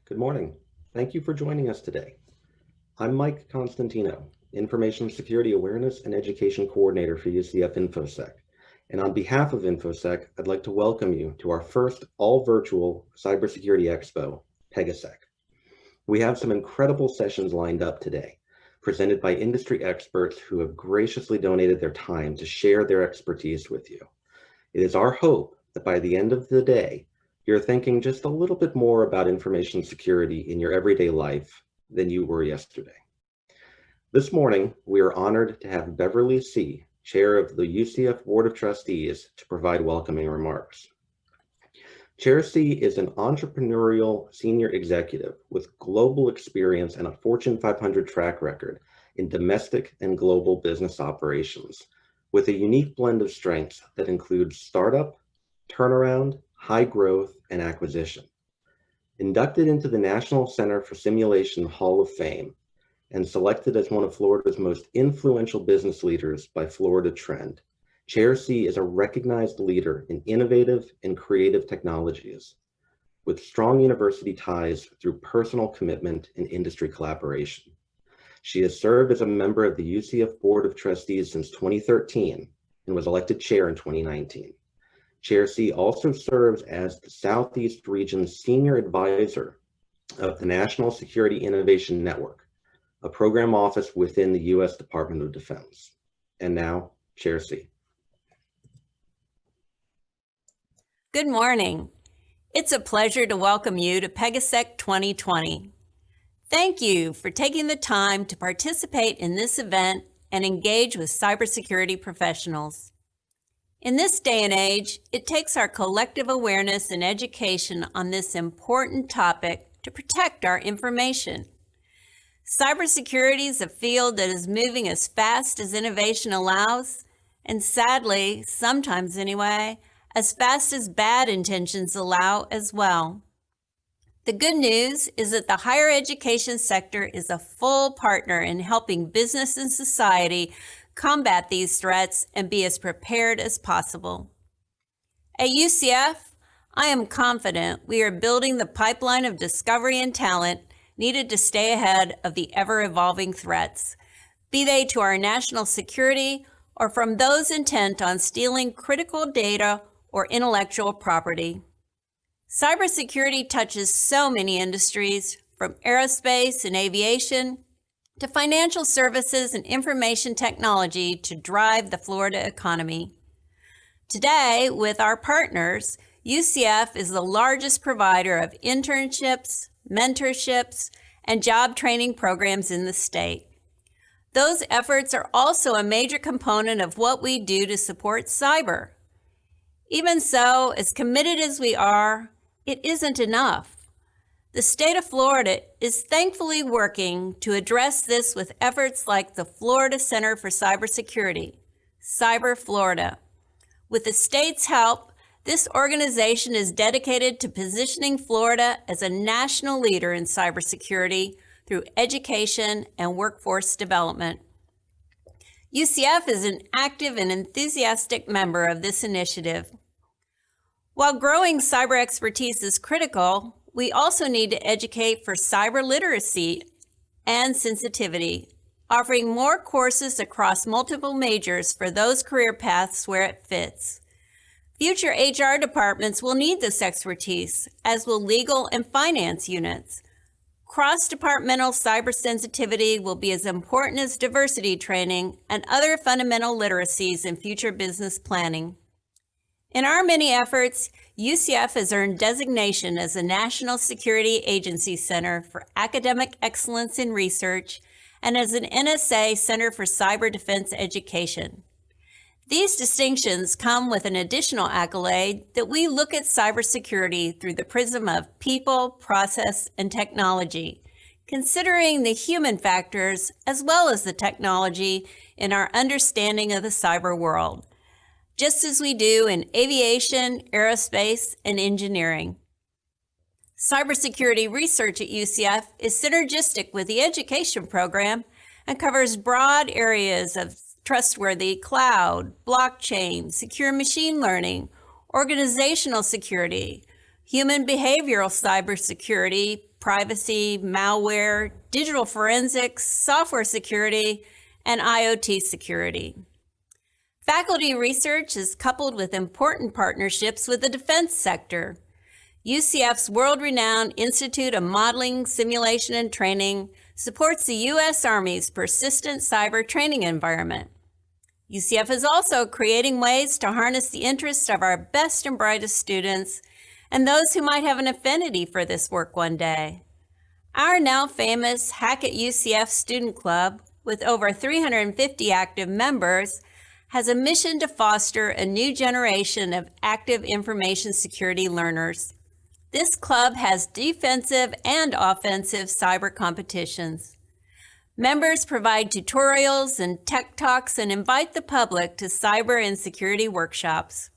Good morning. Thank you for joining us today. I'm Mike Constantino, Information Security Awareness and Education Coordinator for UCF PegaSec. And on behalf of PegaSec, I'd like to welcome you to our first all-virtual Cybersecurity Expo, PegaSec. We have some incredible sessions lined up today, presented by industry experts who have graciously donated their time to share their expertise with you. It is our hope that by the end of the day, you're thinking just a little bit more about information security in your everyday life than you were yesterday. This morning, we are honored to have Beverly C., Chair of the UCF Board of Trustees, to provide welcoming remarks. Chair C. is an entrepreneurial senior executive with global experience and a Fortune 500 track record in domestic and global business operations, with a unique blend of strengths that includes startup, turnaround, high growth, and acquisition. Inducted into the National Center for Simulation Hall of Fame and selected as one of Florida's most influential business leaders by Florida Trend, Chair C is a recognized leader in innovative and creative technologies with strong university ties through personal commitment and industry collaboration. She has served as a member of the UCF Board of Trustees since 2013 and was elected chair in 2019. Chair C also serves as the Southeast Region's Senior Advisor of the National Security Innovation Network, a program office within the U.S. Department of Defense. And now, Chair C. Good morning. It's a pleasure to welcome you to PegaSec 2020. Thank you for taking the time to participate in this event and engage with cybersecurity professionals. In this day and age, it takes our collective awareness and education on this important topic to protect our information. Cybersecurity is a field that is moving as fast as innovation allows, and sadly, sometimes anyway, as fast as bad intentions allow as well. The good news is that the higher education sector is a full partner in helping business and society combat these threats and be as prepared as possible. At UCF, I am confident we are building the pipeline of discovery and talent needed to stay ahead of the ever-evolving threats, be they to our national security or from those intent on stealing critical data or intellectual property. Cybersecurity touches so many industries, from aerospace and aviation to financial services and information technology to drive the Florida economy. Today, with our partners, UCF is the largest provider of internships, mentorships, and job training programs in the state. Those efforts are also a major component of what we do to support cyber. Even so, as committed as we are, it isn't enough. The state of Florida is thankfully working to address this with efforts like the Florida Center for Cybersecurity, Cyber Florida. With the state's help, this organization is dedicated to positioning Florida as a national leader in cybersecurity through education and workforce development. UCF is an active and enthusiastic member of this initiative. While growing cyber expertise is critical, we also need to educate for cyber literacy and sensitivity, offering more courses across multiple majors for those career paths where it fits. Future HR departments will need this expertise, as will legal and finance units. Cross-departmental cyber sensitivity will be as important as diversity training and other fundamental literacies in future business planning. In our many efforts, UCF has earned designation as a National Security Agency Center for Academic Excellence in Research and as an NSA Center for Cyber Defense Education. These distinctions come with an additional accolade that we look at cybersecurity through the prism of people, process, and technology, considering the human factors as well as the technology in our understanding of the cyber world, just as we do in aviation, aerospace, and engineering. Cybersecurity research at UCF is synergistic with the education program and covers broad areas of trustworthy cloud, blockchain, secure machine learning, organizational security, human behavioral cybersecurity, privacy, malware, digital forensics, software security, and IoT security. Faculty research is coupled with important partnerships with the defense sector. UCF's world-renowned Institute of Modeling, Simulation, and Training supports the U.S. Army's persistent cyber training environment. UCF is also creating ways to harness the interests of our best and brightest students and those who might have an affinity for this work one day. Our now famous Hack at UCF Student Club, with over 350 active members, has a mission to foster a new generation of active information security learners. This club has defensive and offensive cyber competitions. Members provide tutorials and tech talks and invite the public to cyber and security workshops.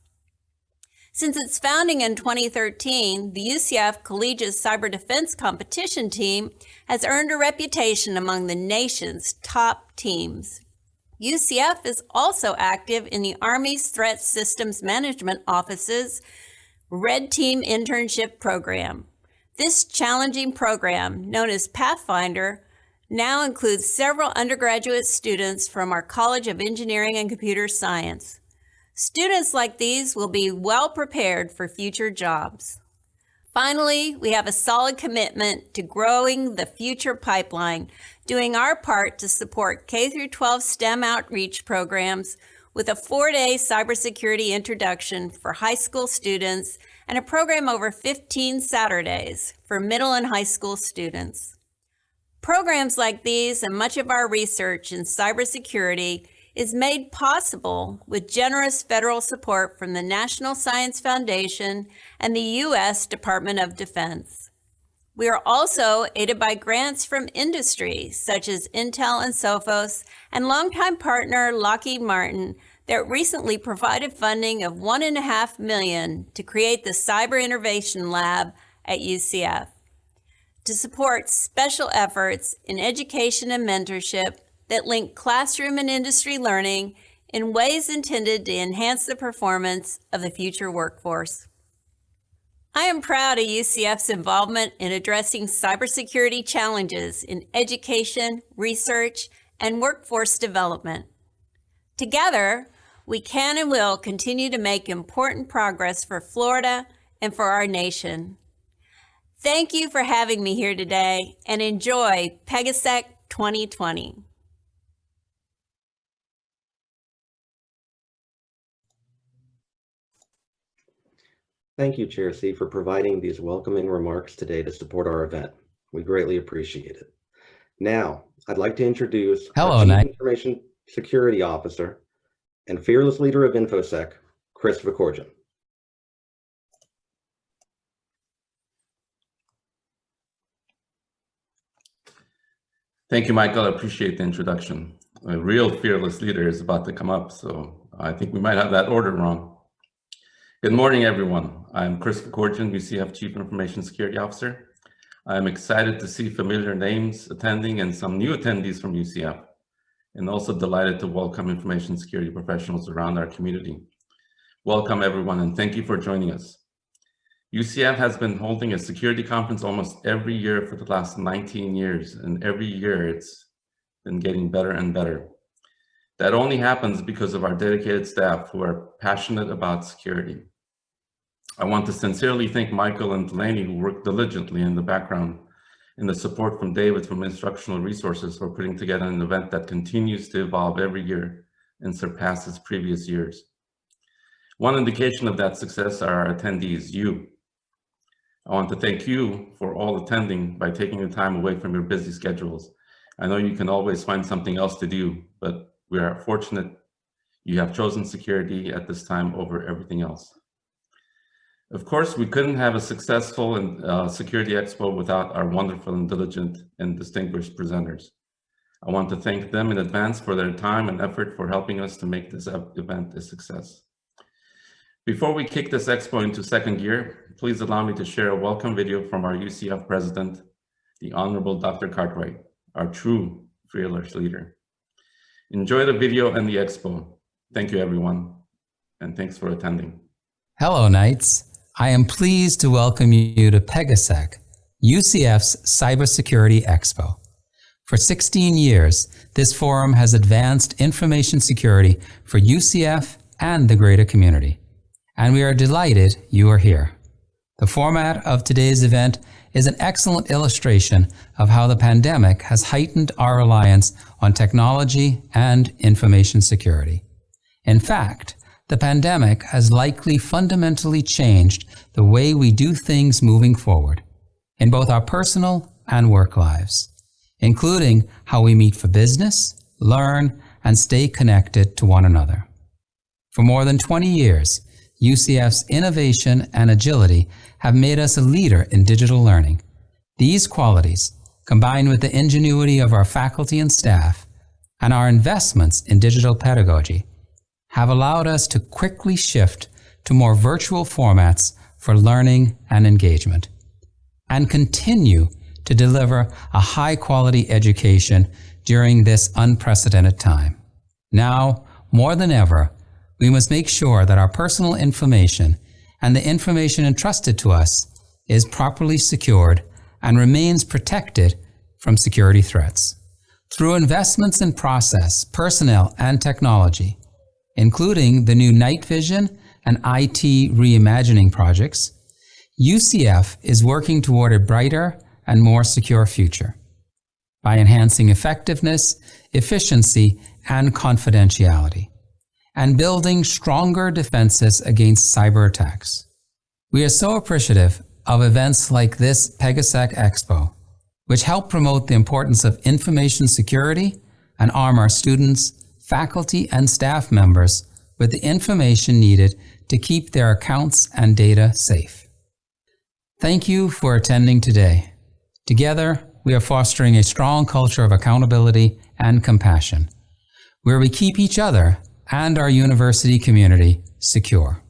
Since its founding in 2013, the UCF Collegiate Cyber Defense Competition Team has earned a reputation among the nation's top teams. UCF is also active in the Army's Threat Systems Management Office's Red Team Internship program. This challenging program, known as Pathfinder, now includes several undergraduate students from our College of Engineering and Computer Science. Students like these will be well prepared for future jobs. Finally, we have a solid commitment to growing the future pipeline, doing our part to support K-12 STEM outreach programs with a 4-day cybersecurity introduction for high school students and a program over 15 Saturdays for middle and high school students. Programs like these and much of our research in cybersecurity is made possible with generous federal support from the National Science Foundation and the U.S. Department of Defense. We are also aided by grants from industry such as Intel and Sophos and longtime partner Lockheed Martin that recently provided funding of $1.5 million to create the Cyber Innovation Lab at UCF to support special efforts in education and mentorship that link classroom and industry learning in ways intended to enhance the performance of the future workforce. I am proud of UCF's involvement in addressing cybersecurity challenges in education, research, and workforce development. Together, we can and will continue to make important progress for Florida and for our nation. Thank you for having me here today, and enjoy PegaSec 2020. Thank you, Chair C, for providing these welcoming remarks today to support our event. We greatly appreciate it. Now, I'd like to introduce our Chief Information Security Officer and fearless leader of InfoSec, Chris Vicorgian. Thank you, Michael. I appreciate the introduction. A real fearless leader is about to come up, so I think we might have that order wrong. Good morning, everyone. I'm Chris Vicorgian, UCF Chief Information Security Officer. I'm excited to see familiar names attending and some new attendees from UCF, and also delighted to welcome information security professionals around our community. Welcome, everyone, and thank you for joining us. UCF has been holding a security conference almost every year for the last 19 years, and every year it's been getting better and better. That only happens because of our dedicated staff who are passionate about security. I want to sincerely thank Michael and Delaney, who worked diligently in the background, and the support from David from Instructional Resources for putting together an event that continues to evolve every year and surpasses previous years. One indication of that success are our attendees, you. I want to thank you for all attending by taking the time away from your busy schedules. I know you can always find something else to do, but we are fortunate you have chosen security at this time over everything else. Of course, we couldn't have a successful Security Expo without our wonderful and diligent and distinguished presenters. I want to thank them in advance for their time and effort for helping us to make this event a success. Before we kick this Expo into second gear, please allow me to share a welcome video from our UCF President, the Honorable Dr. Cartwright, our true fearless leader. Enjoy the video and the Expo. Thank you, everyone, and thanks for attending. Hello, Knights. I am pleased to welcome you to PegaSec, UCF's Cybersecurity Expo. For 16 years, this forum has advanced information security for UCF and the greater community, and we are delighted you are here. The format of today's event is an excellent illustration of how the pandemic has heightened our reliance on technology and information security. In fact, the pandemic has likely fundamentally changed the way we do things moving forward, in both our personal and work lives, including how we meet for business, learn, and stay connected to one another. For more than 20 years, UCF's innovation and agility have made us a leader in digital learning. These qualities, combined with the ingenuity of our faculty and staff, and our investments in digital pedagogy, have allowed us to quickly shift to more virtual formats for learning and engagement, and continue to deliver a high-quality education during this unprecedented time. Now, more than ever, we must make sure that our personal information and the information entrusted to us is properly secured and remains protected from security threats. Through investments in process, personnel, and technology, including the new night vision and IT reimagining projects, UCF is working toward a brighter and more secure future by enhancing effectiveness, efficiency, and confidentiality, and building stronger defenses against cyber attacks. We are so appreciative of events like this PegaSec Expo, which help promote the importance of information security and arm our students, faculty, and staff members with the information needed to keep their accounts and data safe. Thank you for attending today. Together, we are fostering a strong culture of accountability and compassion, where we keep each other and our university community secure.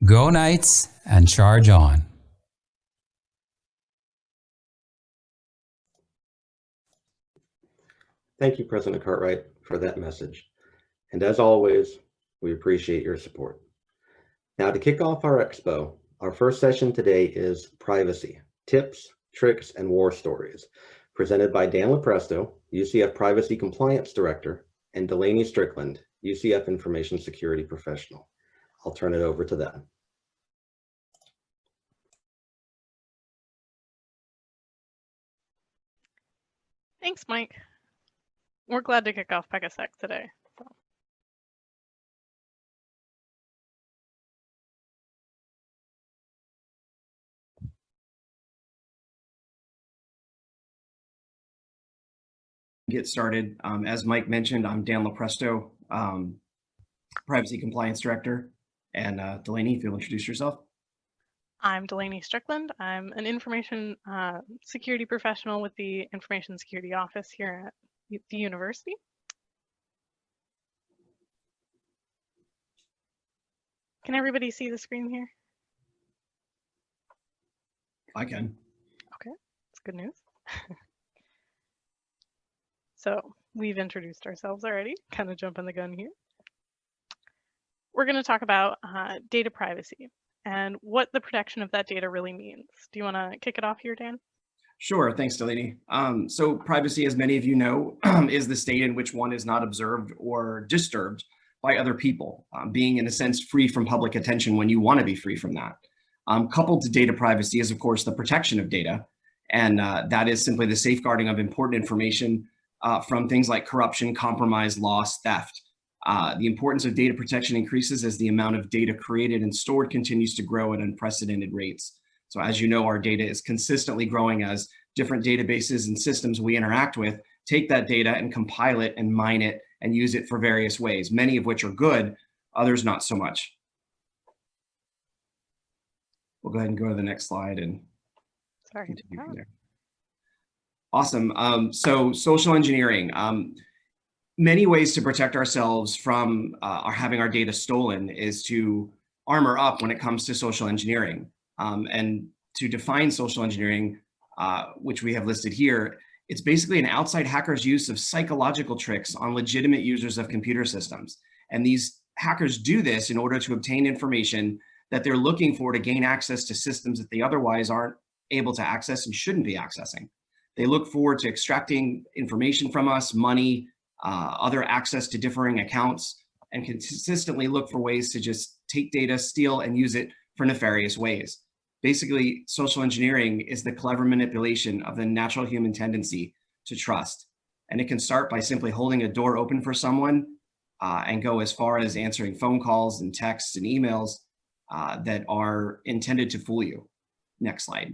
Go Knights and charge on. Thank you, President Cartwright, for that message. And as always, we appreciate your support. Now, to kick off our expo, our first session today is Privacy, Tips, Tricks, and War Stories, presented by Dan Lopresto, UCF Privacy Compliance Director, and Delaney Strickland, UCF Information Security Professional. I'll turn it over to them. Thanks, Mike. We're glad to kick off PegaSec today. Get started. As Mike mentioned, I'm Dan Lopresto, Privacy Compliance Director. And Delaney, if you'll introduce yourself. I'm Delaney Strickland. I'm an information security professional with the Information Security Office here at the university. Can everybody see the screen here? I can. Okay, that's good news. So we've introduced ourselves already, kind of jumping the gun here. We're going to talk about data privacy and what the protection of that data really means. Do you want to kick it off here, Dan? Sure, thanks, Delaney. So privacy, as many of you know, is the state in which one is not observed or disturbed by other people, being in a sense free from public attention when you want to be free from that. Coupled to data privacy is, of course, the protection of data. And that is simply the safeguarding of important information from things like corruption, compromise, loss, theft. The importance of data protection increases as the amount of data created and stored continues to grow at unprecedented rates. So as you know, our data is consistently growing as different databases and systems we interact with take that data and compile it and mine it and use it for various ways, many of which are good, others not so much. We'll go ahead and go to the next slide and continue from there. Awesome. So social engineering. Many ways to protect ourselves from having our data stolen is to armor up when it comes to social engineering. And to define social engineering, which we have listed here, it's basically an outside hacker's use of psychological tricks on legitimate users of computer systems. And these hackers do this in order to obtain information that they're looking for to gain access to systems that they otherwise aren't able to access and shouldn't be accessing. They look forward to extracting information from us, money, other access to differing accounts, and consistently look for ways to just take data, steal, and use it for nefarious ways. Basically, social engineering is the clever manipulation of the natural human tendency to trust. And it can start by simply holding a door open for someone and go as far as answering phone calls and texts and emails that are intended to fool you. Next slide.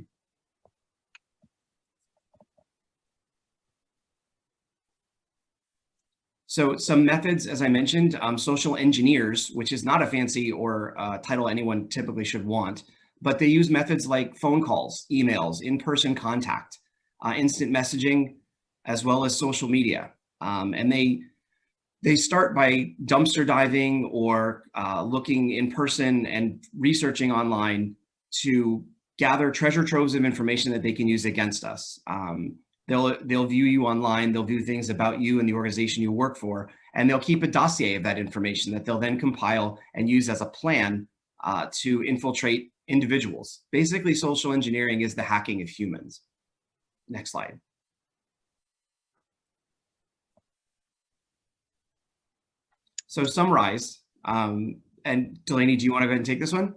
So some methods, as I mentioned, social engineers, which is not a fancy or title anyone typically should want, but they use methods like phone calls, emails, in-person contact, instant messaging, as well as social media. And they start by dumpster diving or looking in person and researching online to gather treasure troves of information that they can use against us. They'll view you online, they'll view things about you and the organization you work for, and they'll keep a dossier of that information that they'll then compile and use as a plan to infiltrate individuals. Basically, social engineering is the hacking of humans. Next slide. So summarize, and Delaney, do you want to go ahead and take this one?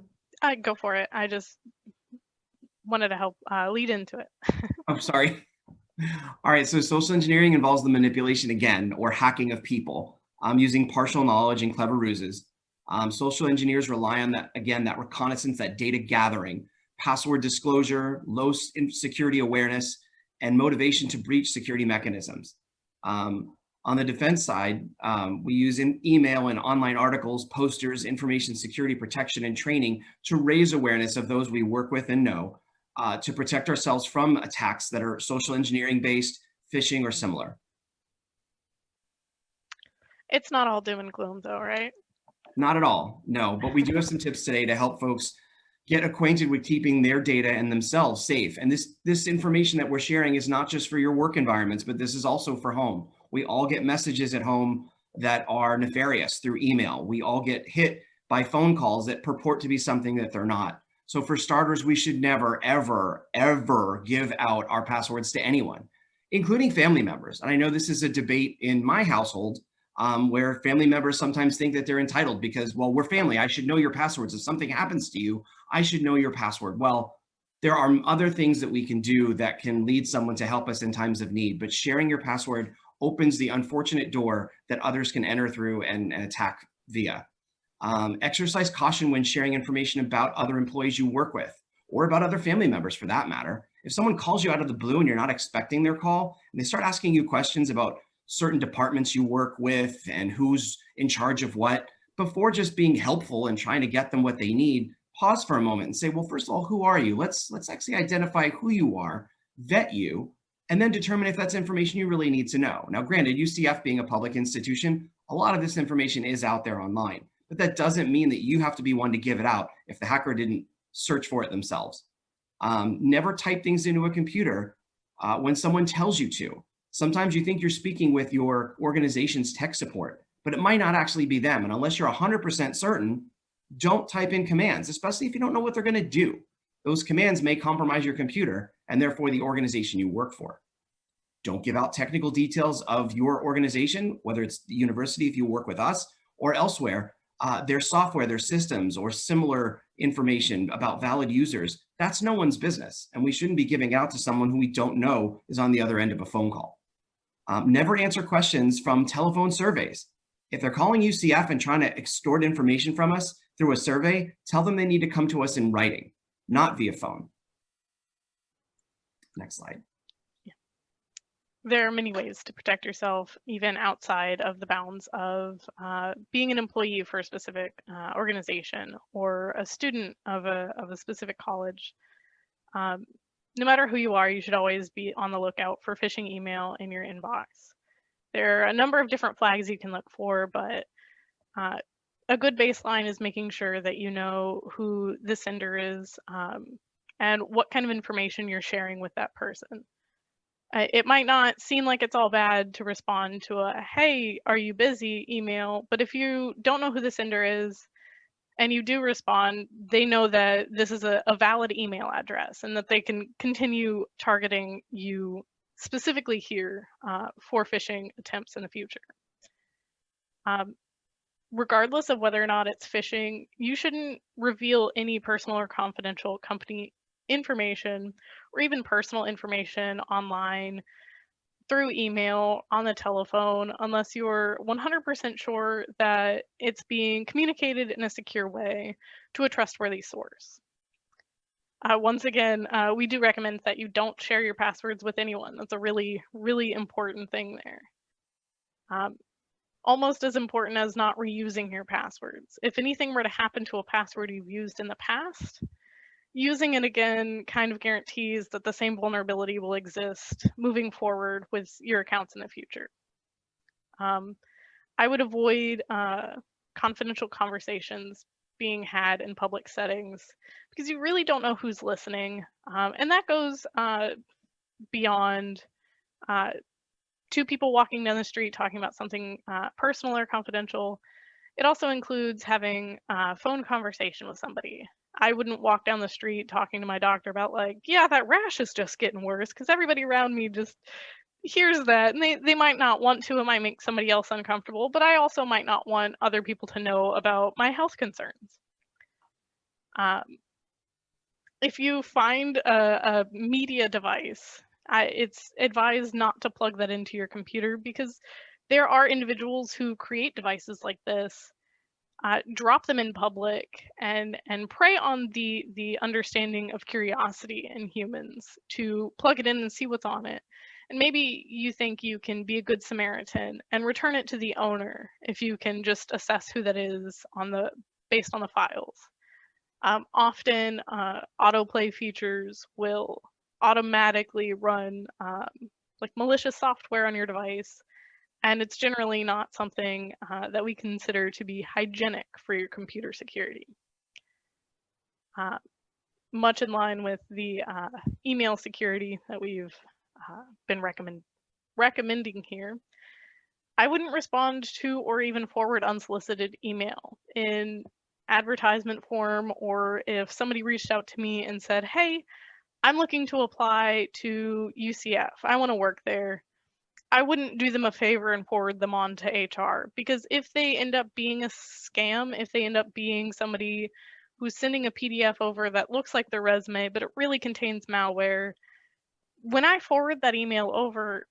Go for it. I just wanted to help lead into it. I'm sorry. All right, so social engineering involves the manipulation again, or hacking of people, using partial knowledge and clever ruses. Social engineers rely on that, again, that reconnaissance, that data gathering, password disclosure, low security awareness, and motivation to breach security mechanisms. On the defense side, we use email and online articles, posters, information security protection, and training to raise awareness of those we work with and know, to protect ourselves from attacks that are social engineering based, phishing, or similar. It's not all doom and gloom though, right? Not at all, no, but we do have some tips today to help folks get acquainted with keeping their data and themselves safe. And this information that we're sharing is not just for your work environments, but this is also for home. We all get messages at home that are nefarious through email. We all get hit by phone calls that purport to be something that they're not. So for starters, we should never, ever, ever give out our passwords to anyone, including family members. And I know this is a debate in my household where family members sometimes think that they're entitled because, well, we're family. I should know your passwords. If something happens to you, I should know your password. Well, there are other things that we can do that can lead someone to help us in times of need, but sharing your password opens the unfortunate door that others can enter through and attack via. Exercise caution when sharing information about other employees you work with, or about other family members for that matter. If someone calls you out of the blue and you're not expecting their call, and they start asking you questions about certain departments you work with and who's in charge of what, before just being helpful and trying to get them what they need, pause for a moment and say, well, first of all, who are you? Let's actually identify who you are, vet you, and then determine if that's information you really need to know. Now, granted, UCF being a public institution, a lot of this information is out there online, but that doesn't mean that you have to be one to give it out if the hacker didn't search for it themselves. Never type things into a computer when someone tells you to. Sometimes you think you're speaking with your organization's tech support, but it might not actually be them. And unless you're 100% certain, don't type in commands, especially if you don't know what they're going to do. Those commands may compromise your computer and therefore the organization you work for. Don't give out technical details of your organization, whether it's the university, if you work with us, or elsewhere, their software, their systems, or similar information about valid users. That's no one's business. And we shouldn't be giving out to someone who we don't know is on the other end of a phone call. Never answer questions from telephone surveys. If they're calling UCF and trying to extort information from us through a survey, tell them they need to come to us in writing, not via phone. Next slide. Yeah. There are many ways to protect yourself, even outside of the bounds of being an employee for a specific organization or a student of a specific college. No matter who you are, you should always be on the lookout for phishing email in your inbox. There are a number of different flags you can look for, but a good baseline is making sure that you know who the sender is and what kind of information you're sharing with that person. It might not seem like it's all bad to respond to a, hey, are you busy email, but if you don't know who the sender is, and you do respond, they know that this is a valid email address and that they can continue targeting you specifically here for phishing attempts in the future. Regardless of whether or not it's phishing, you shouldn't reveal any personal or confidential company information or even personal information online, through email, on the telephone, unless you're 100% sure that it's being communicated in a secure way to a trustworthy source. Once again, we do recommend that you don't share your passwords with anyone. That's a really, really important thing there. Almost as important as not reusing your passwords. If anything were to happen to a password you've used in the past, using it again kind of guarantees that the same vulnerability will exist moving forward with your accounts in the future. I would avoid confidential conversations being had in public settings because you really don't know who's listening. And that goes beyond two people walking down the street talking about something personal or confidential. It also includes having a phone conversation with somebody. I wouldn't walk down the street talking to my doctor about like, yeah, that rash is just getting worse, because everybody around me just hears that and they might not want to. It might make somebody else uncomfortable, but I also might not want other people to know about my health concerns. If you find a media device, it's advised not to plug that into your computer, because there are individuals who create devices like this, drop them in public, and prey on the understanding of curiosity in humans to plug it in and see what's on it. And maybe you think you can be a good Samaritan and return it to the owner if you can just assess who that is based on the files. Often autoplay features will automatically run like malicious software on your device, and it's generally not something that we consider to be hygienic for your computer security. Much in line with the email security that we've been recommending here, I wouldn't respond to or even forward unsolicited email in advertisement form, or if somebody reached out to me and said, hey, I'm looking to apply to UCF, I want to work there. I wouldn't do them a favor and forward them on to HR, because if they end up being a scam, if they end up being somebody who's sending a PDF over that looks like their resume, but it really contains malware, when I forward that email over,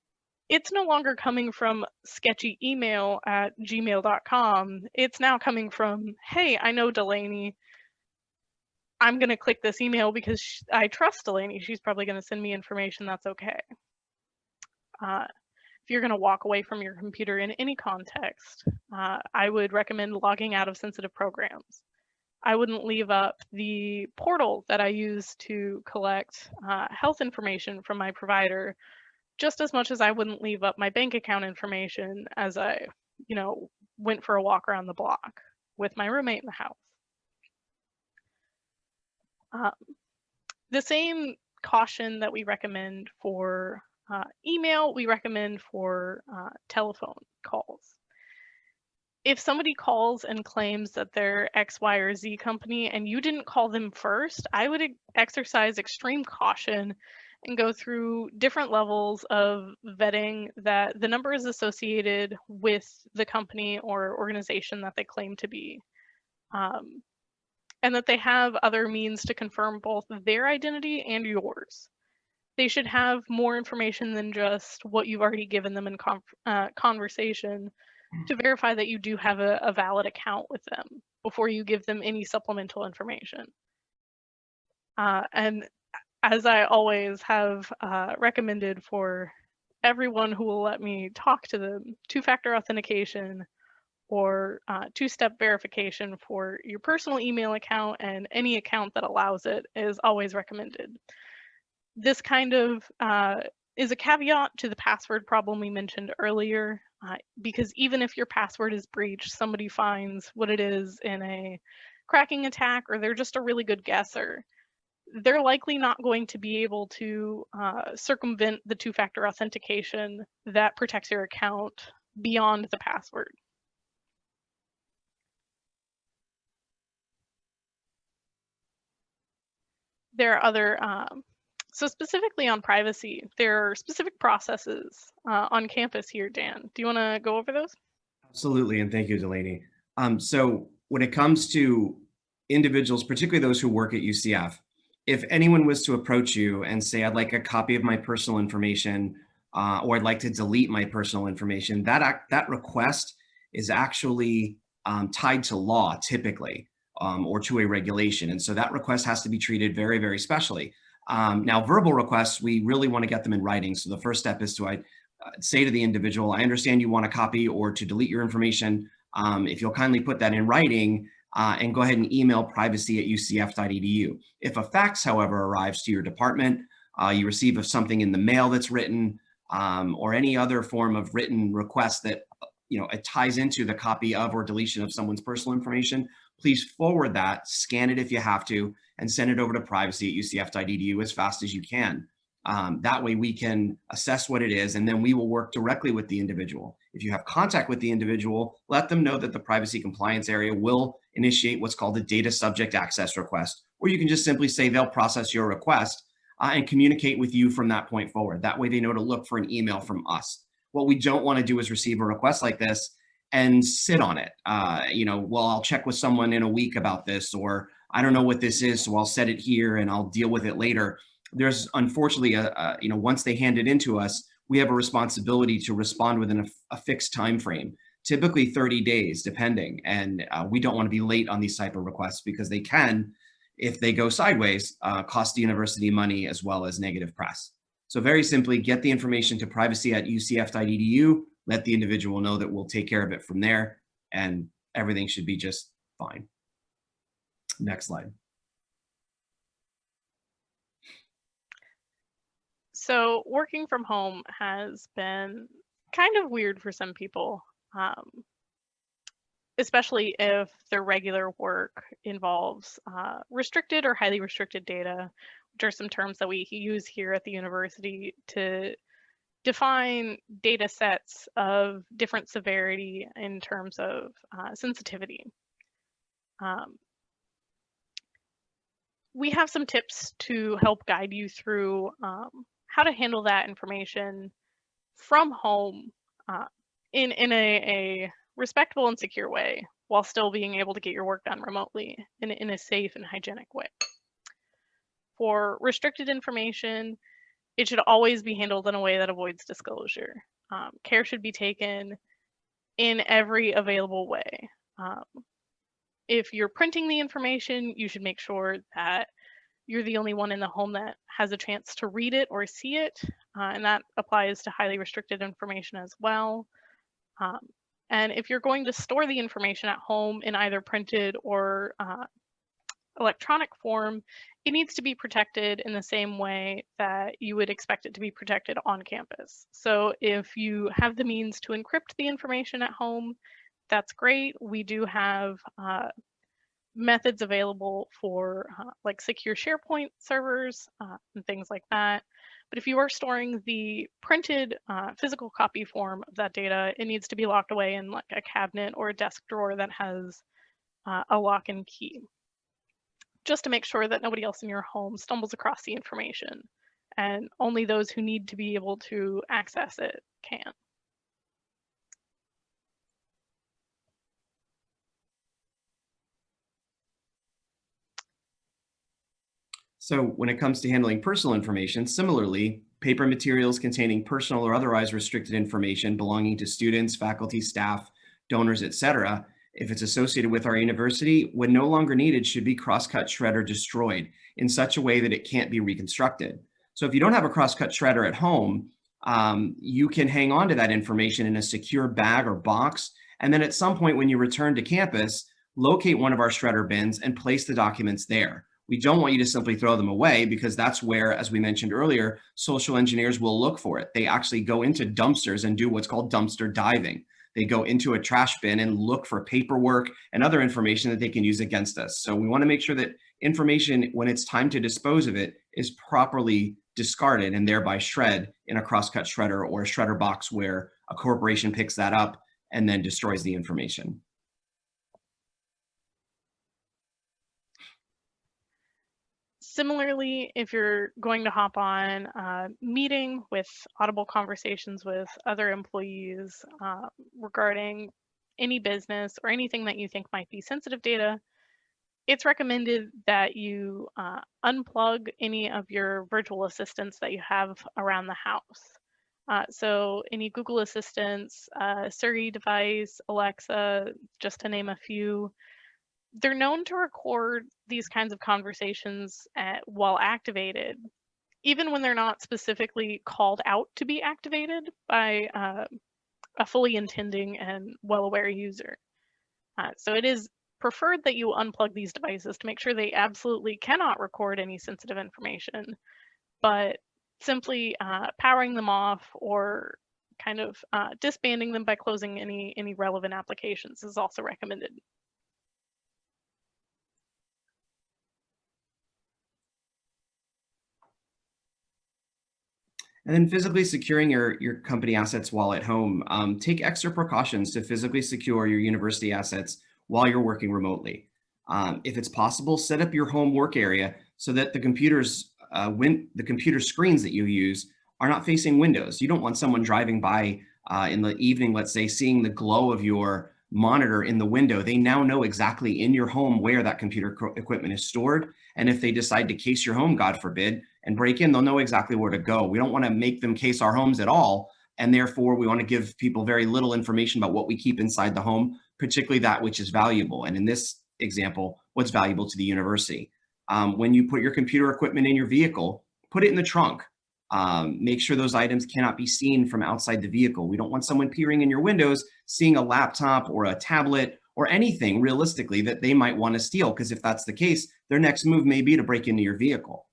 it's no longer coming from sketchyemail@gmail.com. It's now coming from, hey, I know Delaney. I'm going to click this email because I trust Delaney. She's probably going to send me information that's okay. If you're going to walk away from your computer in any context, I would recommend logging out of sensitive programs. I wouldn't leave up the portal that I use to collect health information from my provider, just as much as I wouldn't leave up my bank account information as I, went for a walk around the block with my roommate in the house. The same caution that we recommend for email, we recommend for telephone calls. If somebody calls and claims that they're X, Y, or Z company and you didn't call them first, I would exercise extreme caution and go through different levels of vetting that the number is associated with the company or organization that they claim to be, and that they have other means to confirm both their identity and yours. They should have more information than just what you've already given them in conversation to verify that you do have a valid account with them before you give them any supplemental information. And as I always have recommended for everyone who will let me talk to them, two-factor authentication or two-step verification for your personal email account and any account that allows it is always recommended. This kind of is a caveat to the password problem we mentioned earlier, because even if your password is breached, somebody finds what it is in a cracking attack, or they're just a really good guesser, they're likely not going to be able to circumvent the two-factor authentication that protects your account beyond the password. there are other, so specifically on privacy, there are specific processes on campus here, Dan. Do you want to go over those? Absolutely, and thank you, Delaney. So when it comes to individuals, particularly those who work at UCF, if anyone was to approach you and say, I'd like a copy of my personal information, or I'd like to delete my personal information, that request is actually tied to law typically, or to a regulation. And so that request has to be treated very, very specially. Now, verbal requests, we really want to get them in writing. So the first step is to say to the individual, I understand you want a copy or to delete your information. If you'll kindly put that in writing, and go ahead and email privacy@ucf.edu. If a fax, however, arrives to your department, you receive something in the mail that's written, or any other form of written request that it ties into the copy of or deletion of someone's personal information, please forward that, scan it if you have to, and send it over to privacy@ucf.edu as fast as you can. That way we can assess what it is, and then we will work directly with the individual. If you have contact with the individual, let them know that the privacy compliance area will initiate what's called a data subject access request, or you can just simply say they'll process your request and communicate with you from that point forward. That way they know to look for an email from us. What we don't want to do is receive a request like this and sit on it. Well, I'll check with someone in a week about this, or I don't know what this is, so I'll set it here and I'll deal with it later. There's unfortunately, once they hand it into us, we have a responsibility to respond within a fixed time frame, typically 30 days, depending. And we don't want to be late on these type of requests because they can, if they go sideways, cost the university money as well as negative press. So very simply, get the information to privacy@ucf.edu, let the individual know that we'll take care of it from there, and everything should be just fine. Next slide. So working from home has been kind of weird for some people, especially if their regular work involves restricted or highly restricted data, which are some terms that we use here at the university to define data sets of different severity in terms of sensitivity. We have some tips to help guide you through how to handle that information from home in a respectful and secure way, while still being able to get your work done remotely in a safe and hygienic way. For restricted information, it should always be handled in a way that avoids disclosure. Care should be taken in every available way. If you're printing the information, you should make sure that you're the only one in the home that has a chance to read it or see it, and that applies to highly restricted information as well. And if you're going to store the information at home in either printed or electronic form, it needs to be protected in the same way that you would expect it to be protected on campus. So if you have the means to encrypt the information at home, that's great. We do have methods available for like secure SharePoint servers and things like that. But if you are storing the printed physical copy form of that data, it needs to be locked away in like a cabinet or a desk drawer that has a lock and key, just to make sure that nobody else in your home stumbles across the information, and only those who need to be able to access it can. So when it comes to handling personal information, similarly, paper materials containing personal or otherwise restricted information belonging to students, faculty, staff, donors, etc., if it's associated with our university, when no longer needed, should be cross-cut, shred, or destroyed in such a way that it can't be reconstructed. So if you don't have a cross-cut shredder at home, you can hang on to that information in a secure bag or box, and then at some point when you return to campus, locate one of our shredder bins and place the documents there. We don't want you to simply throw them away, because that's where, as we mentioned earlier, social engineers will look for it. They actually go into dumpsters and do what's called dumpster diving. They go into a trash bin and look for paperwork and other information that they can use against us. So we want to make sure that information, when it's time to dispose of it, is properly discarded and thereby shred in a cross-cut shredder or a shredder box where a corporation picks that up and then destroys the information. Similarly, if you're going to hop on a meeting with audible conversations with other employees regarding any business or anything that you think might be sensitive data, it's recommended that you unplug any of your virtual assistants that you have around the house. So any Google Assistants, Siri device, Alexa, just to name a few, they're known to record these kinds of conversations while activated, even when they're not specifically called out to be activated by a fully intending and well-aware user. So it is preferred that you unplug these devices to make sure they absolutely cannot record any sensitive information, but simply powering them off or kind of disbanding them by closing any relevant applications is also recommended. And then physically securing your company assets while at home. Take extra precautions to physically secure your university assets while you're working remotely. If it's possible, set up your home work area so that the computer screens that you use are not facing windows. You don't want someone driving by in the evening, let's say, seeing the glow of your monitor in the window. They now know exactly in your home where that computer equipment is stored. And if they decide to case your home, God forbid, and break in, they'll know exactly where to go. We don't want to make them case our homes at all. And therefore, we want to give people very little information about what we keep inside the home, particularly that which is valuable. And in this example, what's valuable to the university. When you put your computer equipment in your vehicle, put it in the trunk. Make sure those items cannot be seen from outside the vehicle. We don't want someone peering in your windows, seeing a laptop or a tablet or anything realistically that they might want to steal, because if that's the case, their next move may be to break into your vehicle.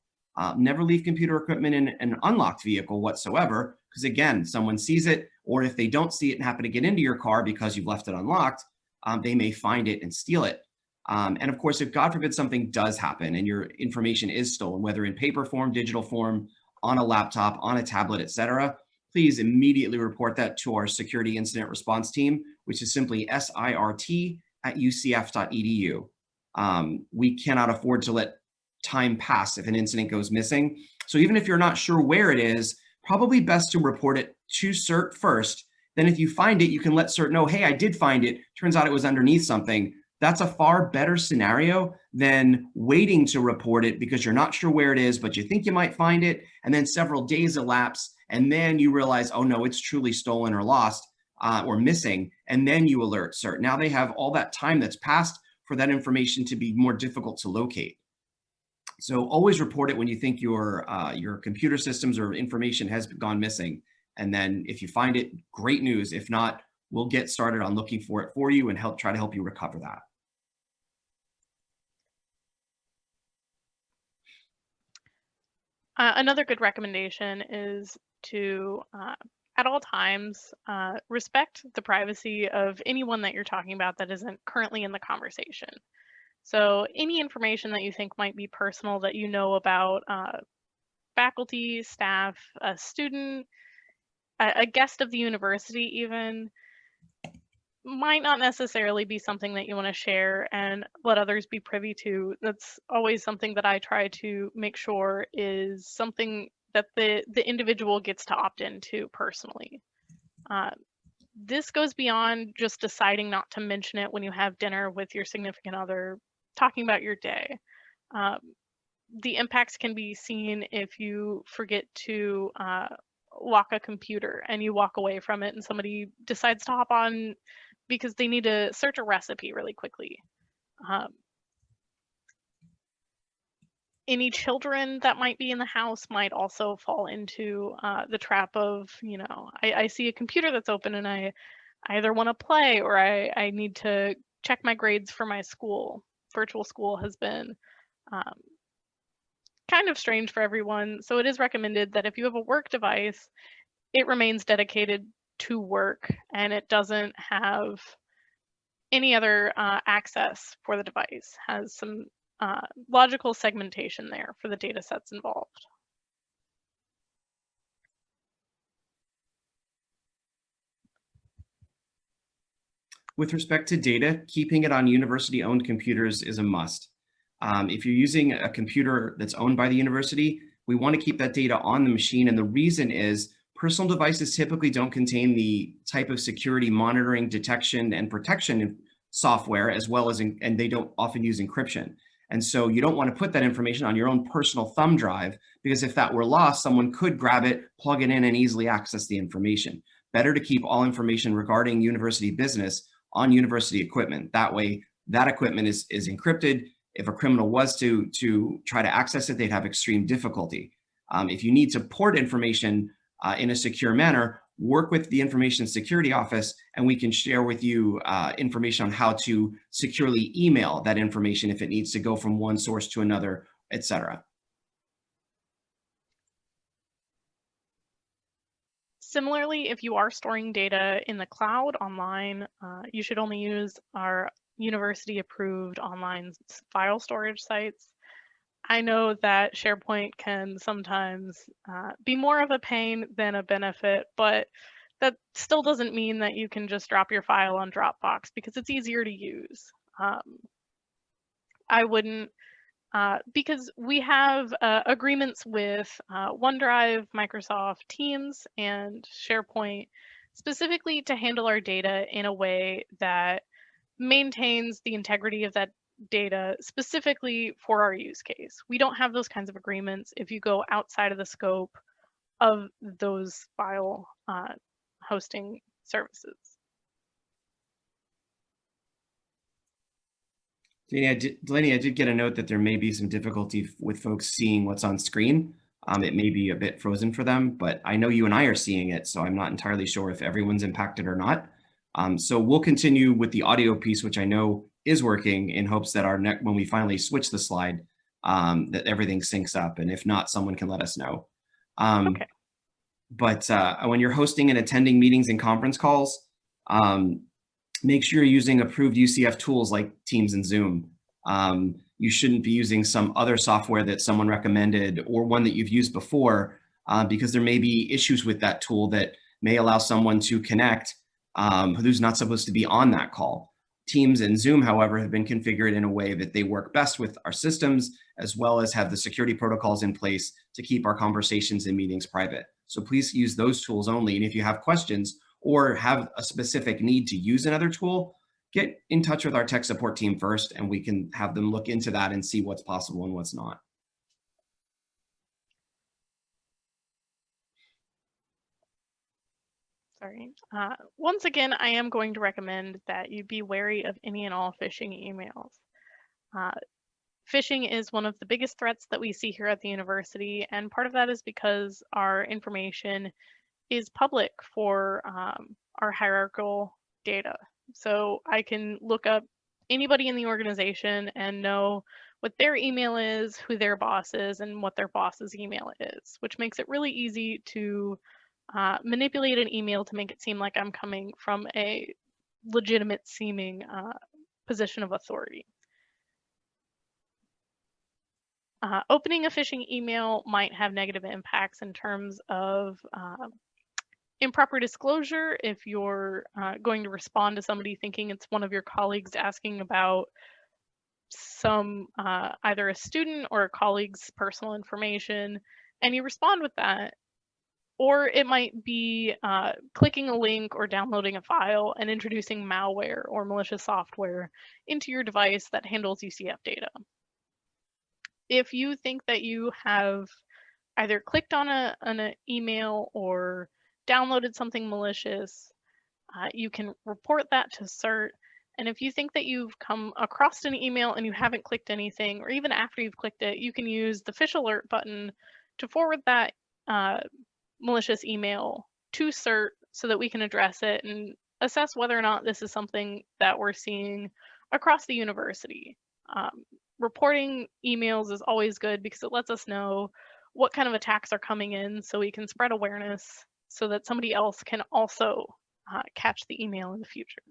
Never leave computer equipment in an unlocked vehicle whatsoever, because again, someone sees it, or if they don't see it and happen to get into your car because you've left it unlocked, they may find it and steal it. And of course, if God forbid something does happen and your information is stolen, whether in paper form, digital form, on a laptop, on a tablet, etc., please immediately report that to our security incident response team, which is simply sirt@ucf.edu. We cannot afford to let time pass if an incident goes missing. So even if you're not sure where it is, probably best to report it to CERT first. Then if you find it, you can let CERT know, hey, I did find it. Turns out it was underneath something. That's a far better scenario than waiting to report it because you're not sure where it is, but you think you might find it. And then several days elapse. And then you realize, oh no, it's truly stolen or lost or missing. And then you alert CERT. Now they have all that time that's passed for that information to be more difficult to locate. So always report it when you think your computer systems or information has gone missing. And then if you find it, great news. If not, we'll get started on looking for it for you and try to help you recover that. Another good recommendation is to, at all times, respect the privacy of anyone that you're talking about that isn't currently in the conversation. So any information that you think might be personal that you know about faculty, staff, a student, a guest of the university even, might not necessarily be something that you want to share and let others be privy to. That's always something that I try to make sure is something that the individual gets to opt into personally. This goes beyond just deciding not to mention it when you have dinner with your significant other, talking about your day. The impacts can be seen if you forget to lock a computer and you walk away from it and somebody decides to hop on because they need to search a recipe really quickly. Any children that might be in the house might also fall into the trap of, I see a computer that's open and I either want to play or I need to check my grades for my school. Virtual school has been kind of strange for everyone. So it is recommended that if you have a work device, it remains dedicated to work and it doesn't have any other access for the device. Has some logical segmentation there for the data sets involved. With respect to data, keeping it on university-owned computers is a must. If you're using a computer that's owned by the university, we want to keep that data on the machine. And the reason is personal devices typically don't contain the type of security monitoring, detection, and protection software, as well as, and they don't often use encryption. And so you don't want to put that information on your own personal thumb drive, because if that were lost, someone could grab it, plug it in, and easily access the information. Better to keep all information regarding university business on university equipment. That way, that equipment is encrypted. If a criminal was to try to access it, they'd have extreme difficulty. If you need to port information in a secure manner, work with the Information Security Office, and we can share with you information on how to securely email that information if it needs to go from one source to another, etc. Similarly, if you are storing data in the cloud online, you should only use our university approved online file storage sites. I know that SharePoint can sometimes be more of a pain than a benefit, but that still doesn't mean that you can just drop your file on Dropbox, because it's easier to use. I wouldn't, because we have agreements with OneDrive, Microsoft Teams, and SharePoint specifically to handle our data in a way that maintains the integrity of that data specifically for our use case. We don't have those kinds of agreements if you go outside of the scope of those file hosting services. Delaney, I did get a note that there may be some difficulty with folks seeing what's on screen. It may be a bit frozen for them, but I know you and I are seeing it, so I'm not entirely sure if everyone's impacted or not. So we'll continue with the audio piece, which I know is working, in hopes that when we finally switch the slide, that everything syncs up. And if not, someone can let us know. Okay. But when you're hosting and attending meetings and conference calls, make sure you're using approved UCF tools like Teams and Zoom. You shouldn't be using some other software that someone recommended or one that you've used before, because there may be issues with that tool that may allow someone to connect who's not supposed to be on that call. Teams and Zoom, however, have been configured in a way that they work best with our systems, as well as have the security protocols in place to keep our conversations and meetings private. So please use those tools only. And if you have questions or have a specific need to use another tool, get in touch with our tech support team first, and we can have them look into that and see what's possible and what's not. Sorry. Once again, I am going to recommend that you be wary of any and all phishing emails. Phishing is one of the biggest threats that we see here at the university, and part of that is because our information is public for our hierarchical data. So I can look up anybody in the organization and know what their email is, who their boss is, and what their boss's email is, which makes it really easy to manipulate an email to make it seem like I'm coming from a legitimate seeming position of authority. Opening a phishing email might have negative impacts in terms of improper disclosure. If you're going to respond to somebody thinking it's one of your colleagues asking about some either a student or a colleague's personal information, and you respond with that, or it might be clicking a link or downloading a file and introducing malware or malicious software into your device that handles UCF data. If you think that you have either clicked on an email or downloaded something malicious, you can report that to CERT. And if you think that you've come across an email and you haven't clicked anything, or even after you've clicked it, you can use the Phish Alert button to forward that malicious email to CERT so that we can address it and assess whether or not this is something that we're seeing across the university. Reporting emails is always good because it lets us know what kind of attacks are coming in, so we can spread awareness so that somebody else can also catch the email in the future.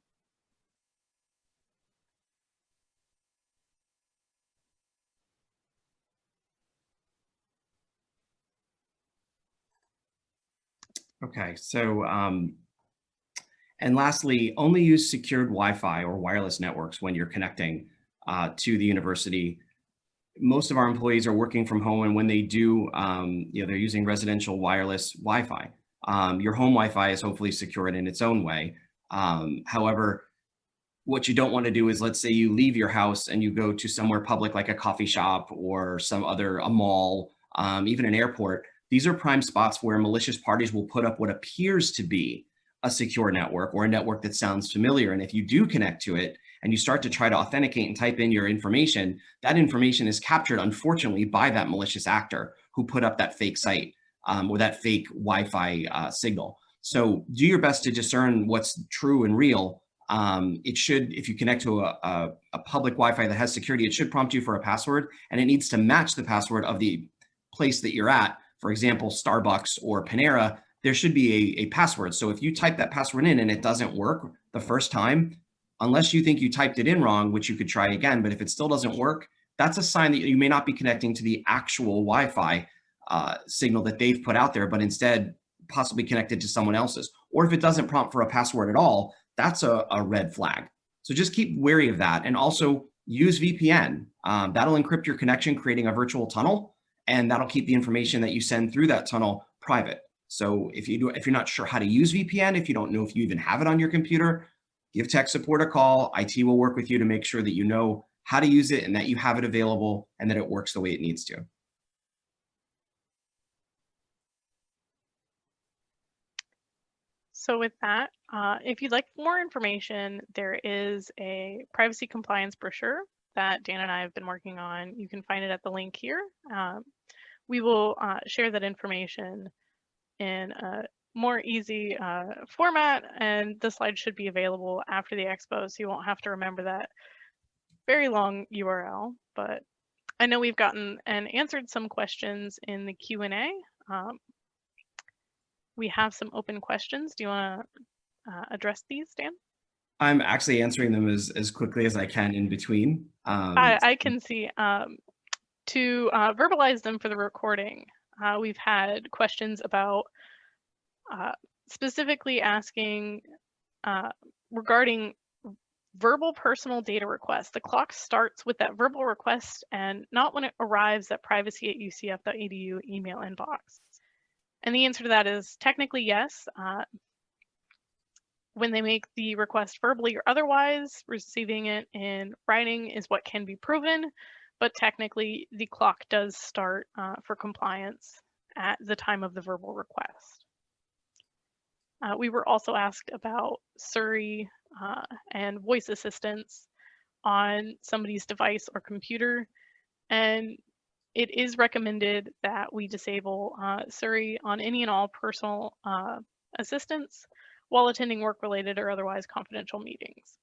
Okay, so, and lastly, only use secured Wi-Fi or wireless networks when you're connecting to the university. most of our employees are working from home, and when they do, they're using residential wireless Wi-Fi. Your home Wi-Fi is hopefully secured in its own way. However, what you don't want to do is, let's say you leave your house and you go to somewhere public like a coffee shop or a mall, even an airport. These are prime spots where malicious parties will put up what appears to be a secure network or a network that sounds familiar. And if you do connect to it and you start to try to authenticate and type in your information, that information is captured, unfortunately, by that malicious actor who put up that fake site or that fake Wi-Fi signal. So do your best to discern what's true and real. It should, if you connect to a public Wi-Fi that has security, it should prompt you for a password, and it needs to match the password of the place that you're at. For example, Starbucks or Panera, there should be a password. So if you type that password in and it doesn't work the first time, unless you think you typed it in wrong, which you could try again, but if it still doesn't work, that's a sign that you may not be connecting to the actual Wi-Fi signal that they've put out there, but instead possibly connected to someone else's. Or if it doesn't prompt for a password at all, that's a red flag. So just keep wary of that. And also use VPN. That'll encrypt your connection, creating a virtual tunnel, and that'll keep the information that you send through that tunnel private. So if you're not sure how to use VPN, if you don't know if you even have it on your computer, give tech support a call. IT will work with you to make sure that you know how to use it and that you have it available and that it works the way it needs to. So with that, if you'd like more information, there is a privacy compliance brochure that Dan and I have been working on. You can find it at the link here. We will share that information in a more easy format, and the slides should be available after the expo, so you won't have to remember that very long URL. But I know we've gotten and answered some questions in the Q&A. We have some open questions. Do you want to address these, Dan? I'm actually answering them as quickly as I can in between. I can see. To verbalize them for the recording, we've had questions about specifically asking regarding verbal personal data requests. The clock starts with that verbal request and not when it arrives at privacy@ucf.edu email inbox. And the answer to that is technically yes. When they make the request verbally or otherwise, receiving it in writing is what can be proven, but technically the clock does start for compliance at the time of the verbal request. We were also asked about Siri and voice assistants on somebody's device or computer, and it is recommended that we disable Siri on any and all personal assistants while attending work-related or otherwise confidential meetings.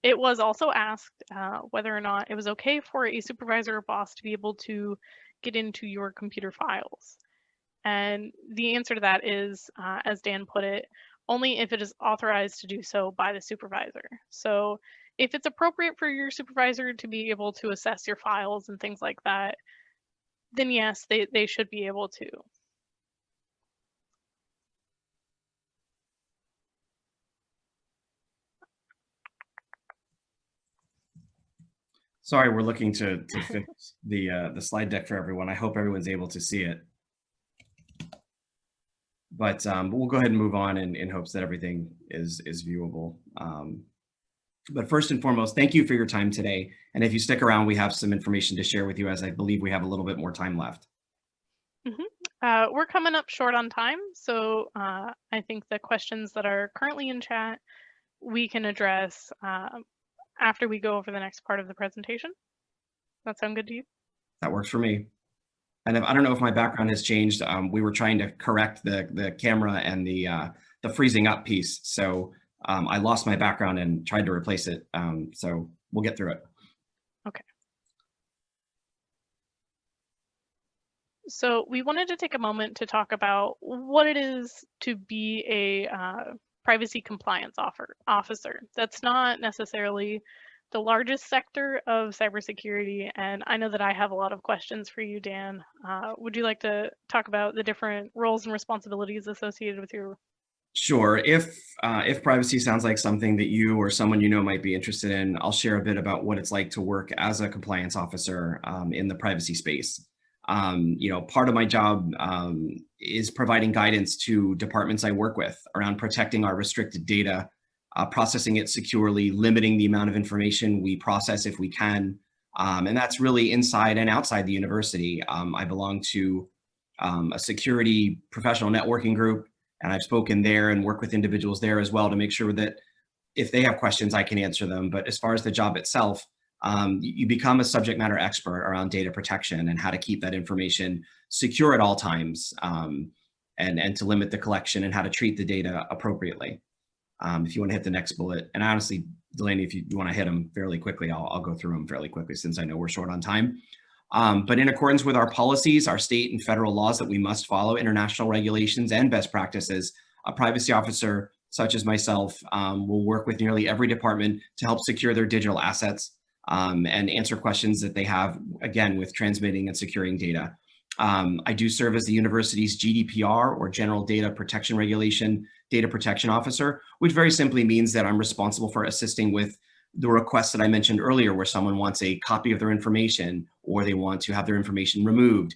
It was also asked whether or not it was okay for a supervisor or boss to be able to get into your computer files. And the answer to that is, as Dan put it, only if it is authorized to do so by the supervisor. So if it's appropriate for your supervisor to be able to assess your files and things like that, then yes, they should be able to. Sorry, we're looking to fix the slide deck for everyone. I hope everyone's able to see it. But we'll go ahead and move on in hopes that everything is viewable. But first and foremost, thank you for your time today. And if you stick around, we have some information to share with you, as I believe we have a little bit more time left. We're coming up short on time, so I think the questions that are currently in chat, we can address after we go over the next part of the presentation. That sound good to you? That works for me. And I don't know if my background has changed. We were trying to correct the camera and the freezing up piece. So I lost my background and tried to replace it. So we'll get through it. Okay. So we wanted to take a moment to talk about what it is to be a privacy compliance officer. That's not necessarily the largest sector of cybersecurity, and I know that I have a lot of questions for you, Dan. Would you like to talk about the different roles and responsibilities associated with your Sure. If privacy sounds like something that you or someone you know might be interested in, I'll share a bit about what it's like to work as a compliance officer in the privacy space. Part of my job is providing guidance to departments I work with around protecting our restricted data, processing it securely, limiting the amount of information we process if we can. And that's really inside and outside the university. I belong to a security professional networking group, and I've spoken there and worked with individuals there as well to make sure that if they have questions, I can answer them. But as far as the job itself, you become a subject matter expert around data protection and how to keep that information secure at all times, and to limit the collection and how to treat the data appropriately. If you want to hit the next bullet, and honestly, Delaney, if you want to hit them fairly quickly, I'll go through them fairly quickly since I know we're short on time. But in accordance with our policies, our state and federal laws that we must follow, international regulations and best practices, a privacy officer such as myself will work with nearly every department to help secure their digital assets and answer questions that they have, again, with transmitting and securing data. I do serve as the university's GDPR, or General Data Protection Regulation, Data Protection Officer, which very simply means that I'm responsible for assisting with the requests that I mentioned earlier, where someone wants a copy of their information, or they want to have their information removed,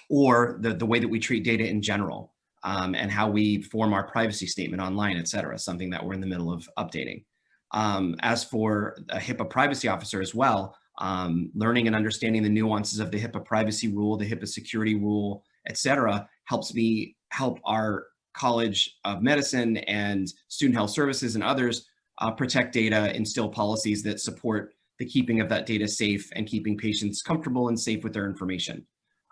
or the way that we treat data in general, and how we form our privacy statement online, et cetera, something that we're in the middle of updating. As for a HIPAA privacy officer as well, learning and understanding the nuances of the HIPAA privacy rule, the HIPAA security rule, et cetera, helps me help our College of Medicine and Student Health Services and others protect data, instill policies that support the keeping of that data safe and keeping patients comfortable and safe with their information.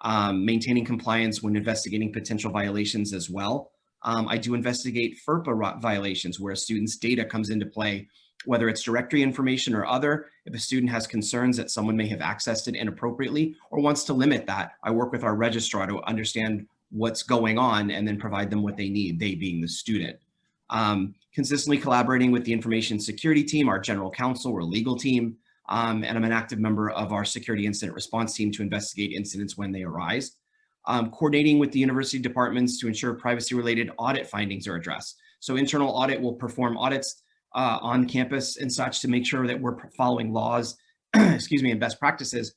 Maintaining compliance when investigating potential violations as well. I do investigate FERPA violations where a student's data comes into play, whether it's directory information or other. If a student has concerns that someone may have accessed it inappropriately or wants to limit that, I work with our registrar to understand what's going on and then provide them what they need, they being the student. Consistently collaborating with the information security team, our general counsel or legal team, and I'm an active member of our security incident response team to investigate incidents when they arise. Coordinating with the university departments to ensure privacy-related audit findings are addressed. So internal audit will perform audits on campus and such to make sure that we're following laws, excuse me, and best practices.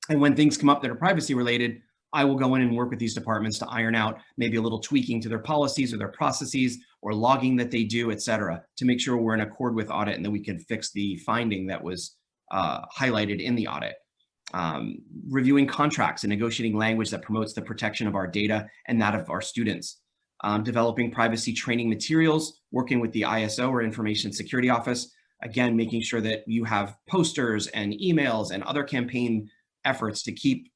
And when things come up that are privacy-related, I will go in and work with these departments to iron out maybe a little tweaking to their policies or their processes or logging that they do, et cetera, to make sure we're in accord with audit and that we can fix the finding that was highlighted in the audit. Reviewing contracts and negotiating language that promotes the protection of our data and that of our students. Developing privacy training materials, working with the ISO or Information Security Office, again, making sure that you have posters and emails and other campaign efforts to keep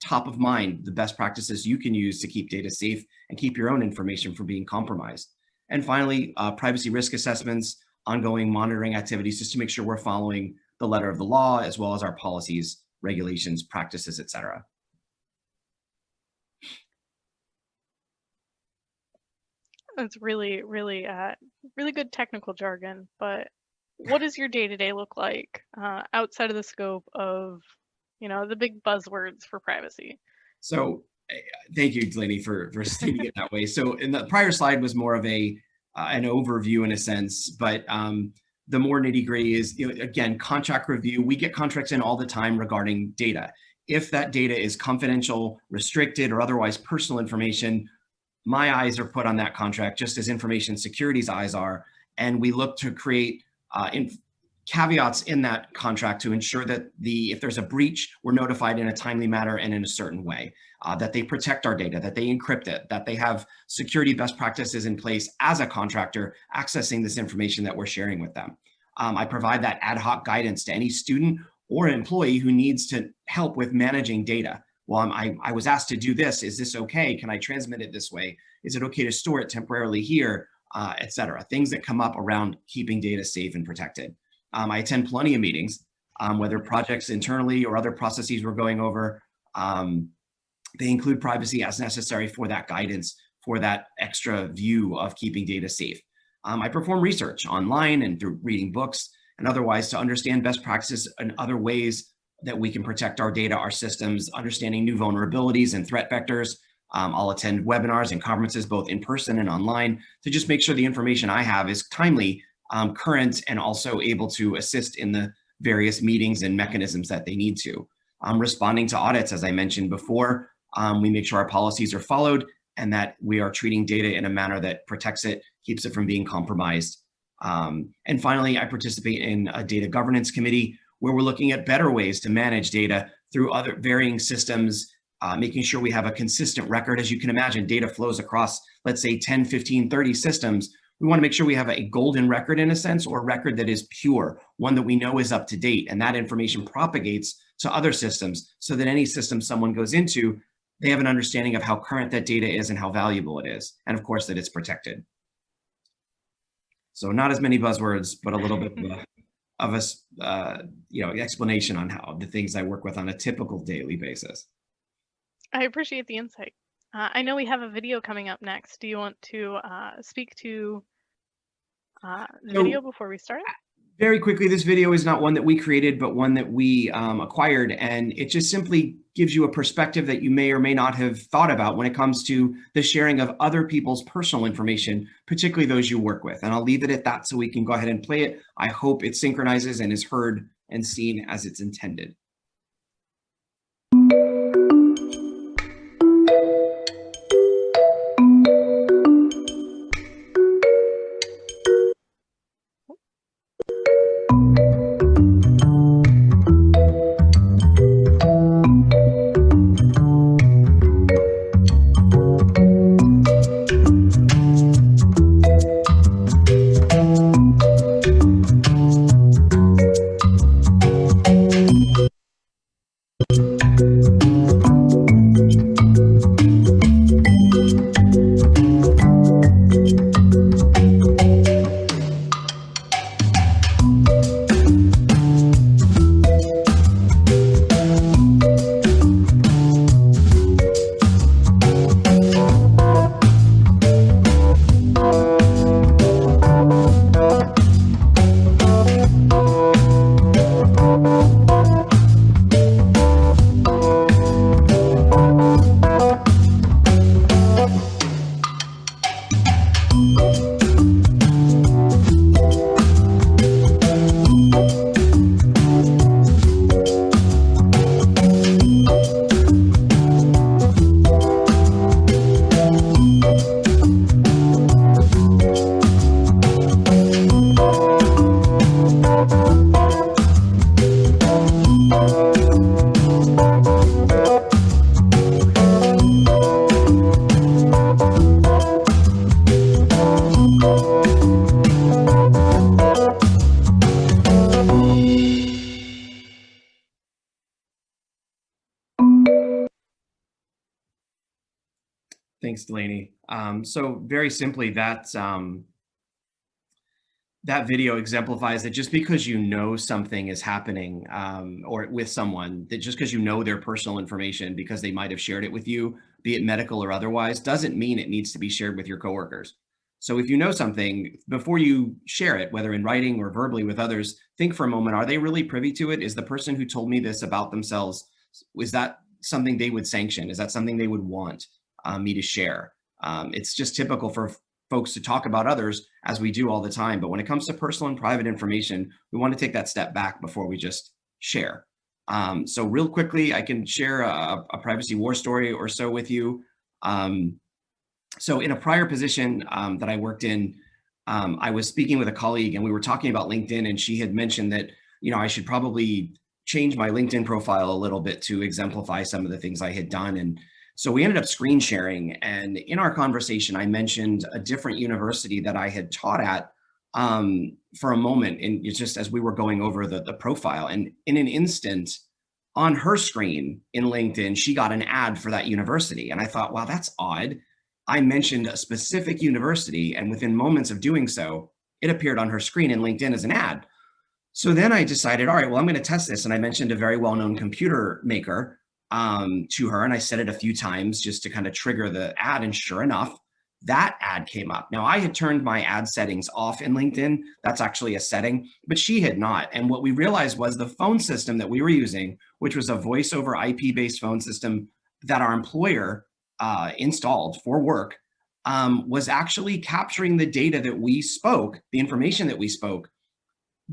top of mind the best practices you can use to keep data safe and keep your own information from being compromised. And finally, privacy risk assessments, ongoing monitoring activities, just to make sure we're following the letter of the law, as well as our policies, regulations, practices, et cetera. That's really good technical jargon, but what does your day-to-day look like outside of the scope of, the big buzzwords for privacy? So thank you, Delaney, for stating it that way. So in the prior slide was more of an overview in a sense, but the more nitty-gritty is, again, contract review. We get contracts in all the time regarding data. If that data is confidential, restricted, or otherwise personal information, my eyes are put on that contract just as information security's eyes are, and we look to create caveats in that contract to ensure that if there's a breach, we're notified in a timely manner and in a certain way, that they protect our data, that they encrypt it, that they have security best practices in place as a contractor accessing this information that we're sharing with them. I provide that ad hoc guidance to any student or employee who needs to help with managing data. Well, I was asked to do this. Is this okay? Can I transmit it this way? Is it okay to store it temporarily here, et cetera? Things that come up around keeping data safe and protected. I attend plenty of meetings, whether projects internally or other processes we're going over. They include privacy as necessary for that guidance, for that extra view of keeping data safe. I perform research online and through reading books and otherwise to understand best practices and other ways that we can protect our data, our systems, understanding new vulnerabilities and threat vectors, I'll attend webinars and conferences, both in person and online, to just make sure the information I have is timely, current, and also able to assist in the various meetings and mechanisms that they need to. Responding to audits, as I mentioned before, we make sure our policies are followed and that we are treating data in a manner that protects it, keeps it from being compromised. And finally, I participate in a data governance committee where we're looking at better ways to manage data through other varying systems, making sure we have a consistent record. As you can imagine, data flows across, let's say 10, 15, 30 systems. We want to make sure we have a golden record in a sense, or a record that is pure, one that we know is up to date, and that information propagates to other systems so that any system someone goes into, they have an understanding of how current that data is and how valuable it is, and of course that it's protected. So not as many buzzwords, but a little bit of a explanation on how the things I work with on a typical daily basis. I appreciate the insight. I know we have a video coming up next. Do you want to speak to the video before we start? Very quickly, this video is not one that we created, but one that we acquired, and it just simply gives you a perspective that you may or may not have thought about when it comes to the sharing of other people's personal information, particularly those you work with. And I'll leave it at that so we can go ahead and play it. I hope it synchronizes and is heard and seen as it's intended. Thanks, Delaney. So very simply, that video exemplifies that just because you know something is happening or with someone, that just because you know their personal information because they might have shared it with you, be it medical or otherwise, doesn't mean it needs to be shared with your coworkers. So if you know something, before you share it, whether in writing or verbally with others, think for a moment, are they really privy to it? Is the person who told me this about themselves, is that something they would sanction? Is that something they would want me to share? It's just typical for folks to talk about others, as we do all the time. But when it comes to personal and private information, we want to take that step back before we just share. So real quickly, I can share a privacy war story or so with you. So in a prior position that I worked in, I was speaking with a colleague and we were talking about LinkedIn, and she had mentioned that, I should probably change my LinkedIn profile a little bit to exemplify some of the things I had done. And so we ended up screen sharing. And in our conversation, I mentioned a different university that I had taught at for a moment. And just as we were going over the profile, and in an instant on her screen in LinkedIn, she got an ad for that university. And I thought, wow, that's odd. I mentioned a specific university, and within moments of doing so, it appeared on her screen in LinkedIn as an ad. So then I decided, all right, well, I'm going to test this. And I mentioned a very well-known computer maker to her, and I said it a few times just to kind of trigger the ad. And sure enough, that ad came up. Now, I had turned my ad settings off in LinkedIn. That's actually a setting, but she had not. And what we realized was the phone system that we were using, which was a voice over IP-based phone system that our employer installed for work was actually capturing the data that we spoke, the information that we spoke,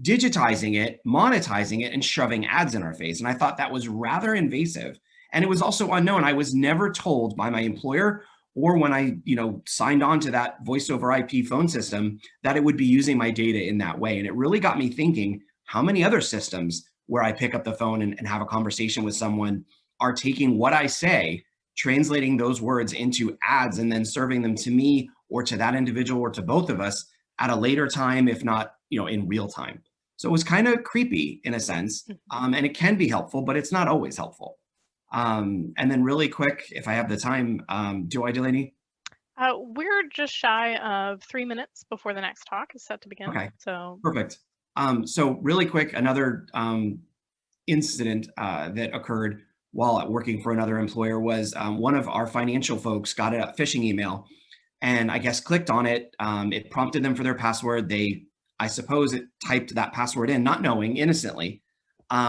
digitizing it, monetizing it, and shoving ads in our face. And I thought that was rather invasive. And it was also unknown. I was never told by my employer or when I, signed on to that voice over IP phone system that it would be using my data in that way. And it really got me thinking, how many other systems where I pick up the phone and have a conversation with someone are taking what I say, translating those words into ads, and then serving them to me or to that individual or to both of us at a later time, if not, in real time. So it was kind of creepy in a sense, and it can be helpful, but it's not always helpful. And then really quick, if I have the time, do I, Delaney? We're just shy of 3 minutes before the next talk is set to begin. Okay, so perfect. So really quick, another incident that occurred while working for another employer was one of our financial folks got a phishing email and I guess clicked on it. It prompted them for their password. I suppose it typed that password in, not knowing, innocently.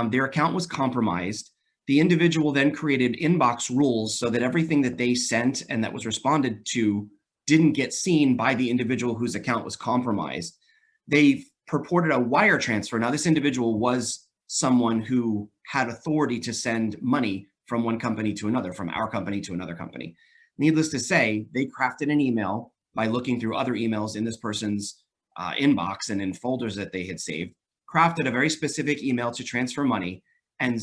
Their account was compromised. The individual then created inbox rules so that everything that they sent and that was responded to didn't get seen by the individual whose account was compromised. They purported a wire transfer. Now, this individual was someone who had authority to send money from one company to another, from our company to another company. Needless to say, they crafted an email by looking through other emails in this person's inbox and in folders that they had saved, crafted a very specific email to transfer money, and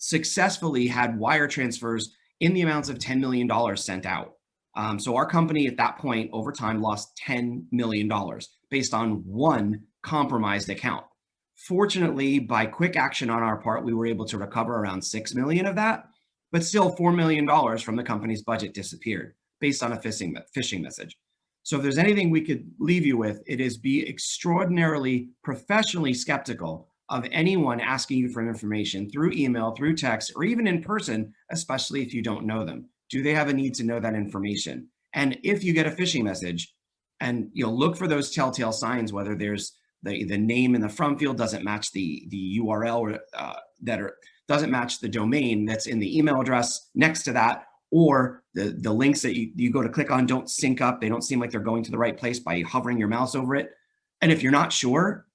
successfully had wire transfers in the amounts of $10 million sent out. So our company at that point over time lost $10 million based on one compromised account. Fortunately, by quick action on our part, we were able to recover around 6 million of that, but still $4 million from the company's budget disappeared based on a phishing message. So if there's anything we could leave you with, it is be extraordinarily professionally skeptical of anyone asking you for information through email, through text, or even in person, especially if you don't know them. Do they have a need to know that information? And if you get a phishing message, and look for those telltale signs, whether there's the name in the from field doesn't match the URL or doesn't match the domain that's in the email address next to that, or the links that you go to click on don't sync up. They don't seem like they're going to the right place by hovering your mouse over it. And if you're not sure,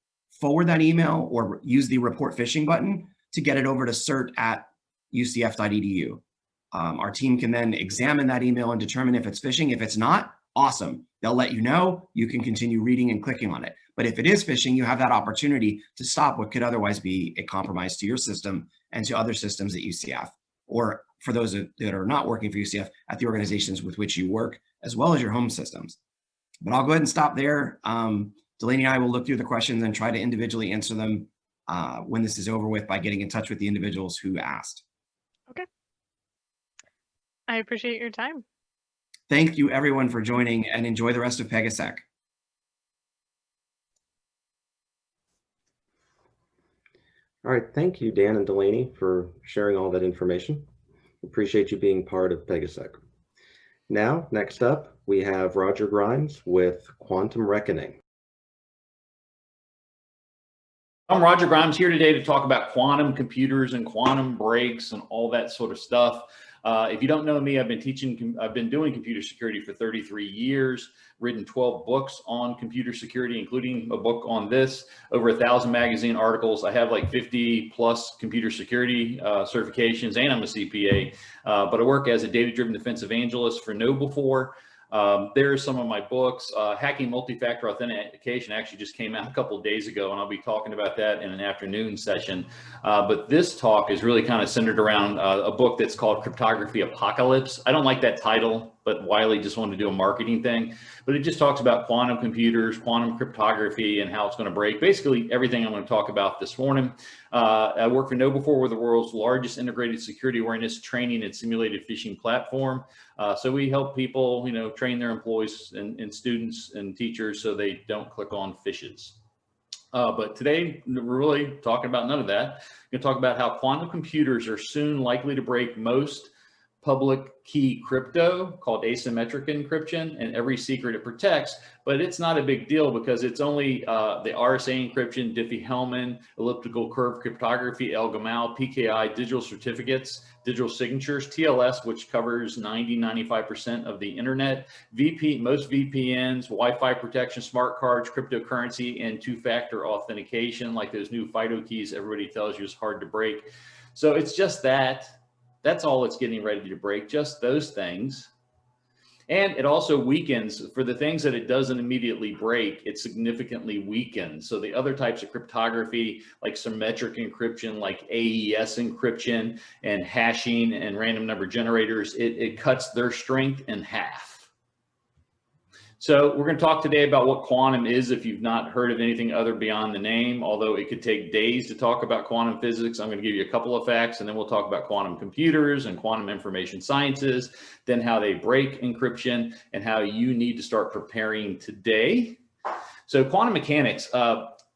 forward that email or use the report phishing button to get it over to cert@ucf.edu. Our team can then examine that email and determine if it's phishing. If it's not, awesome. They'll let you know. You can continue reading and clicking on it. But if it is phishing, you have that opportunity to stop what could otherwise be a compromise to your system and to other systems at UCF, or for those that are not working for UCF, at the organizations with which you work, as well as your home systems. But I'll go ahead and stop there. Delaney and I will look through the questions and try to individually answer them when this is over with by getting in touch with the individuals who asked. Okay. I appreciate your time. Thank you everyone for joining, and enjoy the rest of PegaSec. All right, thank you, Dan and Delaney, for sharing all that information. Appreciate you being part of PegaSec. Now, next up, we have Roger Grimes with Quantum Reckoning. I'm Roger Grimes here today to talk about quantum computers and quantum breaks and all that sort of stuff. If you don't know me, I've been doing computer security for 33 years, written 12 books on computer security, including a book on this, over 1,000 magazine articles. I have like 50 plus computer security certifications, and I'm a CPA, but I work as a data-driven defense evangelist for KnowBe4. There are some of my books. Hacking Multi-Factor Authentication actually just came out a couple of days ago, and I'll be talking about that in an afternoon session. But this talk is really kind of centered around a book that's called Cryptography Apocalypse. I don't like that title, but Wiley just wanted to do a marketing thing. But it just talks about quantum computers, quantum cryptography, and how it's going to break. Basically, everything I'm going to talk about this morning. I work for KnowBe4. We're the world's largest integrated security awareness training and simulated phishing platform. So we help people, train their employees and students and teachers so they don't click on phishes. But today, we're really talking about none of that. We're going to talk about how quantum computers are soon likely to break most public key crypto called asymmetric encryption, and every secret it protects, but it's not a big deal because it's only the RSA encryption, Diffie-Hellman, elliptical curve cryptography, El-Gamal, PKI, digital certificates, digital signatures, TLS, which covers 90–95% of the internet, most VPNs, Wi-Fi protection, smart cards, cryptocurrency, and two-factor authentication, like those new FIDO keys everybody tells you is hard to break. So it's just that. That's all it's getting ready to break, just those things. And it also weakens for the things that it doesn't immediately break, it significantly weakens. So the other types of cryptography, like symmetric encryption, like AES encryption and hashing and random number generators, it cuts their strength in half. So we're going to talk today about what quantum is if you've not heard of anything other beyond the name, although it could take days to talk about quantum physics. I'm going to give you a couple of facts, and then we'll talk about quantum computers and quantum information sciences, then how they break encryption and how you need to start preparing today. So quantum mechanics,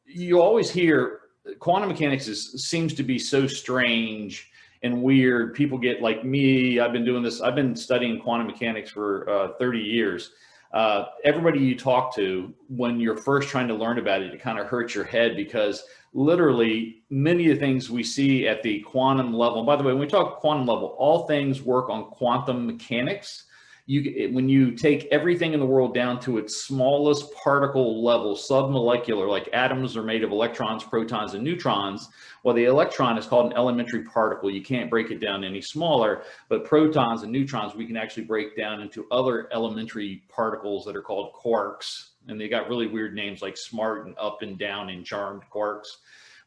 you always hear quantum mechanics seems to be so strange and weird. People get like me, I've been studying quantum mechanics for 30 years. Everybody you talk to, when you're first trying to learn about it, it kind of hurts your head because literally many of the things we see at the quantum level, and by the way, when we talk quantum level, all things work on quantum mechanics. When you take everything in the world down to its smallest particle level, submolecular, like atoms are made of electrons, protons, and neutrons. Well, the electron is called an elementary particle. You can't break it down any smaller, but protons and neutrons, we can actually break down into other elementary particles that are called quarks. And they got really weird names like smart and up and down and charmed quarks.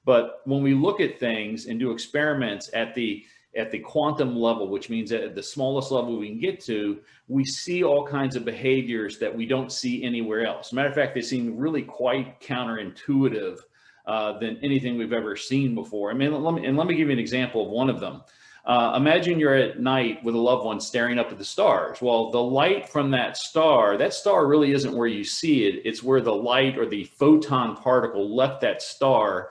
But when we look at things and do experiments at the quantum level, which means at the smallest level we can get to, we see all kinds of behaviors that we don't see anywhere else. As a matter of fact, they seem really quite counterintuitive than anything we've ever seen before. I mean, let me give you an example of one of them. Imagine you're at night with a loved one staring up at the stars. Well, the light from that star really isn't where you see it. It's where the light or the photon particle left that star,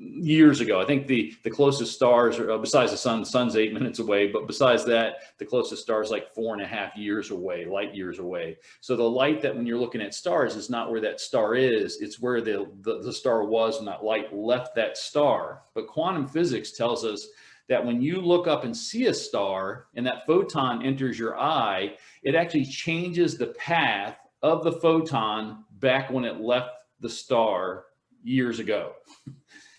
years ago. I think the closest stars are, besides the sun's 8 minutes away, but besides that, the closest star is like 4.5 years away, light years away. So the light that when you're looking at stars is not where that star is, it's where the star was when that light left that star. But quantum physics tells us that when you look up and see a star and that photon enters your eye, it actually changes the path of the photon back when it left the star years ago.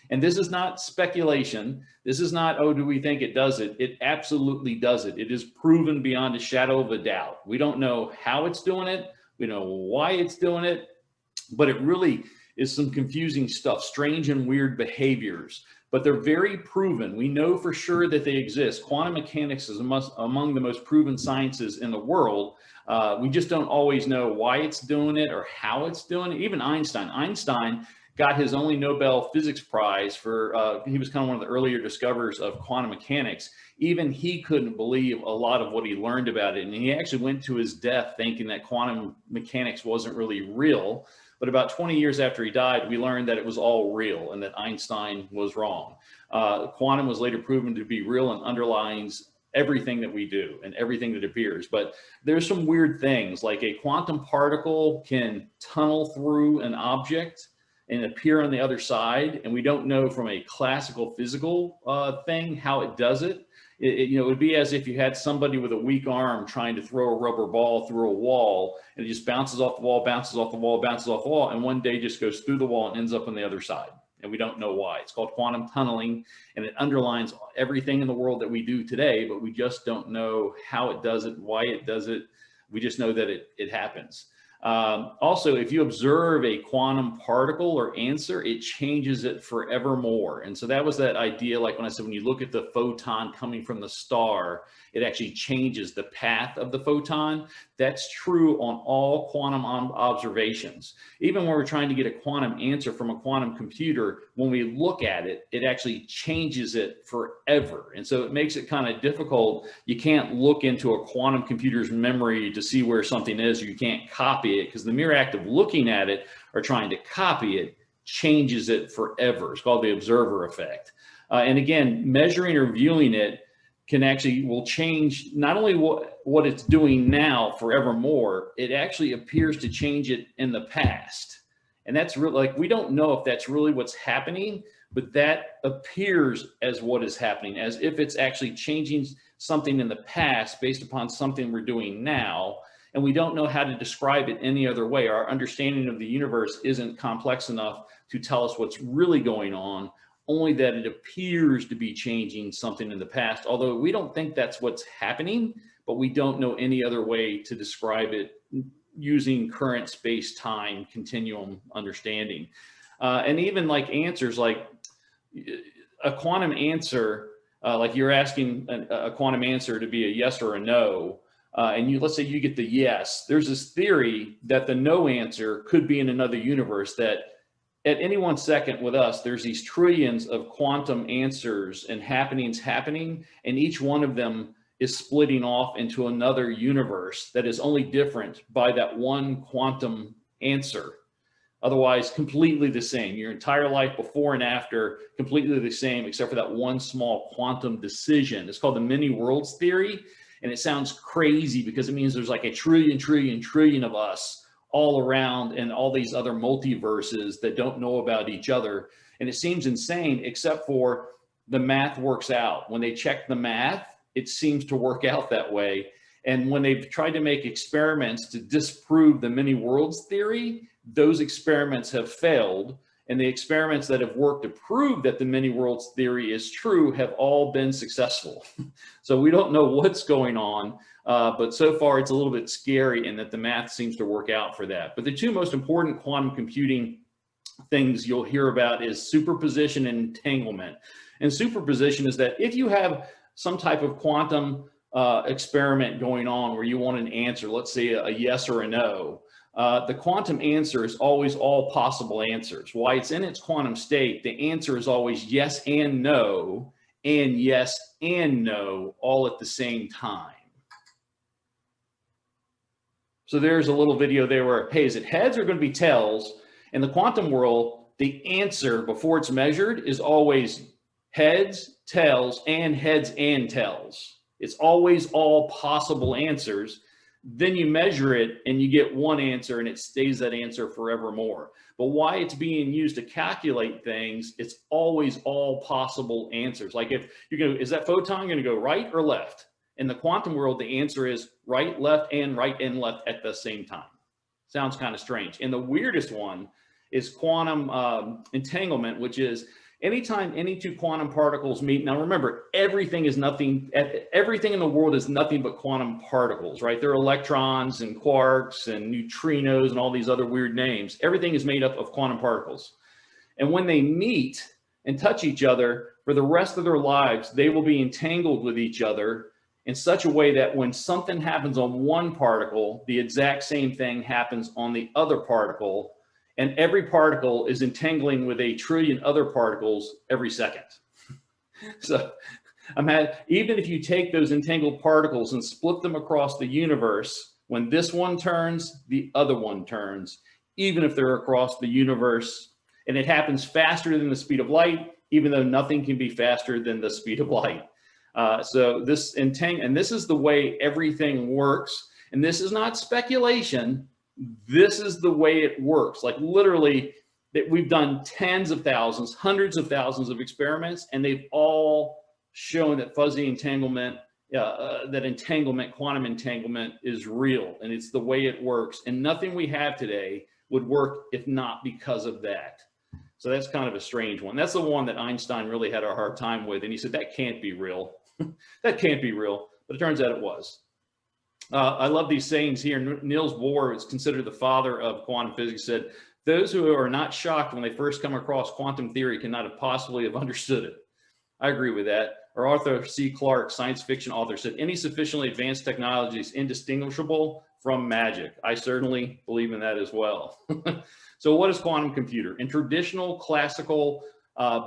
And this is not speculation. This is not, oh, do we think it does it? It absolutely does it. It is proven beyond a shadow of a doubt. We don't know how it's doing it. We know why it's doing it, but it really is some confusing stuff, strange and weird behaviors, but they're very proven. We know for sure that they exist. Quantum mechanics is among the most proven sciences in the world. We just don't always know why it's doing it or how it's doing it. Even Einstein got his only Nobel Physics Prize for, he was kind of one of the earlier discoverers of quantum mechanics. Even he couldn't believe a lot of what he learned about it. And he actually went to his death thinking that quantum mechanics wasn't really real. But about 20 years after he died, we learned that it was all real and that Einstein was wrong. Quantum was later proven to be real and underlines everything that we do and everything that appears. But there's some weird things, like a quantum particle can tunnel through an object and appear on the other side, and we don't know from a classical physical thing how it does it. It would be as if you had somebody with a weak arm trying to throw a rubber ball through a wall, and it just bounces off the wall, bounces off the wall, bounces off the wall, and one day just goes through the wall and ends up on the other side. And we don't know why. It's called quantum tunneling, and it underlines everything in the world that we do today, but we just don't know how it does it, why it does it. We just know that it happens. Also, if you observe a quantum particle or answer, it changes it forevermore. And so that was that idea, like when I said, when you look at the photon coming from the star, it actually changes the path of the photon. That's true on all quantum observations. Even when we're trying to get a quantum answer from a quantum computer, when we look at it, it actually changes it forever. And so it makes it kind of difficult. You can't look into a quantum computer's memory to see where something is, or you can't copy it, because the mere act of looking at it or trying to copy it changes it forever. It's called the observer effect. And again, measuring or viewing it will change not only what it's doing now forevermore, it actually appears to change it in the past. And that's really, like, we don't know if that's really what's happening, but that appears as what is happening, as if it's actually changing something in the past based upon something we're doing now. And we don't know how to describe it any other way. Our understanding of the universe isn't complex enough to tell us what's really going on, only that it appears to be changing something in the past, although we don't think that's what's happening, but we don't know any other way to describe it using current space-time continuum understanding. And even like answers, like a quantum answer, like you're asking a quantum answer to be a yes or a no, and let's say you get the yes, there's this theory that the no answer could be in another universe, that at any 1 second with us, there's these trillions of quantum answers and happenings happening, and each one of them is splitting off into another universe that is only different by that one quantum answer. Otherwise, completely the same. Your entire life before and after, completely the same, except for that one small quantum decision. It's called the many worlds theory. And it sounds crazy because it means there's like a trillion of us all around and all these other multiverses that don't know about each other. And it seems insane, except for the math works out. When they check the math, it seems to work out that way. And when they've tried to make experiments to disprove the many worlds theory, those experiments have failed. And the experiments that have worked to prove that the many worlds theory is true have all been successful. So we don't know what's going on, but so far it's a little bit scary in that the math seems to work out for that. But the two most important quantum computing things you'll hear about is superposition and entanglement. And superposition is that if you have some type of quantum experiment going on where you want an answer, let's say a yes or a no, the quantum answer is always all possible answers. While it's in its quantum state, the answer is always yes and no, and yes and no, all at the same time. So there's a little video there where, hey, is it heads or going to be tails? In the quantum world, the answer before it's measured is always heads, tails, and heads and tails. It's always all possible answers. Then you measure it and you get one answer and it stays that answer forevermore. But why it's being used to calculate things, it's always all possible answers. Like if you're going to, is that photon going to go right or left? In the quantum world, the answer is right, left, and left at the same time. Sounds kind of strange. And the weirdest one is quantum entanglement, which is anytime any two quantum particles meet. Now remember, everything in the world is nothing but quantum particles, right? There are electrons and quarks and neutrinos and all these other weird names. Everything is made up of quantum particles. And when they meet and touch each other, for the rest of their lives, they will be entangled with each other in such a way that when something happens on one particle, the exact same thing happens on the other particle. And every particle is entangling with a trillion other particles every second. So even if you take those entangled particles and split them across the universe, when this one turns, the other one turns, even if they're across the universe. And it happens faster than the speed of light, even though nothing can be faster than the speed of light. So this and this is the way everything works. And this is not speculation. This is the way it works. Like literally, that we've done tens of thousands, hundreds of thousands of experiments, and they've all shown that fuzzy entanglement, quantum entanglement is real, and it's the way it works. And nothing we have today would work if not because of that. So that's kind of a strange one. That's the one that Einstein really had a hard time with, and he said that can't be real. That can't be real, but it turns out it was. I love these sayings here. Niels Bohr is considered the father of quantum physics, said, those who are not shocked when they first come across quantum theory cannot have possibly have understood it. I agree with that. Or Arthur C. Clarke, science fiction author, said, any sufficiently advanced technology is indistinguishable from magic. I certainly believe in that as well. So what is quantum computer? In traditional classical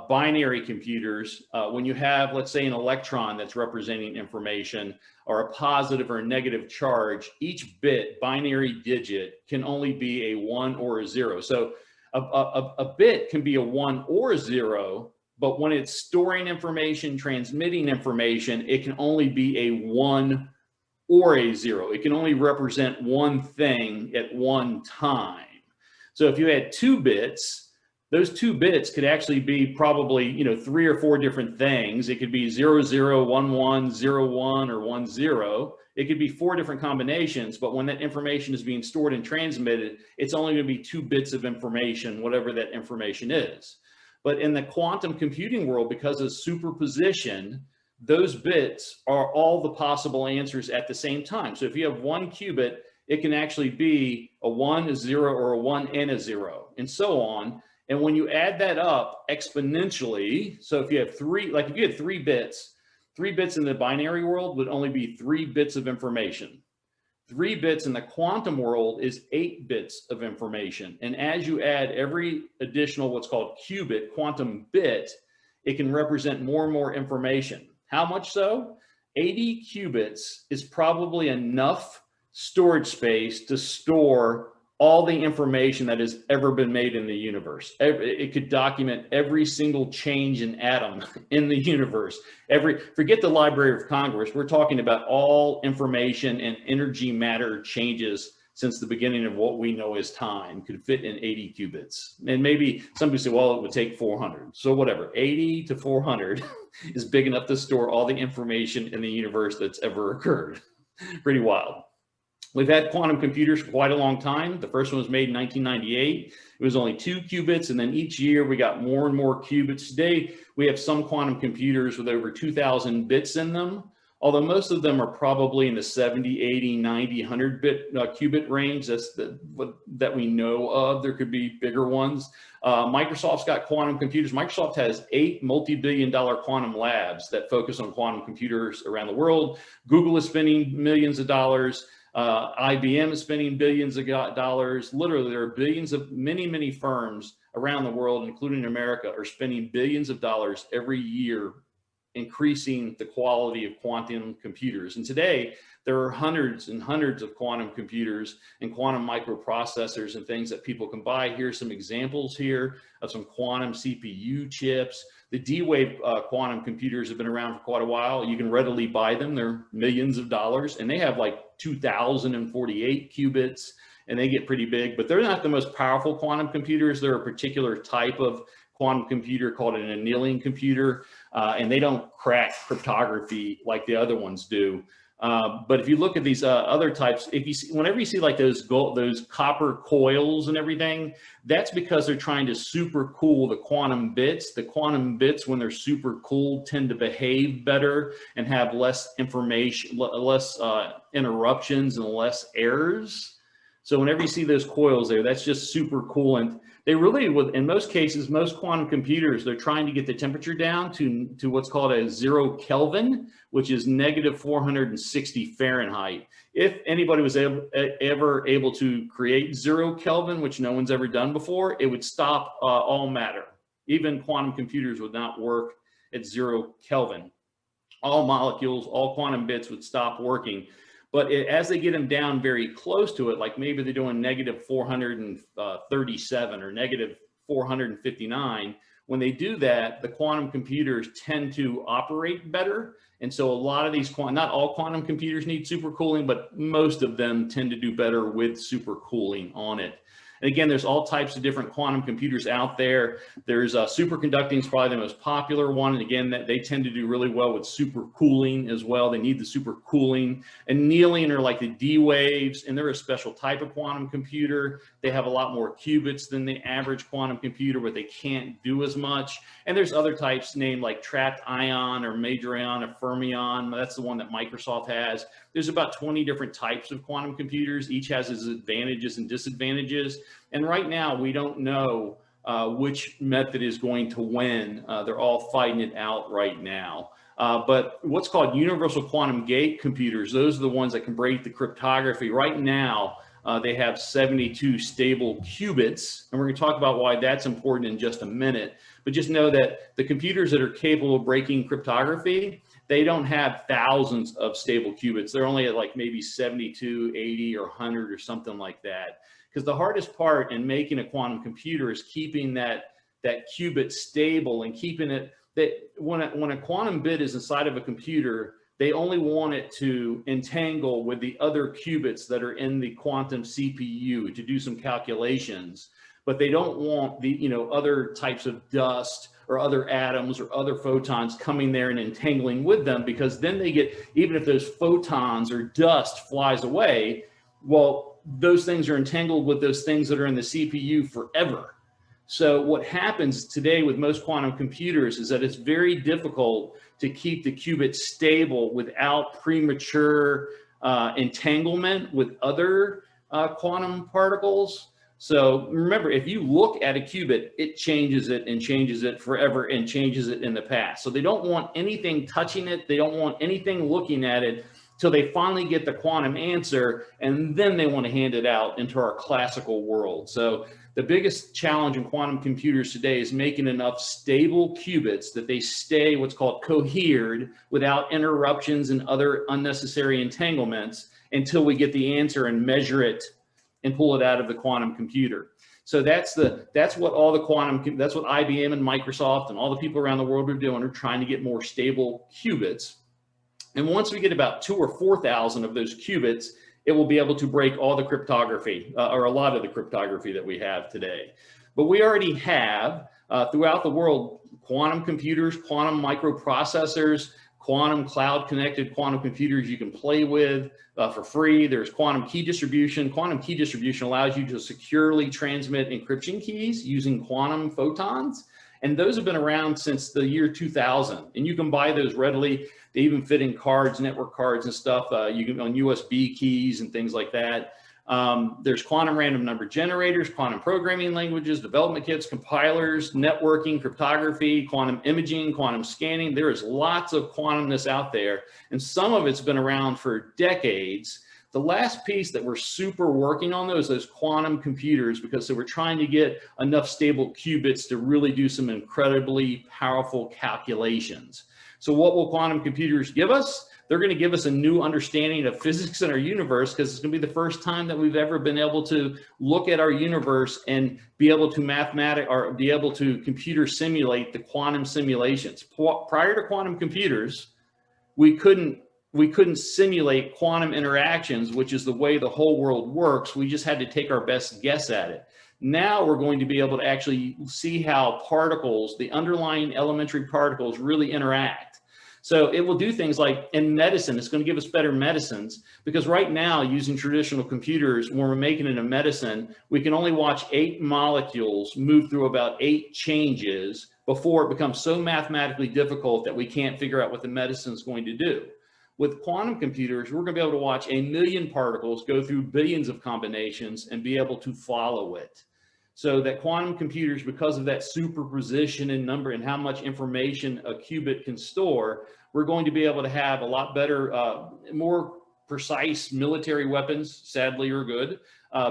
binary computers, when you have, let's say, an electron that's representing information or a positive or a negative charge, each bit, binary digit, can only be a 1 or a 0. So a bit can be a 1 or a 0, but when it's storing information, transmitting information, it can only be a 1 or a 0. It can only represent one thing at one time. So if you had 2 bits, those 2 bits could actually be probably, 3 or 4 different things. It could be 00, 11, 01, or 10. It could be 4 different combinations, but when that information is being stored and transmitted, it's only going to be 2 bits of information, whatever that information is. But in the quantum computing world, because of superposition, those bits are all the possible answers at the same time. So if you have 1 qubit, it can actually be a 1, a 0, or a 1 and a 0, and so on. And when you add that up exponentially, so if you have 3, like if you had 3 bits, 3 bits in the binary world would only be 3 bits of information. 3 bits in the quantum world is 8 bits of information. And as you add every additional what's called qubit, quantum bit, it can represent more and more information. How much so? 80 qubits is probably enough storage space to store all the information that has ever been made in the universe. It could document every single change in atom in the universe. Forget the Library of Congress, we're talking about all information and energy matter changes since the beginning of what we know as time could fit in 80 qubits. And maybe somebody say, well, it would take 400. So whatever, 80 to 400 is big enough to store all the information in the universe that's ever occurred. Pretty wild. We've had quantum computers for quite a long time. The first one was made in 1998. It was only 2 qubits, and then each year we got more and more qubits. Today, we have some quantum computers with over 2,000 bits in them, although most of them are probably in the 70, 80, 90, 100 bit qubit range. That's that we know of. There could be bigger ones. Microsoft's got quantum computers. Microsoft has 8 multi-billion-dollar quantum labs that focus on quantum computers around the world. Google is spending millions of dollars. IBM is spending billions of dollars. Literally, there are billions of many firms around the world, including America, are spending billions of dollars every year increasing the quality of quantum computers. And today, there are hundreds and hundreds of quantum computers and quantum microprocessors and things that people can buy. Here's some examples here of some quantum CPU chips. The D-Wave quantum computers have been around for quite a while. You can readily buy them. They're millions of dollars, and they have like 2,048 qubits, and they get pretty big, but they're not the most powerful quantum computers. They're a particular type of quantum computer called an annealing computer, and they don't crack cryptography like the other ones do. But if you look at these other types, whenever you see like those copper coils and everything, that's because they're trying to super cool the quantum bits. The quantum bits, when they're super cooled, tend to behave better and have less information, less interruptions and less errors. So whenever you see those coils there, that's just super coolant. They really, in most cases, most quantum computers, they're trying to get the temperature down to what's called a 0 Kelvin, which is negative 460 Fahrenheit. If anybody was ever able to create 0 Kelvin, which no one's ever done before, it would stop all matter. Even quantum computers would not work at 0 Kelvin. All molecules, all quantum bits would stop working. But as they get them down very close to it, like maybe they're doing negative 437 or negative 459, when they do that, the quantum computers tend to operate better. And so a lot of these, not all quantum computers need supercooling, but most of them tend to do better with supercooling on it. And again, there's all types of different quantum computers out there. There's superconducting is probably the most popular one. And again, they tend to do really well with supercooling as well. They need the supercooling. Annealing are like the D-Waves, and they're a special type of quantum computer. They have a lot more qubits than the average quantum computer, but they can't do as much. And there's other types named like trapped ion or major ion or fermion. That's the one that Microsoft has. There's about 20 different types of quantum computers. Each has its advantages and disadvantages. And right now, we don't know which method is going to win. They're all fighting it out right now. But what's called universal quantum gate computers, those are the ones that can break the cryptography. Right now, they have 72 stable qubits. And we're going to talk about why that's important in just a minute. But just know that the computers that are capable of breaking cryptography, they don't have thousands of stable qubits. They're only at like maybe 72, 80, or 100 or something like that. Because the hardest part in making a quantum computer is keeping that that qubit stable and keeping it, that when a quantum bit is inside of a computer, they only want it to entangle with the other qubits that are in the quantum CPU to do some calculations, but they don't want the, you know, other types of dust or other atoms or other photons coming there and entangling with them, because then they get, even if those photons or dust flies away, well, those things are entangled with those things that are in the CPU forever. So what happens today with most quantum computers is that it's very difficult to keep the qubit stable without premature entanglement with other quantum particles. So remember, if you look at a qubit, it changes it and changes it forever and changes it in the past. So they don't want anything touching it. They don't want anything looking at it till they finally get the quantum answer, and then they want to hand it out into our classical world. So the biggest challenge in quantum computers today is making enough stable qubits that they stay what's called cohered without interruptions and other unnecessary entanglements until we get the answer and measure it and pull it out of the quantum computer. So that's what all the that's what IBM and Microsoft and all the people around the world are doing, are trying to get more stable qubits. And once we get about 2,000 or 4,000 of those qubits, it will be able to break all the cryptography, or a lot of the cryptography that we have today. But we already have throughout the world quantum computers, quantum microprocessors, quantum cloud connected quantum computers you can play with for free. There's quantum key distribution. Quantum key distribution allows you to securely transmit encryption keys using quantum photons. And those have been around since the year 2000. And you can buy those readily. They even fit in cards, network cards and stuff. You can on USB keys and things like that. There's quantum random number generators, quantum programming languages, development kits, compilers, networking, cryptography, quantum imaging, quantum scanning. There is lots of quantumness out there, and some of it's been around for decades. The last piece that we're super working on those quantum computers, because so we're trying to get enough stable qubits to really do some incredibly powerful calculations. So what will quantum computers give us? They're going to give us a new understanding of physics in our universe, because it's going to be the first time that we've ever been able to look at our universe and be able to be able to computer simulate the quantum simulations. Prior to quantum computers, we couldn't simulate quantum interactions, which is the way the whole world works. We just had to take our best guess at it. Now we're going to be able to actually see how particles, the underlying elementary particles, really interact. So it will do things like in medicine, it's going to give us better medicines, because right now using traditional computers, when we're making it a medicine, we can only watch 8 molecules move through about 8 changes before it becomes so mathematically difficult that we can't figure out what the medicine is going to do. With quantum computers, we're going to be able to watch 1 million particles go through billions of combinations and be able to follow it. So that quantum computers, because of that superposition in number and how much information a qubit can store, we're going to be able to have a lot better, more precise military weapons, sadly or good,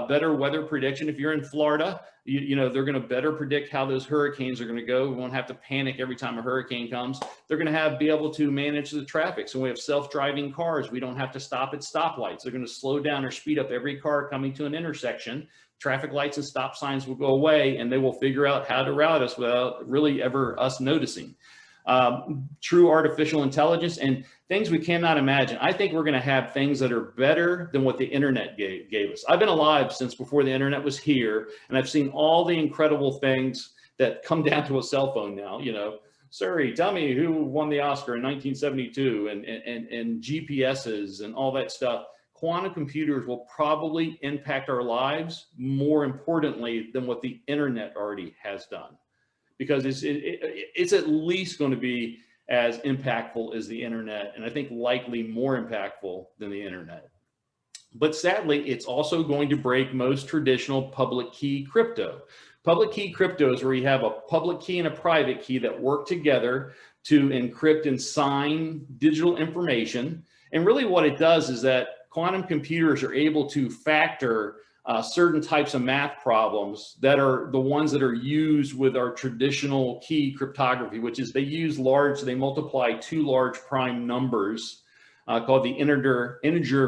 better weather prediction. If you're in Florida, you know, they're going to better predict how those hurricanes are going to go. We won't have to panic every time a hurricane comes. They're going to be able to manage the traffic. So we have self-driving cars. We don't have to stop at stoplights. They're going to slow down or speed up every car coming to an intersection. Traffic lights and stop signs will go away, and they will figure out how to route us without really ever us noticing. True artificial intelligence and things we cannot imagine. I think we're going to have things that are better than what the internet gave us. I've been alive since before the internet was here, and I've seen all the incredible things that come down to a cell phone now. You know, Siri, tell me who won the Oscar in 1972, and GPSs and all that stuff. Quantum computers will probably impact our lives more importantly than what the internet already has done, because it's at least going to be as impactful as the internet, and I think likely more impactful than the internet. But sadly, it's also going to break most traditional public key crypto. Public key crypto is where you have a public key and a private key that work together to encrypt and sign digital information. And really what it does is that quantum computers are able to factor certain types of math problems that are the ones that are used with our traditional key cryptography, which is they multiply 2 large prime numbers called the integer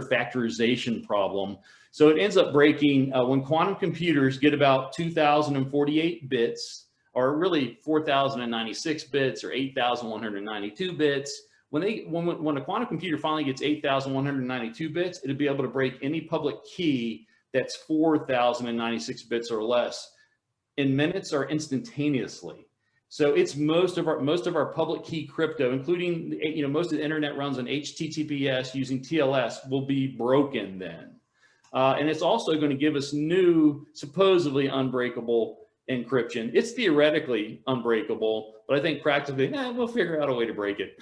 factorization problem. So it ends up breaking when quantum computers get about 2048 bits, are really 4,096 bits or 8,192 bits. When a quantum computer finally gets 8,192 bits, it'll be able to break any public key that's 4,096 bits or less in minutes or instantaneously. So it's most of our public key crypto, including, most of the internet runs on HTTPS using TLS, will be broken then. And it's also going to give us new, supposedly unbreakable encryption. It's theoretically unbreakable, but I think practically, we'll figure out a way to break it.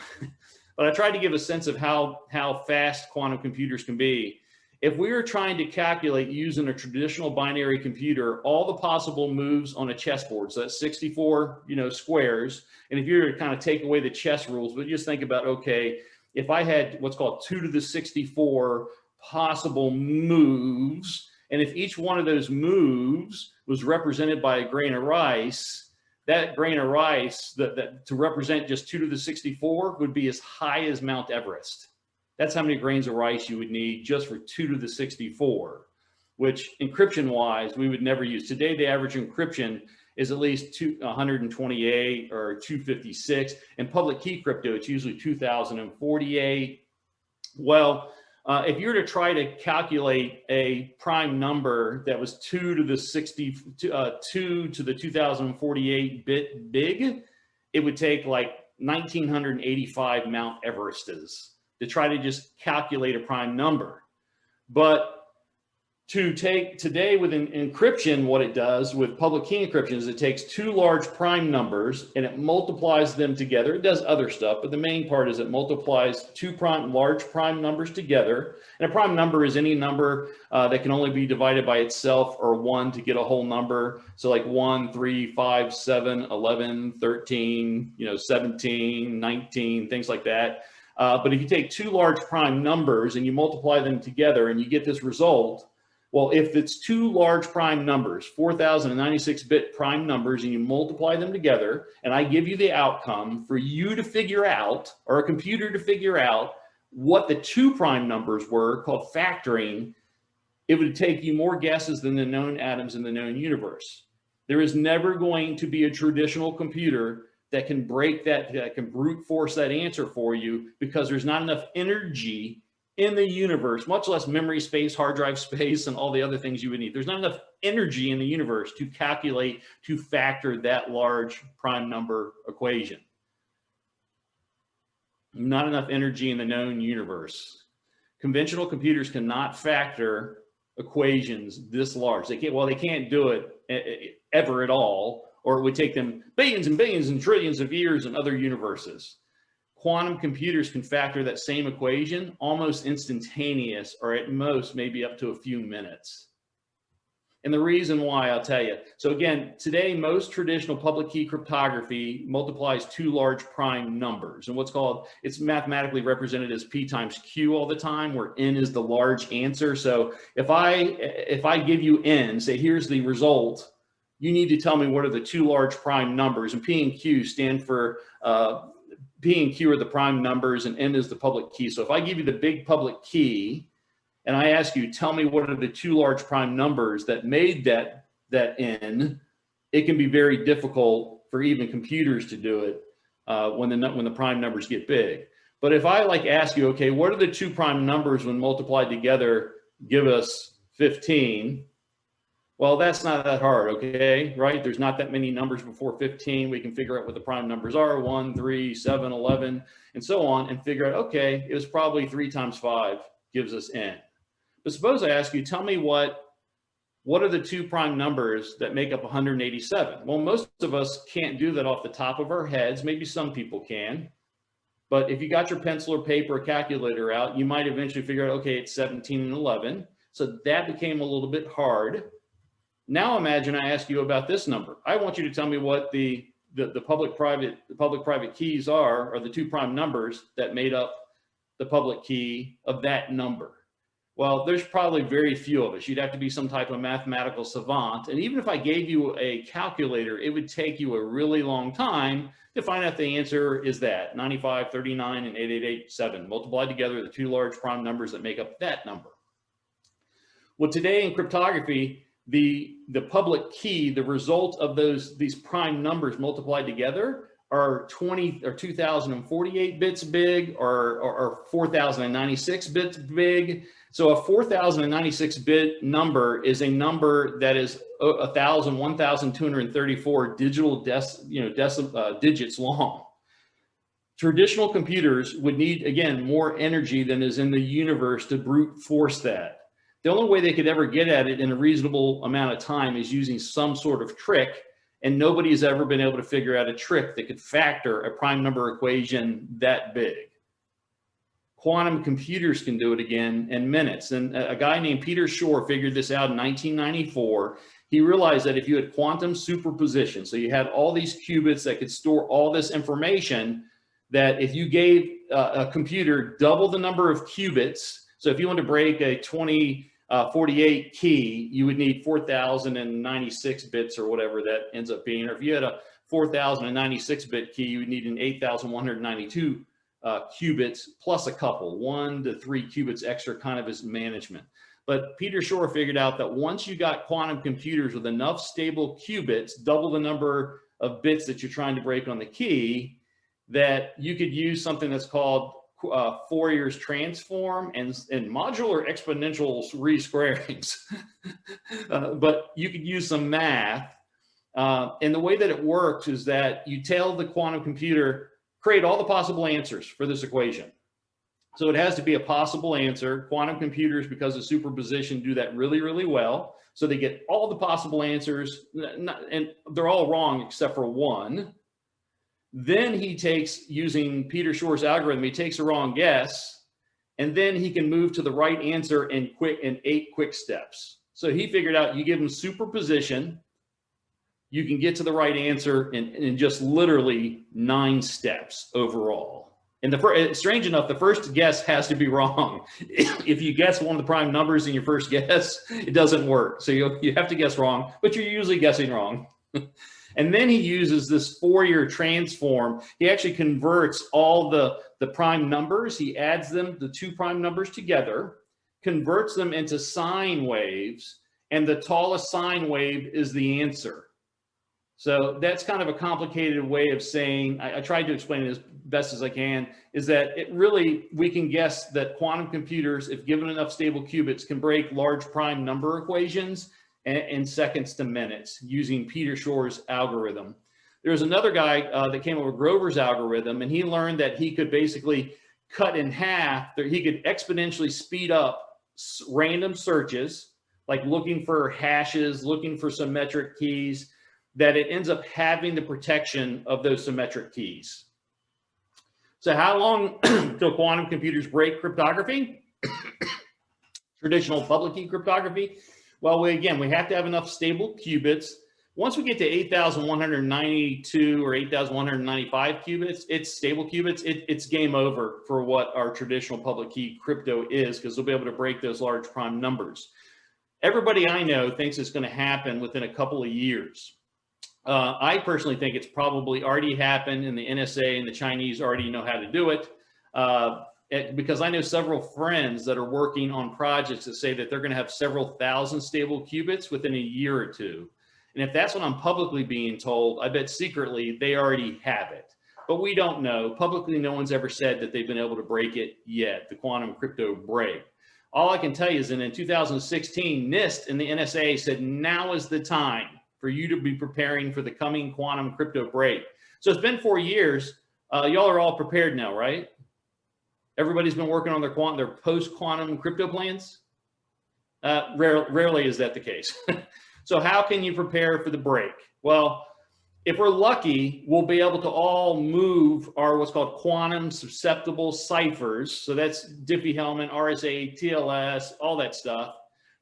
But I tried to give a sense of how fast quantum computers can be. If we were trying to calculate using a traditional binary computer, all the possible moves on a chessboard, so that's 64, squares. And if you were to kind of take away the chess rules, but just think about, okay, if I had what's called 2 to the 64 possible moves, and if each one of those moves was represented by a grain of rice, that grain of rice that to represent just 2 to the 64 would be as high as Mount Everest. That's how many grains of rice you would need just for 2 to the 64, which encryption wise, we would never use. Today, the average encryption is at least 128 or 256. In public key crypto, it's usually 2048. Well, if you were to try to calculate a prime number that was 2 to the 2048 bit big, it would take like 1985 Mount Everestes to try to just calculate a prime number. But to take today with encryption, what it does with public key encryption is it takes 2 large prime numbers and it multiplies them together. It does other stuff, but the main part is it multiplies 2 large prime numbers together. And a prime number is any number that can only be divided by itself or 1 to get a whole number. So like 1, 3, 5, 7, 11, 13, 17, 19, things like that. But if you take 2 large prime numbers and you multiply them together and you get this result, well, if it's 2 large prime numbers, 4,096-bit prime numbers, and you multiply them together, and I give you the outcome for you to figure out, or a computer to figure out, what the 2 prime numbers were, called factoring, it would take you more guesses than the known atoms in the known universe. There is never going to be a traditional computer that can break that can brute force that answer for you, because there's not enough energy in the universe, much less memory space, hard drive space, and all the other things you would need. There's not enough energy in the universe to calculate, to factor that large prime number equation. Not enough energy in the known universe. Conventional computers cannot factor equations this large. They can't do it ever at all, or it would take them billions and billions and trillions of years in other universes. Quantum computers can factor that same equation almost instantaneous, or at most maybe up to a few minutes. And the reason why, I'll tell you. So again, today, most traditional public key cryptography multiplies 2 large prime numbers, and it's mathematically represented as P times Q all the time, where N is the large answer. So if I give you N, say here's the result, you need to tell me what are the 2 large prime numbers, and P and Q stand for P and Q are the prime numbers and N is the public key. So if I give you the big public key and I ask you, tell me what are the 2 large prime numbers that made that N, it can be very difficult for even computers to do it when the prime numbers get big. But if I ask you, okay, what are the 2 prime numbers when multiplied together give us 15? Well, that's not that hard, okay, right? There's not that many numbers before 15. We can figure out what the prime numbers are, 1, 3, 7, 11, and so on, and figure out, okay, it was probably 3 times 5 gives us N. But suppose I ask you, tell me what are the 2 prime numbers that make up 187? Well, most of us can't do that off the top of our heads. Maybe some people can. But if you got your pencil or paper or calculator out, you might eventually figure out, okay, it's 17 and 11. So that became a little bit hard. Now imagine I ask you about this number. I want you to tell me what the public-private keys are, or the 2 prime numbers that made up the public key of that number. Well, there's probably very few of us. You'd have to be some type of mathematical savant. And even if I gave you a calculator, it would take you a really long time to find out the answer is that 95, 39, and 8887. Multiplied together, the 2 large prime numbers that make up that number. Well, today in cryptography, the public key, the result of these prime numbers multiplied together are 2048 bits big or 4096 bits big. So a 4096 bit number is a number that is 1234 digital digits long. Traditional computers would need, again, more energy than is in the universe to brute force that. The only way they could ever get at it in a reasonable amount of time is using some sort of trick, and nobody has ever been able to figure out a trick that could factor a prime number equation that big. Quantum computers can do it again in minutes. And a guy named Peter Shor figured this out in 1994. He realized that if you had quantum superposition, so you had all these qubits that could store all this information, that if you gave a computer double the number of qubits, so if you want to break a 2048 key, you would need 4096 bits or whatever that ends up being. Or if you had a 4096 bit key, you would need an 8192 qubits plus a couple, 1 to 3 qubits extra, kind of as management. But Peter Shor figured out that once you got quantum computers with enough stable qubits, double the number of bits that you're trying to break on the key, that you could use something that's called Fourier's transform and modular exponential resquarings. But you could use some math. And the way that it works is that you tell the quantum computer, create all the possible answers for this equation. So it has to be a possible answer. Quantum computers, because of superposition, do that really, really well. So they get all the possible answers, and they're all wrong except for one. Then he takes, using Peter Shor's algorithm, he takes a wrong guess, and then he can move to the right answer in 8 quick steps. So he figured out, you give him superposition, you can get to the right answer in just literally 9 steps overall. And strange enough, the first guess has to be wrong. If you guess one of the prime numbers in your first guess, it doesn't work. So you have to guess wrong, but you're usually guessing wrong. And then he uses this Fourier transform. He actually converts all the prime numbers. He adds them, the 2 prime numbers together, converts them into sine waves, and the tallest sine wave is the answer. So that's kind of a complicated way of saying, I tried to explain it as best as I can, is that we can guess that quantum computers, if given enough stable qubits, can break large prime number equations in seconds to minutes using Peter Shor's algorithm. There's another guy that came up with Grover's algorithm, and he learned that he could basically cut in half, he could exponentially speed up random searches, like looking for hashes, looking for symmetric keys, that it ends up having the protection of those symmetric keys. So how long till quantum computers break cryptography? Traditional public key cryptography? Well, we have to have enough stable qubits. Once we get to 8,192 or 8,195 qubits, it's stable qubits, it's game over for what our traditional public key crypto is, because they'll be able to break those large prime numbers. Everybody I know thinks it's going to happen within a couple of years. I personally think it's probably already happened, and the NSA and the Chinese already know how to do it. Because I know several friends that are working on projects that say that they're going to have several thousand stable qubits within a year or two. And if that's what I'm publicly being told, I bet secretly they already have it. But we don't know. Publicly, no one's ever said that they've been able to break it yet, the quantum crypto break. All I can tell you is that in 2016, NIST and the NSA said now is the time for you to be preparing for the coming quantum crypto break. So it's been 4 years. Y'all are all prepared now, right? Everybody's been working on their post-quantum crypto plans? Rarely is that the case. So how can you prepare for the break? Well, if we're lucky, we'll be able to all move our what's called quantum susceptible ciphers. So that's Diffie-Hellman, RSA, TLS, all that stuff,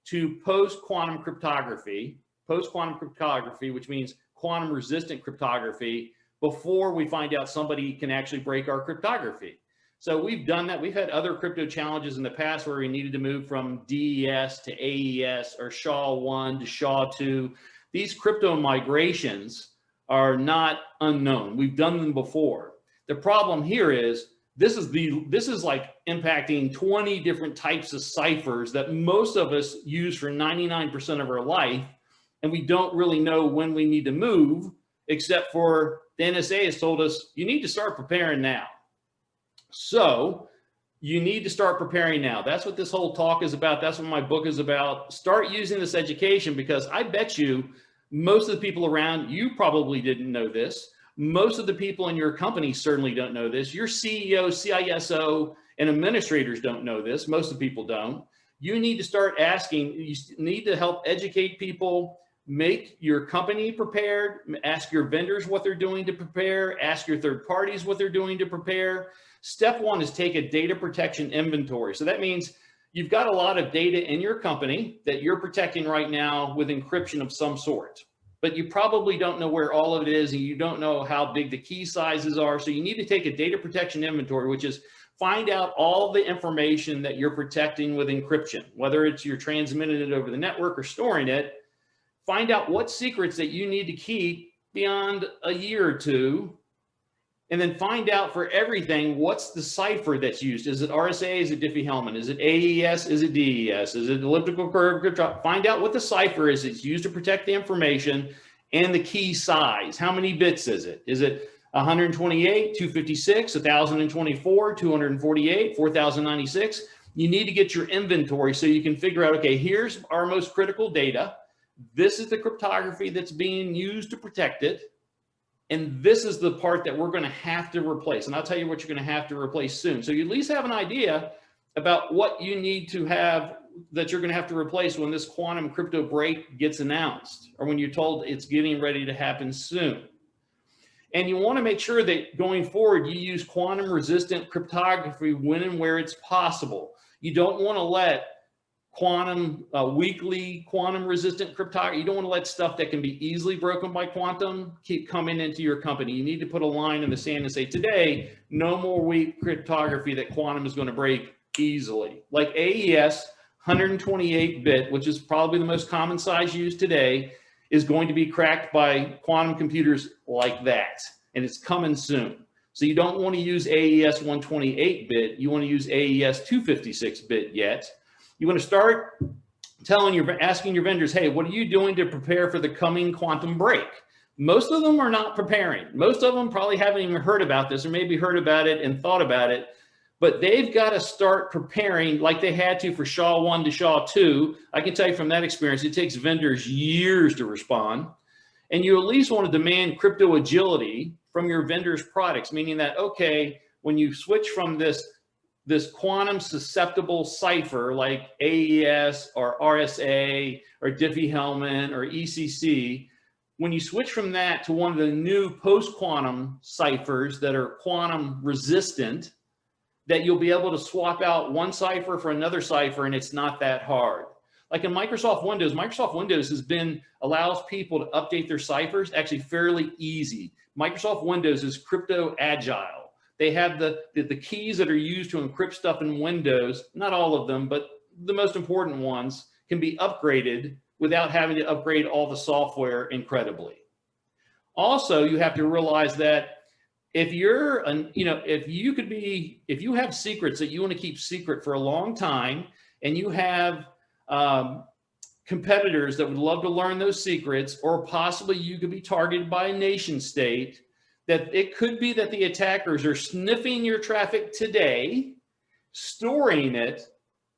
to post-quantum cryptography, which means quantum resistant cryptography, before we find out somebody can actually break our cryptography. So we've done that. We've had other crypto challenges in the past where we needed to move from DES to AES or SHA-1 to SHA-2. These crypto migrations are not unknown. We've done them before. The problem here is this is like impacting 20 different types of ciphers that most of us use for 99% of our life. and we don't really know when we need to move, except for the NSA has told us you need to start preparing now. So you need to start preparing now. That's what this whole talk is about. That's what my book is about. Start using this education, because I bet you most of the people around you probably didn't know this. Most of the people in your company certainly don't know this. Your CEO, CISO, and administrators don't know this. Most of the people don't. You need to start asking. You need to help educate people, make your company prepared, ask your vendors what they're doing to prepare, ask your third parties what they're doing to prepare. Step one is take a data protection inventory. So that means you've got a lot of data in your company that you're protecting right now with encryption of some sort, but you probably don't know where all of it is, and you don't know how big the key sizes are. So you need to take a data protection inventory, which is find out all the information that you're protecting with encryption, whether it's you're transmitting it over the network or storing it. Find out what secrets that you need to keep beyond a year or two, and then find out for everything, what's the cipher that's used? Is it RSA? Is it Diffie-Hellman? Is it AES? Is it DES? Is it elliptical curve cryptography? Find out what the cipher is that's used to protect the information, and the key size. How many bits is it? Is it 128, 256, 1024, 248, 4096? You need to get your inventory so you can figure out, okay, here's our most critical data. This is the cryptography that's being used to protect it. And this is the part that we're going to have to replace. And I'll tell you what you're going to have to replace soon. So you at least have an idea about what you need to have that you're going to have to replace when this quantum crypto break gets announced, or when you're told it's getting ready to happen soon. And you want to make sure that going forward, you use quantum resistant cryptography when and where it's possible. You don't want to let weakly quantum resistant cryptography, you don't want to let stuff that can be easily broken by quantum keep coming into your company. You need to put a line in the sand and say, today, no more weak cryptography that quantum is going to break easily. Like AES, 128-bit, which is probably the most common size used today, is going to be cracked by quantum computers like that, and it's coming soon. So you don't want to use AES 128-bit, you want to use AES 256-bit yet. You want to start asking your vendors, hey, what are you doing to prepare for the coming quantum break? Most of them are not preparing. Most of them probably haven't even heard about this, or maybe heard about it and thought about it, but they've got to start preparing like they had to for SHA 1 to SHA 2. I can tell you from that experience, it takes vendors years to respond. And you at least want to demand crypto agility from your vendors' products, meaning that, okay, when you switch from this quantum susceptible cipher like AES or RSA or Diffie-Hellman or ECC, when you switch from that to one of the new post-quantum ciphers that are quantum resistant, that you'll be able to swap out one cipher for another cipher, and it's not that hard. Like in Microsoft Windows allows people to update their ciphers actually fairly easy. Microsoft Windows is crypto agile. They have the keys that are used to encrypt stuff in Windows, not all of them, but the most important ones can be upgraded without having to upgrade all the software incredibly. Also, you have to realize that if you have secrets that you want to keep secret for a long time, and you have competitors that would love to learn those secrets, or possibly you could be targeted by a nation state, that it could be that the attackers are sniffing your traffic today, storing it,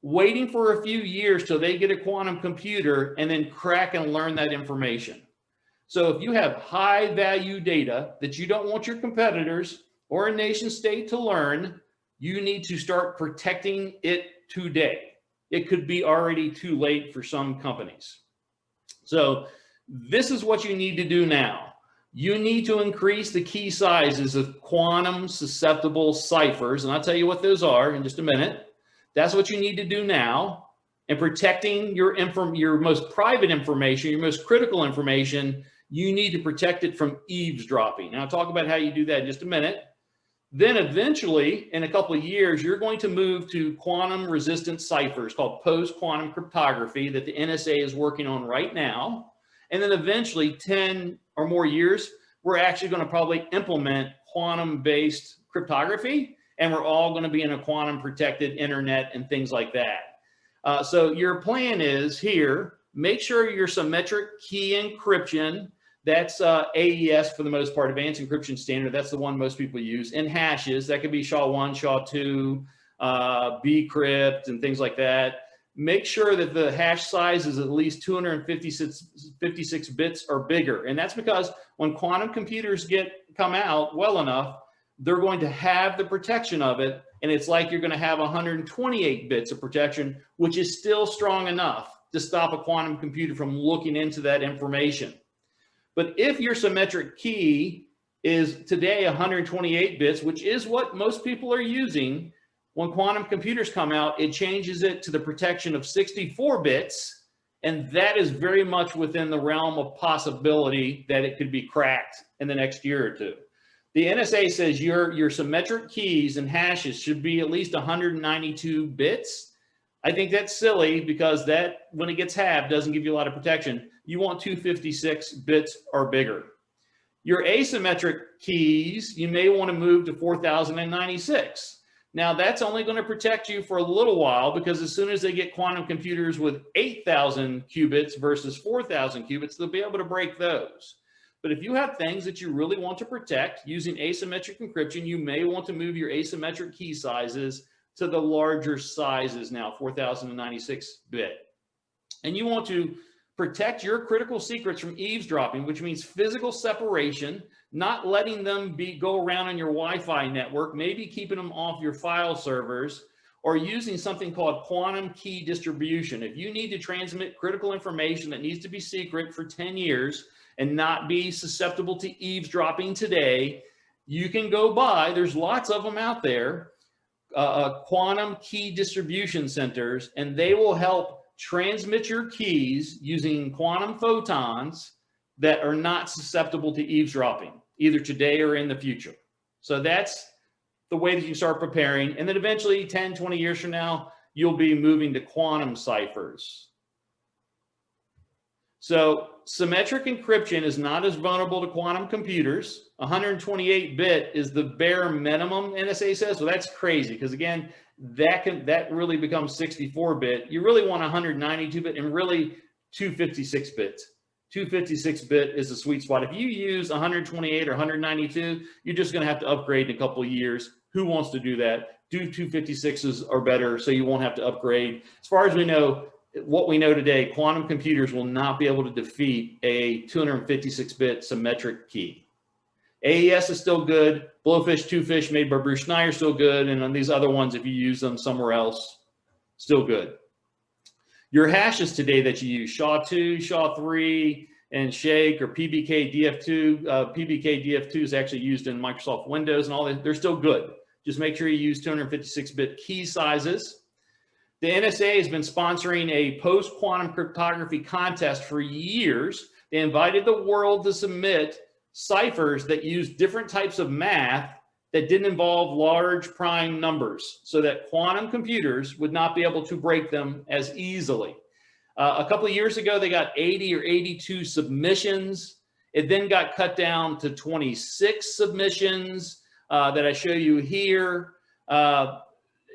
waiting for a few years till they get a quantum computer, and then crack and learn that information. So if you have high value data that you don't want your competitors or a nation state to learn, you need to start protecting it today. It could be already too late for some companies. So this is what you need to do now. You need to increase the key sizes of quantum susceptible ciphers, and I'll tell you what those are in just a minute. That's what you need to do now. And protecting your most private information, your most critical information, you need to protect it from eavesdropping. Now I'll talk about how you do that in just a minute. Then eventually, in a couple of years, you're going to move to quantum resistant ciphers called post-quantum cryptography that the NSA is working on right now. And then eventually, 10 or more years, we're actually going to probably implement quantum-based cryptography, and we're all going to be in a quantum protected internet and things like that. So your plan is here, make sure your symmetric key encryption, that's AES for the most part, Advanced Encryption Standard. That's the one most people use. And hashes, that could be SHA-1, SHA-2, bcrypt, and things like that. Make sure that the hash size is at least 256 bits or bigger. And that's because when quantum computers come out well enough, they're going to have the protection of it. And it's like you're going to have 128 bits of protection, which is still strong enough to stop a quantum computer from looking into that information. But if your symmetric key is today 128 bits, which is what most people are using, when quantum computers come out, it changes it to the protection of 64 bits. And that is very much within the realm of possibility that it could be cracked in the next year or two. The NSA says your symmetric keys and hashes should be at least 192 bits. I think that's silly because that, when it gets halved, doesn't give you a lot of protection. You want 256 bits or bigger. Your asymmetric keys, you may want to move to 4096. Now that's only going to protect you for a little while, because as soon as they get quantum computers with 8,000 qubits versus 4,000 qubits, they'll be able to break those. But if you have things that you really want to protect using asymmetric encryption, you may want to move your asymmetric key sizes to the larger sizes now, 4096 bit. And you want to protect your critical secrets from eavesdropping, which means physical separation, not letting them go around on your Wi-Fi network, maybe keeping them off your file servers, or using something called quantum key distribution. If you need to transmit critical information that needs to be secret for 10 years and not be susceptible to eavesdropping today, you can go buy, there's lots of them out there, quantum key distribution centers, and they will help transmit your keys using quantum photons that are not susceptible to eavesdropping, either today or in the future. So that's the way that you start preparing. And then eventually 10, 20 years from now, you'll be moving to quantum ciphers. So symmetric encryption is not as vulnerable to quantum computers. 128-bit is the bare minimum, NSA says. So that's crazy, because again, that really becomes 64-bit. You really want 192-bit and really 256-bit. 256-bit is the sweet spot. If you use 128 or 192, you're just going to have to upgrade in a couple of years. Who wants to do that? Do 256s or better, so you won't have to upgrade. As far as we know, what we know today, quantum computers will not be able to defeat a 256-bit symmetric key. AES is still good. Blowfish, Twofish made by Bruce Schneier still good. And on these other ones, if you use them somewhere else, still good. Your hashes today that you use, SHA-2, SHA-3, and Shake or PBK DF2. PBK DF2 is actually used in Microsoft Windows and all that. They're still good. Just make sure you use 256-bit key sizes. The NSA has been sponsoring a post-quantum cryptography contest for years. They invited the world to submit ciphers that use different types of math that didn't involve large prime numbers, so that quantum computers would not be able to break them as easily. A couple of years ago, they got 80 or 82 submissions. It then got cut down to 26 submissions that I show you here.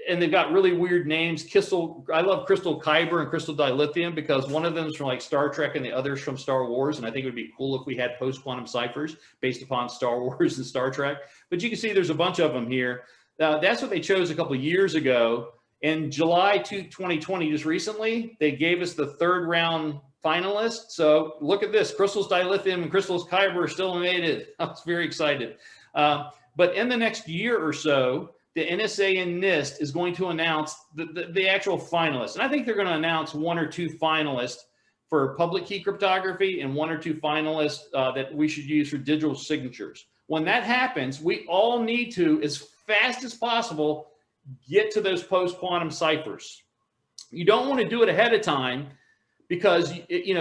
And they've got really weird names. I love Crystal Kyber and Crystal Dilithium, because one of them is from like Star Trek and the other's from Star Wars. And I think it would be cool if we had post-quantum ciphers based upon Star Wars and Star Trek. But you can see there's a bunch of them here. That's what they chose a couple of years ago. In July 2020, just recently, they gave us the third round finalists. So look at this, Crystal's Dilithium and Crystal's Kyber still made it. I was very excited. But in the next year or so, the NSA and NIST is going to announce the actual finalists. And I think they're going to announce 1 or 2 finalists for public key cryptography and 1 or 2 finalists that we should use for digital signatures. When that happens, we all need to, as fast as possible, get to those post-quantum ciphers. You don't want to do it ahead of time, because,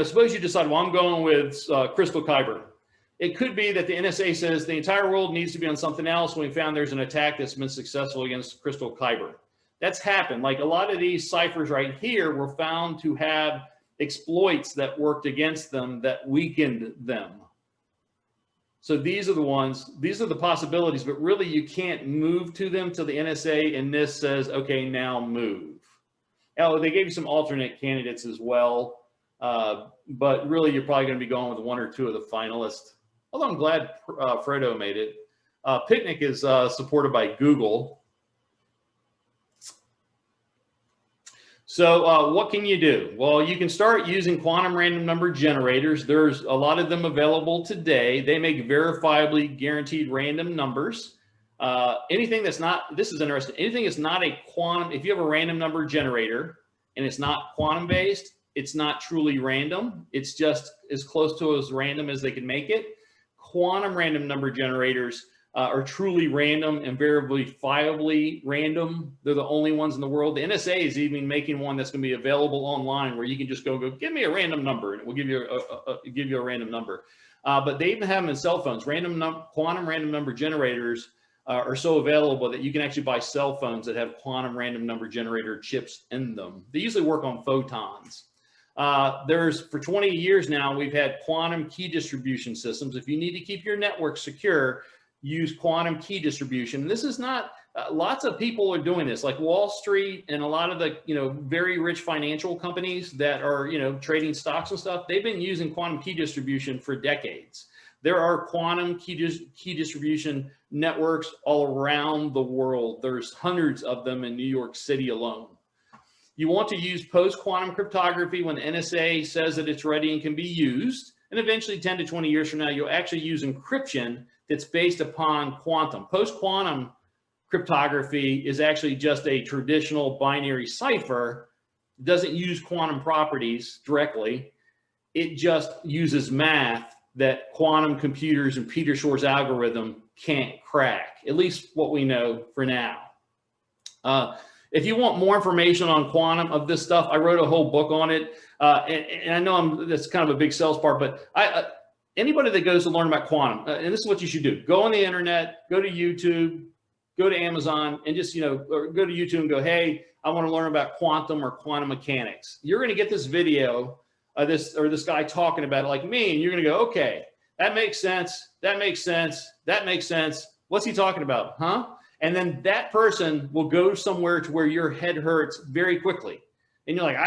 suppose you decide, well, I'm going with Crystal Kyber. It could be that the NSA says the entire world needs to be on something else when we found there's an attack that's been successful against Crystal Kyber. That's happened. Like a lot of these ciphers right here were found to have exploits that worked against them that weakened them. So these are the ones, these are the possibilities, but really you can't move to them till the NSA and NIST says, okay, now move. Oh, they gave you some alternate candidates as well. But really, you're probably going to be going with one or two of the finalists. Although I'm glad Fredo made it. Picnic is supported by Google. So what can you do? Well, you can start using quantum random number generators. There's a lot of them available today. They make verifiably guaranteed random numbers. Anything that's not, this is interesting, anything that's not a quantum, if you have a random number generator and it's not quantum based, it's not truly random. It's just as close to as random as they can make it. Quantum random number generators are truly random and verifiably random. They're the only ones in the world. The NSA is even making one that's going to be available online where you can just go give me a random number and it will give you a random number. But they even have them in cell phones. Quantum random number generators are so available that you can actually buy cell phones that have quantum random number generator chips in them. They usually work on photons. For 20 years now, we've had quantum key distribution systems. If you need to keep your network secure, use quantum key distribution. This is not, lots of people are doing this, like Wall Street and a lot of the, very rich financial companies that are, trading stocks and stuff. They've been using quantum key distribution for decades. There are quantum key distribution networks all around the world. There's hundreds of them in New York City alone. You want to use post-quantum cryptography when the NSA says that it's ready and can be used. And eventually 10 to 20 years from now, you'll actually use encryption that's based upon quantum. Post-quantum cryptography is actually just a traditional binary cipher. It doesn't use quantum properties directly. It just uses math that quantum computers and Peter Shor's algorithm can't crack, at least what we know for now. If you want more information on quantum of this stuff, I wrote a whole book on it. And I know that's kind of a big sales part, but anybody that goes to learn about quantum, and this is what you should do, go on the internet, go to YouTube, go to Amazon, and just, or go to YouTube and go, hey, I want to learn about quantum or quantum mechanics. You're going to get this video this guy talking about it like me, and you're going to go, okay, that makes sense. That makes sense. That makes sense. What's he talking about? Huh? And then that person will go somewhere to where your head hurts very quickly. And you're like,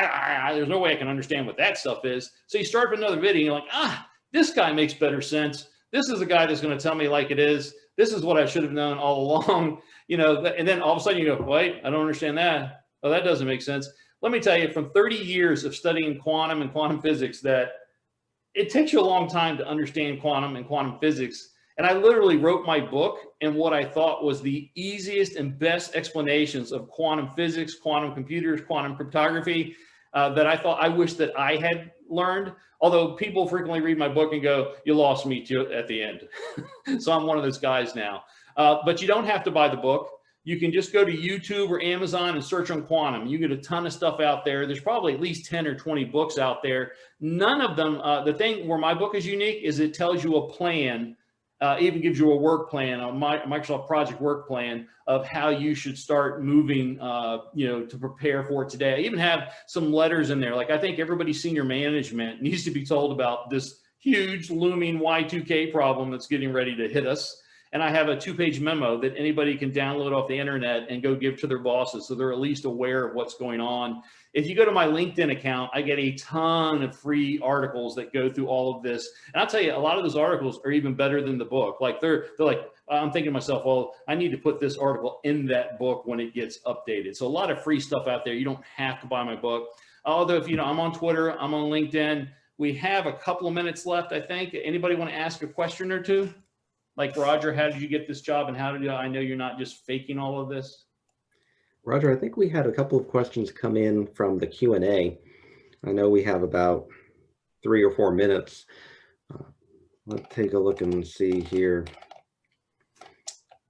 there's no way I can understand what that stuff is. So you start with another video and you're like, this guy makes better sense. This is the guy that's going to tell me like it is. This is what I should have known all along. And then all of a sudden you go, wait, I don't understand that. Oh, that doesn't make sense. Let me tell you, from 30 years of studying quantum and quantum physics, that it takes you a long time to understand quantum and quantum physics. And I literally wrote my book in what I thought was the easiest and best explanations of quantum physics, quantum computers, quantum cryptography that I thought I wish that I had learned. Although people frequently read my book and go, you lost me too at the end. So I'm one of those guys now. But you don't have to buy the book. You can just go to YouTube or Amazon and search on quantum. You get a ton of stuff out there. There's probably at least 10 or 20 books out there. None of them, the thing where my book is unique is it tells you a plan, even gives you a work plan, a Microsoft project work plan of how you should start moving, to prepare for it today. I even have some letters in there. Like, I think everybody's senior management needs to be told about this huge looming Y2K problem that's getting ready to hit us. And I have a 2-page memo that anybody can download off the internet and go give to their bosses, so they're at least aware of what's going on. If you go to my LinkedIn account, I get a ton of free articles that go through all of this. And I'll tell you, a lot of those articles are even better than the book. Like they're like, I'm thinking to myself, well, I need to put this article in that book when it gets updated. So a lot of free stuff out there. You don't have to buy my book. Although, if I'm on Twitter, I'm on LinkedIn. We have a couple of minutes left, I think. Anybody want to ask a question or two? Like, Roger, how did you get this job, and how did I know you're not just faking all of this? Roger, I think we had a couple of questions come in from the Q&A. I know we have about 3 or 4 minutes. Let's take a look and see here.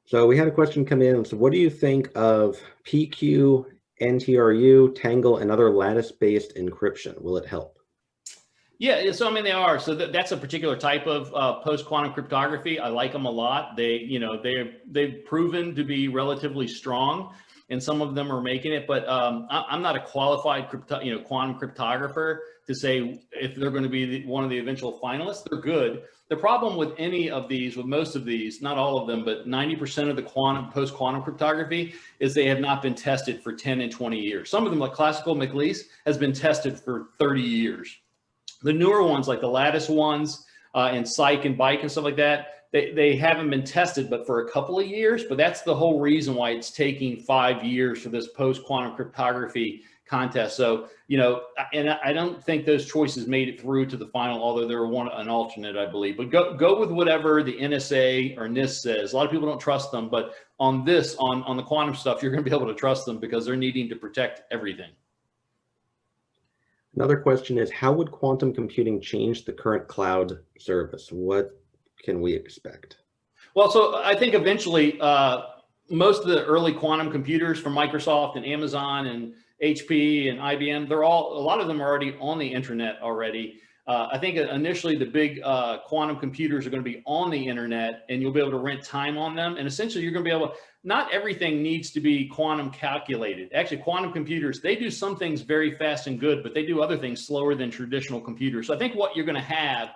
So we had a question come in. So what do you think of PQ, NTRU, Tangle, and other lattice-based encryption? Will it help? Yeah, so I mean, they are. So that's a particular type of post-quantum cryptography. I like them a lot. They've proven to be relatively strong, and some of them are making it. But I'm not a qualified quantum cryptographer to say if they're going to be one of the eventual finalists. They're good. The problem with any of these, with most of these, not all of them, but 90% of the post-quantum cryptography is they have not been tested for 10 and 20 years. Some of them, like classical McLeese, has been tested for 30 years. The newer ones, like the Lattice ones and Psych and Bike and stuff like that, they haven't been tested but for a couple of years. But that's the whole reason why it's taking 5 years for this post-quantum cryptography contest. So, you know, and I don't think those choices made it through to the final, although there were an alternate, I believe. But go with whatever the NSA or NIST says. A lot of people don't trust them, but on this, on the quantum stuff, you're going to be able to trust them because they're needing to protect everything. Another question is, how would quantum computing change the current cloud service? What can we expect? Well, so I think eventually most of the early quantum computers from Microsoft and Amazon and HP and IBM, a lot of them are already on the internet already. I think initially the big quantum computers are going to be on the internet, and you'll be able to rent time on them. And essentially you're going to be able to, not everything needs to be quantum calculated. Actually, quantum computers, they do some things very fast and good, but they do other things slower than traditional computers. So I think what you're going to have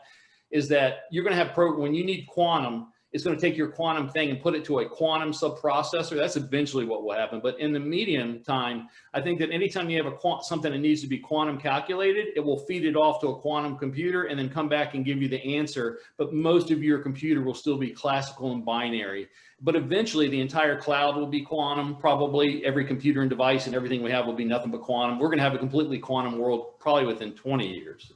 is that you're going to have when you need quantum, it's going to take your quantum thing and put it to a quantum subprocessor. That's eventually what will happen. But in the medium time, I think that anytime you have something that needs to be quantum calculated, it will feed it off to a quantum computer and then come back and give you the answer. But most of your computer will still be classical and binary. But eventually the entire cloud will be quantum. Probably every computer and device and everything we have will be nothing but quantum. We're going to have a completely quantum world probably within 20 years.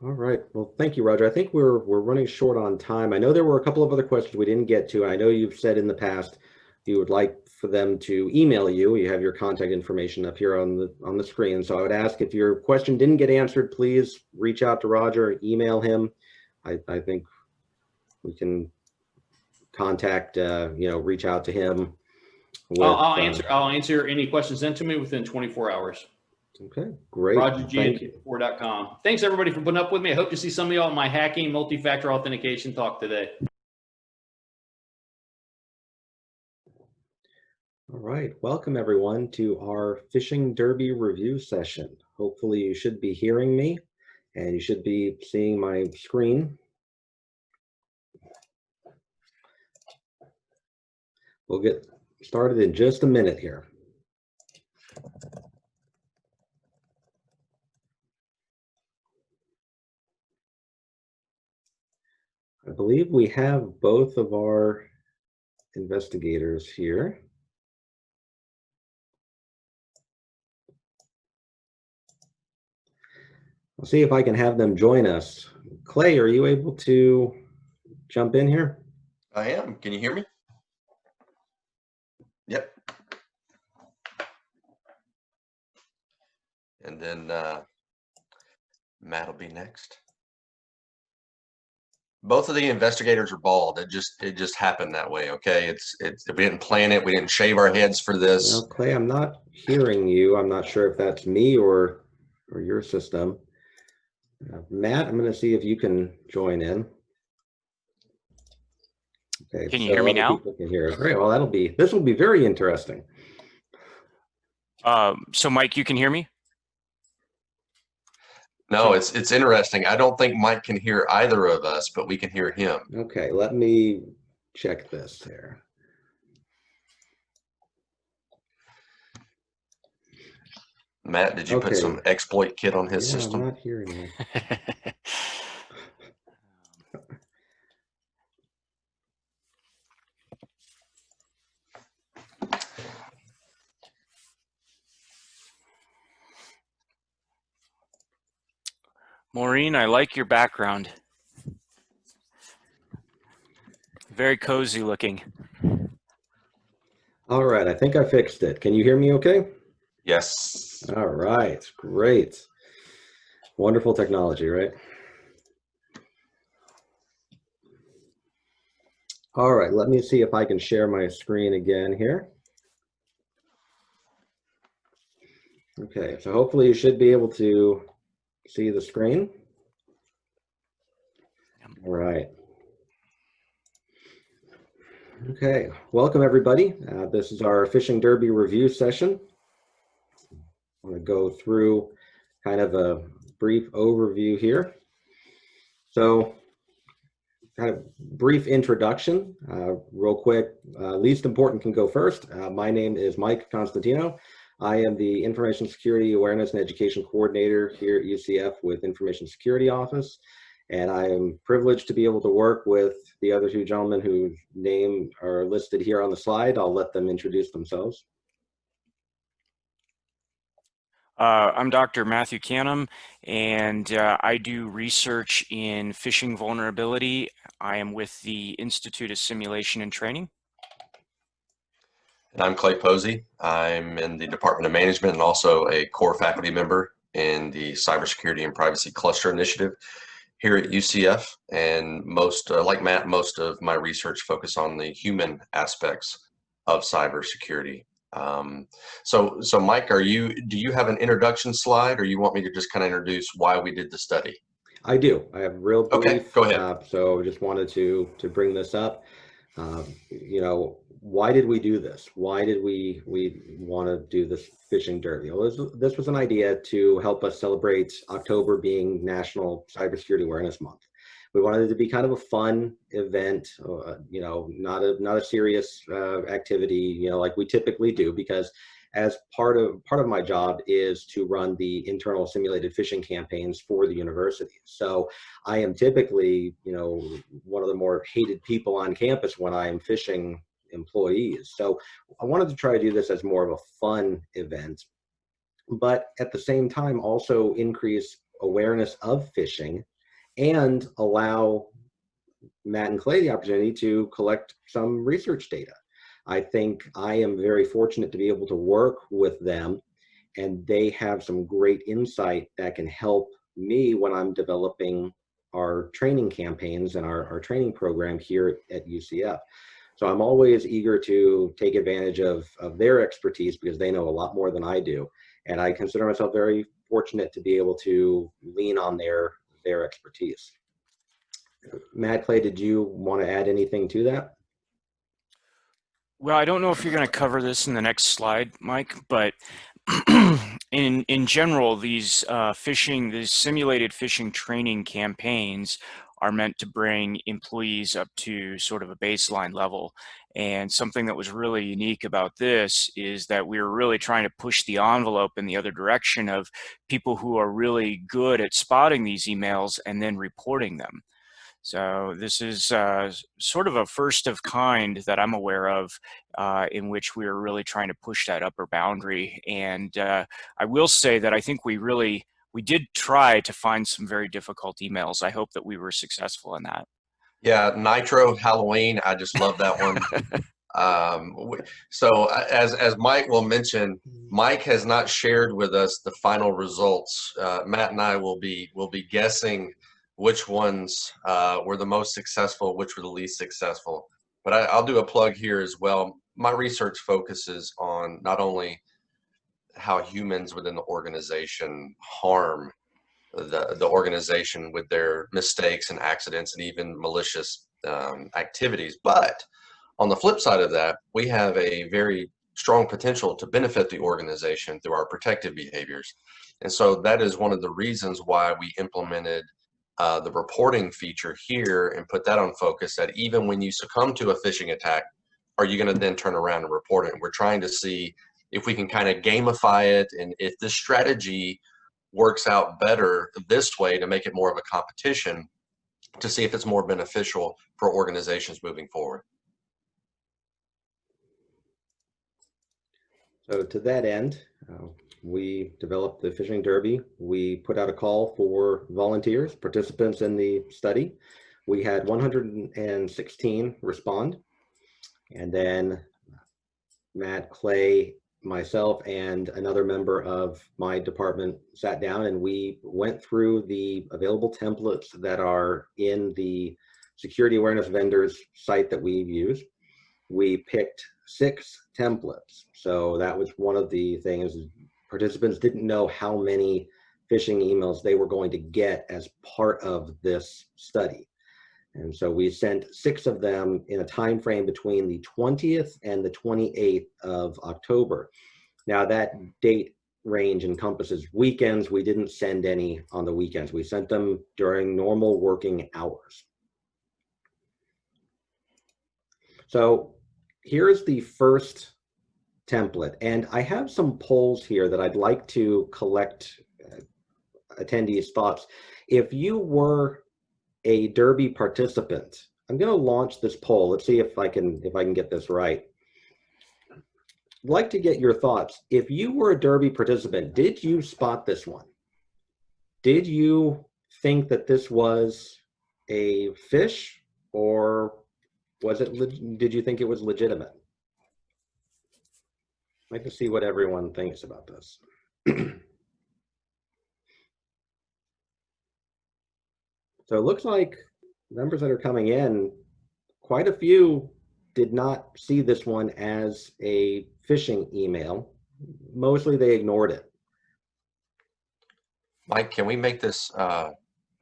All right. Well, thank you, Roger. I think we're running short on time. I know there were a couple of other questions we didn't get to. I know you've said in the past you would like for them to email you. You have your contact information up here on the screen. So I would ask, if your question didn't get answered, please reach out to Roger, email him. I think we can contact, reach out to him. I'll answer any questions sent to me within 24 hours. Okay, great. RogerG@4.com. Thanks everybody for putting up with me. I hope to see some of y'all at my hacking multi-factor authentication talk today. All right, welcome everyone to our Phishing Derby review session. Hopefully you should be hearing me and you should be seeing my screen. We'll get started in just a minute here. I believe we have both of our investigators here. I'll see if I can have them join us. Clay, are you able to jump in here? I am. Can you hear me? Yep. And then Matt will be next. Both of the investigators are bald. It just happened that way. Okay, we didn't plan it. We didn't shave our heads for this. Well, Clay, I'm not hearing you. I'm not sure if that's me or your system. Matt, I'm going to see if you can join in. Okay. Can you hear me now? People can hear us. Great. Well, this will be very interesting. So Mike, you can hear me? No, it's interesting. I don't think Mike can hear either of us, but we can hear him. Okay, let me check this here. Matt, did you put some exploit kit on his system? I'm not hearing you. Maureen, I like your background. Very cozy looking. All right, I think I fixed it. Can you hear me okay? Yes. All right, great. Wonderful technology, right? All right, let me see if I can share my screen again here. Okay, so hopefully you should be able to see the screen. All right. Okay, welcome everybody. This is our Phishing Derby review session. I'm going to go through kind of a brief overview here. So, kind of brief introduction, real quick. Least important can go first. My name is Mike Constantino. I am the Information Security Awareness and Education Coordinator here at UCF with Information Security Office. And I am privileged to be able to work with the other two gentlemen whose name are listed here on the slide. I'll let them introduce themselves. I'm Dr. Matthew Canham, and I do research in phishing vulnerability. I am with the Institute of Simulation and Training. And I'm Clay Posey. I'm in the Department of Management and also a core faculty member in the Cybersecurity and Privacy Cluster Initiative here at UCF. And like Matt, most of my research focus on the human aspects of cybersecurity. So Mike, do you have an introduction slide, or you want me to just kind of introduce why we did the study? I do. I have real brief. Okay, go ahead. So just wanted to bring this up. Why did we do this? Why did we want to do this phishing derby? Well, this was an idea to help us celebrate October being National Cybersecurity Awareness Month. We wanted it to be kind of a fun event, not a serious activity, like we typically do, because as part of my job is to run the internal simulated phishing campaigns for the university. So I am typically, one of the more hated people on campus when I am phishing employees. So I wanted to try to do this as more of a fun event, but at the same time also increase awareness of phishing and allow Matt and Clay the opportunity to collect some research data. I think I am very fortunate to be able to work with them, and they have some great insight that can help me when I'm developing our training campaigns and our training program here at UCF. So I'm always eager to take advantage of their expertise because they know a lot more than I do. And I consider myself very fortunate to be able to lean on their expertise. Matt, Clay, did you want to add anything to that? Well, I don't know if you're going to cover this in the next slide, Mike, but in general, these simulated phishing training campaigns are meant to bring employees up to sort of a baseline level. And something that was really unique about this is that we were really trying to push the envelope in the other direction of people who are really good at spotting these emails and then reporting them. So this is sort of a first of kind that I'm aware of in which we're really trying to push that upper boundary. And I will say that I think we did try to find some very difficult emails. I hope that we were successful in that. Yeah, Nitro Halloween, I just love that one. So as Mike will mention, Mike has not shared with us the final results. Matt and I will be guessing which ones were the most successful, which were the least successful. But I'll do a plug here as well. My research focuses on not only how humans within the organization harm the organization with their mistakes and accidents and even malicious activities, but on the flip side of that, we have a very strong potential to benefit the organization through our protective behaviors. And so that is one of the reasons why we implemented the reporting feature here and put that on focus, that even when you succumb to a phishing attack, are you going to then turn around and report it? And we're trying to see if we can kind of gamify it, and if this strategy works out better this way to make it more of a competition, to see if it's more beneficial for organizations moving forward. So to that end, we developed the phishing derby. We put out a call for volunteers, participants in the study. We had 116 respond. And then Matt, Clay, myself, and another member of my department sat down and we went through the available templates that are in the security awareness vendors site that we've used. We picked 6 templates. So that was one of the things. Participants didn't know how many phishing emails they were going to get as part of this study. And so we sent 6 of them in a time frame between the 20th and the 28th of October. Now that date range encompasses weekends. We didn't send any on the weekends. We sent them during normal working hours. So here's the first template. And I have some polls here that I'd like to collect attendees' thoughts. If you were a Derby participant, I'm going to launch this poll. Let's see if I can get this right. I'd like to get your thoughts. If you were a Derby participant, did you spot this one? Did you think that this was a phish, or was it? Did you think it was legitimate? I'd like to see what everyone thinks about this. So it looks like numbers that are coming in, quite a few did not see this one as a phishing email. Mostly they ignored it. Mike, can we make this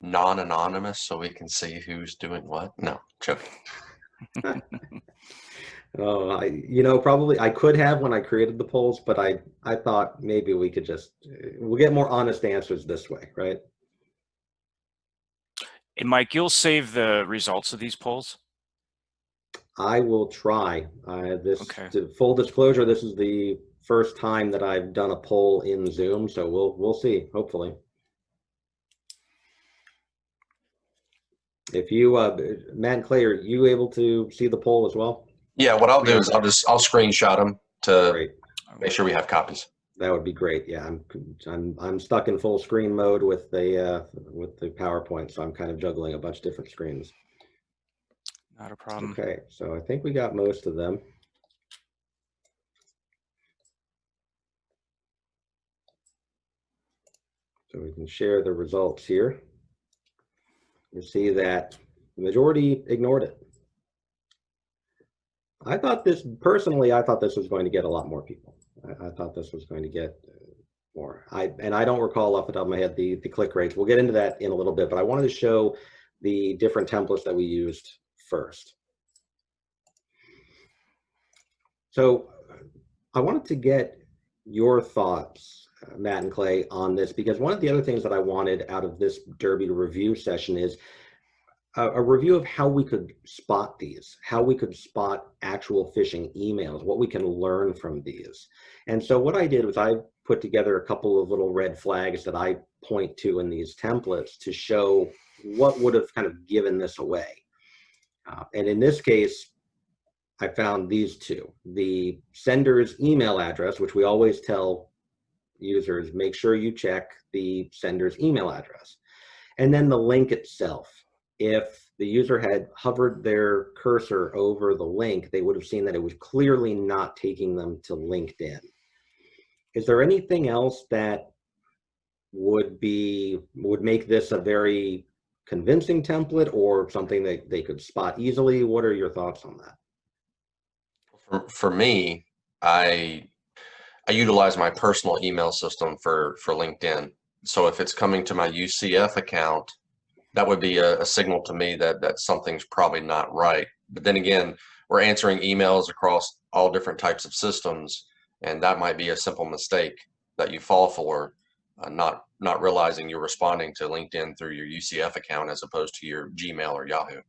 non-anonymous so we can see who's doing what? No, joking. Oh, probably I could have when I created the polls, but I thought maybe we could we'll get more honest answers this way, right? And Mike, you'll save the results of these polls? I will try. Okay. To full disclosure, this is the first time that I've done a poll in Zoom, so we'll see, hopefully. If you, Matt and Clay, are you able to see the poll as well? Yeah, what I'll do is I'll screenshot them to Great. make sure we have copies. That would be great. Yeah, I'm stuck in full screen mode with the PowerPoint, so I'm kind of juggling a bunch of different screens. Not a problem. Okay, so I think we got most of them. So we can share the results here. You see that the majority ignored it. Personally, I thought this was going to get a lot more people. I thought this was going to get more. I don't recall off the top of my head the click rates. We'll get into that in a little bit, but I wanted to show the different templates that we used first. So I wanted to get your thoughts, Matt and Clay, on this, because one of the other things that I wanted out of this Derby review session is a review of how we could spot these, how we could spot actual phishing emails, what we can learn from these. And so what I did was I put together a couple of little red flags that I point to in these templates to show what would have kind of given this away. And in this case, I found these two. The sender's email address, which we always tell users, make sure you check the sender's email address. And then the link itself. If the user had hovered their cursor over the link, they would have seen that it was clearly not taking them to LinkedIn. Is there anything else that would make this a very convincing template, or something that they could spot easily? What are your thoughts on that? For me, I utilize my personal email system for LinkedIn. So if it's coming to my UCF account, that would be a signal to me that something's probably not right. But then again, we're answering emails across all different types of systems, and that might be a simple mistake that you fall for, not realizing you're responding to LinkedIn through your UCF account as opposed to your Gmail or Yahoo.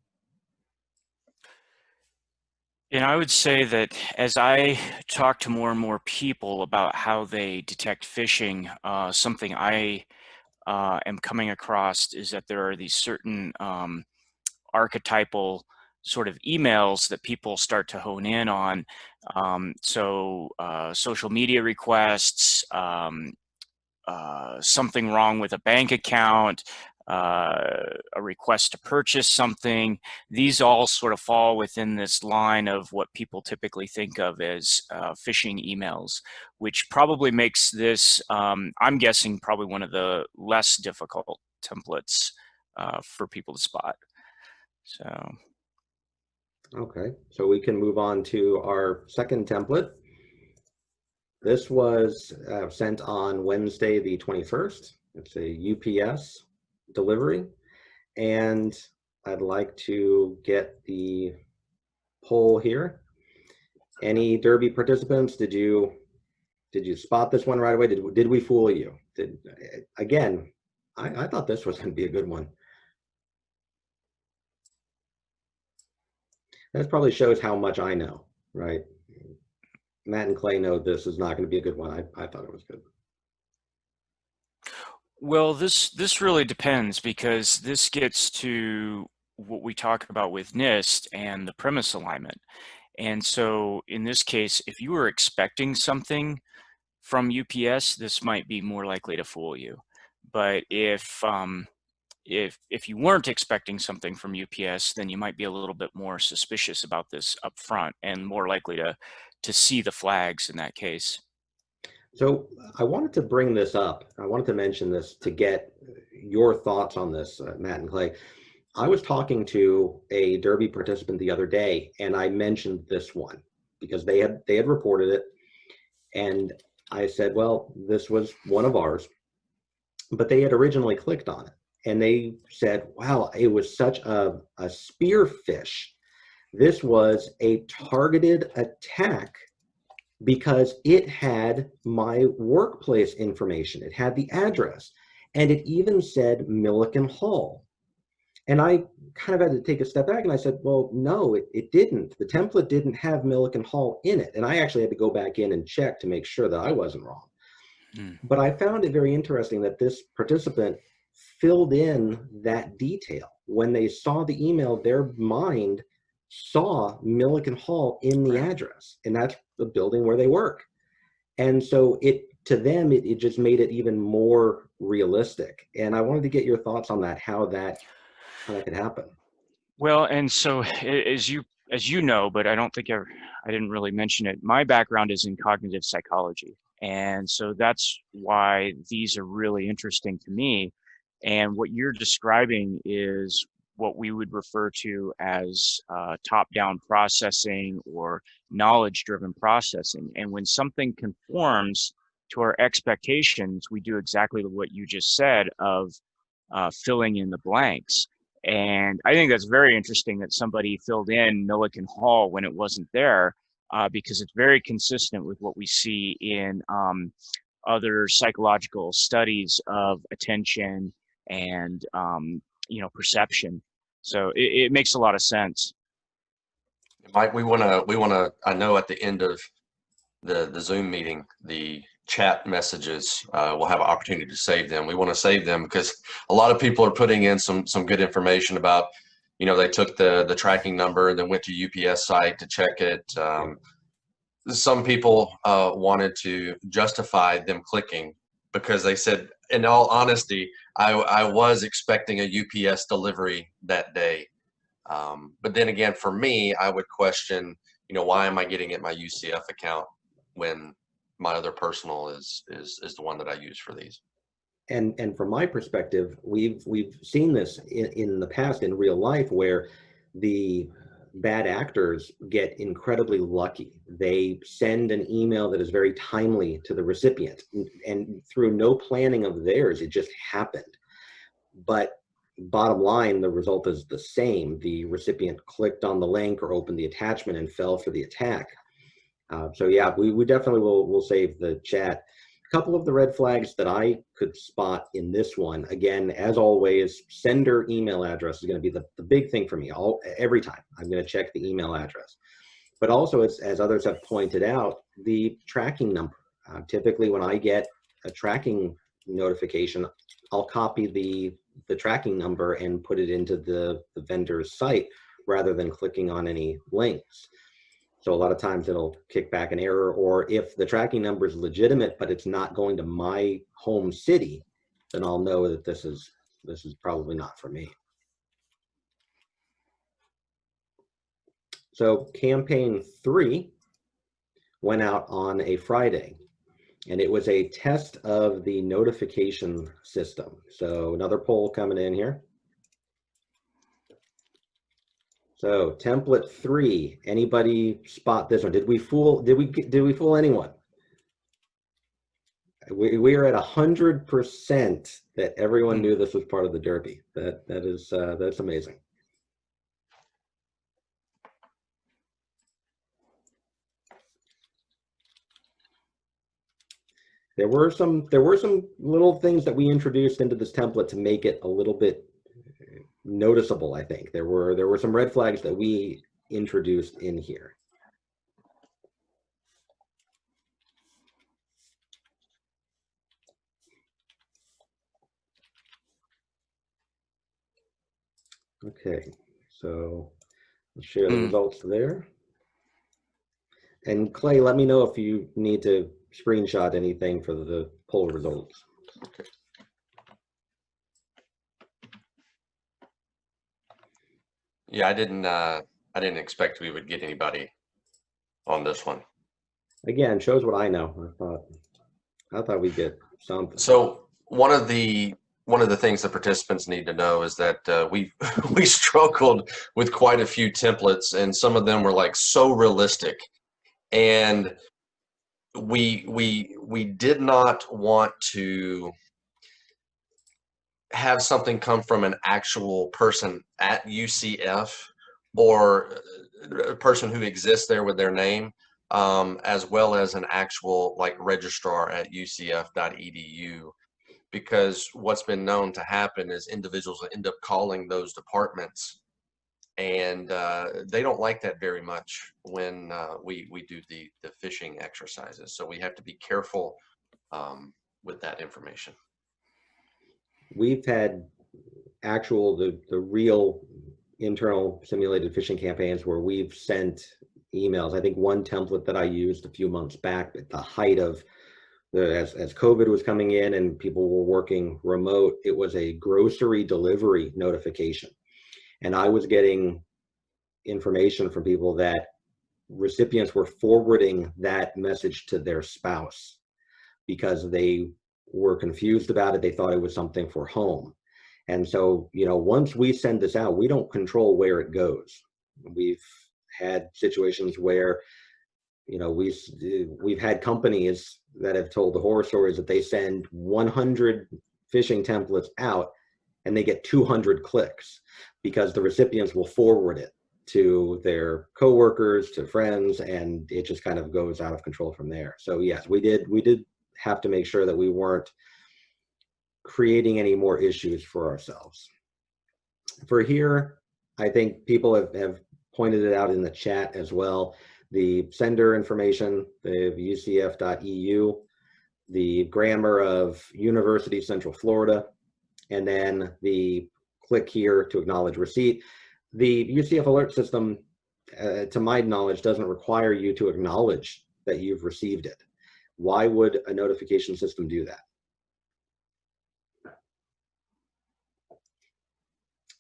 And I would say that as I talk to more and more people about how they detect phishing, something I am coming across is that there are these certain archetypal sort of emails that people start to hone in on. Social media requests, something wrong with a bank account, a request to purchase something. These all sort of fall within this line of what people typically think of as phishing emails, which probably makes this, I'm guessing, probably one of the less difficult templates for people to spot. So. Okay, so we can move on to our second template. This was sent on Wednesday, the 21st. It's a UPS delivery, and I'd like to get the poll here. Any Derby participants, did you spot this one right away? Did we fool you? Again, I thought this was going to be a good one. That probably shows how much I know, right? Matt and Clay know this is not going to be a good one. I thought it was good. Well, this really depends, because this gets to what we talk about with NIST and the premise alignment. And so in this case, if you were expecting something from UPS, this might be more likely to fool you. But if you weren't expecting something from UPS, then you might be a little bit more suspicious about this up front and more likely to see the flags in that case. So I wanted to bring this up. I wanted to mention this to get your thoughts on this, Matt and Clay. I was talking to a Derby participant the other day, and I mentioned this one because they had reported it, and I said, well, this was one of ours, but they had originally clicked on it, and they said, wow, it was such a spear phish. This was a targeted attack because it had my workplace information. It had the address, and it even said Milliken Hall. And I kind of had to take a step back and I said, well, no, it didn't. The template didn't have Milliken Hall in it. And I actually had to go back in and check to make sure that I wasn't wrong. But I found it very interesting that this participant filled in that detail. When they saw the email, their mind saw Milliken Hall in the address, and that's the building where they work. And so to them, it just made it even more realistic. And I wanted to get your thoughts on that, how that could happen. Well, and so as you know, but I don't think I didn't really mention it, my background is in cognitive psychology. And so that's why these are really interesting to me. And what you're describing is what we would refer to as top-down processing or knowledge-driven processing. And when something conforms to our expectations, we do exactly what you just said of filling in the blanks. And I think that's very interesting that somebody filled in Milliken Hall when it wasn't there, because it's very consistent with what we see in other psychological studies of attention and perception. So it makes a lot of sense. Mike, we wanna. I know at the end of the Zoom meeting, the chat messages, we'll have an opportunity to save them. We want to save them because a lot of people are putting in some good information about, they took the tracking number and then went to UPS site to check it. Some people wanted to justify them clicking because they said, in all honesty, I was expecting a UPS delivery that day. But then again, for me, I would question, why am I getting it my UCF account when my other personal is the one that I use for these? And from my perspective, we've seen this in the past in real life where the bad actors get incredibly lucky. They send an email that is very timely to the recipient, and through no planning of theirs, it just happened. But bottom line, the result is the same. The recipient clicked on the link or opened the attachment and fell for the attack. So yeah, we definitely will save the chat. A couple of the red flags that I could spot in this one, again, as always, sender email address is going to be the big thing for me. Every time I'm going to check the email address. But also, as others have pointed out, the tracking number. Typically, when I get a tracking notification, I'll copy the tracking number and put it into the vendor's site rather than clicking on any links. So a lot of times it'll kick back an error, or if the tracking number is legitimate, but it's not going to my home city, then I'll know that this is probably not for me. So campaign 3 went out on a Friday, and it was a test of the notification system. So another poll coming in here. So template 3, anybody spot this one? Did we fool anyone? We are at 100% that everyone knew this was part of the Derby. That's amazing. There were some little things that we introduced into this template to make it a little bit noticeable. I think there were some red flags that we introduced in here. Okay, so let's share the results there. And Clay, let me know if you need to screenshot anything for the poll results. Okay. Yeah, I didn't expect we would get anybody on this one. Again, shows what I know. I thought we'd get something. So one of the things the participants need to know is that we struggled with quite a few templates, and some of them were like so realistic, and we did not want to have something come from an actual person at UCF or a person who exists there with their name, as well as an actual like registrar at ucf.edu, because what's been known to happen is individuals end up calling those departments, and they don't like that very much when we do the phishing exercises. So we have to be careful with that information. We've had the real internal simulated phishing campaigns where we've sent emails. I think one template that I used a few months back at the height of as COVID was coming in and people were working remote, it was a grocery delivery notification. And I was getting information from people that recipients were forwarding that message to their spouse because they were confused about it. They thought it was something for home. And so, once we send this out, we don't control where it goes. We've had situations where, we've had companies that have told the horror stories that they send 100 phishing templates out and they get 200 clicks because the recipients will forward it to their coworkers, to friends, and it just kind of goes out of control from there. So yes, we did have to make sure that we weren't creating any more issues for ourselves. For here, I think people have pointed it out in the chat as well. The sender information, the ucf.eu, the grammar of University of Central Florida, and then the click here to acknowledge receipt. The UCF alert system, to my knowledge, doesn't require you to acknowledge that you've received it. Why would a notification system do that?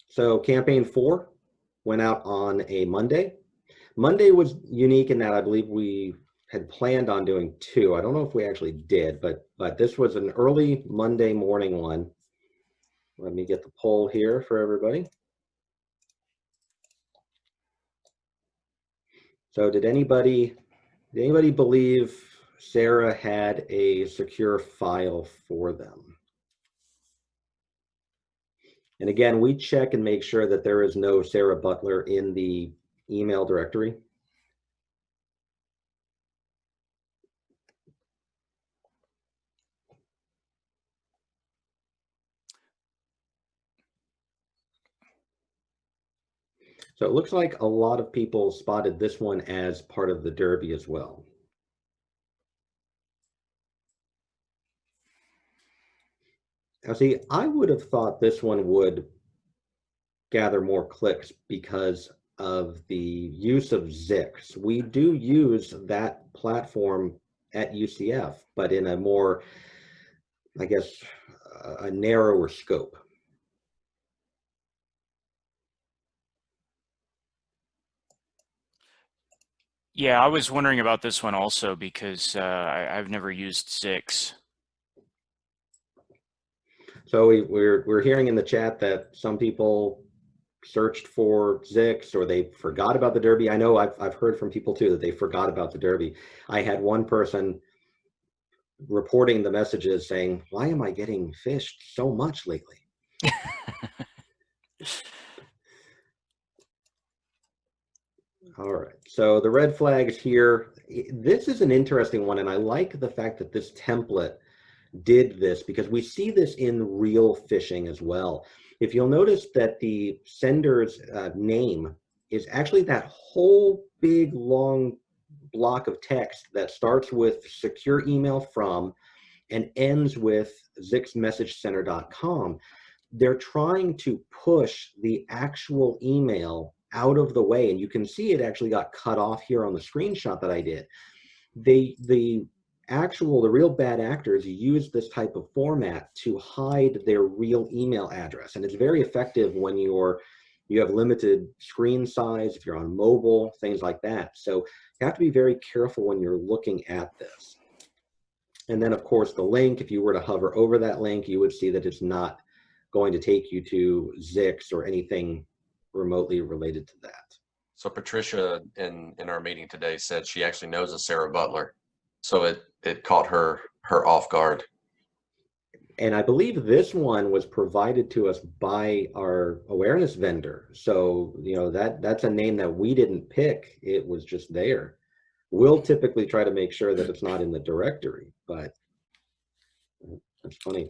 So campaign 4 went out on a Monday. Monday was unique in that I believe we had planned on doing 2. I don't know if we actually did, but this was an early Monday morning one. Let me get the poll here for everybody. So did anybody believe Sarah had a secure file for them? And again, we check and make sure that there is no Sarah Butler in the email directory. So it looks like a lot of people spotted this one as part of the Derby as well. Now see, I would have thought this one would gather more clicks because of the use of Zix. We do use that platform at UCF, but in a more, I guess, a narrower scope. Yeah, I was wondering about this one also because I've never used Zix. So we're hearing in the chat that some people searched for Zix or they forgot about the Derby. I know I've heard from people too that they forgot about the Derby. I had one person reporting the messages saying, "Why am I getting phished so much lately?" All right, so the red flags here, this is an interesting one, and I like the fact that this template did this because we see this in real phishing as well. If you'll notice that the sender's name is actually that whole big long block of text that starts with secure email from and ends with zixmessagecenter.com. they're trying to push the actual email out of the way. And you can see it actually got cut off here on the screenshot that I did. The real bad actors use this type of format to hide their real email address. And it's very effective when you have limited screen size, if you're on mobile, things like that. So you have to be very careful when you're looking at this. And then of course the link, if you were to hover over that link, you would see that it's not going to take you to Zix or anything remotely related to that. So Patricia in our meeting today said she actually knows a Sarah Butler. So it caught her off guard. And I believe this one was provided to us by our awareness vendor. So, you know, that's a name that we didn't pick. It was just there. We'll typically try to make sure that it's not in the directory, but that's funny.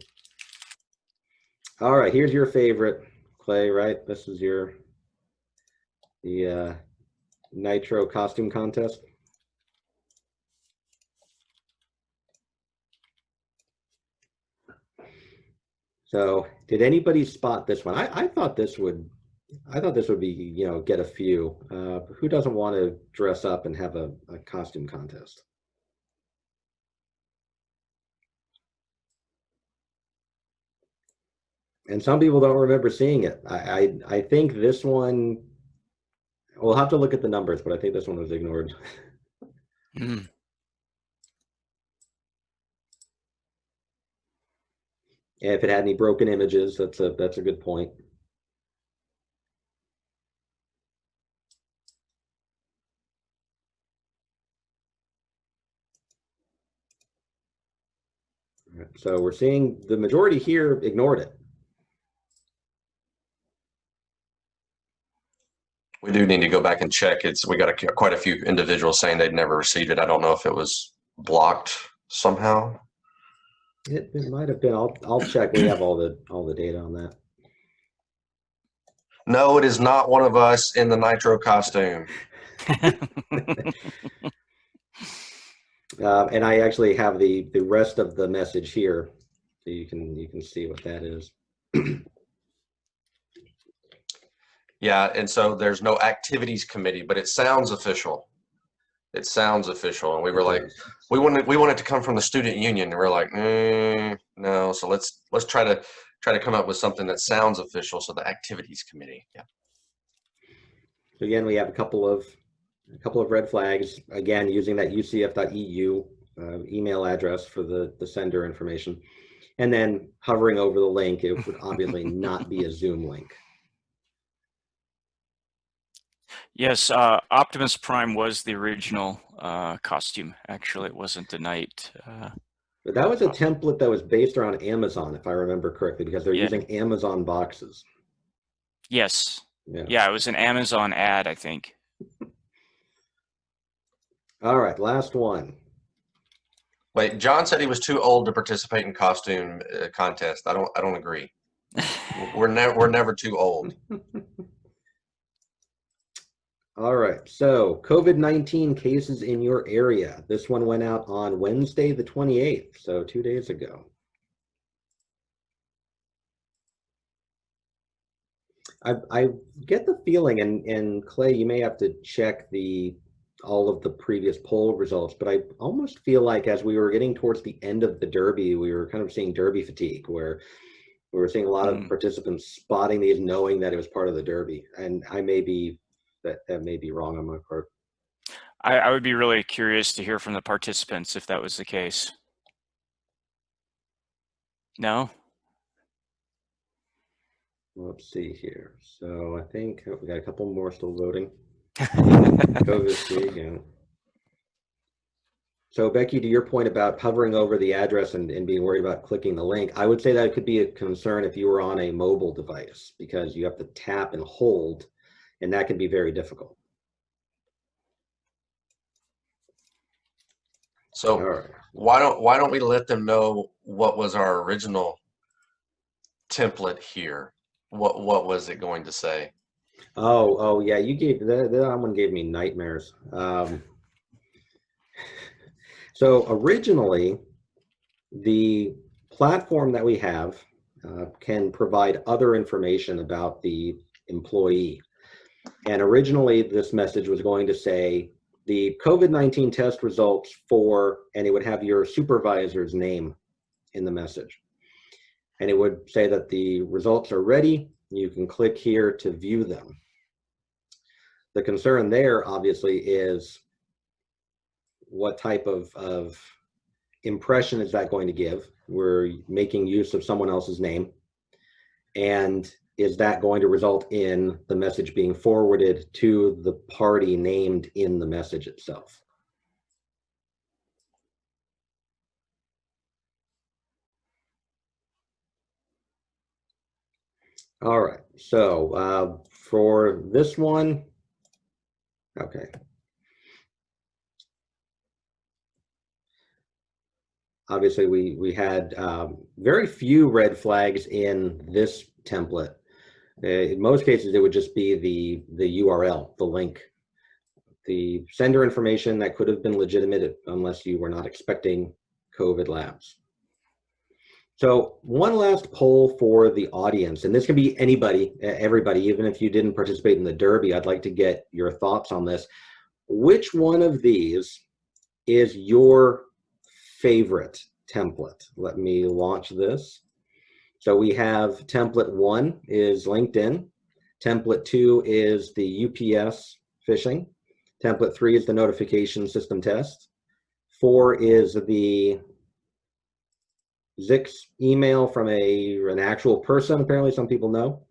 All right, here's your favorite, Clay, right? This is the Nitro costume contest. So did anybody spot this one? I thought this would be, you know, get a few. Who doesn't want to dress up and have a costume contest? And some people don't remember seeing it. I think this one, we'll have to look at the numbers, but I think this one was ignored. Mm. If it had any broken images, that's a good point. All right, so we're seeing the majority here ignored it. We do need to go back and check. We got quite a few individuals saying they'd never received it. I don't know if it was blocked somehow. It might have been. I'll check. We have all the data on that. No, it is not one of us in the Nitro costume. And I actually have the rest of the message here, so you can see what that is. Yeah, and so there's no activities committee, but it sounds official. It sounds official, and we were like, we want it to come from the student union, and we're like, no. So let's try to come up with something that sounds official. So the activities committee, yeah. So again, we have a couple of red flags. Again, using that ucf.eu email address for the sender information, and then hovering over the link. It would obviously not be a Zoom link. Yes, Optimus Prime was the original costume. Actually, it wasn't the knight. But that was a template that was based around Amazon, if I remember correctly, because they're using Amazon boxes. Yes. Yeah, it was an Amazon ad, I think. All right, last one. Wait, John said he was too old to participate in costume contest. I don't agree. We're never too old. All right, so COVID-19 cases in your area. This one went out on Wednesday, the 28th, so 2 days ago. I get the feeling, and Clay, you may have to check all of the previous poll results, but I almost feel like as we were getting towards the end of the Derby, we were kind of seeing Derby fatigue, where we were seeing a lot of participants spotting these, knowing that it was part of the Derby, and I may be that may be wrong on my part. I would be really curious to hear from the participants if that was the case. No? Let's see here. So I think we got a couple more still voting. COVID, yeah. So Becky, to your point about hovering over the address and being worried about clicking the link, I would say that could be a concern if you were on a mobile device, because you have to tap and hold, and that can be very difficult. So right. why don't we let them know what was our original template here? What was it going to say? Oh yeah, you gave that one gave me nightmares. So originally, the platform that we have can provide other information about the employee. And originally this message was going to say the COVID-19 test results for, and it would have your supervisor's name in the message. And it would say that the results are ready. You can click here to view them. The concern there obviously is what type of impression is that going to give? We're making use of someone else's name. And is that going to result in the message being forwarded to the party named in the message itself? All right, so for this one, okay. Obviously, we had very few red flags in this template. In most cases, it would just be the URL, the link, the sender information that could have been legitimate unless you were not expecting COVID labs. So one last poll for the audience, and this can be anybody, everybody, even if you didn't participate in the Derby. I'd like to get your thoughts on this. Which one of these is your favorite template? Let me launch this. So we have template 1 is LinkedIn. Template 2 is the UPS phishing. Template 3 is the notification system test. 4 is the Zix email from an actual person, apparently some people know.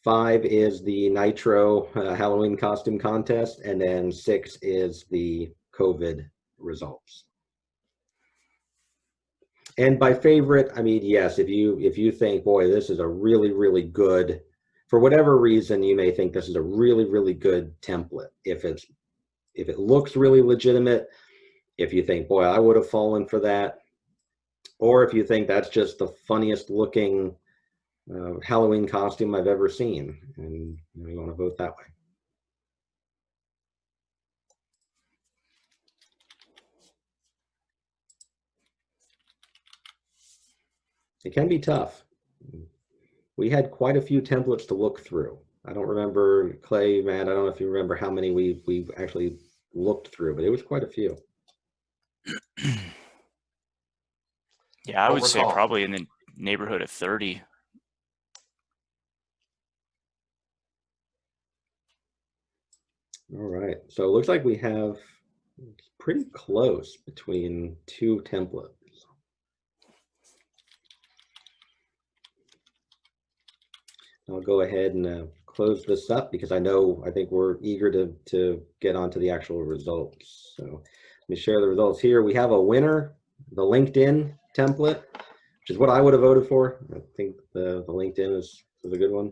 5 is the Nitro Halloween costume contest, and then 6 is the COVID results. And by favorite, I mean, yes, if you think, boy, this is a really, really good, for whatever reason, you may think this is a really, really good template. If it looks really legitimate, if you think, boy, I would have fallen for that, or if you think that's just the funniest looking Halloween costume I've ever seen, and you want to vote that way. It can be tough. We had quite a few templates to look through. I don't remember, Clay, Matt, I don't know if you remember how many we actually looked through, but it was quite a few. Yeah, I would say probably in the neighborhood of 30. All right, so it looks like we have pretty close between two templates. I'll go ahead and close this up because I think we're eager to get onto the actual results. So let me share the results here. We have a winner, the LinkedIn template, which is what I would have voted for. I think the LinkedIn is a good one.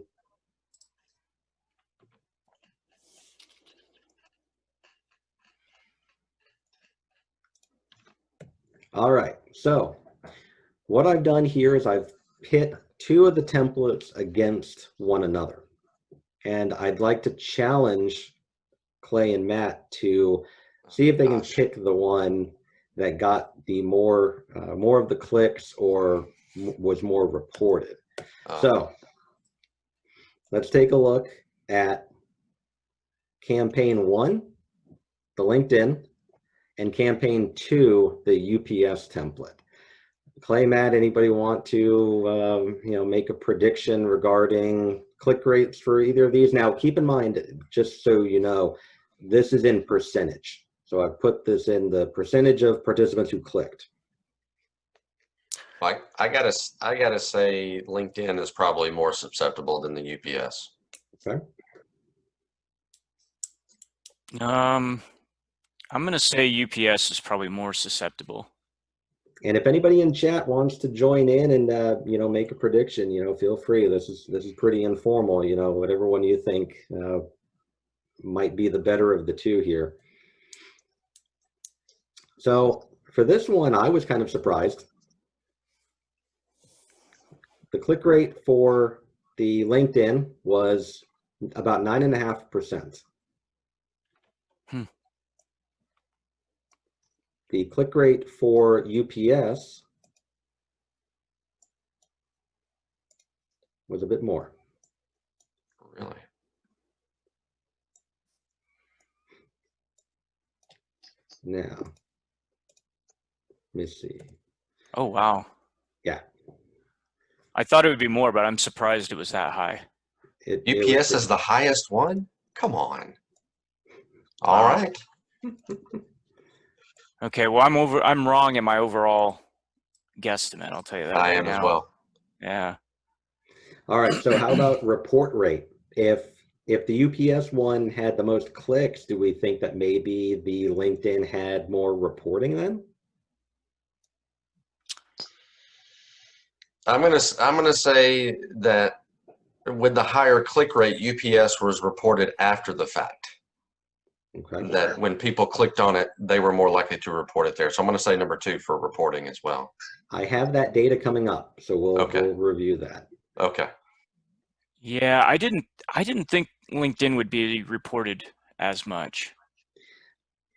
All right, so what I've done here is I've pit two of the templates against one another. And I'd like to challenge Clay and Matt to see if they can pick the one that got the more of the clicks or was more reported. So let's take a look at campaign 1, the LinkedIn, and campaign 2, the UPS template. Clay, Matt, anybody want to make a prediction regarding click rates for either of these? Now, keep in mind, just so you know, this is in percentage. So I've put this in the percentage of participants who clicked. I gotta say LinkedIn is probably more susceptible than the UPS. Okay. I'm going to say UPS is probably more susceptible. And if anybody in chat wants to join in and make a prediction, feel free. This is pretty informal. Whatever one you think might be the better of the two here. So for this one, I was kind of surprised. The click rate for the LinkedIn was about 9.5%. The click rate for UPS was a bit more. Really? Now, let me see. Oh, wow. Yeah. I thought it would be more, but I'm surprised it was that high. UPS is the highest one? Come on. Wow. All right. Okay, well, I'm wrong in my overall guesstimate, I'll tell you that I right am as now. well. Yeah. All right, so how about report rate? If the UPS one had the most clicks, do we think that maybe the LinkedIn had more reporting then? I'm gonna say that with the higher click rate, UPS was reported after the fact. Okay. That when people clicked on it, they were more likely to report it there. So I'm going to say number 2 for reporting as well. I have that data coming up, so we'll review that. Okay. Yeah, I didn't think LinkedIn would be reported as much.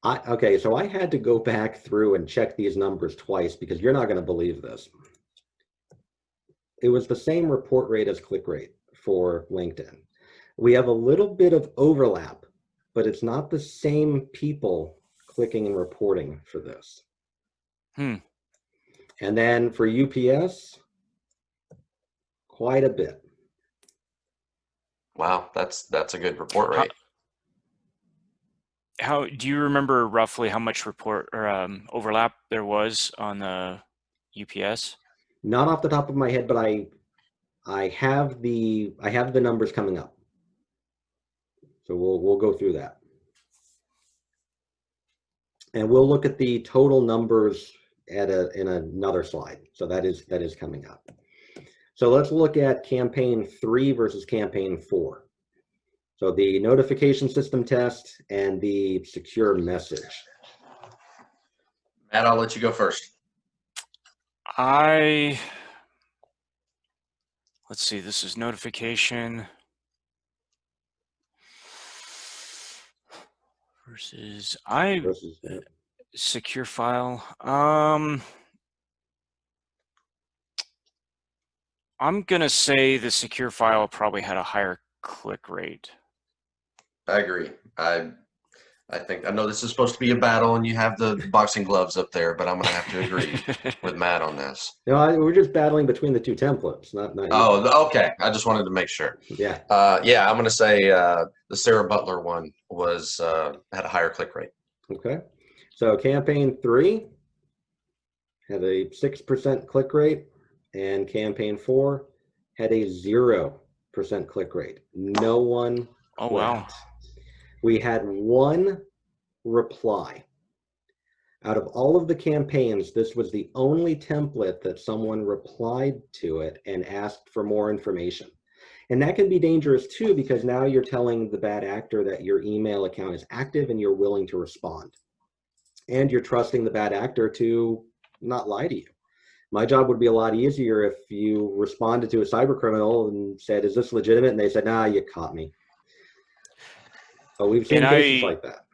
Okay, so I had to go back through and check these numbers twice because you're not going to believe this. It was the same report rate as click rate for LinkedIn. We have a little bit of overlap, but it's not the same people clicking and reporting for this. And then for UPS, quite a bit. Wow, that's a good report rate. How do you remember roughly how much report or overlap there was on the UPS? Not off the top of my head, but I have the numbers coming up. So we'll go through that. And we'll look at the total numbers in another slide. So that is coming up. So let's look at campaign 3 versus campaign 4. So the notification system test and the secure message. Matt, I'll let you go first. Let's see, this is notification versus secure file. I'm gonna say the secure file probably had a higher click rate. I agree. I think I know this is supposed to be a battle and you have the boxing gloves up there, but I'm gonna have to agree with Matt on this. No, we're just battling between the two templates, not Oh, okay. I just wanted to make sure. Yeah. Yeah, I'm gonna say the Sarah Butler one was had a higher click rate. Okay. So campaign 3 had a 6% click rate, and campaign 4 had a 0% click rate. No one clicked. Oh, wow. We had one reply. Out of all of the campaigns, this was the only template that someone replied to it and asked for more information. And that can be dangerous too, because now you're telling the bad actor that your email account is active and you're willing to respond. And you're trusting the bad actor to not lie to you. My job would be a lot easier if you responded to a cyber criminal and said, "Is this legitimate?" And they said, "Nah, you caught me." But we've seen cases like that.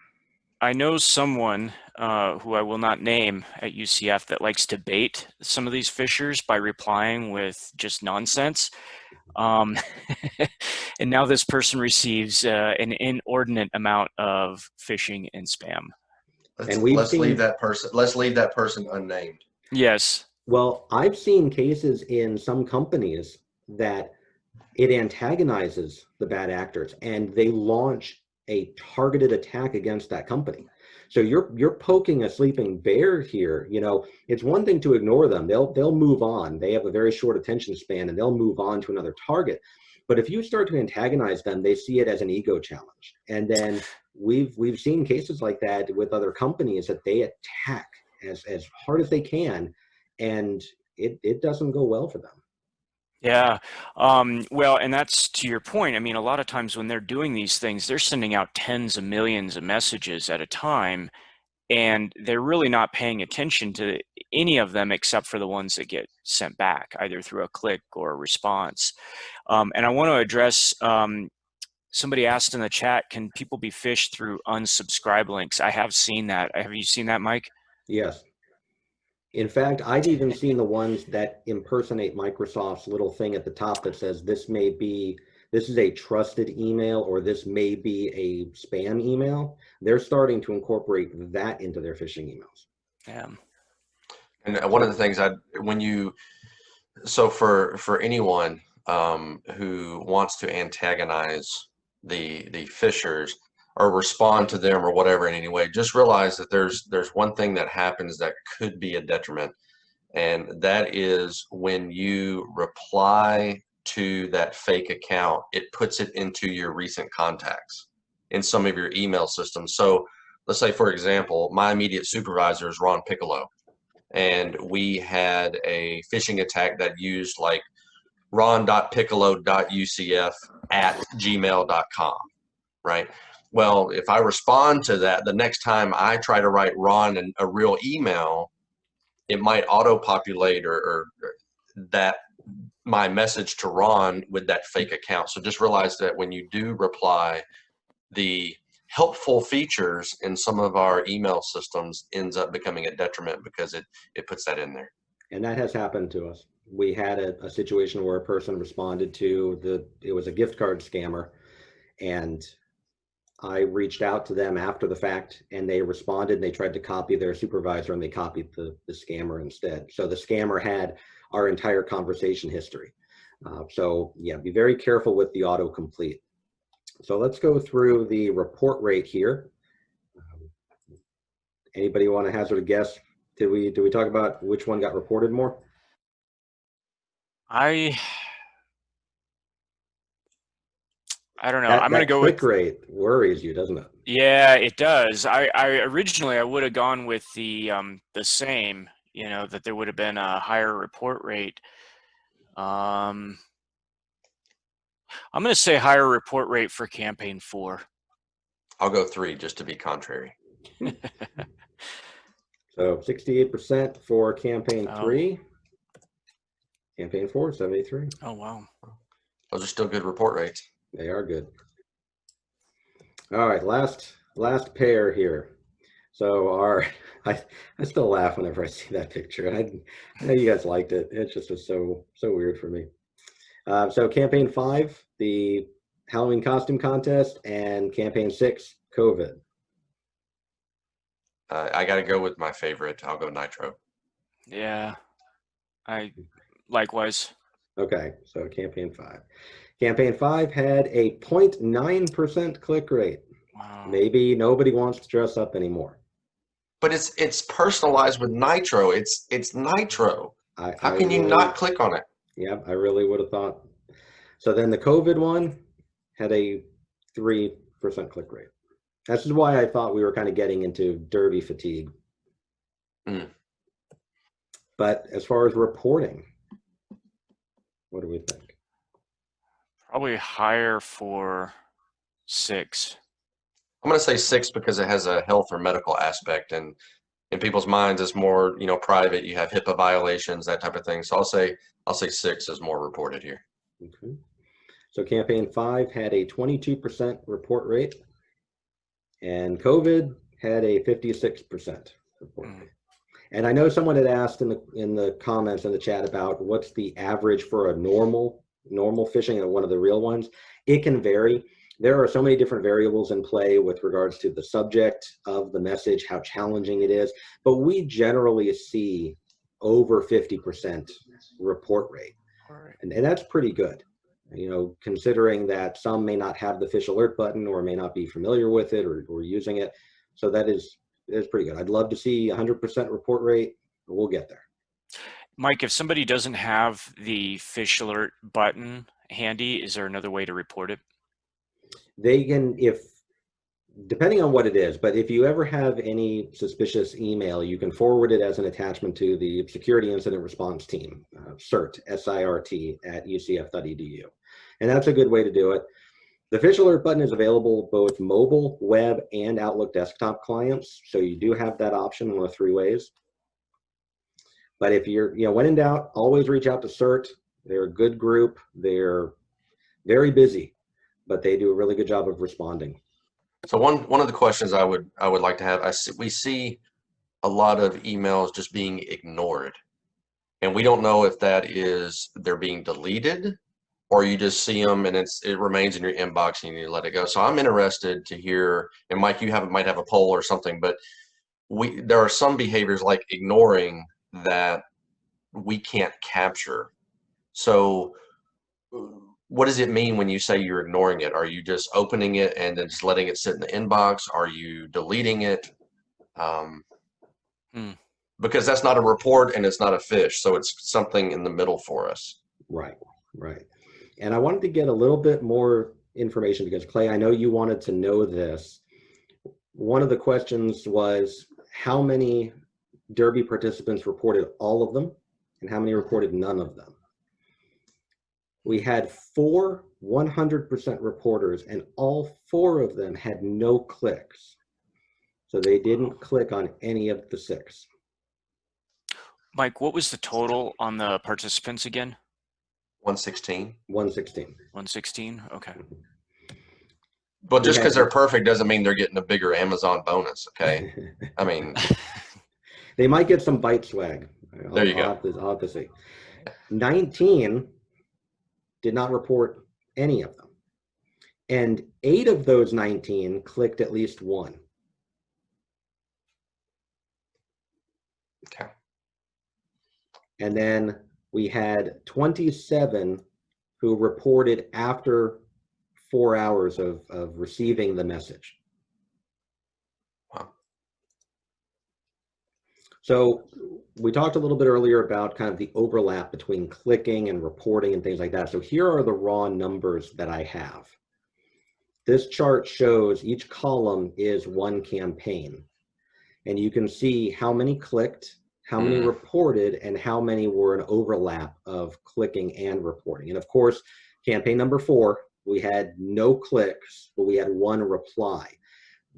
I know someone who I will not name at UCF that likes to bait some of these phishers by replying with just nonsense. And now this person receives an inordinate amount of phishing and spam. Let's leave that person unnamed. Yes. Well, I've seen cases in some companies that it antagonizes the bad actors and they launch a targeted attack against that company. So you're poking a sleeping bear here. You know, it's one thing to ignore them. They'll move on. They have a very short attention span and they'll move on to another target. But if you start to antagonize them, they see it as an ego challenge. And then we've seen cases like that with other companies that they attack as hard as they can, and it doesn't go well for them. Yeah. Well, and that's to your point. I mean, a lot of times when they're doing these things, they're sending out tens of millions of messages at a time, and they're really not paying attention to any of them except for the ones that get sent back, either through a click or a response. And I want to address, somebody asked in the chat, can people be phished through unsubscribe links? I have seen that. Have you seen that, Mike? Yes. In fact, I've even seen the ones that impersonate Microsoft's little thing at the top that says this is a trusted email, or this may be a spam email. They're starting to incorporate that into their phishing emails. Yeah. And one of the things so for anyone who wants to antagonize the phishers or respond to them or whatever in any way, just realize that there's one thing that happens that could be a detriment, and that is when you reply to that fake account, it puts it into your recent contacts in some of your email systems. So let's say, for example, my immediate supervisor is Ron Piccolo, and we had a phishing attack that used like ron.piccolo.ucf@gmail.com, right? Well, if I respond to that, the next time I try to write Ron a real email, it might auto-populate or that my message to Ron with that fake account. So just realize that when you do reply, the helpful features in some of our email systems ends up becoming a detriment because it puts that in there. And that has happened to us. We had a situation where a person responded to it was a gift card scammer, and I reached out to them after the fact, and they responded, and they tried to copy their supervisor, and they copied the scammer instead. So the scammer had our entire conversation history. So yeah, be very careful with the autocomplete. So let's go through the report rate here. Anybody want to hazard a guess? Did we talk about which one got reported more? I don't know. I'm going to go with with click rate. Worries you, doesn't it? Yeah, it does. I originally I would have gone with the same, that there would have been a higher report rate. I'm going to say higher report rate for campaign 4. I'll go 3 just to be contrary. So 68% for campaign 3. Campaign 4, 73. Oh, wow. Those are still good report rates. They are good. All right, last pair here. So I still laugh whenever I see that picture. I know you guys liked it. It just was so weird for me. So campaign 5, the Halloween costume contest, and campaign 6, COVID. I got to go with my favorite. I'll go Nitro. Yeah, I likewise. Okay, so campaign 5. Campaign 5 had a 0.9% click rate. Wow. Maybe nobody wants to dress up anymore. But it's personalized with Nitro. It's Nitro. How can you not click on it? Yeah, I really would have thought. So then the COVID one had a 3% click rate. This is why I thought we were kind of getting into derby fatigue. But as far as reporting, what do we think? Probably higher for 6. I'm going to say 6 because it has a health or medical aspect, and in people's minds, it's more private. You have HIPAA violations, that type of thing. So I'll say 6 is more reported here. Okay. So campaign 5 had a 22% report rate, and COVID had a 56% report rate. And I know someone had asked in the comments in the chat about what's the average for a normal phishing and one of the real ones. It can vary. There are so many different variables in play with regards to the subject of the message, how challenging it is, but we generally see over 50% report rate. And that's pretty good, considering that some may not have the fish alert button or may not be familiar with it or using it. So that is pretty good. I'd love to see 100% report rate, but we'll get there. Mike, if somebody doesn't have the fish alert button handy, is there another way to report it? They can, depending on what it is, but if you ever have any suspicious email, you can forward it as an attachment to the Security Incident Response Team, CERT, S-I-R-T, at ucf.edu. And that's a good way to do it. The fish alert button is available both mobile, web, and Outlook desktop clients. So you do have that option one of 3 ways. But if you're, when in doubt, always reach out to CERT. They're a good group. They're very busy, but they do a really good job of responding. So one of the questions I would like to have, we see a lot of emails just being ignored. And we don't know if that is they're being deleted or you just see them and it remains in your inbox and you need to let it go. So I'm interested to hear, and Mike, you might have a poll or something, but there are some behaviors like ignoring that we can't capture. So what does it mean when you say you're ignoring it? Are you just opening it and then just letting it sit in the inbox? Are you deleting it? Because that's not a report and it's not a phish. So it's something in the middle for us. Right, right. And I wanted to get a little bit more information because Clay, I know you wanted to know this. One of the questions was how many Derby participants reported all of them and how many reported none of them. We had 4 100% reporters and all 4 of them had no clicks. So they didn't click on any of the 6. Mike, what was the total on the participants again? 116. 116. 116? Okay. But just because they're perfect doesn't mean they're getting a bigger Amazon bonus, okay? I mean, they might get some bite swag. There you go. I'll have to see. 19 did not report any of them. And 8 of those 19 clicked at least one. Okay. And then we had 27 who reported after 4 hours of receiving the message. Wow. So we talked a little bit earlier about kind of the overlap between clicking and reporting and things like that. So here are the raw numbers that I have. This chart shows each column is one campaign. And you can see how many clicked, how many reported, and how many were an overlap of clicking and reporting. And of course, campaign number 4, we had no clicks, but we had 1 reply.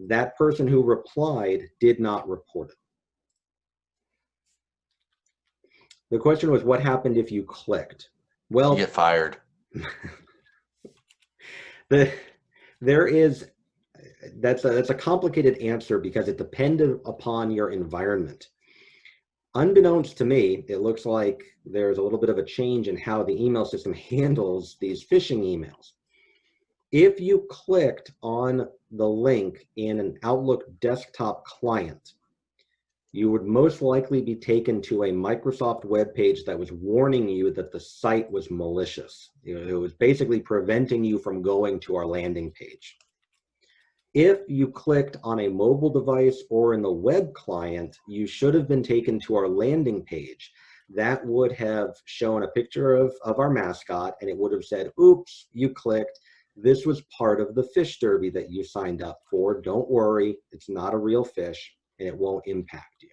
That person who replied did not report it. The question was, what happened if you clicked? Well, you get fired. That's a complicated answer because it depended upon your environment. Unbeknownst to me, it looks like there's a little bit of a change in how the email system handles these phishing emails. If you clicked on the link in an Outlook desktop client, you would most likely be taken to a Microsoft web page that was warning you that the site was malicious. It was basically preventing you from going to our landing page. If you clicked on a mobile device or in the web client, you should have been taken to our landing page. That would have shown a picture of our mascot, and it would have said, oops, you clicked. This was part of the phish derby that you signed up for. Don't worry, it's not a real phish, and it won't impact you.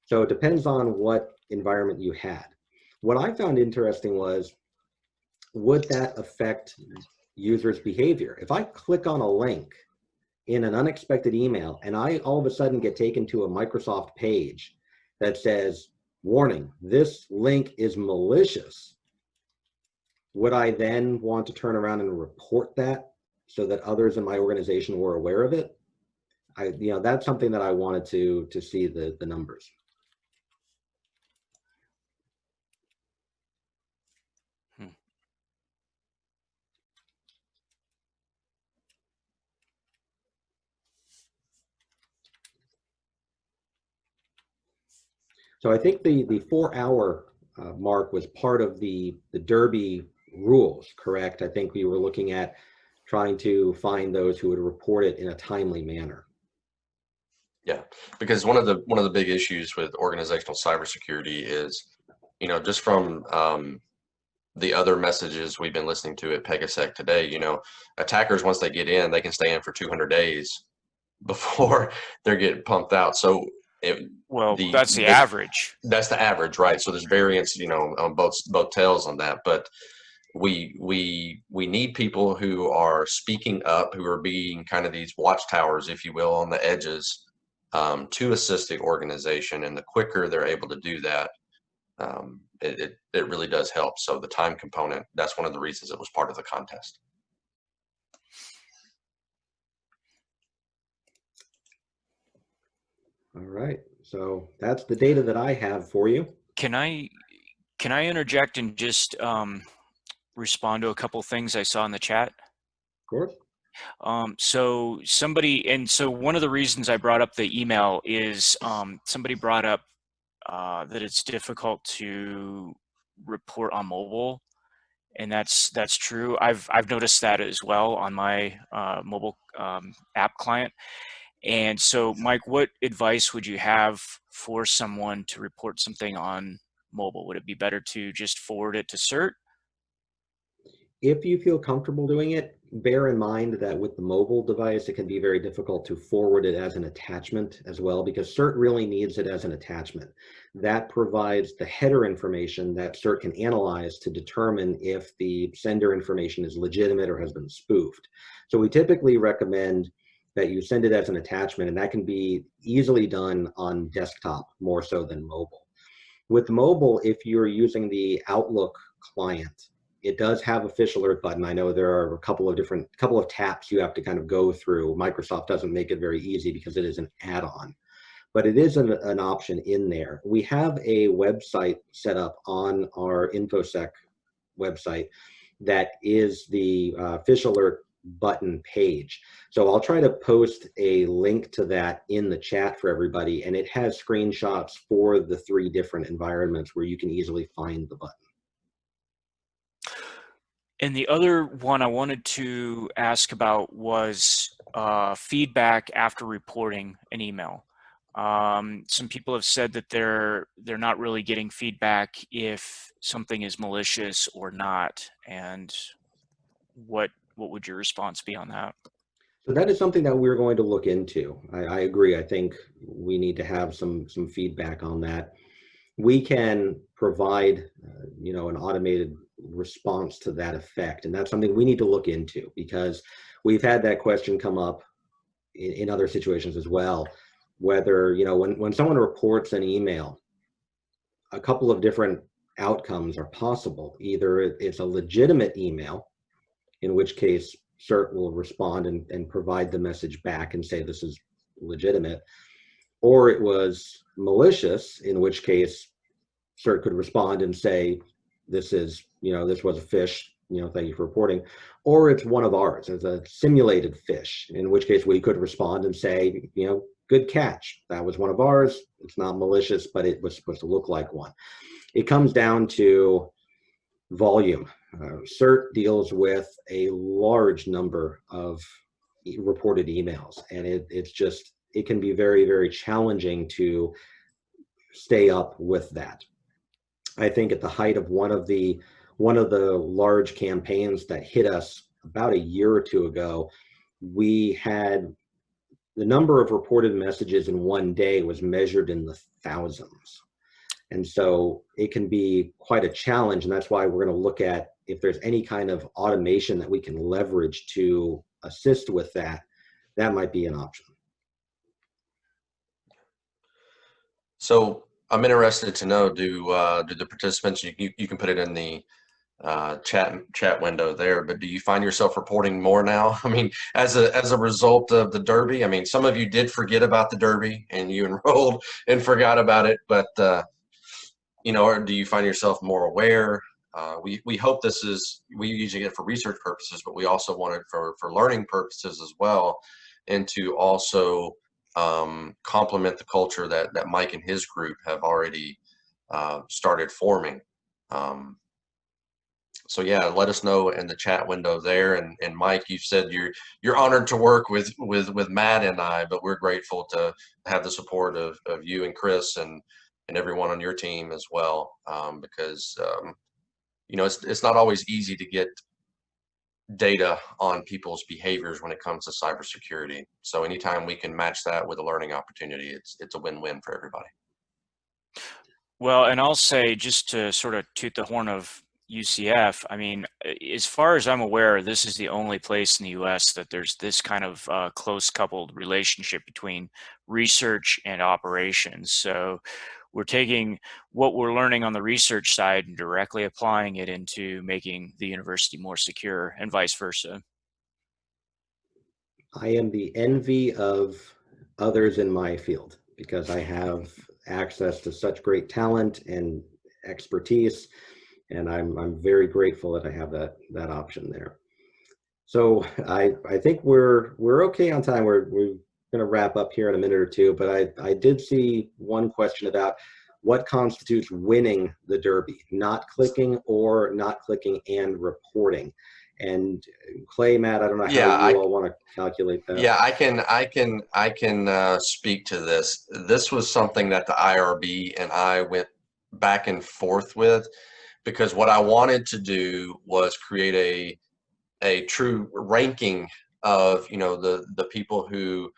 So it depends on what environment you had. What I found interesting was, would that affect users' behavior? If I click on a link in an unexpected email and I all of a sudden get taken to a Microsoft page that says, warning, this link is malicious, would I then want to turn around and report that so that others in my organization were aware of it? That's something that I wanted to see the numbers. So I think the 4-hour mark was part of the Derby rules, correct? I think we were looking at trying to find those who would report it in a timely manner. Yeah, because one of the big issues with organizational cybersecurity is, just from the other messages we've been listening to at PegaSec today, attackers, once they get in, they can stay in for 200 days before they're getting pumped out. So that's the average. That's the average, right? So there's variance, on both tails on that. But we need people who are speaking up, who are being kind of these watchtowers, if you will, on the edges, to assist the organization. And the quicker they're able to do that, it really does help. So the time component, that's one of the reasons it was part of the contest. All right, So that's the data that I have for you. Can I interject and just respond to a couple things I saw in the chat? Of course. So one of the reasons I brought up the email is somebody brought up that it's difficult to report on mobile, and that's true. I've noticed that as well on my mobile app client. And so, Mike, what advice would you have for someone to report something on mobile? Would it be better to just forward it to CERT? If you feel comfortable doing it, bear in mind that with the mobile device, it can be very difficult to forward it as an attachment as well, because CERT really needs it as an attachment. That provides the header information that CERT can analyze to determine if the sender information is legitimate or has been spoofed. So we typically recommend that you send it as an attachment, and that can be easily done on desktop more so than mobile. With mobile, if you're using the Outlook client, it does have a Fish Alert button. I know there are a couple of taps you have to kind of go through. Microsoft doesn't make it very easy because it is an add-on, but it is an option in there. We have a website set up on our InfoSec website that is the Fish Alert button page. So I'll try to post a link to that in the chat for everybody, and it has screenshots for the 3 different environments where you can easily find the button. And the other one I wanted to ask about was feedback after reporting an email. Some people have said that they're not really getting feedback if something is malicious or not. And what would your response be on that? So that is something that we're going to look into. I agree. I think we need to have some feedback on that. We can provide, an automated response to that effect, and that's something we need to look into, because we've had that question come up in other situations as well. Whether when someone reports an email, a couple of different outcomes are possible. Either it's a legitimate email, in which case CERT will respond and provide the message back and say this is legitimate, or it was malicious, in which case CERT could respond and say this is, this was a phish, thank you for reporting, or it's one of ours, it's a simulated phish, in which case we could respond and say, good catch, that was one of ours, it's not malicious, but it was supposed to look like one. It comes down to volume. CERT deals with a large number of reported emails, and it can be very, very challenging to stay up with that. I think at the height of one of the large campaigns that hit us about a year or 2 ago, we had the number of reported messages in one day was measured in the thousands. And so it can be quite a challenge, and that's why we're going to look at if there's any kind of automation that we can leverage to assist with that. That might be an option. So I'm interested to know, do the participants, you can put it in the chat window there, but do you find yourself reporting more now? I mean, as a result of the Derby, I mean, some of you did forget about the Derby and you enrolled and forgot about it, but or do you find yourself more aware? We hope we usually get it for research purposes, but we also want it for learning purposes as well, and to also complement the culture that Mike and his group have already started forming. So yeah, let us know in the chat window there. And Mike, you've said you're honored to work with Matt and I, but we're grateful to have the support of you and Chris and everyone on your team as well, because it's not always easy to get data on people's behaviors when it comes to cybersecurity. So anytime we can match that with a learning opportunity, it's a win-win for everybody. Well, and I'll say, just to sort of toot the horn of UCF, I mean, as far as I'm aware, this is the only place in the US that there's this kind of close coupled relationship between research and operations. So we're taking what we're learning on the research side and directly applying it into making the university more secure, and vice versa. I am the envy of others in my field. because I have access to such great talent and expertise, and I'm very grateful that I have that option there. So I think we're okay on time. We're going to wrap up here in a minute or two, but I did see one question about what constitutes winning the Derby, not clicking or not clicking and reporting. And Clay, Matt, I don't know how you all want to calculate that. Yeah, I can speak to this. This was something that the IRB and I went back and forth with, because what I wanted to do was create a true ranking of, you know, the people who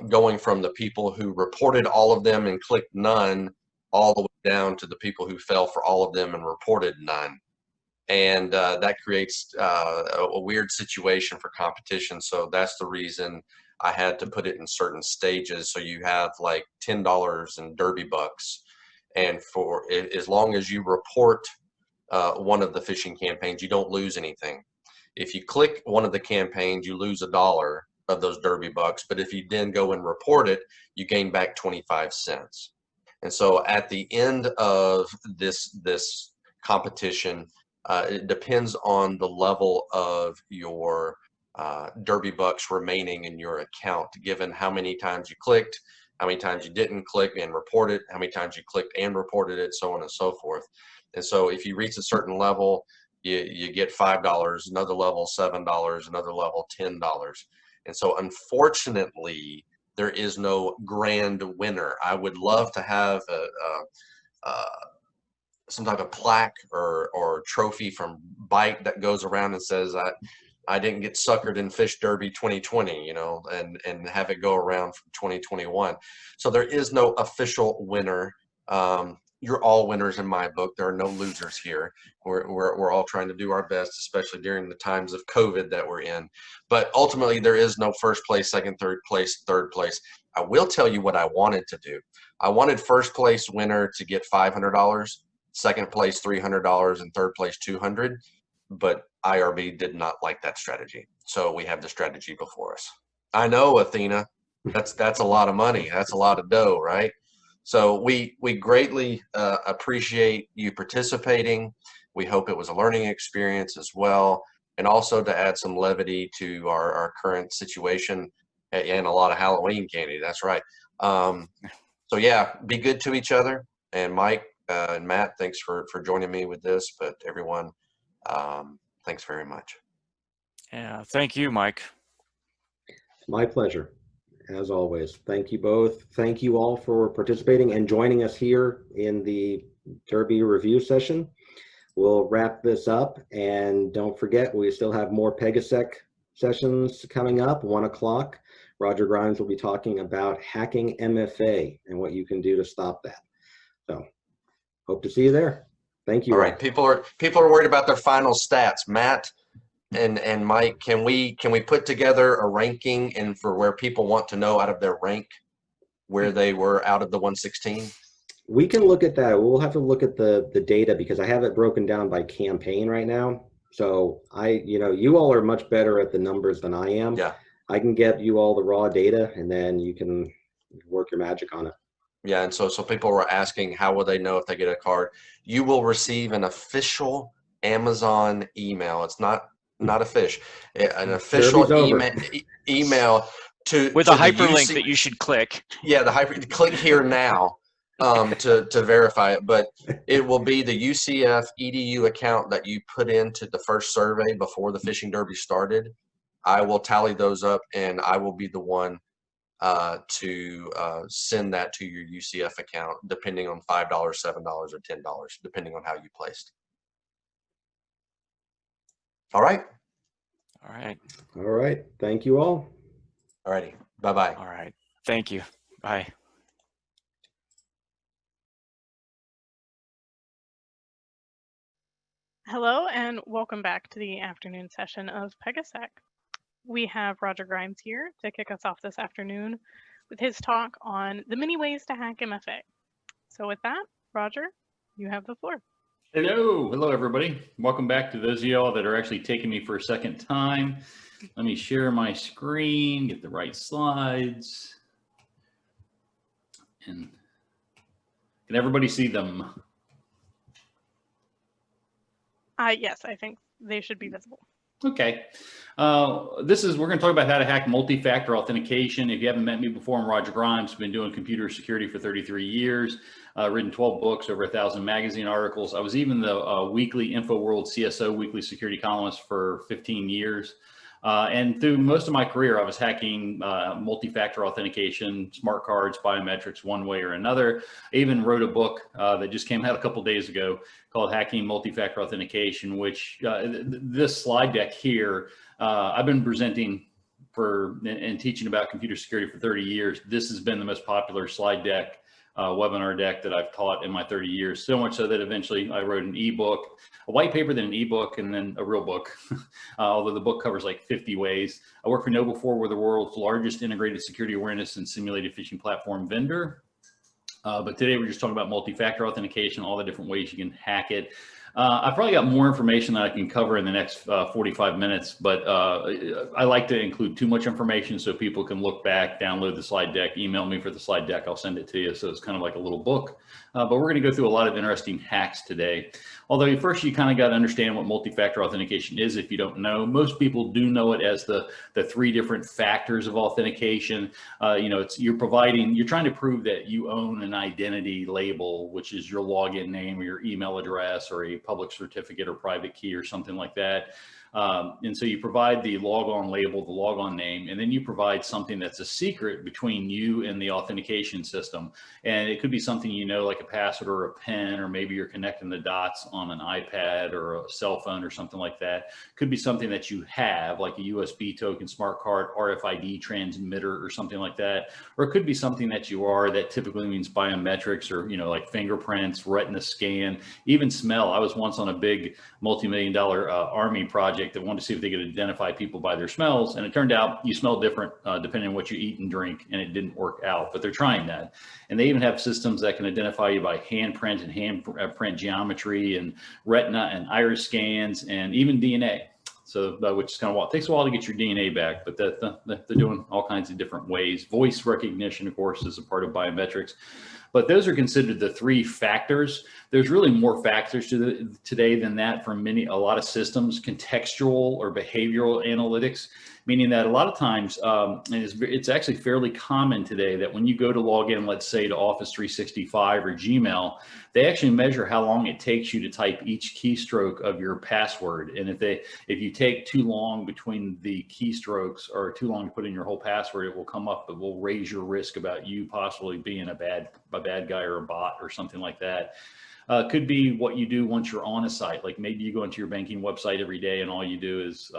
going from the people who reported all of them and clicked none, all the way down to the people who fell for all of them and reported none. And that creates a weird situation for competition. So that's the reason I had to put it in certain stages. So you have like $10 in Derby bucks, and for as long as you report one of the phishing campaigns, you don't lose anything. If you click one of the campaigns, you lose $1 of those Derby bucks. But if you then go and report it, you gain back 25 cents. And so at the end of this competition, it depends on the level of your Derby bucks remaining in your account, given how many times you clicked, how many times you didn't click and report it, how many times you clicked and reported it, so on and so forth. And so if you reach a certain level, you get $5, another level $7, another level $10. And so unfortunately, there is no grand winner. I would love to have some type of plaque or trophy from Byte that goes around and says I didn't get suckered in Fish Derby 2020, you know, and have it go around from 2021. So there is no official winner. You're all winners in my book. There are no losers here. We're all trying to do our best, especially during the times of COVID that we're in. But ultimately, there is no first place, second, third place, third place. I will tell you what I wanted to do. I wanted first place winner to get $500, second place $300, and third place $200. But IRB did not like that strategy. So we have the strategy before us. I know, Athena, that's a lot of money. That's a lot of dough, right? So we greatly appreciate you participating. We hope it was a learning experience as well, and also to add some levity to our current situation and a lot of Halloween candy. That's right. So yeah, be good to each other. And Mike and Matt, thanks for joining me with this. But everyone, thanks very much. Yeah, thank you, Mike. My pleasure. As always, thank you both. Thank you all for participating and joining us here in the Derby review session. We'll wrap this up, and don't forget, we still have more PegaSec sessions coming up, 1 o'clock. Roger Grimes will be talking about hacking MFA and what you can do to stop that. So hope to see you there. Thank you. All right, people are worried about their final stats. Matt and Mike, can we put together a ranking and for where people want to know out of their rank where they were out of the 116? We can look at that. We'll have to look at the data because I have it broken down by campaign right now. So you all are much better at the numbers than I am. Yeah. I can get you all the raw data and then you can work your magic on it. Yeah, and so people were asking how will they know if they get a card? You will receive an official Amazon email. It's not a fish, an official email with a hyperlink that you should click. Yeah, click here now to verify it. But it will be the UCF EDU account that you put into the first survey before the Phishing Derby started. I will tally those up, and I will be the one to send that to your UCF account, depending on $5, $7, or $10, depending on how you placed. All right. All right. All right. Thank you all. All righty. Bye-bye. All right. Thank you. Bye. Hello and welcome back to the afternoon session of PegaSec. We have Roger Grimes here to kick us off this afternoon with his talk on the many ways to hack MFA. So with that, Roger, you have the floor. Hello everybody. Welcome back to those of y'all that are actually taking me for a second time. Let me share my screen, get the right slides. And can everybody see them? Yes, I think they should be visible. Okay. We're going to talk about how to hack multi-factor authentication. If you haven't met me before, I'm Roger Grimes. I've been doing computer security for 33 years, written 12 books, over 1,000 magazine articles. I was even the weekly InfoWorld CSO weekly security columnist for 15 years. And through most of my career, I was hacking multi-factor authentication, smart cards, biometrics, one way or another. I even wrote a book that just came out a couple days ago called Hacking Multi-Factor Authentication, which this slide deck here, I've been presenting for and teaching about computer security for 30 years. This has been the most popular slide deck, webinar deck that I've taught in my 30 years. So much so that eventually I wrote an ebook, a white paper, then an ebook, and then a real book. Although the book covers like 50 ways. I work for Noble4. We're the world's largest integrated security awareness and simulated phishing platform vendor. But today we're just talking about multi-factor authentication, all the different ways you can hack it. I've probably got more information that I can cover in the next 45 minutes, but I like to include too much information so people can look back, download the slide deck, email me for the slide deck, I'll send it to you. So it's kind of like a little book, but we're going to go through a lot of interesting hacks today. Although first you kind of got to understand what multi-factor authentication is if you don't know. Most people do know it as the three different factors of authentication. You're trying to prove that you own an identity label, which is your login name or your email address or a public certificate or private key or something like that. And so you provide the logon label, the logon name, and then you provide something that's a secret between you and the authentication system. And it could be something, like a password or a PIN, or maybe you're connecting the dots on an iPad or a cell phone or something like that. Could be something that you have, like a USB token, smart card, RFID transmitter or something like that. Or it could be something that you are that typically means biometrics or, like fingerprints, retina scan, even smell. I was once on a big multi-million-dollar Army project that wanted to see if they could identify people by their smells, and it turned out you smell different depending on what you eat and drink, and it didn't work out. But they're trying that, and they even have systems that can identify you by handprint and handprint geometry and retina and iris scans and even DNA. So, which is kind of what it takes a while to get your DNA back, but they're doing all kinds of different ways. Voice recognition, of course, is a part of biometrics. But those are considered the three factors. There's really more factors today than that for a lot of systems. Contextual or behavioral analytics, meaning that a lot of times, it's actually fairly common today that when you go to log in, let's say to Office 365 or Gmail, they actually measure how long it takes you to type each keystroke of your password. And if you take too long between the keystrokes or too long to put in your whole password, it will come up, it will raise your risk about you possibly being a bad guy or a bot or something like that. Could be what you do once you're on a site, like maybe you go into your banking website every day and all you do is,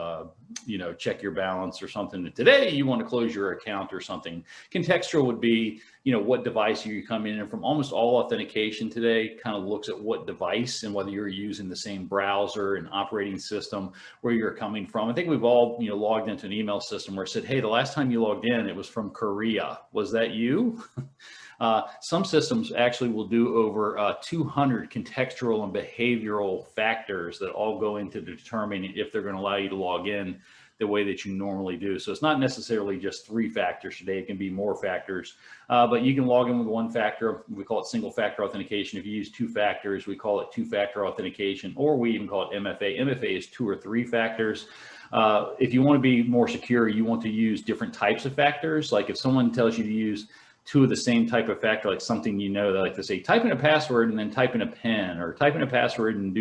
check your balance or something. Today you want to close your account or something. Contextual would be, what device you come in, and from almost all authentication today kind of looks at what device and whether you're using the same browser and operating system where you're coming from. I think we've all, logged into an email system where it said, hey, the last time you logged in, it was from Korea. Was that you? Some systems actually will do over 200 contextual and behavioral factors that all go into determining if they're going to allow you to log in the way that you normally do. So it's not necessarily just 3 factors today. It can be more factors, but you can log in with 1 factor. We call it single factor authentication. If you use 2 factors, we call it 2-factor authentication, or we even call it MFA. MFA is 2 or 3 factors. If you want to be more secure, you want to use different types of factors. Like if someone tells you to use 2 of the same type of factor, like something that like to say, type in a password and then type in a PIN, or type in a password and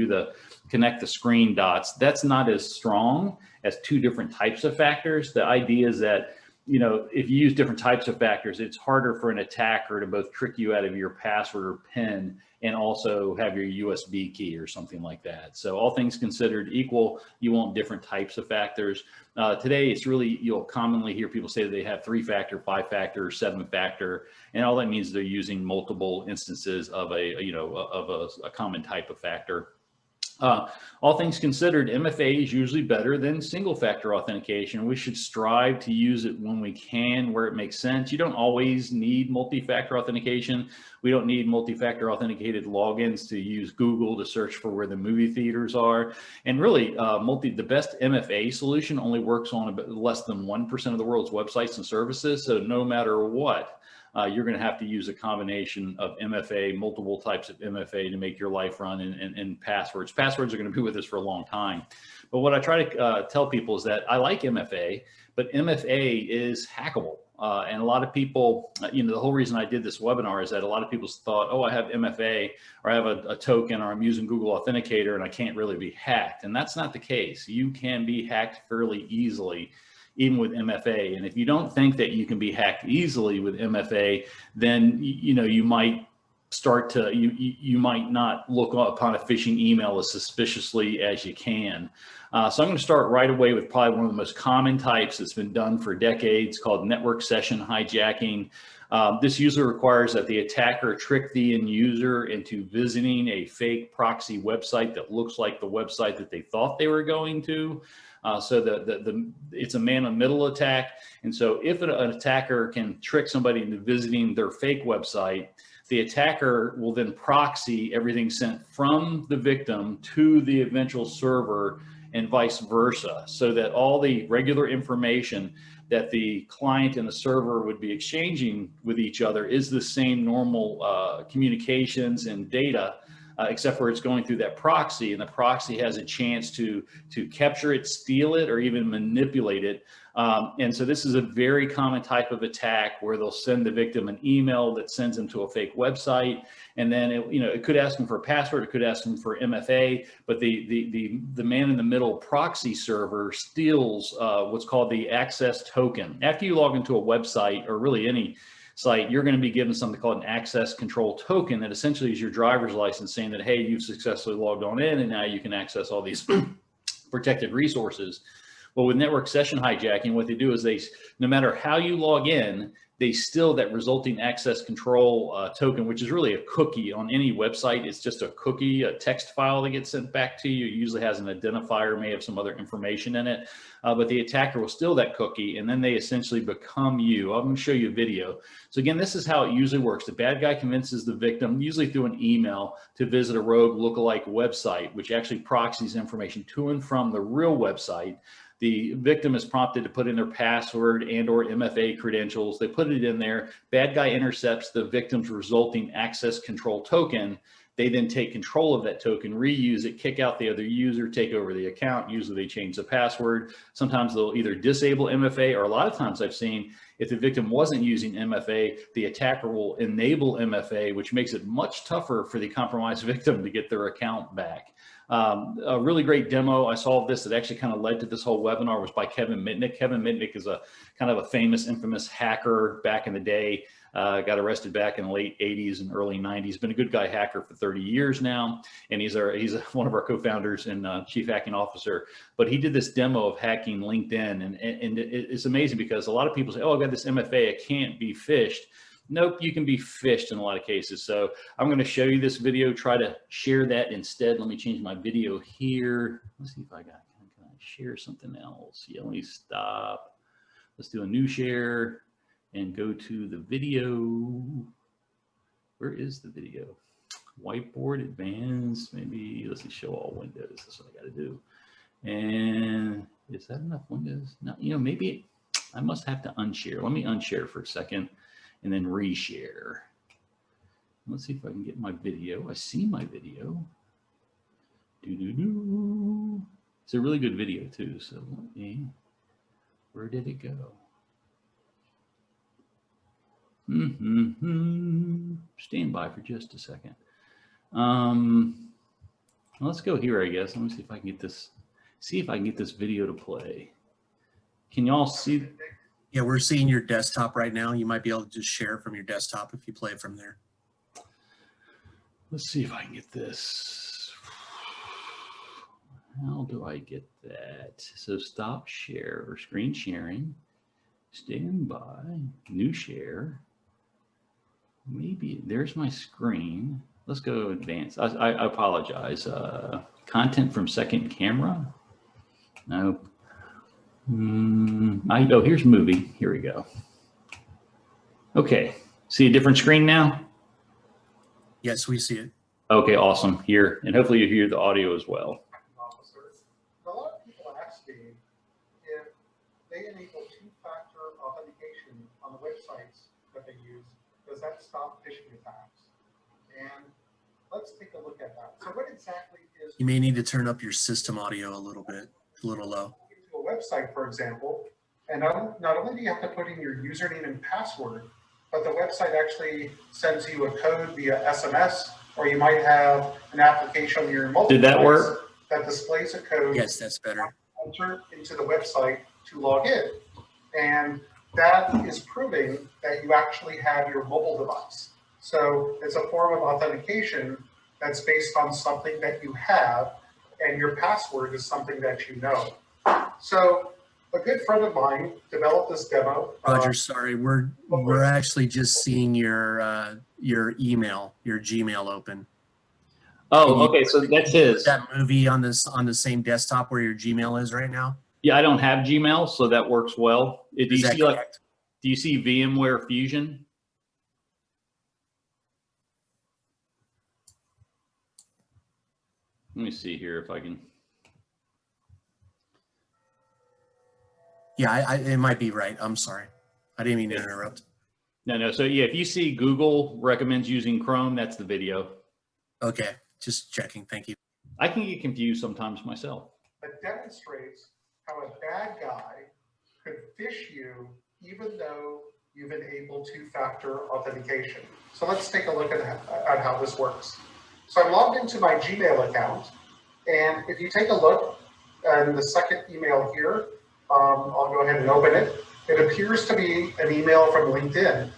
connect the screen dots. That's not as strong as 2 different types of factors. The idea is that, if you use different types of factors, it's harder for an attacker to both trick you out of your password or PIN and also have your USB key or something like that. So all things considered equal, you want different types of factors. Today, it's really, you'll commonly hear people say that they have 3-factor, 5-factor, 7-factor, and all that means they're using multiple instances of a common type of factor. All things considered, MFA is usually better than single-factor authentication. We should strive to use it when we can, where it makes sense. You don't always need multi-factor authentication. We don't need multi-factor authenticated logins to use Google to search for where the movie theaters are. And really, the best MFA solution only works on less than 1% of the world's websites and services. So no matter what, you're going to have to use a combination of MFA, multiple types of MFA to make your life run, and passwords. Passwords are going to be with us for a long time. But what I try to tell people is that I like MFA, but MFA is hackable. And a lot of people, the whole reason I did this webinar is that a lot of people thought, oh, I have MFA, or I have a token, or I'm using Google Authenticator, and I can't really be hacked. And that's not the case. You can be hacked fairly easily, even with MFA. And if you don't think that you can be hacked easily with MFA, then you might start to you might not look upon a phishing email as suspiciously as you can. So I'm going to start right away with probably one of the most common types that's been done for decades, called network session hijacking. This usually requires that the attacker trick the end user into visiting a fake proxy website that looks like the website that they thought they were going to. So it's a man-in-the-middle attack. And so if an attacker can trick somebody into visiting their fake website, the attacker will then proxy everything sent from the victim to the eventual server and vice versa, so that all the regular information that the client and the server would be exchanging with each other is the same normal communications and data, except for it's going through that proxy, and the proxy has a chance to capture it, steal it, or even manipulate it. And so this is a very common type of attack where they'll send the victim an email that sends them to a fake website, and then it could ask them for a password, it could ask them for MFA, but the man-in-the-middle proxy server steals what's called the access token. After you log into a website, or really any site, you're going to be given something called an access control token that essentially is your driver's license saying that, hey, you've successfully logged on in and now you can access all these protected resources. Well, with network session hijacking, what they do is no matter how you log in, they steal that resulting access control token, which is really a cookie on any website. It's just a cookie, a text file that gets sent back to you. It usually has an identifier, may have some other information in it, but the attacker will steal that cookie, and then they essentially become you. I'm going to show you a video. So again, this is how it usually works. The bad guy convinces the victim, usually through an email, to visit a rogue lookalike website, which actually proxies information to and from the real website. The victim is prompted to put in their password and or MFA credentials. They put it in there. Bad guy intercepts the victim's resulting access control token. They then take control of that token, reuse it, kick out the other user, take over the account. Usually they change the password. Sometimes they'll either disable MFA, or a lot of times I've seen if the victim wasn't using MFA, the attacker will enable MFA, which makes it much tougher for the compromised victim to get their account back. A really great demo I saw of this that actually kind of led to this whole webinar was by Kevin Mitnick. Kevin Mitnick is a kind of a famous, infamous hacker back in the day. Got arrested back in the late 80s and early 90s. Been a good guy hacker for 30 years now, and he's one of our co-founders and chief hacking officer. But he did this demo of hacking LinkedIn, and it's amazing because a lot of people say, "Oh, I got this MFA, it can't be phished." Nope, you can be phished in a lot of cases. So I'm going to show you this video, try to share that instead. Let me change my video here. Let's see if can I share something else? Yeah, let me stop. Let's do a new share and go to the video. Where is the video? Whiteboard, advanced, maybe. Let's see, show all windows. That's what I got to do. And is that enough windows? No, maybe I must have to unshare. Let me unshare for a second and then reshare. Let's see if I can get my video. I see my video. It's a really good video too. So let me, where did it go? Stand by for just a second. Let's go here, I guess. Let me see if I can get this video to play. Can y'all see? Yeah, we're seeing your desktop right now. You might be able to just share from your desktop if you play from there. Let's see if I can get this. How do I get that? So stop share or screen sharing. Stand by, new share. Maybe there's my screen. Let's go advanced. I apologize. Content from second camera. Nope. Oh, here's movie. Here we go. Okay. See a different screen now? Yes, we see it. Okay, awesome. Here, and hopefully you hear the audio as well. Officers. A lot of people ask me if they enable two-factor authentication on the websites that they use, does that stop phishing attacks? And let's take a look at that. So what exactly is... You may need to turn up your system audio a little bit, a little low. To a website, for example, and not only do you have to put in your username and password, but the website actually sends you a code via SMS, or you might have an application on your mobile Did that device work? that displays a code. Yes, that's better. Enter into the website to log in. And that is proving that you actually have your mobile device. So it's a form of authentication that's based on something that you have, and your password is something that you know. So a good friend of mine developed this demo. Roger, sorry, we're actually just seeing your email, your Gmail open. Oh, okay, so that's his. That movie on the same desktop where your Gmail is right now? Yeah, I don't have Gmail, so that works well. Do Is you that see like, correct? do you see VMware Fusion? Let me see here if I can. Yeah, it might be right. I'm sorry. I didn't mean to interrupt. No. So yeah, if you see Google recommends using Chrome, that's the video. Okay, just checking. Thank you. I can get confused sometimes myself. That demonstrates how a bad guy could phish you even though you've enabled two-factor authentication. So let's take a look at how this works. So I'm logged into my Gmail account, and if you take a look at the second email here, I'll go ahead and open it. It appears to be an email from LinkedIn.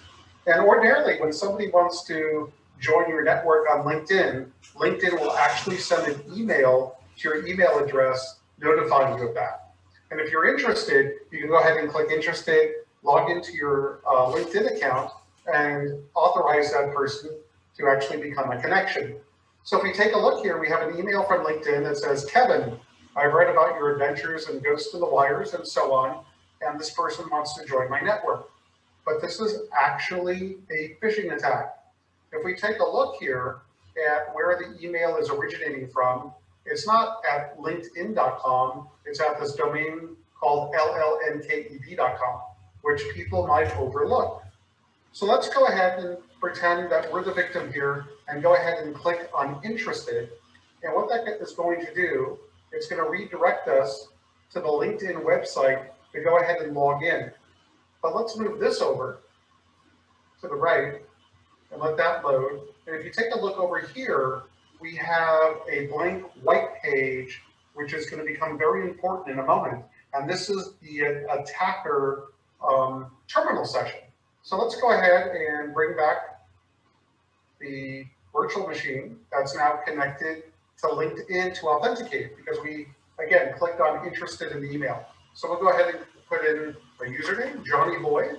And ordinarily, when somebody wants to join your network on LinkedIn, LinkedIn will actually send an email to your email address notifying you of that. And if you're interested, you can go ahead and click interested, log into your LinkedIn account, and authorize that person to actually become a connection. So if we take a look here, we have an email from LinkedIn that says, Kevin, I've read about your adventures and Ghost in the Wires and so on, and this person wants to join my network. But this is actually a phishing attack. If we take a look here at where the email is originating from, it's not at linkedin.com, it's at this domain called llnked.com, which people might overlook. So let's go ahead and pretend that we're the victim here and go ahead and click on interested. And what that is going to do, it's going to redirect us to the LinkedIn website to go ahead and log in. But let's move this over to the right and let that load. And if you take a look over here, we have a blank white page, which is going to become very important in a moment. And this is the attacker terminal session. So let's go ahead and bring back the virtual machine that's now connected to LinkedIn to authenticate, because we, again, clicked on interested in the email. So we'll go ahead and put in a username, Johnny Boy,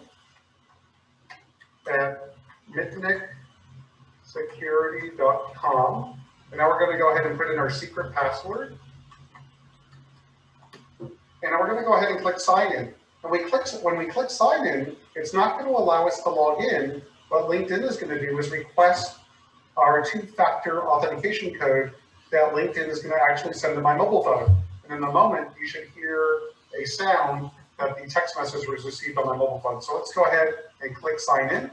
at mitnicksecurity.com. And now we're going to go ahead and put in our secret password. And now we're going to go ahead and click sign in. And when we click sign in, it's not going to allow us to log in. What LinkedIn is going to do is request our two-factor authentication code that LinkedIn is going to actually send to my mobile phone. And in a moment, you should hear a sound that the text message was received on my mobile phone. So let's go ahead and click sign in.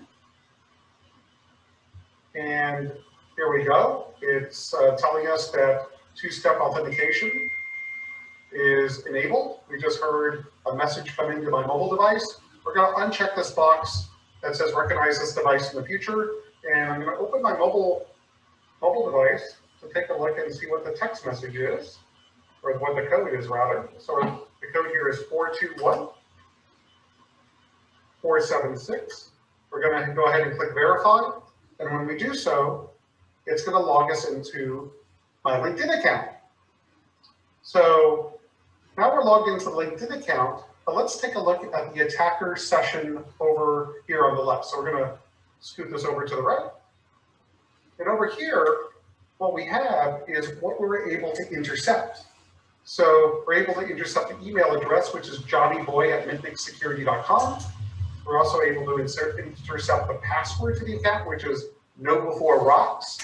And here we go. It's telling us that two-step authentication is enabled. We just heard a message come into my mobile device. We're going to uncheck this box that says recognize this device in the future. And I'm going to open my mobile device to take a look and see what the text message is, or what the code is rather. So the code here is 421-476. We're going to go ahead and click verify. And when we do so, it's going to log us into my LinkedIn account. So now we're logged into the LinkedIn account, but let's take a look at the attacker session over here on the left. So we're going to scoot this over to the right. And over here, what we have is what we're able to intercept. So we're able to intercept the email address, which is johnnyboy@mitnicksecurity.com. We're also able to intercept the password to the account, which is KnowBeforeRocks.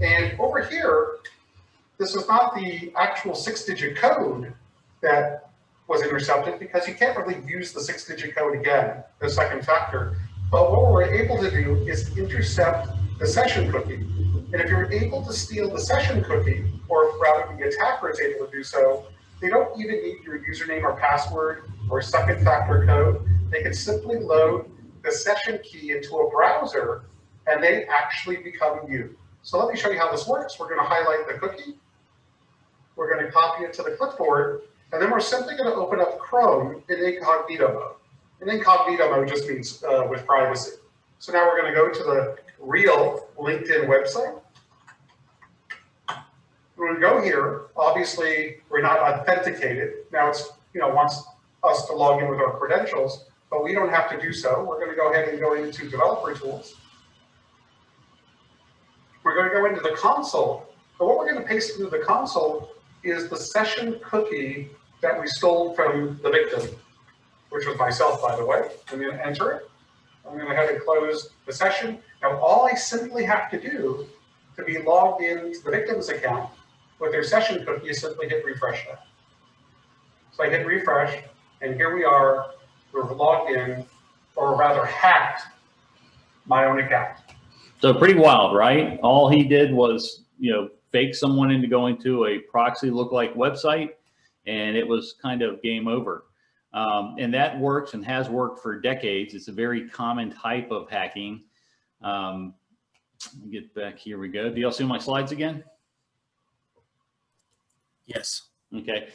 And over here, this is not the actual 6-digit code that was intercepted, because you can't really use the 6-digit code again, the second factor. But what we're able to do is intercept the session cookie. And if you're able to steal the session cookie, or if rather the attacker is able to do so, they don't even need your username or password or second factor code. They can simply load the session key into a browser and they actually become you. So let me show you how this works. We're going to highlight the cookie. We're going to copy it to the clipboard, and then we're simply going to open up Chrome in incognito mode. And incognito mode just means with privacy. So now we're going to go to the real LinkedIn website. When we go here, obviously we're not authenticated. Now it's, wants us to log in with our credentials, but we don't have to do so. We're going to go ahead and go into developer tools. We're going to go into the console, but what we're going to paste into the console is the session cookie that we stole from the victim, which was myself, by the way. I'm going to enter it. I'm going to go ahead and close the session. Now, all I simply have to do to be logged into the victim's account with their session cookie is simply hit refresh now. So I hit refresh, and here we are. We're logged in, or rather hacked my own account. So pretty wild, right? All he did was, fake someone into going to a proxy lookalike website, and it was kind of game over. And that works and has worked for decades. It's a very common type of hacking. Let me get back, here we go. Do y'all see my slides again? Yes. Okay.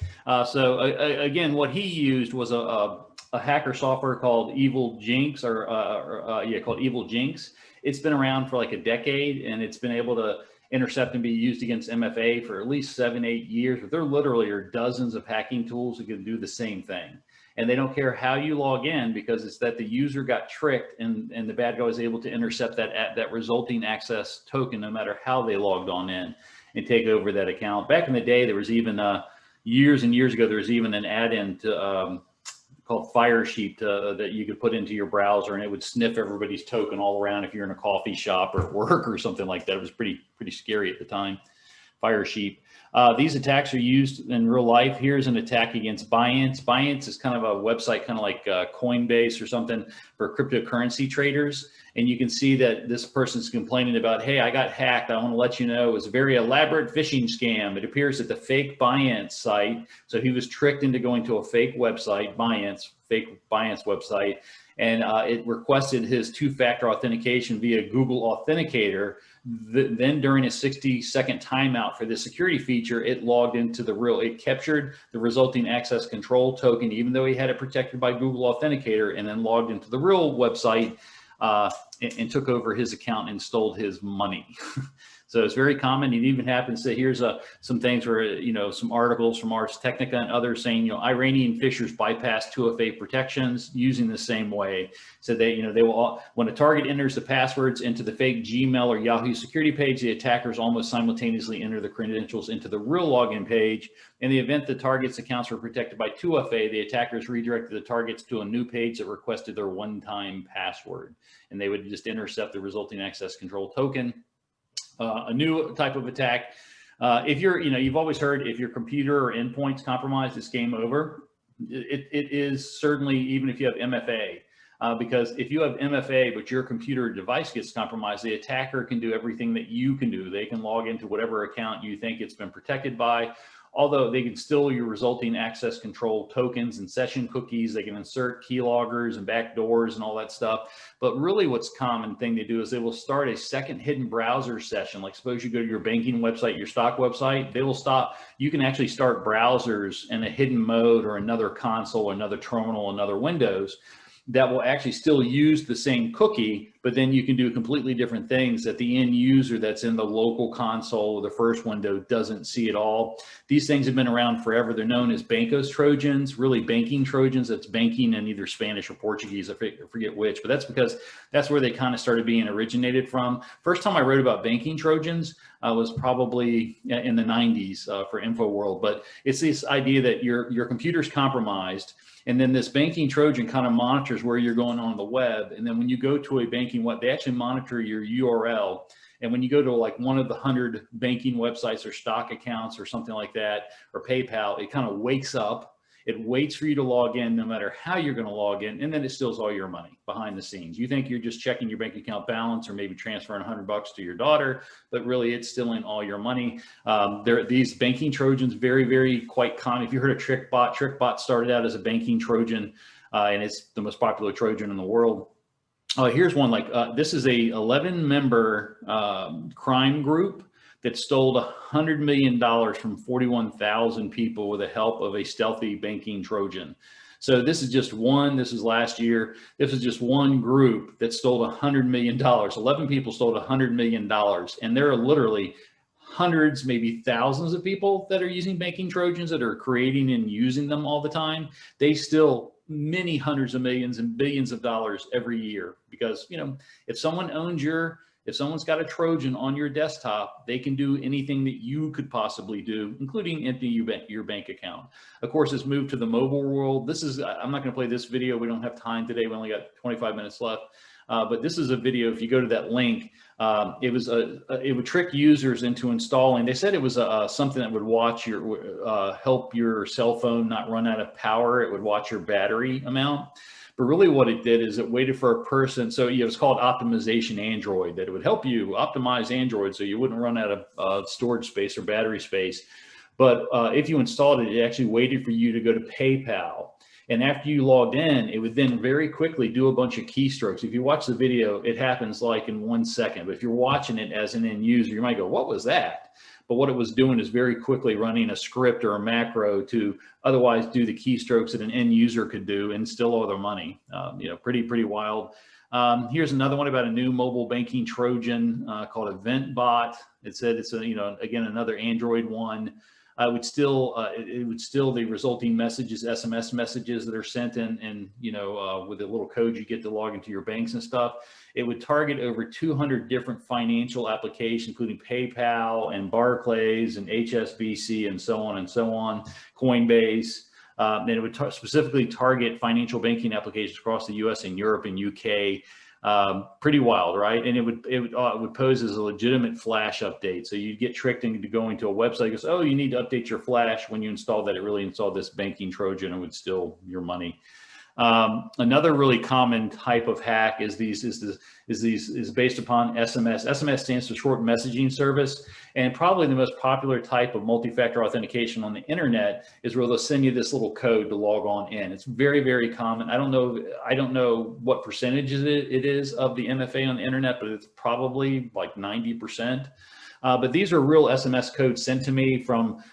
So again, what he used was a hacker software called Evil Jinx, called Evil Jinx. It's been around for like a decade, and it's been able to intercept and be used against MFA for at least 7-8 years. But there literally are dozens of hacking tools that can do the same thing. And they don't care how you log in, because it's that the user got tricked, and the bad guy was able to intercept that resulting access token, no matter how they logged on in, and take over that account. Back in the day, there was even years and years ago, there was even an add-in to called Firesheet that you could put into your browser, and it would sniff everybody's token all around if you're in a coffee shop or at work or something like that. It was pretty scary at the time. Firesheet. These attacks are used in real life. Here's an attack against Binance. Binance is kind of a website, kind of like Coinbase or something, for cryptocurrency traders. And you can see that this person's complaining about, hey, I got hacked. I want to let you know it was a very elaborate phishing scam. It appears that the fake Binance site, so he was tricked into going to a fake website, fake Binance website, and it requested his two-factor authentication via Google Authenticator. Then during a 60-second timeout for the security feature, it logged into it captured the resulting access control token, even though he had it protected by Google Authenticator, and then logged into the real website and took over his account and stole his money. So it's very common. It even happens that here's some things where, some articles from Ars Technica and others saying, Iranian phishers bypass 2FA protections using the same way. So they will, when a target enters the passwords into the fake Gmail or Yahoo security page, the attackers almost simultaneously enter the credentials into the real login page. In the event the target's accounts were protected by 2FA, the attackers redirected the targets to a new page that requested their one-time password, and they would just intercept the resulting access control token. A new type of attack. If you've always heard, if your computer or endpoint's compromised, it's game over. It is certainly, even if you have MFA, because if you have MFA, but your computer or device gets compromised, the attacker can do everything that you can do. They can log into whatever account you think it's been protected by, although they can steal your resulting access control tokens and session cookies. They can insert keyloggers and backdoors and all that stuff. But really what's common thing they do is they will start a second hidden browser session. Like suppose you go to your banking website, your stock website, they will stop. You can actually start browsers in a hidden mode or another console, another terminal, another Windows that will actually still use the same cookie, but then you can do completely different things that the end user that's in the local console or the first window doesn't see at all. These things have been around forever. They're known as Bancos Trojans, really banking Trojans. That's banking in either Spanish or Portuguese, I forget which, but that's because that's where they kind of started being originated from. First time I wrote about banking Trojans was probably in the 90s for InfoWorld, but it's this idea that your computer's compromised, and then this banking Trojan kind of monitors where you're going on the web. And then when you go to a banking web, they actually monitor your URL. And when you go to like one of the 100 banking websites or stock accounts or something like that, or PayPal, it kind of wakes up. It waits for you to log in no matter how you're going to log in, and then it steals all your money behind the scenes. You think you're just checking your bank account balance or maybe transferring $100 to your daughter, but really it's stealing all your money. These banking Trojans, very quite common. If you heard of TrickBot started out as a banking Trojan, and it's the most popular Trojan in the world. Here's one this is a 11-member crime group that stole $100 million from 41,000 people with the help of a stealthy banking Trojan. So this is just one, this is last year, this is just one group that stole $100 million. 11 people stole $100 million. And there are literally hundreds, maybe thousands of people that are using banking Trojans that are creating and using them all the time. They steal many hundreds of millions and billions of dollars every year because, you know, if someone's got a Trojan on your desktop, they can do anything that you could possibly do, including empty your bank account. Of course, it's moved to the mobile world. I'm not going to play this video. We don't have time today. We only got 25 minutes left. But this is a video. If you go to that link, it would trick users into installing. They said it was something that would watch help your cell phone not run out of power. It would watch your battery amount. But really what it did is it waited for a person. So it was called optimization Android, that it would help you optimize Android so you wouldn't run out of storage space or battery space. But if you installed it, it actually waited for you to go to PayPal. And after you logged in, it would then very quickly do a bunch of keystrokes. If you watch the video, it happens like in 1 second. But if you're watching it as an end user, you might go, what was that? But what it was doing is very quickly running a script or a macro to otherwise do the keystrokes that an end user could do and steal all their money. Pretty wild. Here's another one about a new mobile banking Trojan called EventBot. It said it's again another Android one. It would steal the resulting messages, SMS messages that are sent in, with the little code you get to log into your banks and stuff. It would target over 200 different financial applications, including PayPal and Barclays and HSBC and so on, Coinbase. And it would specifically target financial banking applications across the US and Europe and UK. Pretty wild, right? And it would pose as a legitimate Flash update. So you'd get tricked into going to a website that goes, oh, you need to update your Flash. When you install that, it really installed this banking Trojan and would steal your money. Another really common type of hack is based upon SMS. SMS stands for short messaging service, and probably the most popular type of multi-factor authentication on the internet is where they'll send you this little code to log on in. It's very common. I don't know what percentage it is of the MFA on the internet, but it's probably like 90%. But these are real SMS codes sent to me from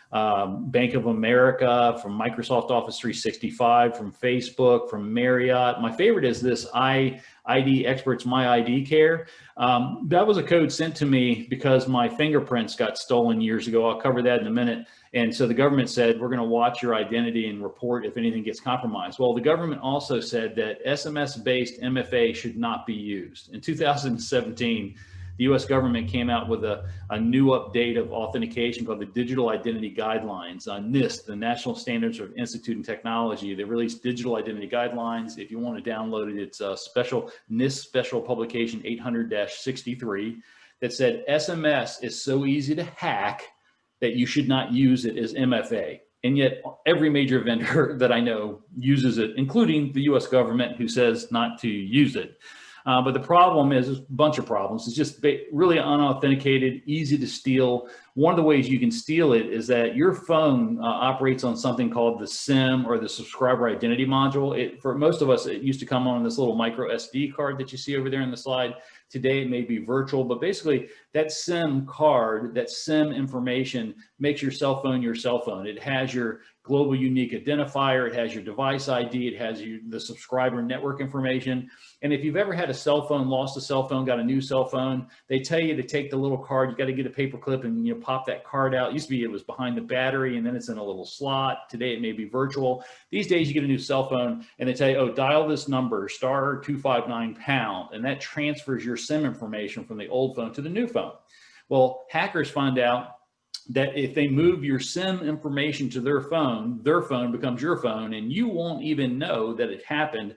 Bank of America, from Microsoft Office 365, from Facebook, from Marriott. My favorite is this ID Experts My ID Care. That was a code sent to me because my fingerprints got stolen years ago. I'll cover that in a minute. And so the government said, we're going to watch your identity and report if anything gets compromised. Well, the government also said that SMS-based MFA should not be used. In 2017, the US government came out with a new update of authentication called the Digital Identity Guidelines, NIST, the National Standards of Institute and Technology. They released Digital Identity Guidelines. If you want to download it, it's a NIST special publication 800-63 that said SMS is so easy to hack that you should not use it as MFA. And yet every major vendor that I know uses it, including the US government, who says not to use it. But the problem is, there's a bunch of problems. It's just really unauthenticated, easy to steal. One of the ways you can steal it is that your phone operates on something called the SIM, or the subscriber identity module. For most of us, it used to come on this little micro SD card that you see over there in the slide. Today, it may be virtual, but basically that SIM card, that SIM information makes your cell phone your cell phone. It has your global unique identifier, it has your device ID, it has the subscriber network information. And if you've ever had a cell phone, lost a cell phone, got a new cell phone, they tell you to take the little card, you got to get a paper clip and pop that card out. It used to be it was behind the battery and then it's in a little slot. Today it may be virtual. These days you get a new cell phone and they tell you, oh, dial this number, *259#, and that transfers your SIM information from the old phone to the new phone. Well, hackers find out that if they move your SIM information to their phone becomes your phone, and you won't even know that it happened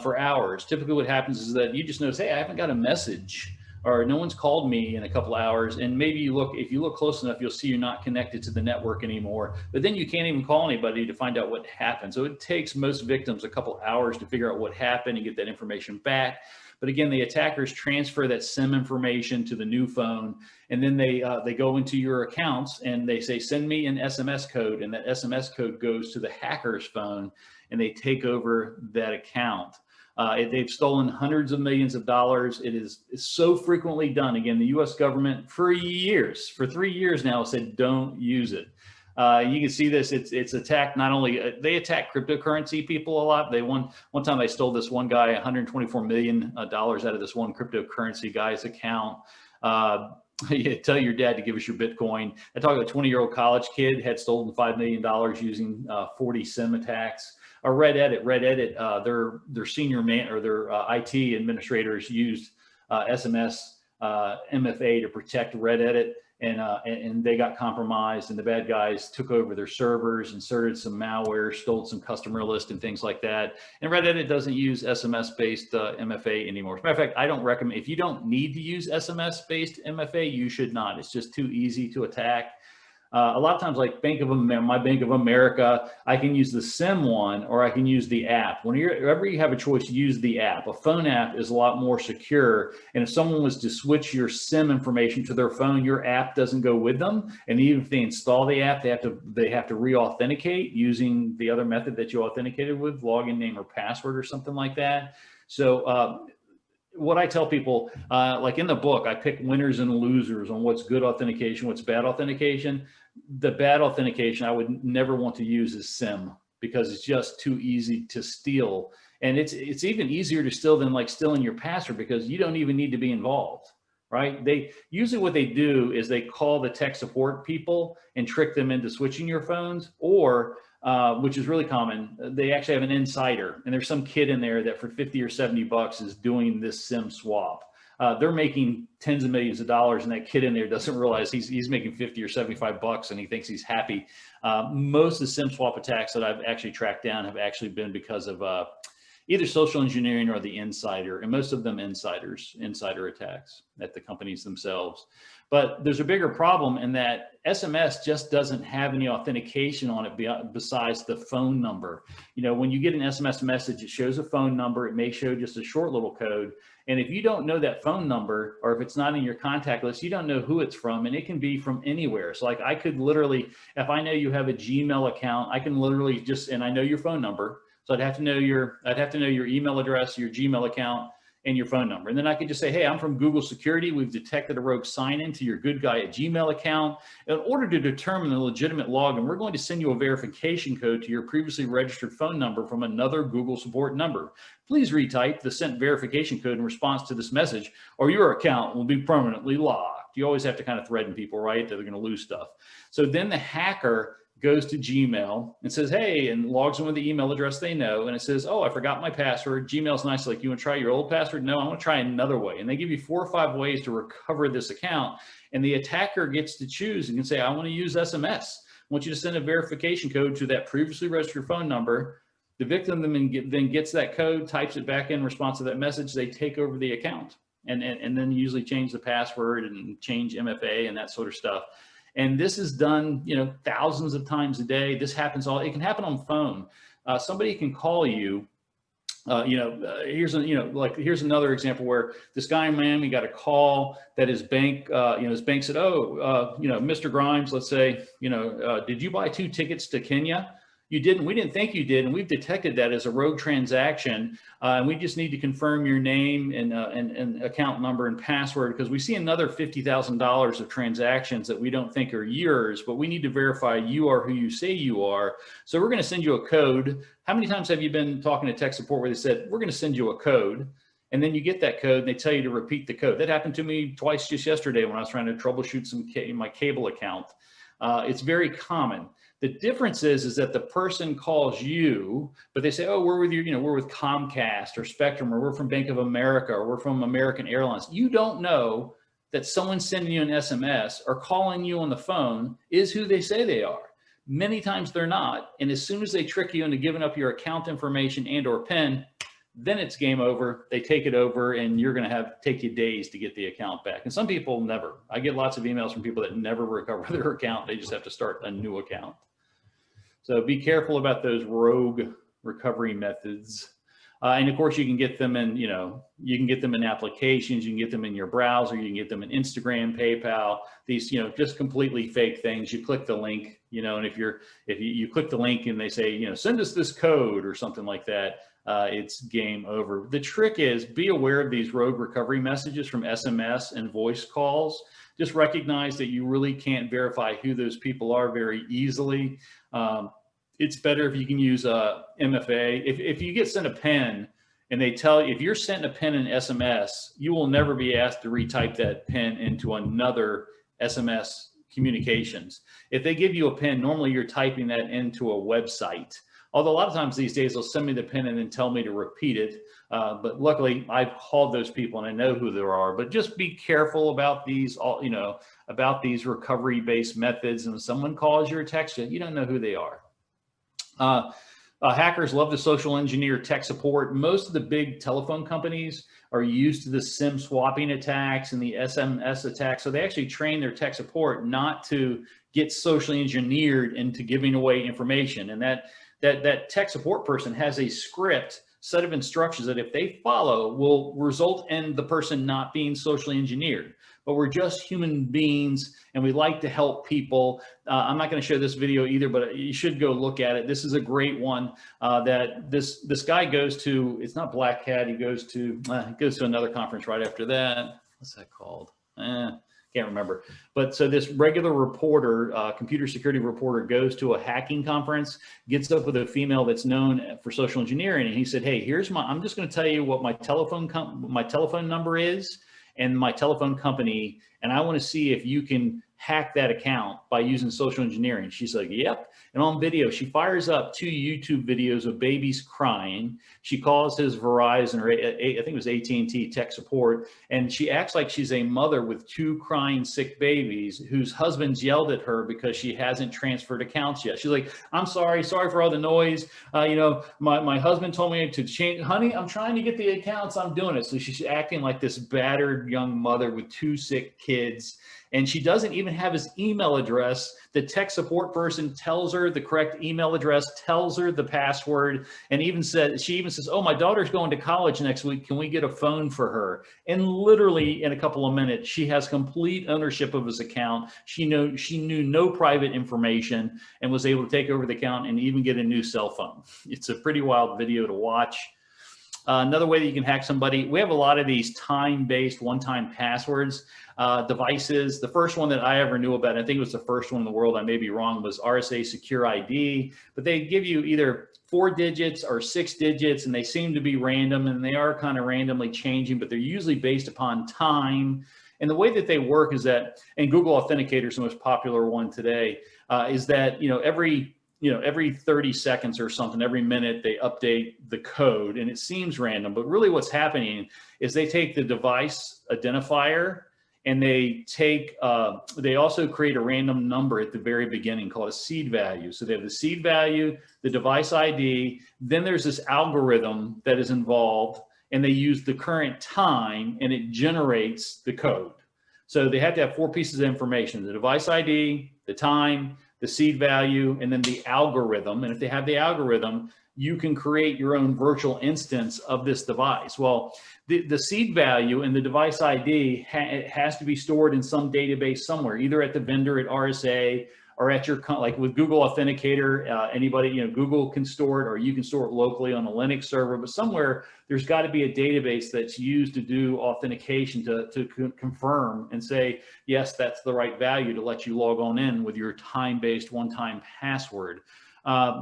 for hours. Typically what happens is that you just notice, hey, I haven't got a message or no one's called me in a couple hours. And maybe if you look close enough, you'll see you're not connected to the network anymore, but then you can't even call anybody to find out what happened. So it takes most victims a couple hours to figure out what happened and get that information back. But again, the attackers transfer that SIM information to the new phone, and then they go into your accounts and they say, send me an SMS code, and that SMS code goes to the hacker's phone, and they take over that account. They've stolen hundreds of millions of dollars. It's so frequently done. Again, the U.S. government for 3 years now, said don't use it. You can see this. It's attacked. Not only they attack cryptocurrency people a lot. One time they stole this one guy $124 million out of this one cryptocurrency guy's account. You tell your dad to give us your Bitcoin. I talked about a 20-year-old college kid had stolen $5 million using 40 SIM attacks. Or Reddit, their senior man or their IT administrators used SMS MFA to protect Reddit, and they got compromised, and the bad guys took over their servers, inserted some malware, stole some customer list and things like that. And Reddit doesn't use SMS-based MFA anymore. As a matter of fact, I don't recommend, if you don't need to use SMS-based MFA, you should not. It's just too easy to attack. A lot of times, like my Bank of America, I can use the SIM one, or I can use the app. Whenever you have a choice, use the app. A phone app is a lot more secure. And if someone was to switch your SIM information to their phone, your app doesn't go with them. And even if they install the app, they have to re-authenticate using the other method that you authenticated with, login name or password or something like that. So what I tell people, like in the book, I pick winners and losers on what's good authentication, what's bad authentication. The bad authentication I would never want to use is SIM, because it's just too easy to steal. And it's even easier to steal than like stealing your password, because you don't even need to be involved, right? They usually, what they do is they call the tech support people and trick them into switching your phones, or which is really common, they actually have an insider, and there's some kid in there that for 50 or 70 bucks is doing this SIM swap. They're making tens of millions of dollars, and that kid in there doesn't realize he's making 50 or 75 bucks, and he thinks he's happy. Most of the SIM swap attacks that I've actually tracked down have actually been because of either social engineering or the insider, and most of them insider attacks at the companies themselves. But there's a bigger problem in that SMS just doesn't have any authentication on it besides the phone number. You know, when you get an SMS message, it shows a phone number. It may show just a short little code. And if you don't know that phone number, or if it's not in your contact list, you don't know who it's from, and it can be from anywhere. So like I could literally, if I know you have a Gmail account, I can literally just, and I know your phone number. So I'd have to know your email address, your Gmail account, and your phone number. And then I could just say, hey, I'm from Google Security. We've detected a rogue sign-in to your good guy at Gmail account. In order to determine the legitimate login, we're going to send you a verification code to your previously registered phone number from another Google support number. Please retype the sent verification code in response to this message, or your account will be permanently locked. You always have to kind of threaten people, right, that they're going to lose stuff. So then the hacker goes to Gmail and says, hey, and logs in with the email address they know. And it says, oh, I forgot my password. Gmail's nice. Like, you want to try your old password? No, I want to try another way. And they give you 4 or 5 ways to recover this account. And the attacker gets to choose and can say, I want to use SMS. I want you to send a verification code to that previously registered phone number. The victim then gets that code, types it back in response to that message. They take over the account and then usually change the password and change MFA and that sort of stuff. And this is done, you know, thousands of times a day. This happens it can happen on phone. Somebody can call you, here's another example where this guy in Miami got a call that his bank, his bank said, Mr. Grimes, let's say, did you buy 2 tickets to Kenya? You didn't. We didn't think you did, and we've detected that as a rogue transaction. And we just need to confirm your name and account number and password, because we see another $50,000 of transactions that we don't think are yours, but we need to verify you are who you say you are. So we're going to send you a code. How many times have you been talking to tech support where they said, we're going to send you a code, and then you get that code and they tell you to repeat the code? That happened to me twice just yesterday when I was trying to troubleshoot my cable account. It's very common. The difference is that the person calls you, but they say, oh, we're with you, we're with Comcast or Spectrum, or we're from Bank of America, or we're from American Airlines. You don't know that someone sending you an SMS or calling you on the phone is who they say they are. Many times they're not. And as soon as they trick you into giving up your account information and or PIN, then it's game over. They take it over, and you're going to take you days to get the account back. And some people never. I get lots of emails from people that never recover their account. They just have to start a new account. So be careful about those rogue recovery methods. And of course, you can get them in, you can get them in applications, you can get them in your browser, you can get them in Instagram, PayPal, these, just completely fake things. You click the link, and if you click the link and they say, send us this code or something like that, it's game over. The trick is be aware of these rogue recovery messages from SMS and voice calls. Just recognize that you really can't verify who those people are very easily. It's better if you can use MFA. If you get sent a PIN and they tell you, if you're sent a PIN in SMS, you will never be asked to retype that PIN into another SMS communications. If they give you a PIN, normally you're typing that into a website. Although a lot of times these days they'll send me the PIN and then tell me to repeat it. But luckily I've called those people and I know who there are. But just be careful about these, about these recovery-based methods. And when someone calls you or texts you, you don't know who they are. Hackers love to social engineer tech support. Most of the big telephone companies are used to the SIM swapping attacks and the SMS attacks. So they actually train their tech support not to get socially engineered into giving away information. And that tech support person has a script set of instructions that if they follow will result in the person not being socially engineered. But we're just human beings and we like to help people. I'm not going to show this video either, but you should go look at it. This is a great one that this guy goes to. It's not Black Hat. He goes to another conference right after that. What's that called? Can't remember. But so this regular reporter, computer security reporter, goes to a hacking conference, gets up with a female that's known for social engineering, and he said, "Hey, I'm just going to tell you what my telephone number is and my telephone company, and I want to see if you can hack that account by using social engineering." She's like, "Yep." And on video, she fires up 2 YouTube videos of babies crying. She calls his Verizon, or I think it was AT&T tech support, and she acts like she's a mother with 2 crying sick babies whose husbands yelled at her because she hasn't transferred accounts yet. She's like, "I'm sorry for all the noise. My husband told me to change. Honey, I'm trying to get the accounts. I'm doing it." So she's acting like this battered young mother with 2 sick kids. And she doesn't even have his email address. The tech support person tells her the correct email address, tells her the password, and she even says, "Oh, my daughter's going to college next week. Can we get a phone for her?" And literally in a couple of minutes, she has complete ownership of his account. She knew no private information and was able to take over the account and even get a new cell phone. It's a pretty wild video to watch. Another way that you can hack somebody, we have a lot of these time-based one-time passwords devices. The first one that I ever knew about, I think it was the first one in the world, I may be wrong, was RSA Secure ID. But they give you either 4 digits or 6 digits, and they seem to be random, and they are kind of randomly changing, but they're usually based upon time. And the way that they work is that, and Google Authenticator is the most popular one today, is that every 30 seconds or something, every minute, they update the code, and it seems random, but really what's happening is they take the device identifier and they also create a random number at the very beginning called a seed value. So they have the seed value, the device ID, then there's this algorithm that is involved, and they use the current time, and it generates the code. So they have to have 4 pieces of information: the device ID, the time, the seed value, and then the algorithm. And if they have the algorithm, you can create your own virtual instance of this device. Well, the seed value and the device ID has to be stored in some database somewhere, either at the vendor at RSA or at your, like with Google Authenticator, anybody, Google can store it, or you can store it locally on a Linux server, but somewhere there's got to be a database that's used to do authentication to confirm and say, yes, that's the right value to let you log on in with your time-based one-time password.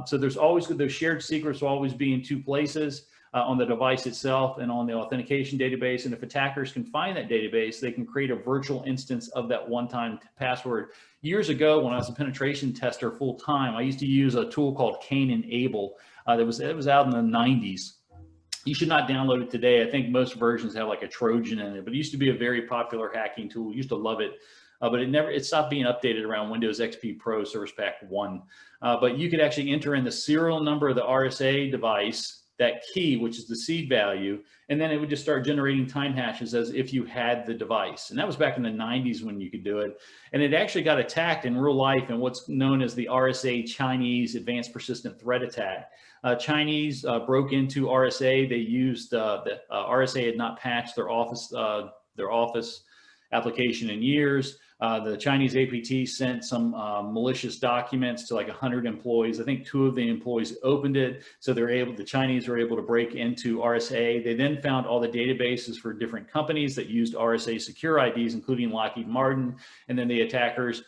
So there's always, those shared secrets will always be in 2 places, on the device itself and on the authentication database. And if attackers can find that database, they can create a virtual instance of that one-time password. Years ago, when I was a penetration tester full-time, I used to use a tool called Cain and Abel. It was out in the 90s. You should not download it today. I think most versions have like a Trojan in it, but it used to be a very popular hacking tool. I used to love it. But it stopped being updated around Windows XP Pro Service Pack 1. But you could actually enter in the serial number of the RSA device that key, which is the seed value, and then it would just start generating time hashes as if you had the device. And that was back in the 90s when you could do it. And it actually got attacked in real life in what's known as the RSA Chinese Advanced Persistent Threat Attack. Chinese broke into RSA. They used the RSA had not patched their office application in years. The Chinese APT sent some malicious documents to like 100 employees. I think 2 of the employees opened it. So the Chinese were able to break into RSA. They then found all the databases for different companies that used RSA secure IDs, including Lockheed Martin. And then the attackers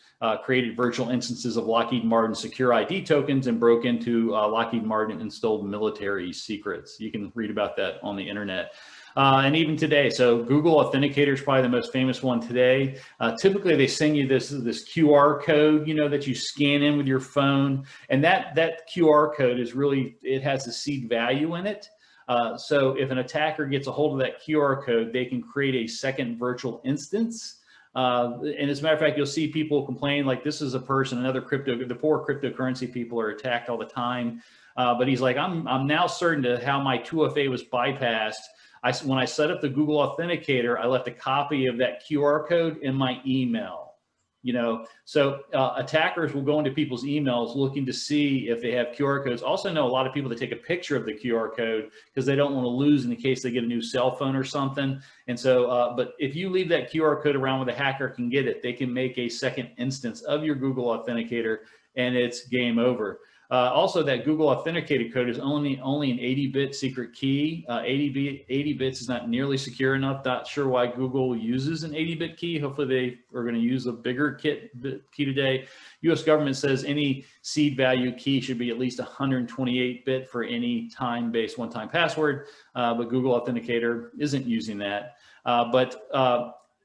created virtual instances of Lockheed Martin secure ID tokens and broke into Lockheed Martin and stole military secrets. You can read about that on the internet. And even today, so Google Authenticator is probably the most famous one today. Typically, they send you this QR code, that you scan in with your phone, and that QR code is really, it has a seed value in it. So if an attacker gets a hold of that QR code, they can create a second virtual instance. And as a matter of fact, you'll see people complain like this is a person, the poor cryptocurrency people are attacked all the time. But he's like, I'm now certain to how my 2FA was bypassed. When I set up the Google Authenticator, I left a copy of that QR code in my email, So attackers will go into people's emails looking to see if they have QR codes. Also know a lot of people that take a picture of the QR code because they don't want to lose in case they get a new cell phone or something. And so, but if you leave that QR code around where the hacker can get it, they can make a second instance of your Google Authenticator and it's game over. Also, that Google Authenticated code is only an 80-bit secret key. 80 bits is not nearly secure enough. Not sure why Google uses an 80-bit key. Hopefully, they are going to use a bigger key today. U.S. government says any seed value key should be at least 128-bit for any time-based one-time password, but Google Authenticator isn't using that. But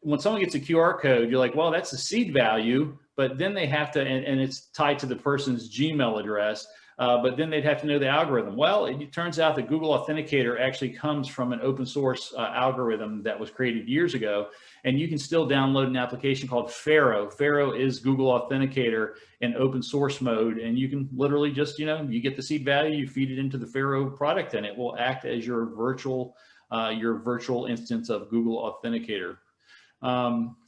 when someone gets a QR code, you're like, well, that's the seed value. But then they have to, and it's tied to the person's Gmail address, but then they'd have to know the algorithm. Well, it turns out that Google Authenticator actually comes from an open source algorithm that was created years ago, and you can still download an application called Pharo. Pharo is Google Authenticator in open source mode, and you can literally just, you get the seed value, you feed it into the Pharo product, and it will act as your virtual instance of Google Authenticator.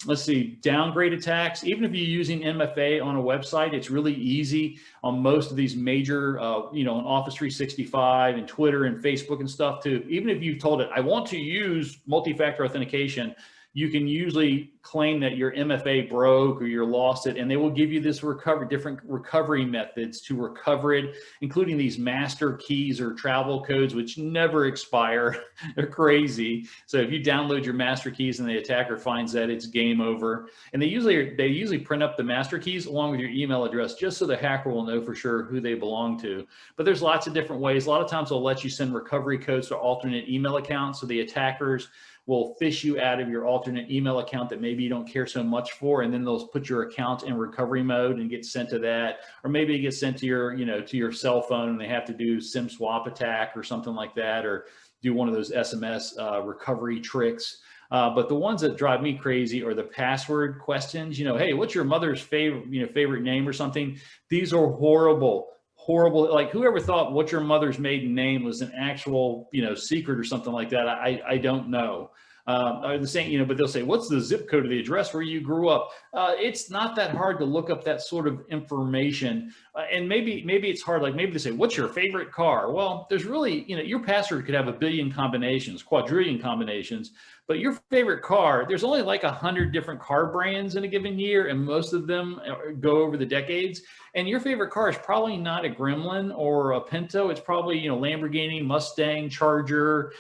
Let's see, downgrade attacks. Even if you're using MFA on a website, it's really easy on most of these major, on Office 365 and Twitter and Facebook and stuff too. Even if you've told it, I want to use multi-factor authentication, you can usually claim that your MFA broke or you're lost it, and they will give you this different recovery methods to recover it, including these master keys or travel codes, which never expire. They're crazy. So if you download your master keys and the attacker finds that, it's game over. And they usually print up the master keys along with your email address, just so the hacker will know for sure who they belong to. But there's lots of different ways. A lot of times they'll let you send recovery codes to alternate email accounts, so the attackers will phish you out of your alternate email account that maybe you don't care so much for, and then they'll put your account in recovery mode and get sent to that. Or maybe it gets sent to your, to your cell phone, and they have to do SIM swap attack or something like that, or do one of those SMS recovery tricks. But the ones that drive me crazy are the password questions. Hey, what's your mother's favorite name or something? These are horrible. Like, whoever thought what your mother's maiden name was an actual, secret or something like that? I don't know. The same, but they'll say, what's the zip code of the address where you grew up? It's not that hard to look up that sort of information. And maybe it's hard. Like maybe they say, what's your favorite car? Well, there's really, your password could have a billion combinations, quadrillion combinations, but your favorite car, there's only like 100 different car brands in a given year, and most of them go over the decades. And your favorite car is probably not a Gremlin or a Pinto. It's probably, Lamborghini, Mustang, Charger,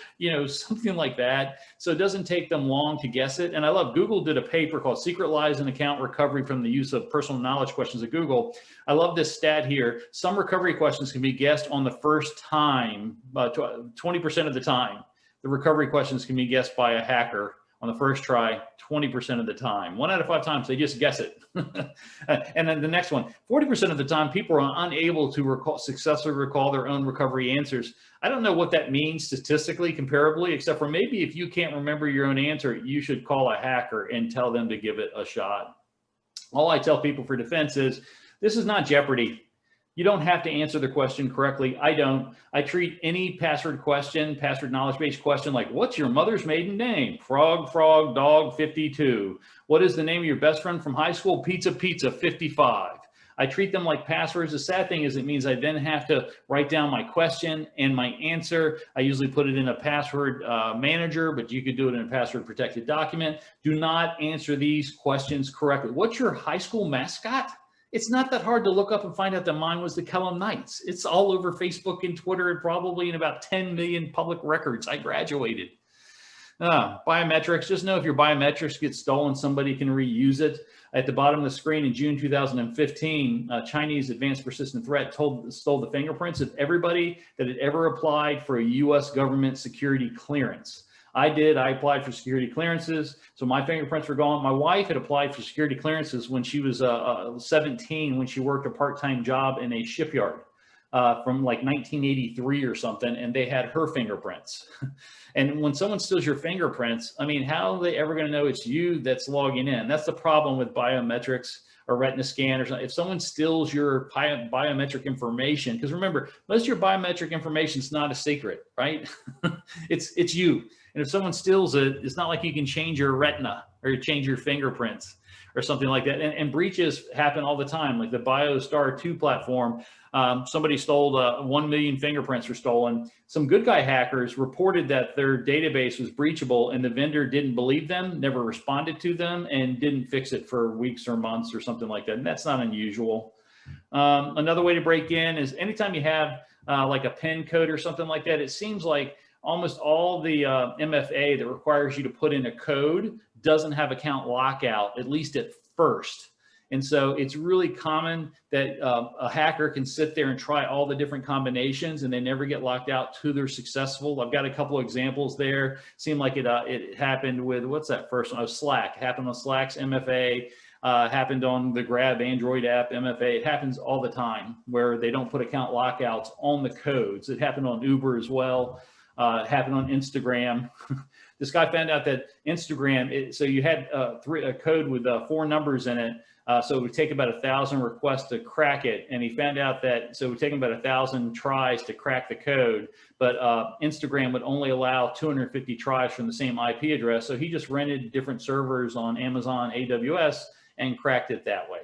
something like that. So it doesn't take them long to guess it. And I love, Google did a paper called Secret Lies in Account Recovery from the Use of Personal Knowledge Questions at Google. I love this stat here. Some recovery questions can be guessed on the first time, 20% of the time. The recovery questions can be guessed by a hacker on the first try 20% of the time. 1 out of 5 times, they just guess it. And then the next one, 40% of the time, people are unable to successfully recall their own recovery answers. I don't know what that means statistically, comparably, except for maybe if you can't remember your own answer, you should call a hacker and tell them to give it a shot. All I tell people for defense is, this is not Jeopardy. You don't have to answer the question correctly. I don't. I treat any password question, password knowledge-based question, like, what's your mother's maiden name? Frog, frog, dog, 52. What is the name of your best friend from high school? Pizza, pizza, 55. I treat them like passwords. The sad thing is it means I then have to write down my question and my answer. I usually put it in a password manager, but you could do it in a password protected document. Do not answer these questions correctly. What's your high school mascot? It's not that hard to look up and find out that mine was the Kellum Knights. It's all over Facebook and Twitter and probably in about 10 million public records. I graduated. Biometrics, just know if your biometrics get stolen, somebody can reuse it. At the bottom of the screen in June 2015, Chinese advanced persistent threat stole the fingerprints of everybody that had ever applied for a US government security clearance. I applied for security clearances, so my fingerprints were gone. My wife had applied for security clearances when she was 17, when she worked a part-time job in a shipyard from like 1983 or something, and they had her fingerprints. And when someone steals your fingerprints, I mean, how are they ever going to know it's you that's logging in? That's the problem with biometrics or retina scan or something. If someone steals your biometric information, because remember, most of your biometric information is not a secret, right? It's you. And if someone steals it, it's not like you can change your retina or change your fingerprints or something like that. And breaches happen all the time. Like the BioStar 2 platform, somebody stole 1 million fingerprints were stolen. Some good guy hackers reported that their database was breachable and the vendor didn't believe them, never responded to them, and didn't fix it for weeks or months or something like that. And that's not unusual. Another way to break in is anytime you have like a PIN code or something like that, it seems like almost all the MFA that requires you to put in a code doesn't have account lockout, at least at first. And so it's really common that a hacker can sit there and try all the different combinations and they never get locked out till they're successful. I've got a couple of examples there. Seemed like it happened with, what's that first one? Oh, Slack. It happened on Slack's MFA. Happened on the Grab Android app MFA. It happens all the time where they don't put account lockouts on the codes. It happened on Uber as well. It happened on Instagram. This guy found out that Instagram, so you had a code with 4 numbers in it. So it would take about 1,000 requests to crack it. And he found out that, so it would take him about 1,000 tries to crack the code, but Instagram would only allow 250 tries from the same IP address. So he just rented different servers on Amazon AWS and cracked it that way.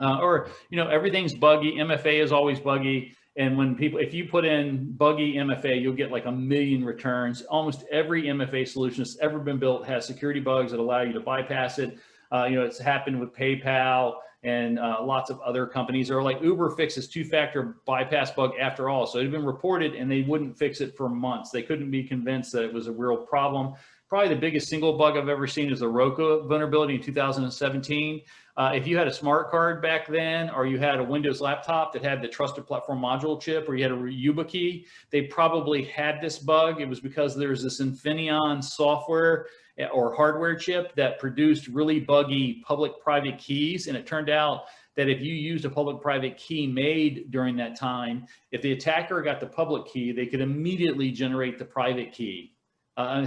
Or, you know, everything's buggy. MFA is always buggy. And when people, if you put in buggy MFA, you'll get like 1 million returns. Almost every MFA solution that's ever been built has security bugs that allow you to bypass it. You know, it's happened with PayPal and lots of other companies. Or like Uber fixes 2-factor bypass bug after all. So it had been reported and they wouldn't fix it for months. They couldn't be convinced that it was a real problem. Probably the biggest single bug I've ever seen is the Roku vulnerability in 2017. If you had a smart card back then, or you had a Windows laptop that had the trusted platform module chip, or you had a YubiKey, they probably had this bug. It was because there's this Infineon software or hardware chip that produced really buggy public-private keys. And it turned out that if you used a public-private key made during that time, if the attacker got the public key, they could immediately generate the private key.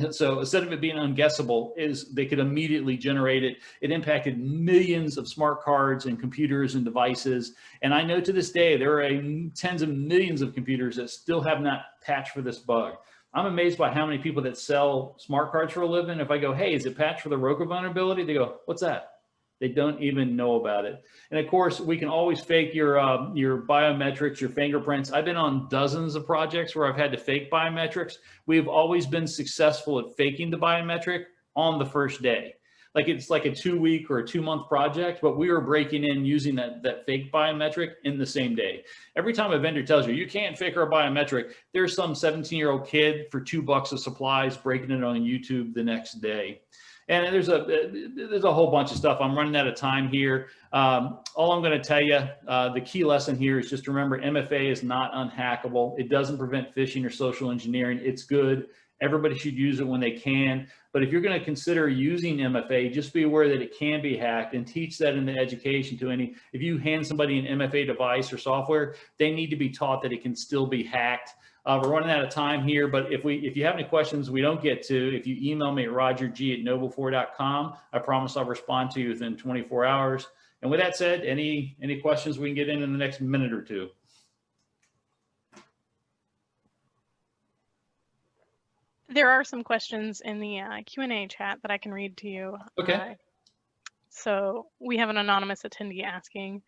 So instead of it being unguessable, they could immediately generate it. It impacted millions of smart cards and computers and devices. And I know to this day, there are tens of millions of computers that still have not patched for this bug. I'm amazed by how many people that sell smart cards for a living. If I go, hey, is it patched for the Roku vulnerability? They go, what's that? They don't even know about it. And of course, we can always fake your biometrics, your fingerprints. I've been on dozens of projects where I've had to fake biometrics. We've always been successful at faking the biometric on the first day. Like it's like a 2-week or a 2-month project, but we were breaking in using that fake biometric in the same day. Every time a vendor tells you, you can't fake our biometric, there's some 17-year-old kid for $2 of supplies breaking it on YouTube the next day. And there's a whole bunch of stuff. I'm running out of time here. All I'm going to tell you, the key lesson here is just remember MFA is not unhackable. It doesn't prevent phishing or social engineering. It's good. Everybody should use it when they can. But if you're going to consider using MFA, just be aware that it can be hacked, and teach that in the education to any. If you hand somebody an MFA device or software, they need to be taught that it can still be hacked. We're running out of time here, but if you have any questions we don't get to, if you email me at rogerg@noble4.com, I promise I'll respond to you within 24 hours. And with that said, any questions we can get in the next minute or two? There are some questions in the Q&A chat that I can read to you. Okay. So we have an anonymous attendee asking,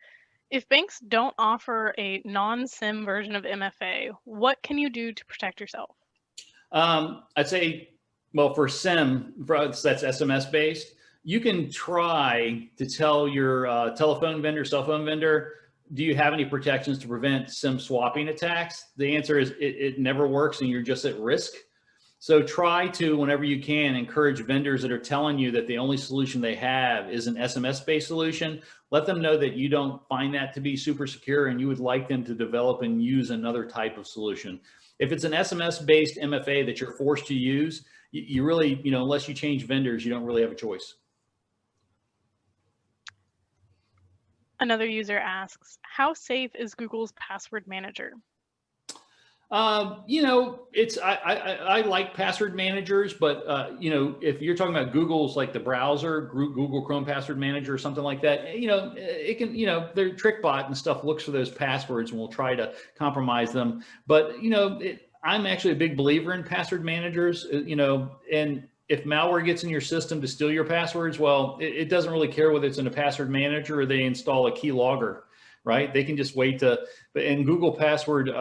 if banks don't offer a non-SIM version of MFA, what can you do to protect yourself? I'd say, well, for SIM, that's SMS based, you can try to tell your telephone vendor, cell phone vendor, do you have any protections to prevent SIM swapping attacks? The answer is it never works and you're just at risk. So try to, whenever you can, encourage vendors that are telling you that the only solution they have is an SMS-based solution. Let them know that you don't find that to be super secure and you would like them to develop and use another type of solution. If it's an SMS-based MFA that you're forced to use, you really, unless you change vendors, you don't really have a choice. Another user asks, how safe is Google's password manager? I like password managers, but if you're talking about Google's like the browser, Google Chrome password manager or something like that, it can, their TrickBot and stuff looks for those passwords and will try to compromise them. But, I'm actually a big believer in password managers, and if malware gets in your system to steal your passwords, well, it doesn't really care whether it's in a password manager or they install a keylogger. Right? They can just wait and Google Password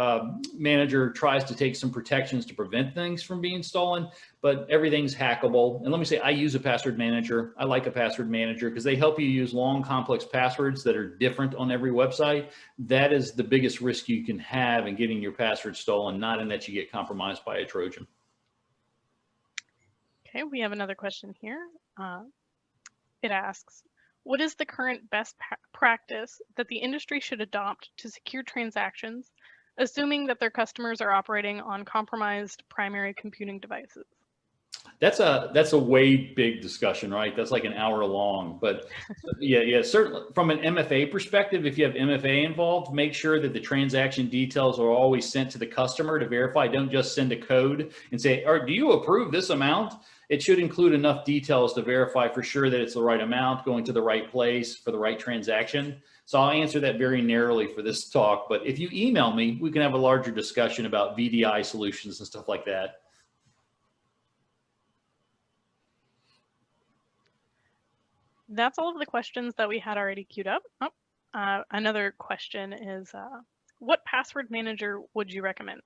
Manager tries to take some protections to prevent things from being stolen, but everything's hackable. And let me say, I use a password manager. I like a password manager because they help you use long, complex passwords that are different on every website. That is the biggest risk you can have in getting your password stolen, not in that you get compromised by a Trojan. Okay, we have another question here. It asks, what is the current best practice that the industry should adopt to secure transactions, assuming that their customers are operating on compromised primary computing devices? That's a way big discussion, right? That's like an hour long, but yeah, certainly from an MFA perspective, if you have MFA involved, make sure that the transaction details are always sent to the customer to verify. Don't just send a code and say, do you approve this amount? It should include enough details to verify for sure that it's the right amount going to the right place for the right transaction. So I'll answer that very narrowly for this talk, but if you email me, we can have a larger discussion about VDI solutions and stuff like that. That's all of the questions that we had already queued up. Another question is, what password manager would you recommend?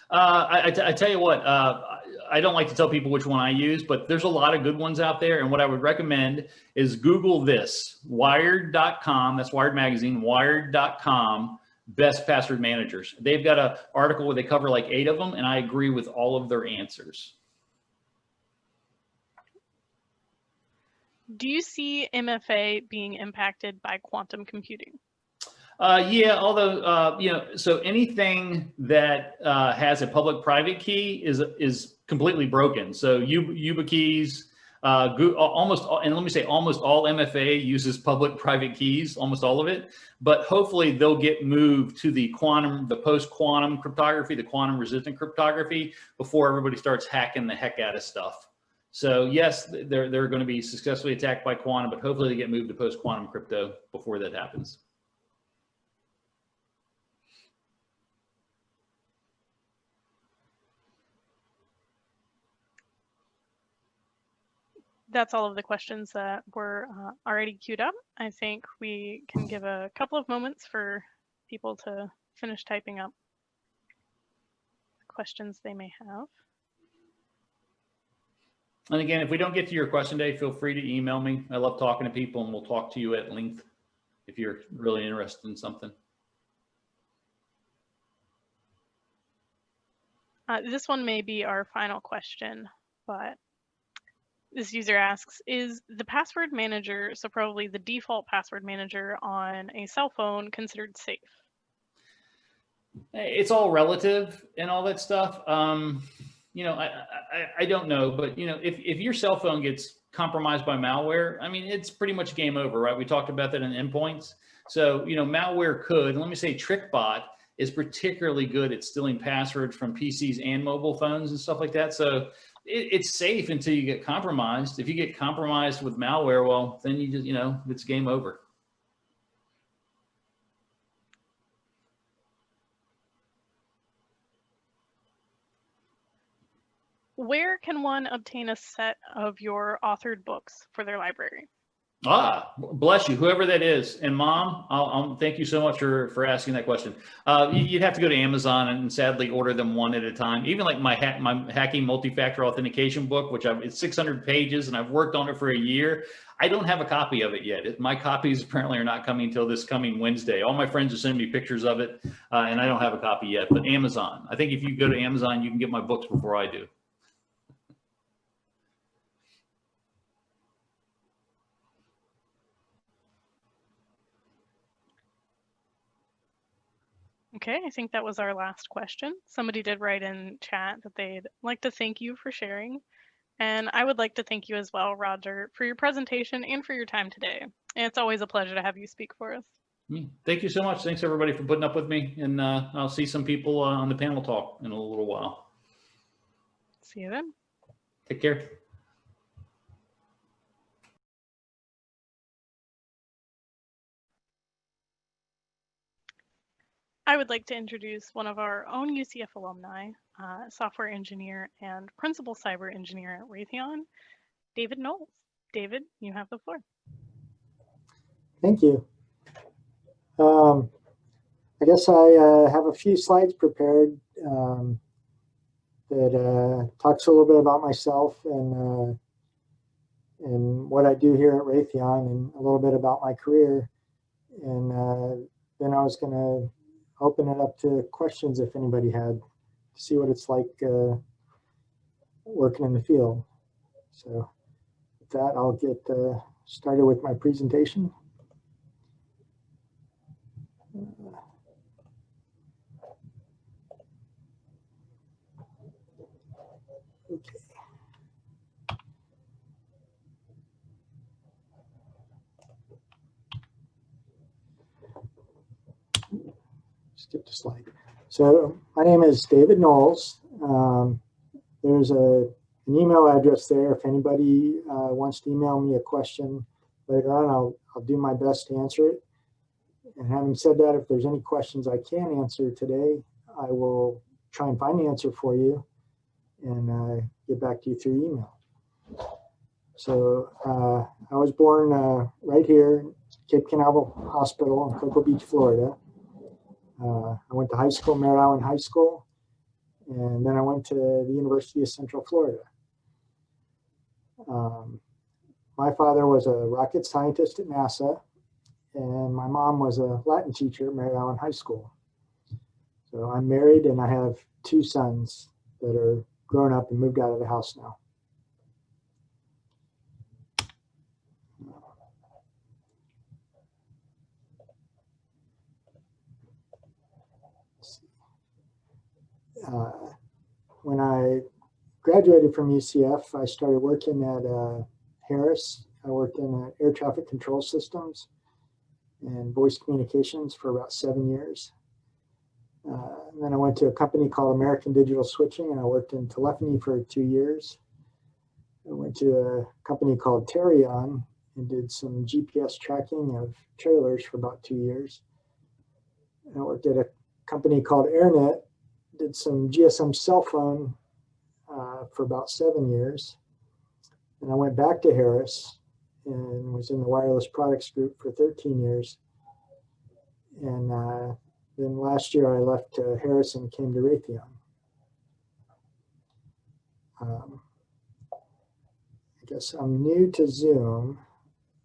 I tell you what, I don't like to tell people which one I use, but there's a lot of good ones out there. And what I would recommend is Google this, wired.com, that's Wired Magazine, wired.com, best password managers. They've got an article where they cover like 8 of them, and I agree with all of their answers. Do you see MFA being impacted by quantum computing? Yeah, although, so anything that has a public-private key is completely broken. So YubiKeys, almost all MFA uses public-private keys, almost all of it. But hopefully they'll get moved to the post-quantum cryptography, the quantum-resistant cryptography, before everybody starts hacking the heck out of stuff. So yes, they're going to be successfully attacked by quantum, but hopefully they get moved to post-quantum crypto before that happens. That's all of the questions that were already queued up. I think we can give a couple of moments for people to finish typing up questions they may have. And again, if we don't get to your question, Dave, feel free to email me. I love talking to people, and we'll talk to you at length if you're really interested in something. This one may be our final question, but this user asks, is the password manager, so probably the default password manager on a cell phone, considered safe? It's all relative and all that stuff. I don't know, but if your cell phone gets compromised by malware, I mean, it's pretty much game over, right? We talked about that in endpoints. So, malware could, and let me say TrickBot is particularly good at stealing passwords from PCs and mobile phones and stuff like that. So it's safe until you get compromised. If you get compromised with malware, well, then you just, it's game over. where can one obtain a set of your authored books for their library? Ah, bless you, whoever that is. And Mom, I'll thank you so much for asking that question. You'd have to go to Amazon and sadly order them one at a time. Even like my hacking multi-factor authentication book, which it's 600 pages and I've worked on it for a year. I don't have a copy of it yet. My copies apparently are not coming until this coming Wednesday. All my friends are sending me pictures of it, and I don't have a copy yet. But Amazon, I think if you go to Amazon, you can get my books before I do. Okay, I think that was our last question. Somebody did write in chat that they'd like to thank you for sharing. And I would like to thank you as well, Roger, for your presentation and for your time today. And it's always a pleasure to have you speak for us. Thank you so much. Thanks everybody for putting up with me. And I'll see some people on the panel talk in a little while. See you then. Take care. I would like to introduce one of our own UCF alumni, software engineer and principal cyber engineer at Raytheon, David Knowles. David, you have the floor. Thank you. I guess I have a few slides prepared that talks a little bit about myself and what I do here at Raytheon and a little bit about my career. And then I was going to open it up to questions if anybody had, to see what it's like working in the field. So with that, I'll get started with my presentation. Okay. Skip the slide. So my name is David Knowles. There's an email address there. If anybody wants to email me a question later on, I'll do my best to answer it. And having said that, if there's any questions I can't answer today, I will try and find the answer for you and get back to you through email. So I was born right here, Cape Canaveral Hospital in Cocoa Beach, Florida. I went to high school, Merritt Island High School, and then I went to the University of Central Florida. My father was a rocket scientist at NASA, and my mom was a Latin teacher at Merritt Island High School. So I'm married and I have 2 sons that are grown up and moved out of the house now. When I graduated from UCF, I started working at Harris. I worked in air traffic control systems and voice communications for about 7 years. And then I went to a company called American Digital Switching, and I worked in telephony for 2 years. I went to a company called Raytheon and did some GPS tracking of trailers for about 2 years. And I worked at a company called AirNet, did some GSM cell phone for about 7 years. And I went back to Harris and was in the wireless products group for 13 years. And then last year I left Harris and came to Raytheon. I guess I'm new to Zoom,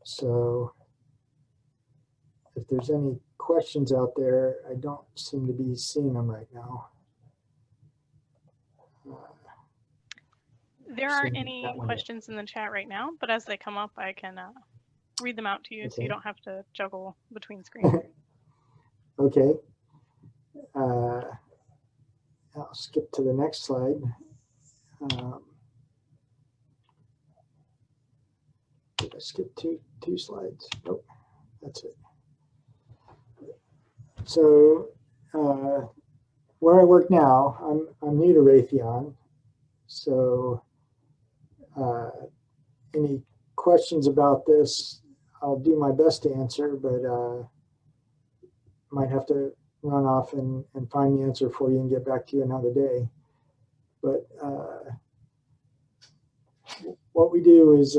so if there's any questions out there, I don't seem to be seeing them right now. There aren't any questions in the chat right now, but as they come up, I can read them out to you, so you don't have to juggle between screens. Okay. I'll skip to the next slide. Did I skip two slides? Nope, that's it. So where I work now, I'm new to Raytheon. So any questions about this, I'll do my best to answer, but might have to run off and find the answer for you and get back to you another day. But what we do is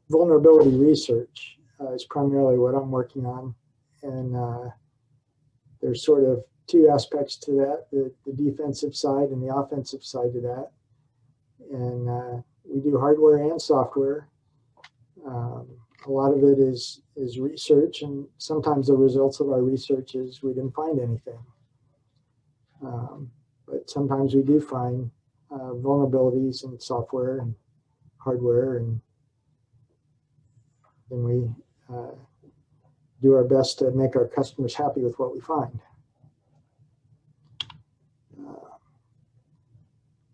vulnerability research is primarily what I'm working on. And there's sort of two aspects to that, the defensive side and the offensive side to that. And we do hardware and software. A lot of it is research, and sometimes the results of our research is we didn't find anything. But sometimes we do find vulnerabilities in software and hardware, and then we do our best to make our customers happy with what we find.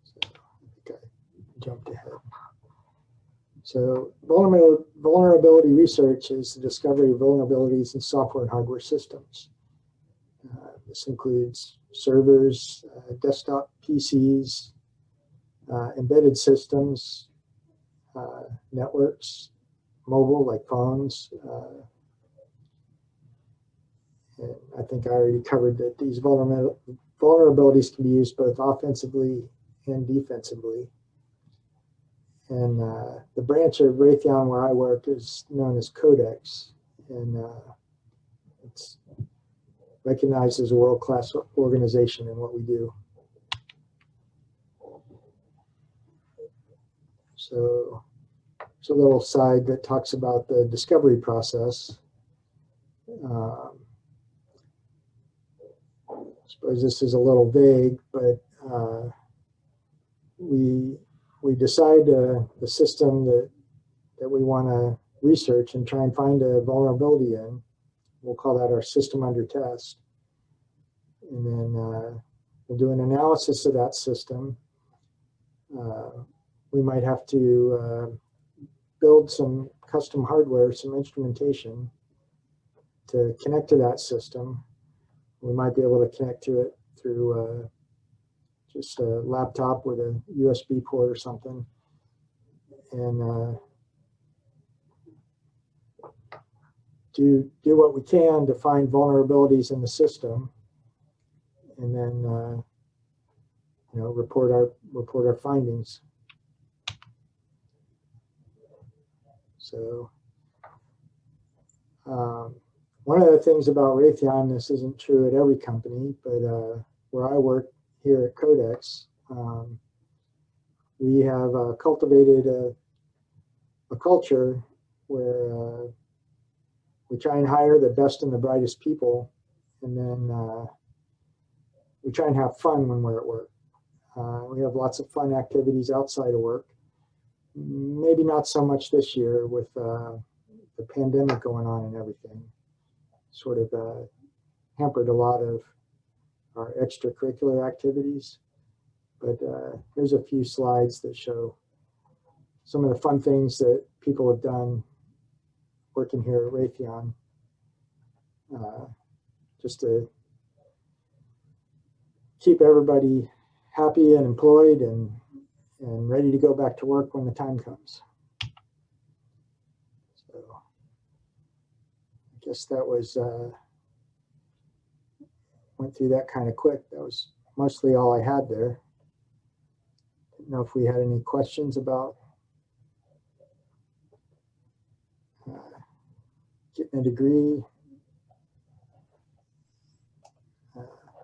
So I think I jumped ahead. So vulnerability research is the discovery of vulnerabilities in software and hardware systems. This includes servers, desktop PCs, embedded systems, networks, mobile like phones. And I think I already covered that these vulnerabilities can be used both offensively and defensively. And the branch of Raytheon where I work is known as Codex, and it's recognized as a world-class organization in what we do. So it's a little side that talks about the discovery process. I suppose this is a little vague, but we decide the system that we want to research and try and find a vulnerability in. We'll call that our system under test. And then we'll do an analysis of that system. We might have to build some custom hardware, some instrumentation to connect to that system. We might be able to connect to it through just a laptop with a USB port or something. And do what we can to find vulnerabilities in the system, and then report our findings. So one of the things about Raytheon, this isn't true at every company, but where I work here at Codex, we have cultivated a culture where we try and hire the best and the brightest people, and then we try and have fun when we're at work. We have lots of fun activities outside of work. Maybe not so much this year with the pandemic going on and everything. Sort of hampered a lot of our extracurricular activities. But here's a few slides that show some of the fun things that people have done working here at Raytheon, just to keep everybody happy and employed and ready to go back to work when the time comes. So I guess that was, went through that kind of quick. That was mostly all I had there. Didn't know if we had any questions about getting a degree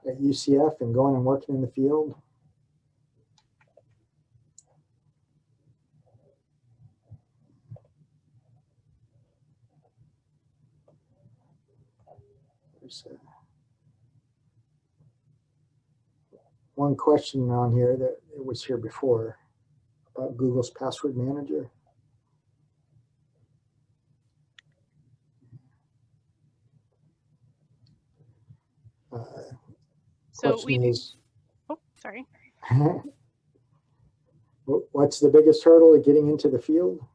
at UCF and going and working in the field. There's one question on here that it was here before about Google's password manager. So sorry. What's the biggest hurdle to getting into the field?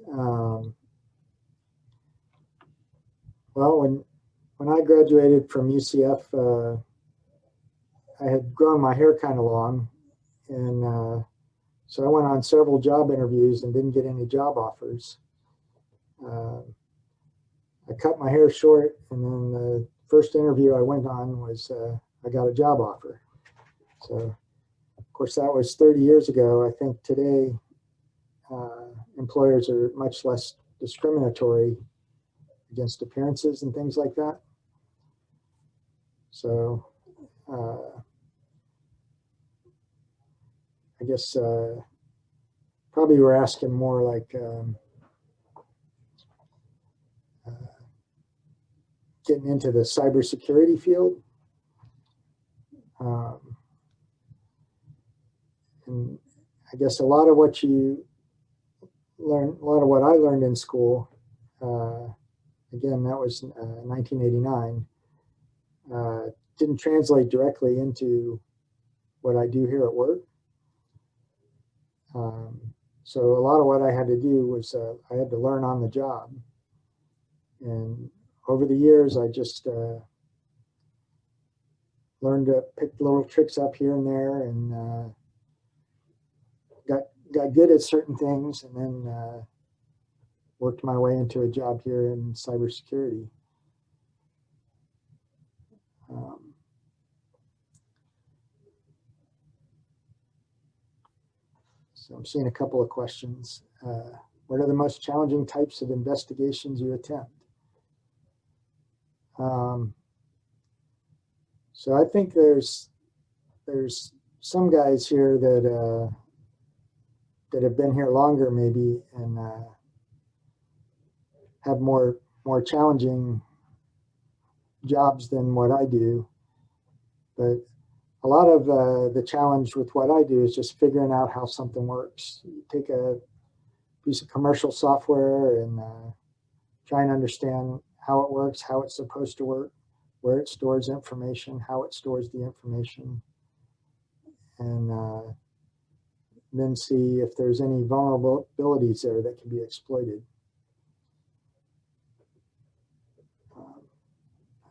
Well, when I graduated from UCF, I had grown my hair kind of long, and so I went on several job interviews and didn't get any job offers. I cut my hair short, and then the first interview I went on was I got a job offer. So, of course, that was 30 years ago. I think today employers are much less discriminatory against appearances and things like that. So I guess probably we're asking more like getting into the cybersecurity field. And I guess a lot of what you learn, a lot of what I learned in school, again, that was 1989, didn't translate directly into what I do here at work. So a lot of what I had to do was I had to learn on the job. And over the years, I just learned to pick little tricks up here and there, and got good at certain things, and then worked my way into a job here in cybersecurity. So I'm seeing a couple of questions. What are the most challenging types of investigations you attempt? So I think there's some guys here that that have been here longer maybe and have more challenging jobs than what I do. But a lot of the challenge with what I do is just figuring out how something works. You take a piece of commercial software and try and understand how it works, how it's supposed to work, where it stores information, how it stores the information, and then see if there's any vulnerabilities there that can be exploited. Not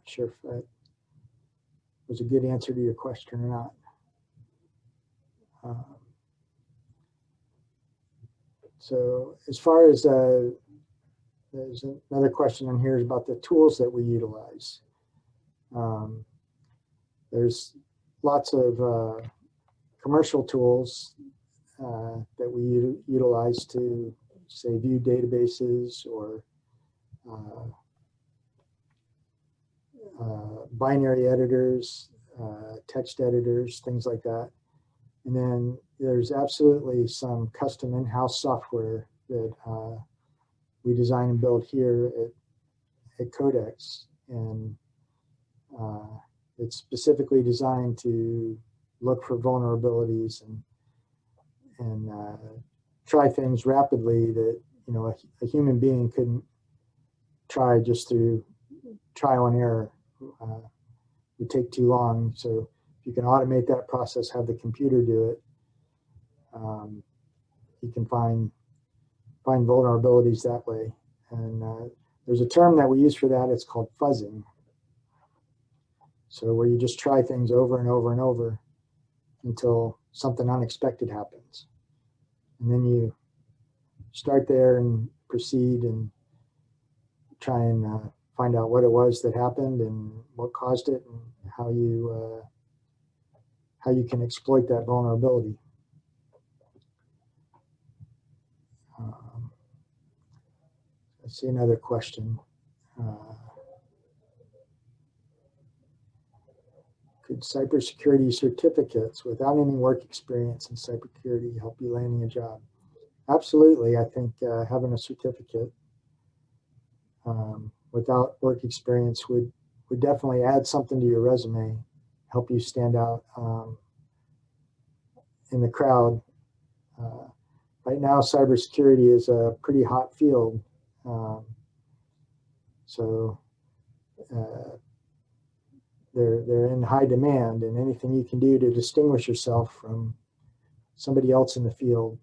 sure if that was a good answer to your question or not. So as far as there's another question in here about the tools that we utilize. There's lots of commercial tools that we utilize to, say, view databases or binary editors, text editors, things like that. And then there's absolutely some custom in-house software that we design and build here at Codex. And it's specifically designed to look for vulnerabilities and try things rapidly that, you know, a human being couldn't try just through trial and error. It would take too long. So if you can automate that process, have the computer do it, you can find vulnerabilities that way. And there's a term that we use for that. It's called fuzzing. So where you just try things over and over and over until something unexpected happens. And then you start there and proceed and try and find out what it was that happened and what caused it and how you can exploit that vulnerability. Let's see another question. Could cybersecurity certificates without any work experience in cybersecurity help you landing a job? Absolutely. I think having a certificate without work experience would definitely add something to your resume, help you stand out in the crowd. Right now, cybersecurity is a pretty hot field. So they're in high demand, and anything you can do to distinguish yourself from somebody else in the field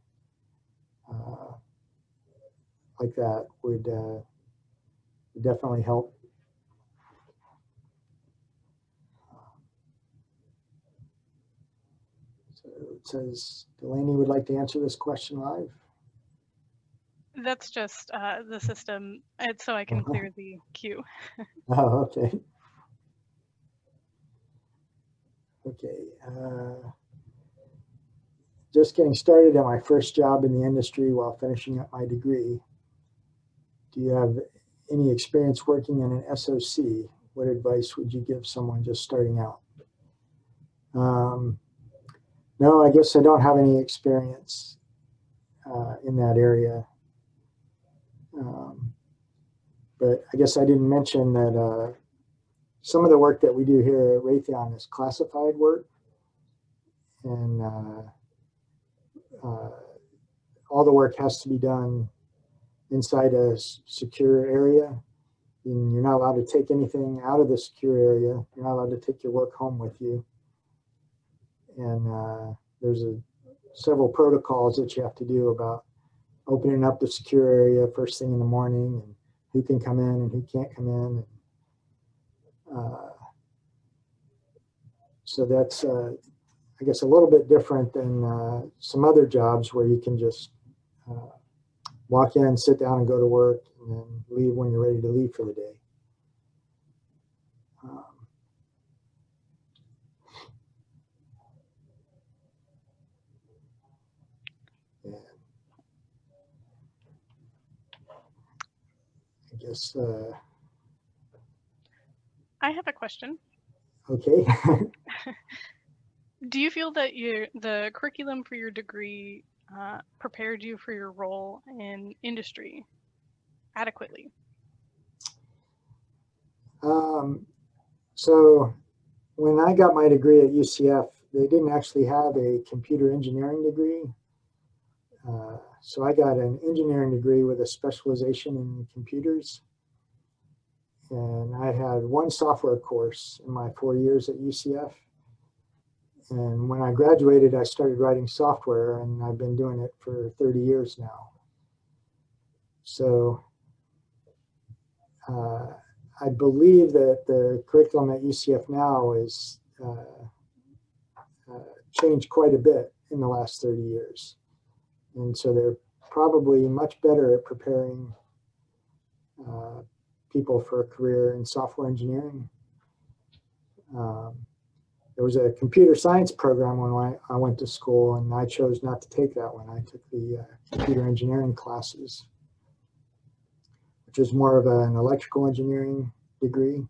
like that would definitely help. So it says Delaney would like to answer this question live. That's just the system. It's so I can clear the queue. Oh, okay. Okay. just getting started at my first job in the industry while finishing up my degree. Do you have any experience working in an SOC? What advice would you give someone just starting out? No, I guess I don't have any experience in that area. But I guess I didn't mention that some of the work that we do here at Raytheon is classified work. And all the work has to be done inside a secure area. And you're not allowed to take anything out of the secure area. You're not allowed to take your work home with you. And there's several protocols that you have to do about opening up the secure area first thing in the morning, and who can come in and who can't come in. So that's, I guess, a little bit different than some other jobs where you can just walk in, sit down, and go to work, and then leave when you're ready to leave for the day. I guess. I have a question. Okay. Do you feel that the curriculum for your degree prepared you for your role in industry adequately? So when I got my degree at UCF, they didn't actually have a computer engineering degree. So I got an engineering degree with a specialization in computers. And I had one software course in my 4 years at UCF. And when I graduated, I started writing software, and I've been doing it for 30 years now. So I believe that the curriculum at UCF now is changed quite a bit in the last 30 years. And so they're probably much better at preparing people for a career in software engineering. There was a computer science program when I went to school, and I chose not to take that one. I took the computer engineering classes, which is more of an electrical engineering degree.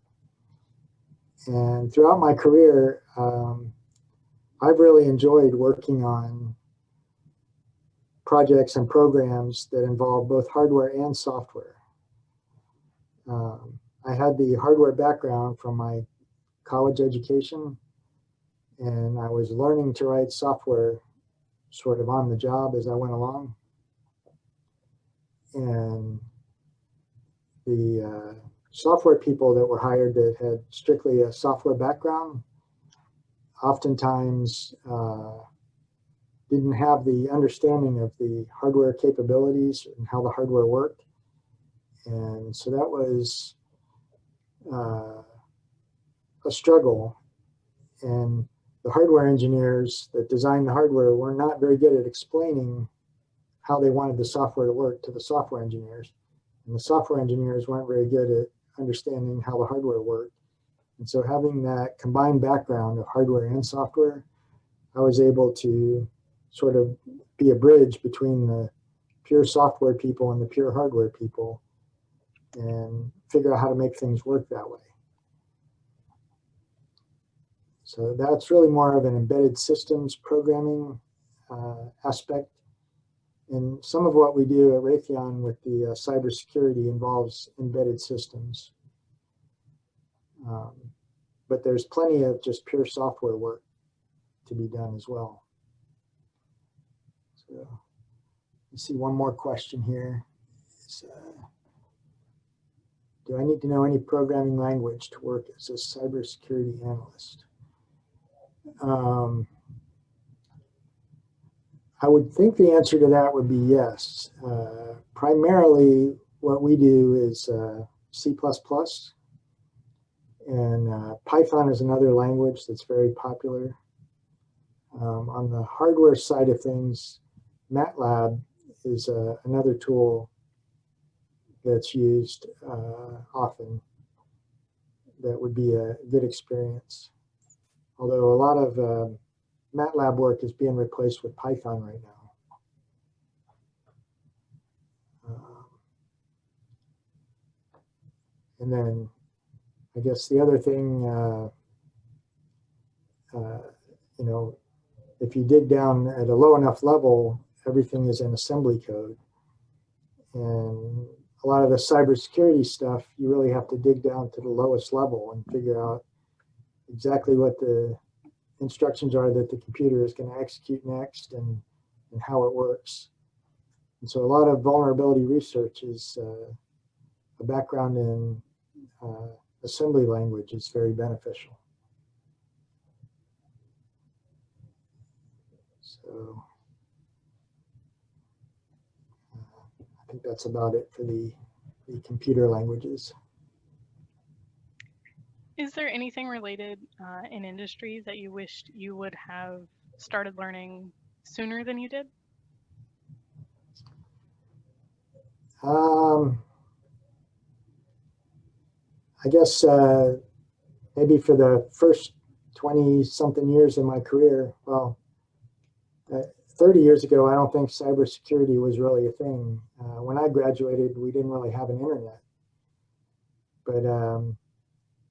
And throughout my career, I've really enjoyed working on projects and programs that involve both hardware and software. I had the hardware background from my college education, and I was learning to write software sort of on the job as I went along. And the software people that were hired that had strictly a software background oftentimes didn't have the understanding of the hardware capabilities and how the hardware worked. And so that was a struggle. And the hardware engineers that designed the hardware were not very good at explaining how they wanted the software to work to the software engineers. And the software engineers weren't very good at understanding how the hardware worked. And so having that combined background of hardware and software, I was able to sort of be a bridge between the pure software people and the pure hardware people and figure out how to make things work that way. So that's really more of an embedded systems programming aspect. And some of what we do at Raytheon with the cybersecurity involves embedded systems. But there's plenty of just pure software work to be done as well. So let's see, one more question here. Do I need to know any programming language to work as a cybersecurity analyst? I would think the answer to that would be yes. Primarily, what we do is C++, and Python is another language that's very popular. On the hardware side of things, MATLAB is another tool that's used often that would be a good experience. Although a lot of MATLAB work is being replaced with Python right now. And then I guess the other thing, you know, if you dig down at a low enough level, everything is in assembly code. And a lot of the cybersecurity stuff, you really have to dig down to the lowest level and figure out exactly what the instructions are that the computer is going to execute next and how it works. And so a lot of vulnerability research is a background in assembly language is very beneficial. So I think that's about it for the computer languages. Is there anything related in industry that you wished you would have started learning sooner than you did? I guess maybe for the first 20-something years of my career, well, 30 years ago, I don't think cybersecurity was really a thing. When I graduated, we didn't really have an internet. But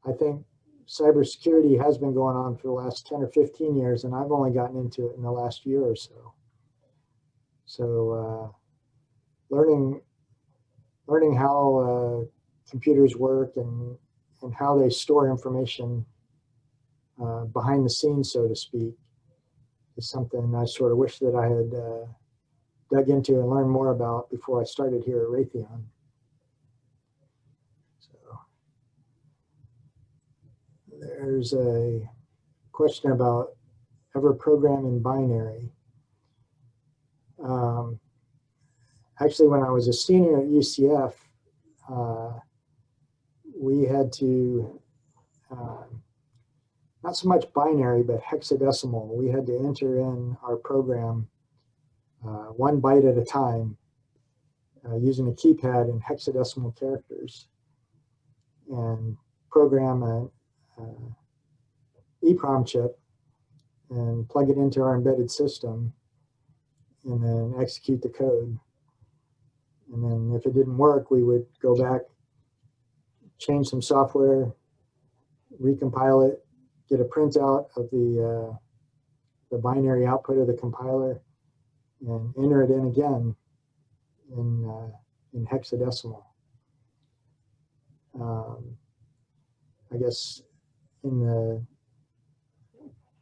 I think cybersecurity has been going on for the last 10 or 15 years, and I've only gotten into it in the last year or so. So learning how computers work and how they store information behind the scenes, so to speak, is something I sort of wish that I had dug into and learned more about before I started here at Raytheon. So there's a question about ever program in binary. Actually, when I was a senior at UCF, we had to, not so much binary, but hexadecimal. We had to enter in our program 1 byte at a time using a keypad in hexadecimal characters and program an EEPROM chip and plug it into our embedded system and then execute the code. And then if it didn't work, we would go back, change some software, recompile it, get a printout of the binary output of the compiler, and enter it in again in hexadecimal. I guess in the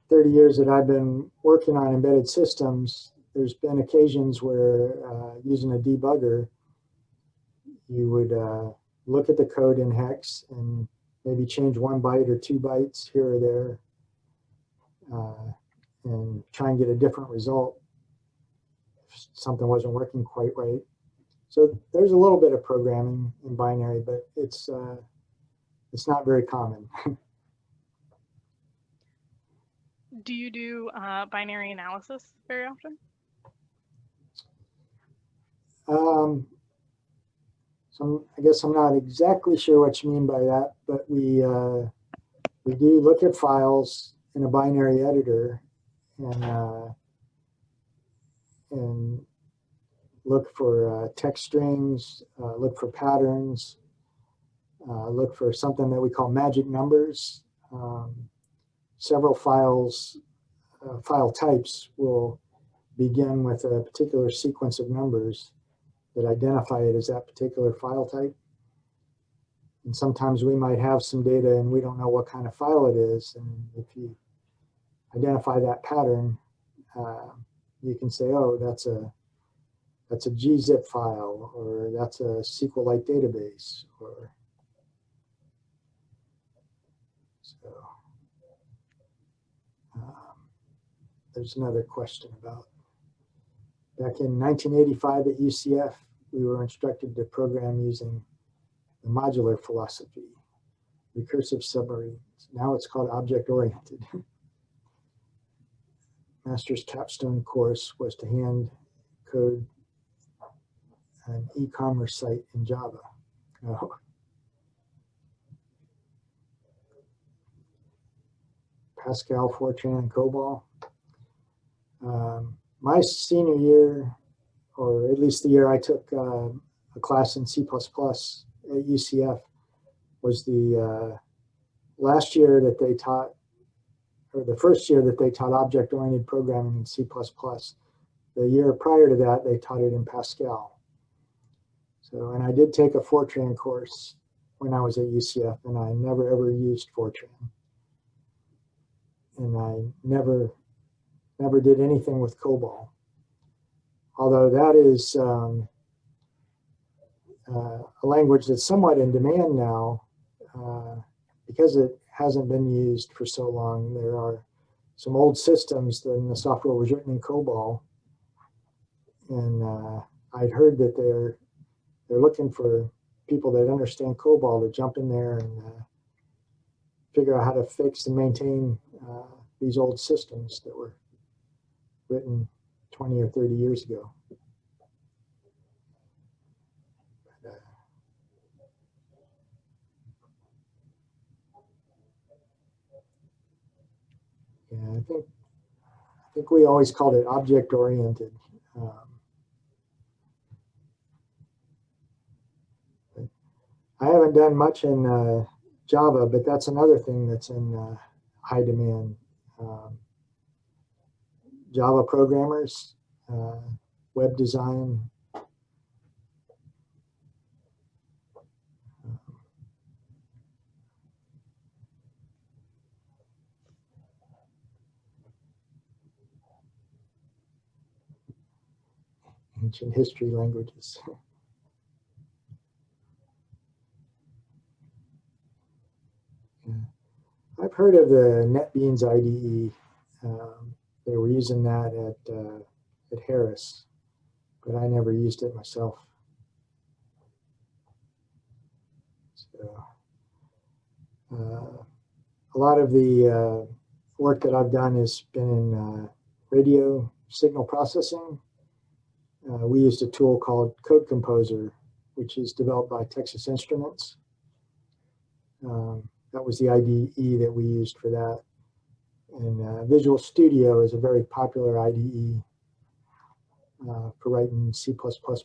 30 years that I've been working on embedded systems, there's been occasions where using a debugger, you would look at the code in hex and maybe change 1 byte or 2 bytes here or there and try and get a different result if something wasn't working quite right. So there's a little bit of programming in binary, but it's not very common. Do you do binary analysis very often? So I guess I'm not exactly sure what you mean by that, but we do look at files in a binary editor and look for text strings, look for patterns, look for something that we call magic numbers. Several files, file types will begin with a particular sequence of numbers that identify it as that particular file type. And sometimes we might have some data and we don't know what kind of file it is. And if you identify that pattern, you can say, oh, that's a gzip file, or that's a SQLite database, or so. There's another question about, back in 1985 at UCF, we were instructed to program using the modular philosophy, recursive submarines. Now it's called object-oriented. Master's capstone course was to hand code an e-commerce site in Java. Oh. Pascal, Fortran, and COBOL. My senior year, or at least the year I took a class in C++ at UCF, was the last year that they taught, or the first year that they taught object-oriented programming in C++. The year prior to that, they taught it in Pascal. So, and I did take a Fortran course when I was at UCF, and I never ever used Fortran. And I never did anything with COBOL. Although that is a language that's somewhat in demand now, because it hasn't been used for so long. There are some old systems and the software was written in COBOL, and I'd heard that they're looking for people that understand COBOL to jump in there and figure out how to fix and maintain these old systems that were written 20 or 30 years ago. Yeah, I think we always called it object-oriented. I haven't done much in Java, but that's another thing that's in high demand. Java programmers, web design. Ancient history languages. Yeah. I've heard of the NetBeans IDE. They were using that at Harris, but I never used it myself. So, a lot of the work that I've done has been in radio signal processing. We used a tool called Code Composer, which is developed by Texas Instruments. That was the IDE that we used for that. And Visual Studio is a very popular IDE for writing C++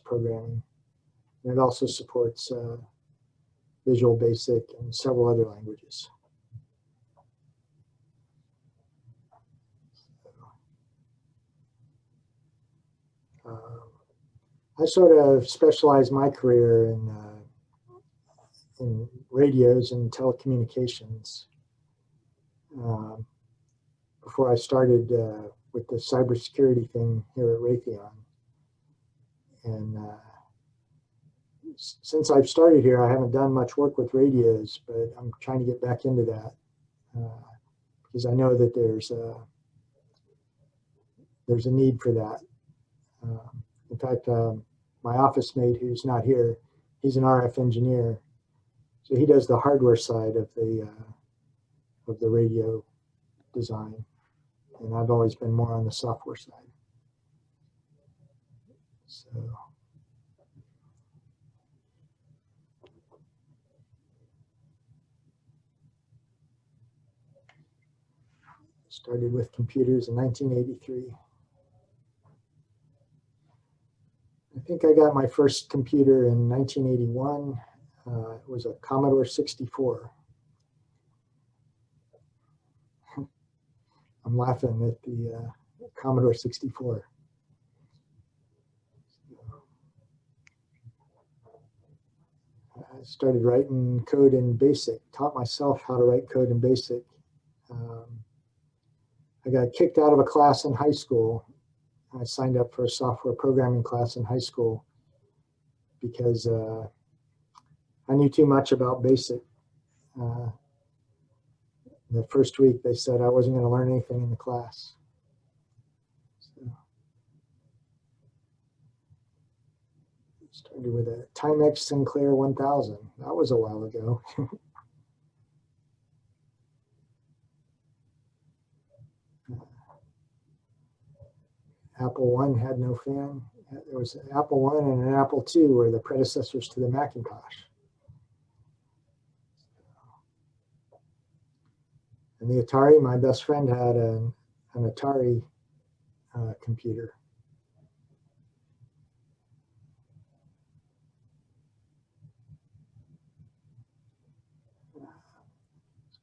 programming. And it also supports Visual Basic and several other languages. I sort of specialized my career in radios and telecommunications before I started with the cybersecurity thing here at Raytheon. And since I've started here, I haven't done much work with radios, but I'm trying to get back into that because I know that there's a need for that. In fact, my office mate, who's not here, he's an RF engineer, so he does the hardware side of the radio design, and I've always been more on the software side. So. Started with computers in 1983. I think I got my first computer in 1981. It was a Commodore 64. I'm laughing at the Commodore 64. I started writing code in BASIC, taught myself how to write code in BASIC. I got kicked out of a class in high school. I signed up for a software programming class in high school because I knew too much about BASIC. The first week they said I wasn't going to learn anything in the class. So, started with a Timex Sinclair 1000. That was a while ago. Apple I had no fan. There was an Apple I and an Apple II were the predecessors to the Macintosh. And the Atari, my best friend had an Atari computer.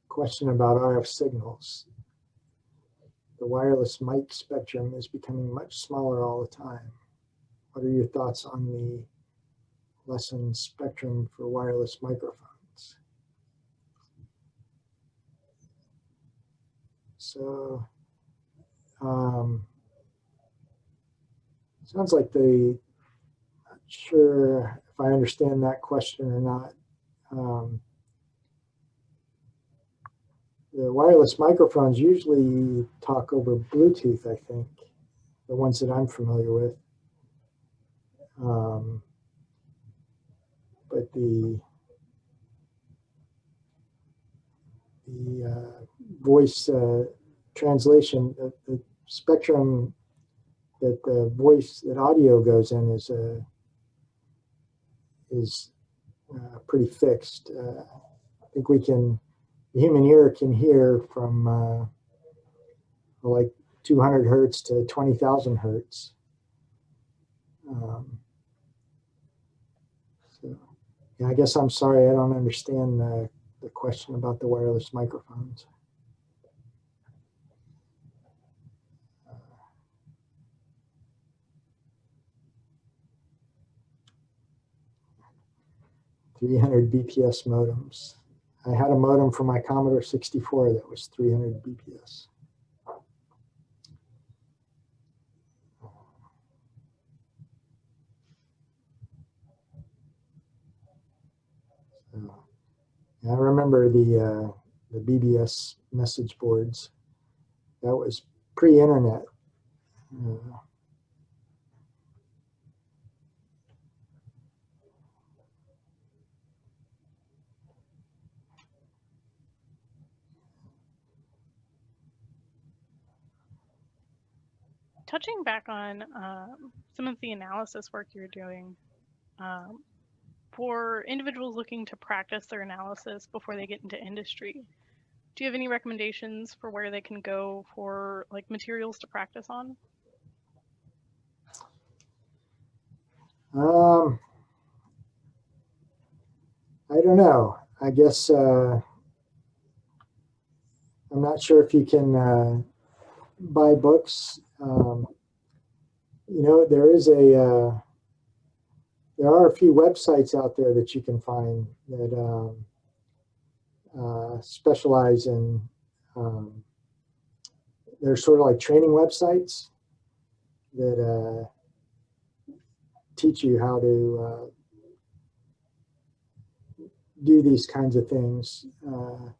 Question about RF signals. The wireless mic spectrum is becoming much smaller all the time. What are your thoughts on the lessened spectrum for wireless microphones? So, sounds like not sure if I understand that question or not. The wireless microphones usually talk over Bluetooth, I think, the ones that I'm familiar with. But the voice translation, the spectrum that that audio goes in is pretty fixed. I think the human ear can hear from like 200 hertz to 20,000 hertz. So, yeah, I guess I'm sorry, I don't understand the question about the wireless microphones. Uh, 300 BPS modems. I had a modem for my Commodore 64 that was 300 BPS. So, I remember the BBS message boards. That was pre-internet. Touching back on some of the analysis work you're doing, for individuals looking to practice their analysis before they get into industry, do you have any recommendations for where they can go for like materials to practice on? I don't know. I guess I'm not sure if you can buy books. You know, there are a few websites out there that you can find that specialize in. They're sort of like training websites that teach you how to do these kinds of things. I'm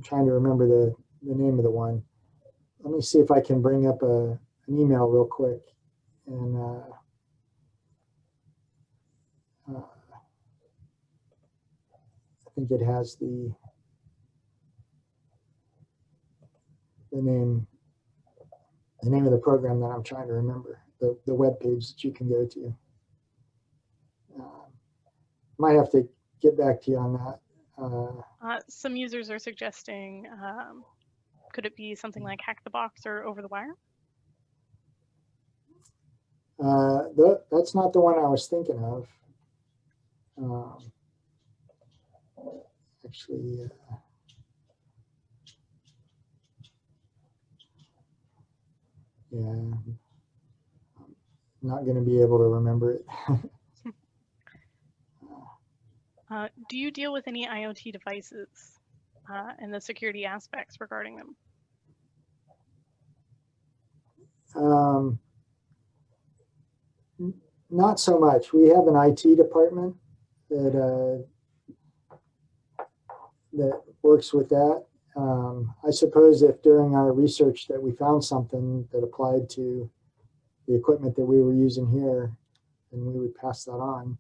trying to remember the name of the one. Let me see if I can bring up an email real quick. And I think it has the name of the program that I'm trying to remember, the web page that you can go to. Might have to get back to you on that. Some users are suggesting, could it be something like Hack the Box or Over the Wire? That's not the one I was thinking of. Actually, yeah, I'm not going to be able to remember it. Do you deal with any IoT devices and the security aspects regarding them? Not so much. We have an IT department that works with that. I suppose if during our research that we found something that applied to the equipment that we were using here, then we would pass that on.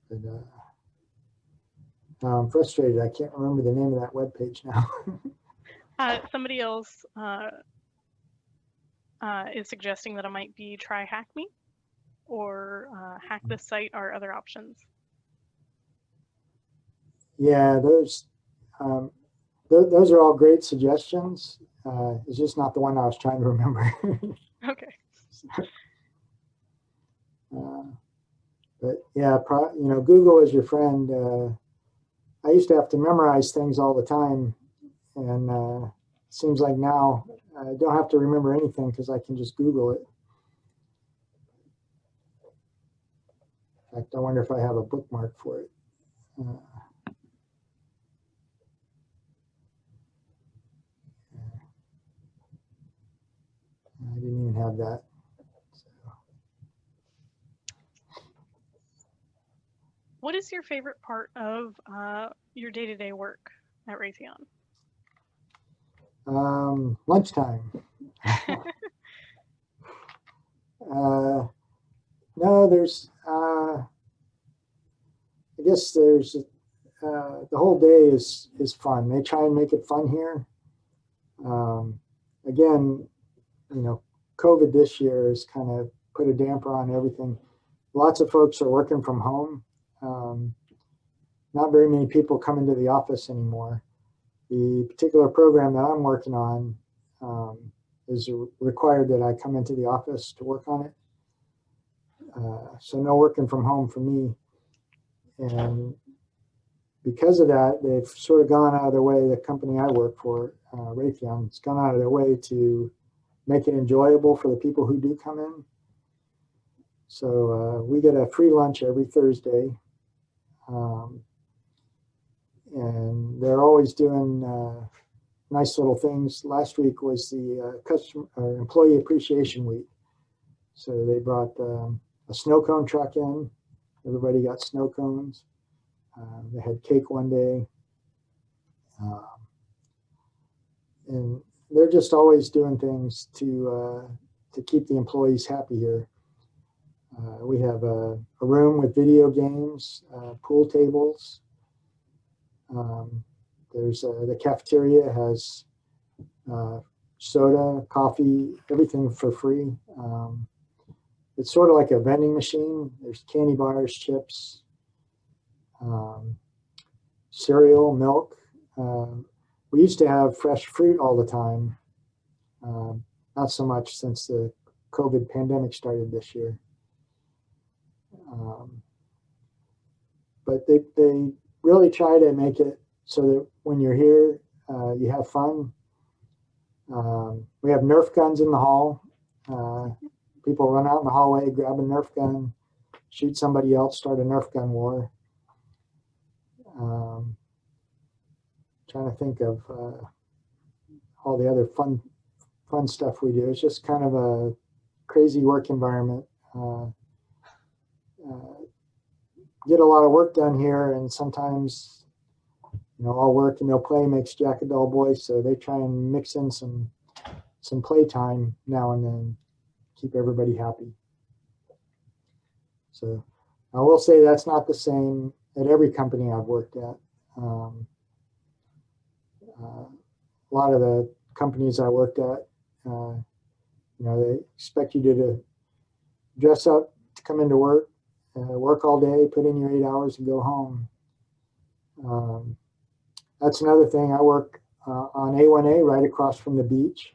But I'm frustrated. I can't remember the name of that web page now. Somebody else is suggesting that it might be try Hack Me or Hack This Site are other options. Yeah, those those are all great suggestions. It's just not the one I was trying to remember. Okay. But yeah, Google is your friend. I used to have to memorize things all the time, and it seems like now I don't have to remember anything because I can just Google it. In fact, I wonder if I have a bookmark for it. I didn't even have that. What is your favorite part of your day-to-day work at Raytheon? Lunchtime. No, there's, I guess there's, the whole day is fun. They try and make it fun here. Again, COVID this year has kind of put a damper on everything. Lots of folks are working from home. Not very many people come into the office anymore. The particular program that I'm working on is required that I come into the office to work on it. So no working from home for me. And because of that, they've sort of gone out of their way, the company I work for, Raytheon, it's gone out of their way to make it enjoyable for the people who do come in. So we get a free lunch every Thursday. And they're always doing nice little things. Last week was the Employee Appreciation Week. So they brought a snow cone truck in. Everybody got snow cones. They had cake one day. And they're just always doing things to keep the employees happy here. We have a room with video games, pool tables. There's the cafeteria has soda, coffee, everything for free. It's sort of like a vending machine. There's candy bars, chips, cereal, milk. We used to have fresh fruit all the time. Not so much since the COVID pandemic started this year. But they really try to make it so that when you're here, you have fun. We have Nerf guns in the hall. People run out in the hallway, grab a Nerf gun, shoot somebody else, start a Nerf gun war. Trying to think of all the other fun stuff we do. It's just kind of a crazy work environment. Get a lot of work done here, and sometimes, all work and no play makes Jack a dull boy. So they try and mix in some play time now and then, keep everybody happy. So I will say that's not the same at every company I've worked at. A lot of the companies I worked at, they expect you to dress up to come into work, work all day, put in your 8 hours and go home. That's another thing. I work on A1A right across from the beach.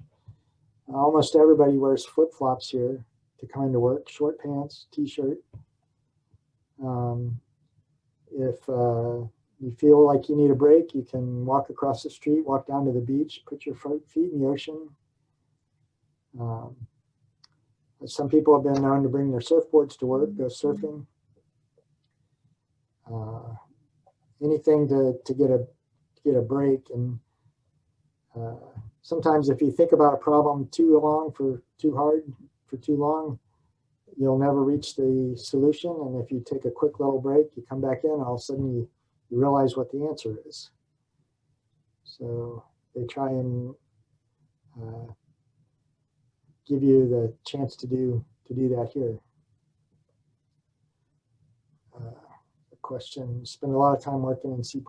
Almost everybody wears flip-flops here to come into work, short pants, t-shirt. If you feel like you need a break, you can walk across the street, walk down to the beach, put your feet in the ocean. Some people have been known to bring their surfboards to work, go surfing. Anything to get a break. And sometimes if you think about a problem too hard for too long, you'll never reach the solution. And if you take a quick little break, you come back in, all of a sudden you realize what the answer is. So they try and give you the chance to do that here. The question, spend a lot of time working in C++.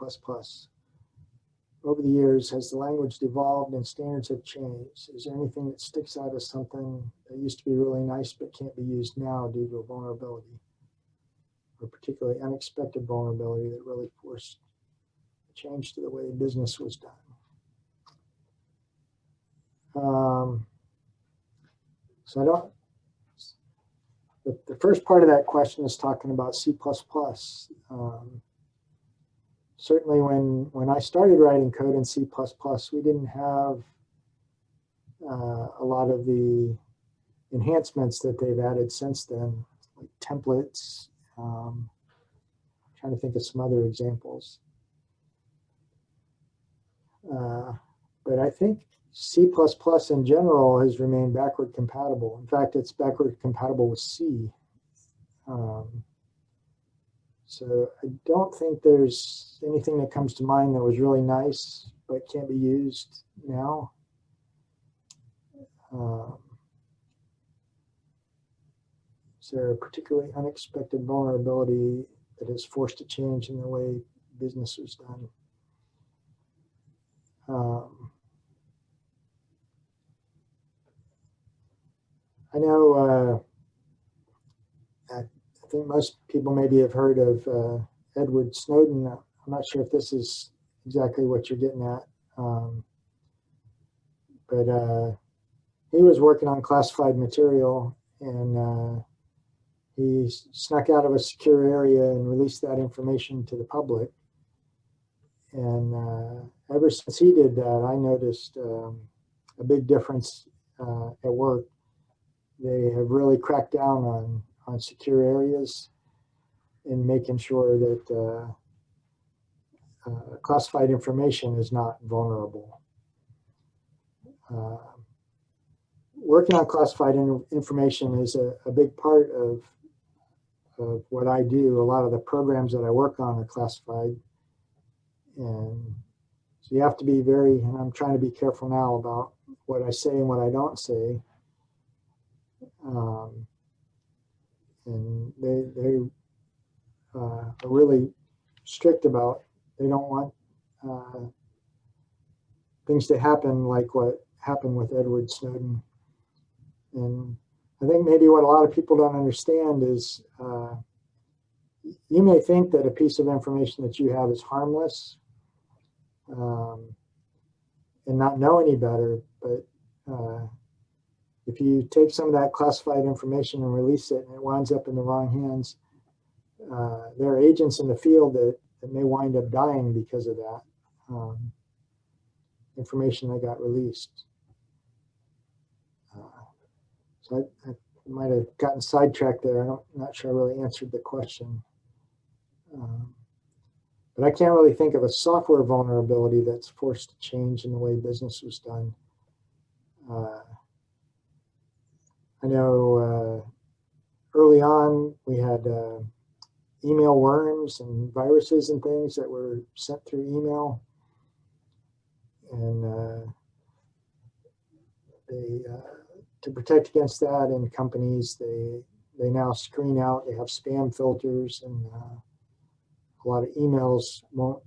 Over the years, has the language evolved and standards have changed? Is there anything that sticks out as something that used to be really nice but can't be used now due to a vulnerability, or particularly unexpected vulnerability that really forced a change to the way business was done? So I don't, the first part of that question is talking about C++. Certainly when I started writing code in C++, we didn't have a lot of the enhancements that they've added since then, like templates. Trying to think of some other examples. But I think C++ in general has remained backward compatible. In fact, it's backward compatible with C. So I don't think there's anything that comes to mind that was really nice but can't be used now. Is there a particularly unexpected vulnerability that has forced a change in the way business was done? I know, I think most people maybe have heard of Edward Snowden. I'm not sure if this is exactly what you're getting at, but he was working on classified material, and he snuck out of a secure area and released that information to the public. And ever since he did that, I noticed a big difference at work. They have really cracked down on secure areas and making sure that classified information is not vulnerable. Working on classified information is a big part of what I do. A lot of the programs that I work on are classified. And so you have to be very, and I'm trying to be careful now about what I say and what I don't say. And they are really strict about, they don't want things to happen like what happened with Edward Snowden. And I think maybe what a lot of people don't understand is you may think that a piece of information that you have is harmless and not know any better, but if you take some of that classified information and release it and it winds up in the wrong hands, there are agents in the field that may wind up dying because of that information that got released. So I might have gotten sidetracked there. I'm not sure I really answered the question. But I can't really think of a software vulnerability that's forced a change in the way business was done. I know early on we had email worms and viruses and things that were sent through email. And to protect against that in companies, they now screen out, they have spam filters, and a lot of emails won't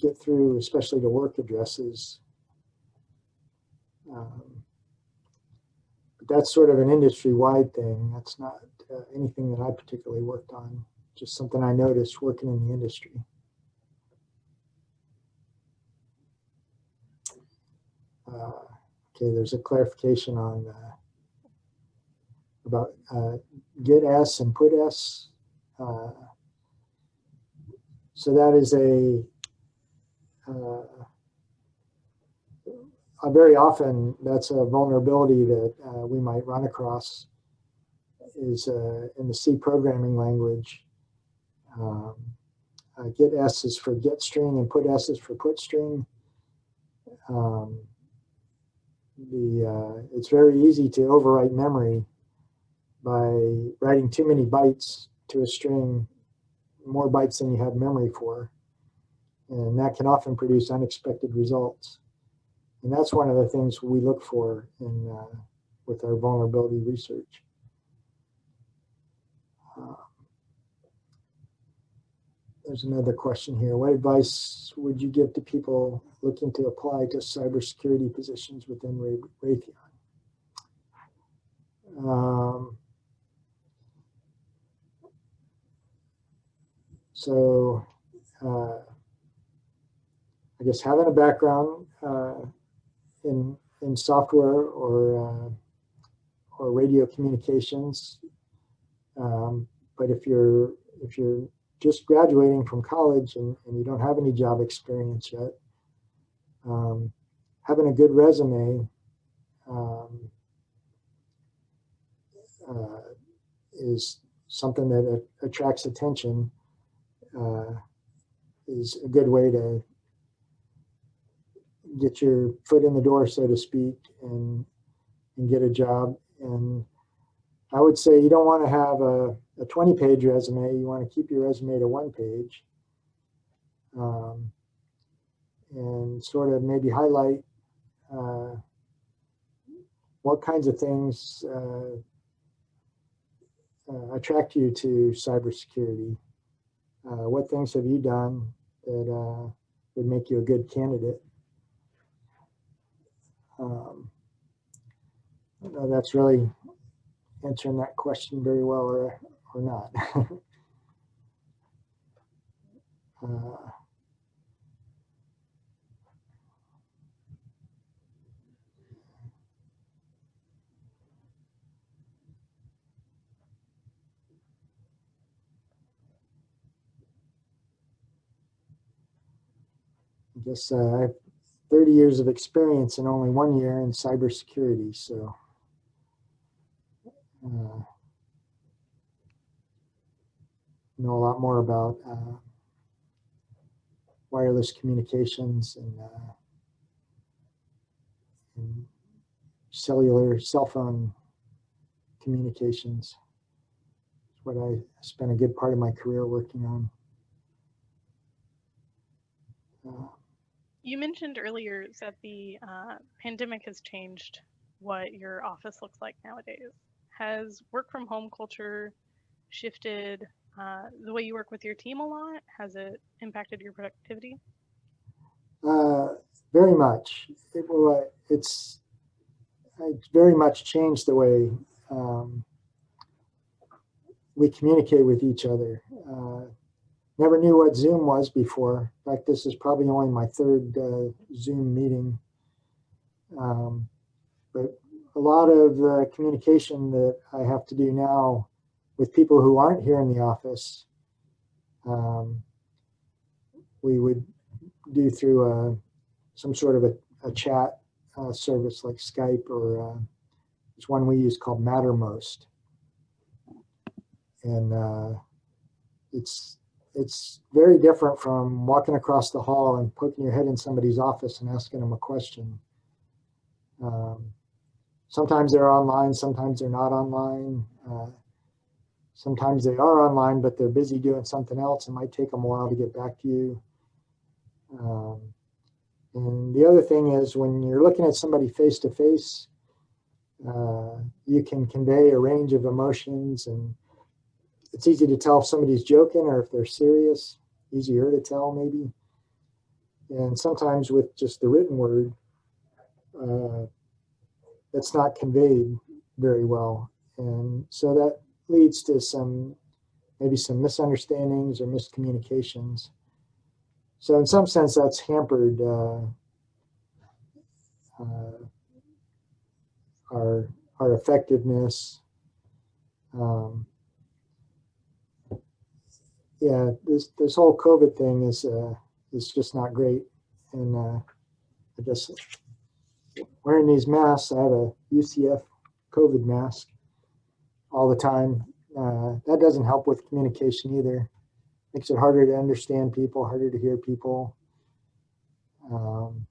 get through, especially to work addresses. But that's sort of an industry-wide thing. That's not anything that I particularly worked on, just something I noticed working in the industry. Okay, there's a clarification on about get S and put S. So that is very often that's a vulnerability that we might run across is in the C programming language. Get S is for get string and put S is for put string. It's very easy to overwrite memory by writing too many bytes to a string, more bytes than you have memory for. And that can often produce unexpected results. And that's one of the things we look for in with our vulnerability research. There's another question here. What advice would you give to people looking to apply to cybersecurity positions within Raytheon? So I guess having a background in software or or radio communications. But if you're just graduating from college and you don't have any job experience yet, having a good resume is something that attracts attention, is a good way to get your foot in the door, so to speak, and get a job. And I would say you don't want to have a 20-page resume. You want to keep your resume to 1 page, and sort of maybe highlight what kinds of things attract you to cybersecurity. What things have you done that would make you a good candidate? I don't know if that's really answering that question very well or not. I guess I have 30 years of experience and only 1 year in cybersecurity, so know a lot more about wireless communications and cellular cell phone communications. It's what I spent a good part of my career working on. You mentioned earlier that the pandemic has changed what your office looks like nowadays. Has work from home culture shifted the way you work with your team a lot? Has it impacted your productivity? Very much. It's very much changed the way we communicate with each other. Never knew what Zoom was before. In fact, this is probably only my 3rd Zoom meeting. But a lot of the communication that I have to do now with people who aren't here in the office, we would do through some sort of a chat service like Skype, or there's one we use called Mattermost. And it's very different from walking across the hall and poking your head in somebody's office and asking them a question. Sometimes they're online, sometimes they're not online. Sometimes they are online, but they're busy doing something else. It might take them a while to get back to you. And the other thing is, when you're looking at somebody face to face, you can convey a range of emotions, and it's easy to tell if somebody's joking or if they're serious, easier to tell maybe. And sometimes with just the written word, that's not conveyed very well. And so that leads to maybe some misunderstandings or miscommunications. So in some sense, that's hampered our effectiveness. Yeah, this whole COVID thing is just not great. And I guess wearing these masks, I have a UCF COVID mask all the time. That doesn't help with communication either. Makes it harder to understand people, harder to hear people. And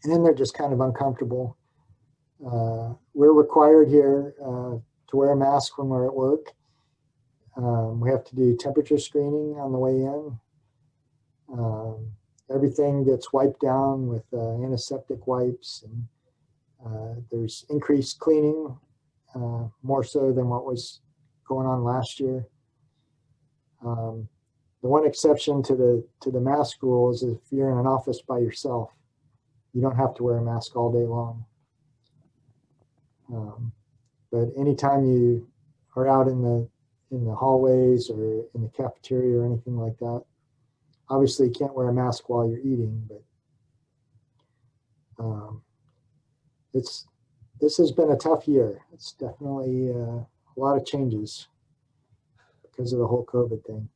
then they're just kind of uncomfortable. We're required here to wear a mask when we're at work. We have to do temperature screening on the way in. Everything gets wiped down with antiseptic wipes, and there's increased cleaning, more so than what was going on last year. The one exception to the mask rule is if you're in an office by yourself, you don't have to wear a mask all day long. But anytime you are out in the hallways or in the cafeteria or anything like that, obviously you can't wear a mask while you're eating, but it's this has been a tough year. It's definitely a lot of changes because of the whole COVID thing.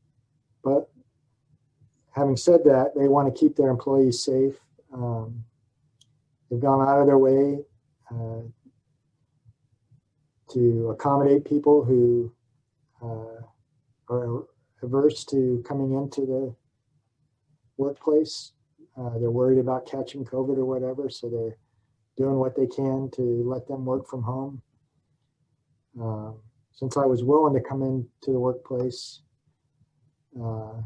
But having said that, they want to keep their employees safe. They've gone out of their way to accommodate people who are averse to coming into the workplace. They're worried about catching COVID or whatever, so they're doing what they can to let them work from home. Since I was willing to come into the workplace, you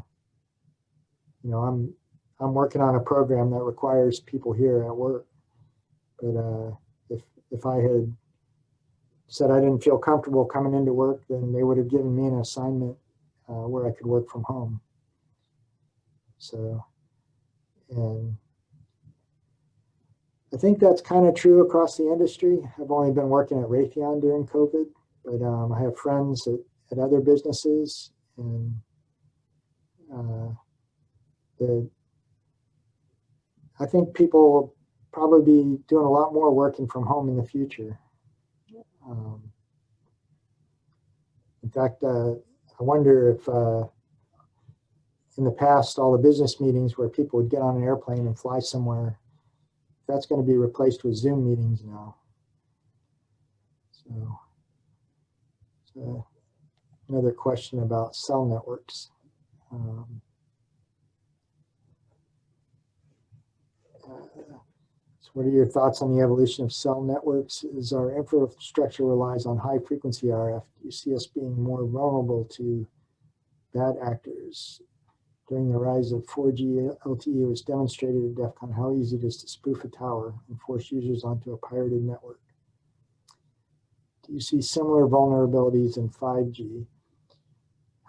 know, I'm working on a program that requires people here at work. But if I had said I didn't feel comfortable coming into work, then they would have given me an assignment where I could work from home. So, and I think that's kind of true across the industry. I've only been working at Raytheon during COVID, but I have friends at other businesses, and I think people will probably be doing a lot more working from home in the future. In fact, I wonder if in the past, all the business meetings where people would get on an airplane and fly somewhere, that's going to be replaced with Zoom meetings now. So another question about cell networks. So what are your thoughts on the evolution of cell networks? As our infrastructure relies on high frequency RF, do you see us being more vulnerable to bad actors? During the rise of 4G LTE, it was demonstrated at DEF CON how easy it is to spoof a tower and force users onto a pirated network. Do you see similar vulnerabilities in 5G?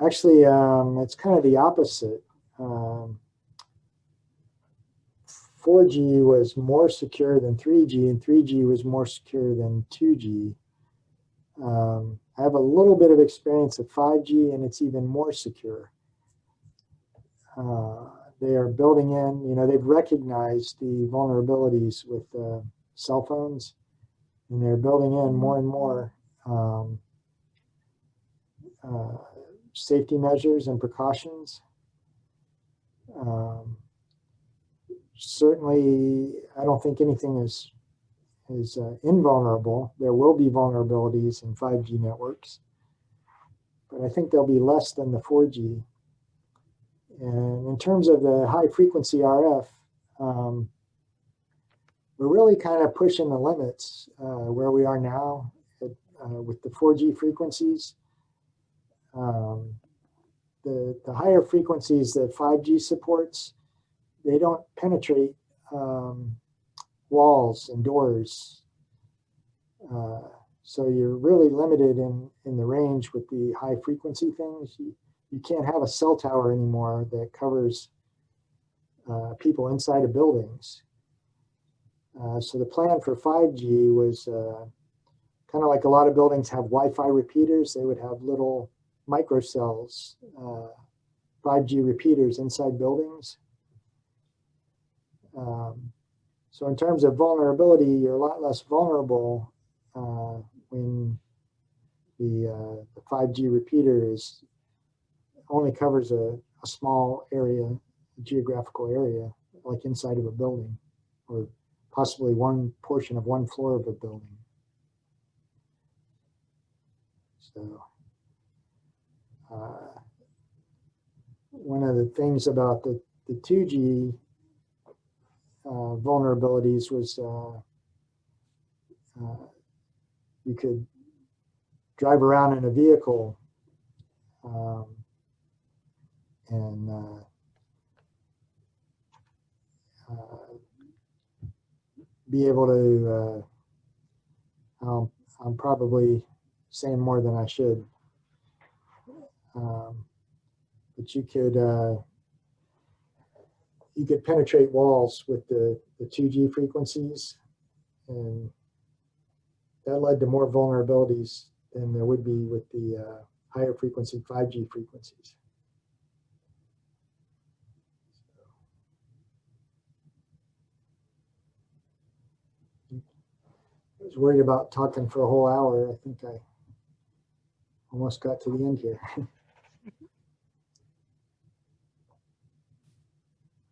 Actually, it's kind of the opposite. 4G was more secure than 3G, and 3G was more secure than 2G. I have a little bit of experience of 5G, and it's even more secure. They are building in, you know, they've recognized the vulnerabilities with cell phones, and they're building in more and more safety measures and precautions. Certainly, I don't think anything is invulnerable. There will be vulnerabilities in 5G networks, but I think they'll be less than the 4G. And in terms of the high frequency RF, we're really kind of pushing the limits where we are now with the 4G frequencies. The higher frequencies that 5G supports, they don't penetrate walls and doors. So you're really limited in the range with the high frequency things. You can't have a cell tower anymore that covers people inside of buildings. So the plan for 5G was kind of like a lot of buildings have Wi-Fi repeaters. They would have little microcells, 5G repeaters inside buildings. So in terms of vulnerability, you're a lot less vulnerable when the 5G repeater only covers a small area, a geographical area, like inside of a building, or possibly one portion of one floor of a building. So one of the things about the 2G vulnerabilities was you could drive around in a vehicle and be able to, I'm probably saying more than I should, but you could penetrate walls with the 2G frequencies, and that led to more vulnerabilities than there would be with the higher frequency 5G frequencies. was worried about talking for a whole hour. I think I almost got to the end here.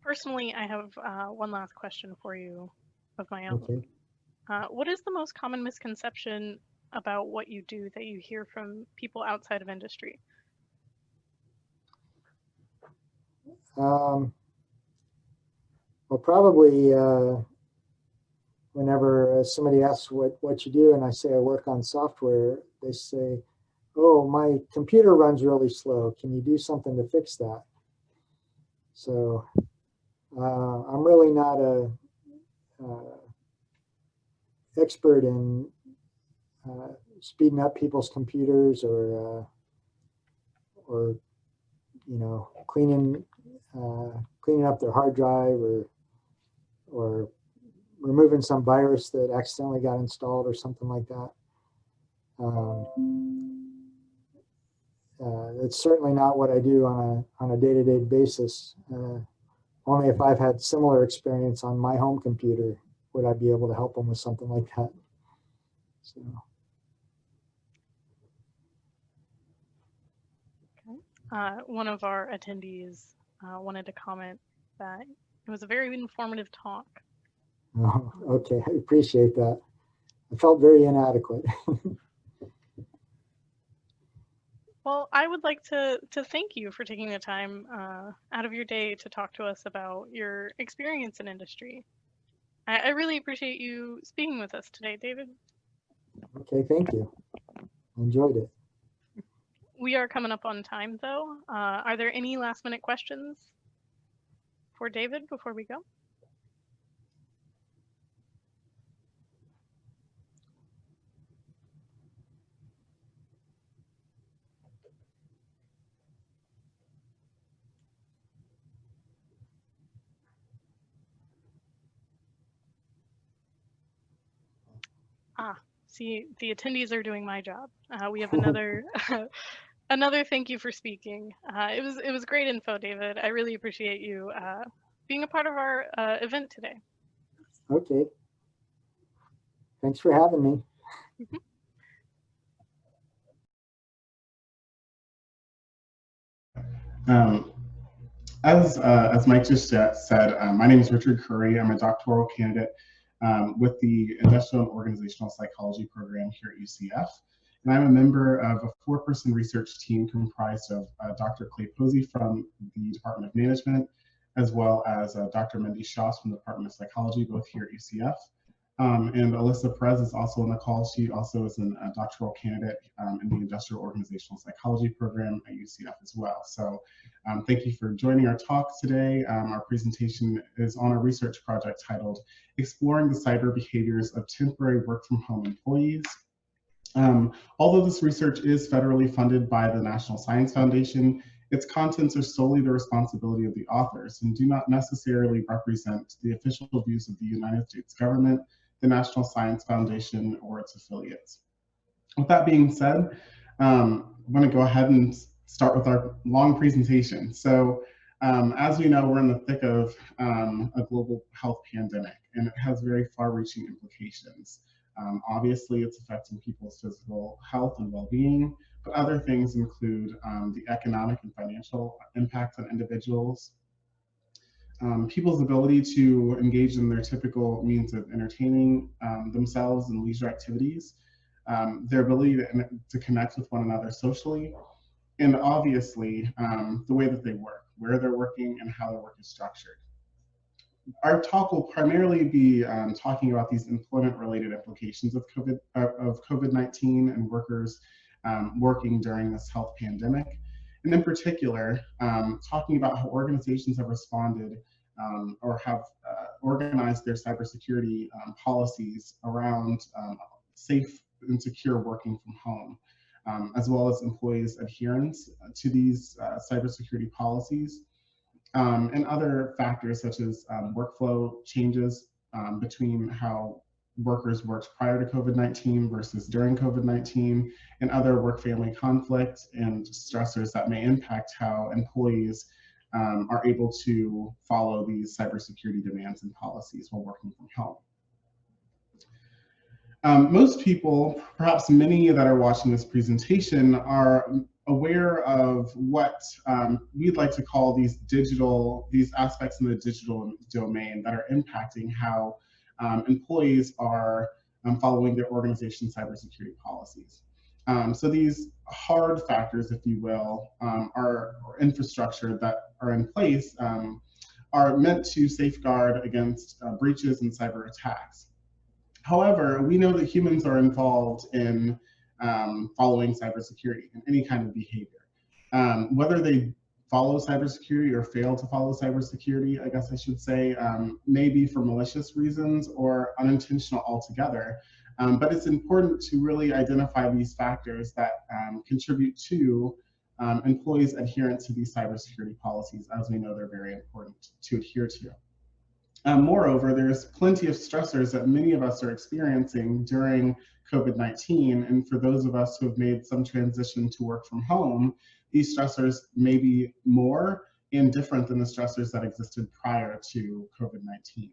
Personally, I have one last question for you of my own. Okay. What is the most common misconception about what you do that you hear from people outside of industry? Well, probably whenever somebody asks what you do and I say I work on software, they say, oh, my computer runs really slow. Can you do something to fix that? So I'm really not a expert in speeding up people's computers or you know, cleaning up their hard drive or removing some virus that accidentally got installed or something like that. It's certainly not what I do on a day-to-day basis. Only if I've had similar experience on my home computer would I be able to help them with something like that. So. One of our attendees wanted to comment that it was a very informative talk. Oh, okay, I appreciate that. I felt very inadequate. Well, I would like to thank you for taking the time out of your day to talk to us about your experience in industry. I really appreciate you speaking with us today, David. Okay, thank you. I enjoyed it. We are coming up on time, though. Are there any last-minute questions for David before we go? See, the attendees are doing my job. We have another another thank you for speaking. It was great info, David. I really appreciate you being a part of our event today. Okay. Thanks for having me. As Mike just said, my name is Richard Curry. I'm a doctoral candidate with the Industrial and Organizational Psychology program here at UCF. And I'm a member of a 4-person research team comprised of Dr. Clay Posey from the Department of Management, as well as Dr. Mindy Shoss from the Department of Psychology, both here at UCF. And Alyssa Perez is also on the call. She also is a doctoral candidate in the Industrial Organizational Psychology program at UCF as well. So thank you for joining our talk today. Our presentation is on a research project titled Exploring the Cyber Behaviors of Temporary Work from Home Employees. Although this research is federally funded by the National Science Foundation, its contents are solely the responsibility of the authors and do not necessarily represent the official views of the United States government, the National Science Foundation, or its affiliates. With that being said, I'm going to go ahead and start with our long presentation. So as we know, we're in the thick of a global health pandemic, and it has very far-reaching implications. Obviously, it's affecting people's physical health and well-being, but other things include the economic and financial impact on individuals, people's ability to engage in their typical means of entertaining themselves and leisure activities, their ability to connect with one another socially, and obviously the way that they work, where they're working, and how their work is structured. Our talk will primarily be talking about these employment-related implications of COVID-19 and workers working during this health pandemic. And in particular, talking about how organizations have responded or have organized their cybersecurity policies around safe and secure working from home, as well as employees' adherence to these cybersecurity policies, and other factors such as workflow changes between how workers worked prior to COVID-19 versus during COVID-19, and other work-family conflict and stressors that may impact how employees are able to follow these cybersecurity demands and policies while working from home. Most people, perhaps many that are watching this presentation, are aware of what we'd like to call these aspects in the digital domain that are impacting how employees are following their organization's cybersecurity policies. So these hard factors, if you will, or infrastructure that are in place are meant to safeguard against breaches and cyber attacks. However, we know that humans are involved in following cybersecurity and any kind of behavior. Whether they follow cybersecurity or fail to follow cybersecurity, I guess I should say, maybe for malicious reasons or unintentional altogether. But it's important to really identify these factors that contribute to employees' adherence to these cybersecurity policies, as we know they're very important to adhere to. Moreover, there's plenty of stressors that many of us are experiencing during COVID-19, and for those of us who have made some transition to work from home, these stressors may be more and different than the stressors that existed prior to COVID-19.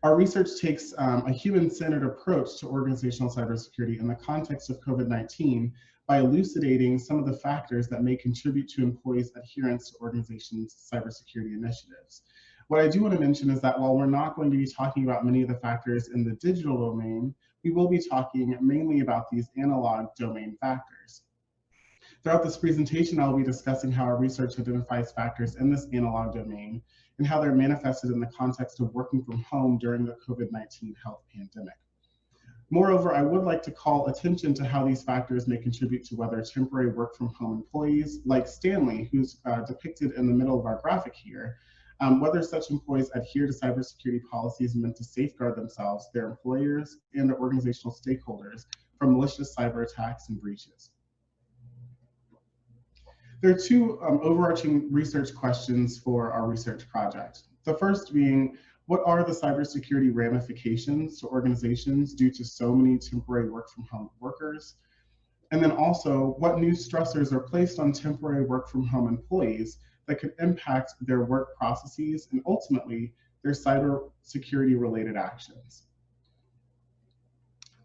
Our research takes a human-centered approach to organizational cybersecurity in the context of COVID-19 by elucidating some of the factors that may contribute to employees' adherence to organizations' cybersecurity initiatives. What I do want to mention is that while we're not going to be talking about many of the factors in the digital domain, we will be talking mainly about these analog domain factors. Throughout this presentation, I'll be discussing how our research identifies factors in this analog domain and how they're manifested in the context of working from home during the COVID-19 health pandemic. Moreover, I would like to call attention to how these factors may contribute to whether temporary work from home employees, like Stanley, who's depicted in the middle of our graphic here, whether such employees adhere to cybersecurity policies meant to safeguard themselves, their employers, and their organizational stakeholders from malicious cyber attacks and breaches. There are two overarching research questions for our research project. The first being, what are the cybersecurity ramifications to organizations due to so many temporary work from home workers? And then also, what new stressors are placed on temporary work from home employees that could impact their work processes and ultimately their cybersecurity related actions?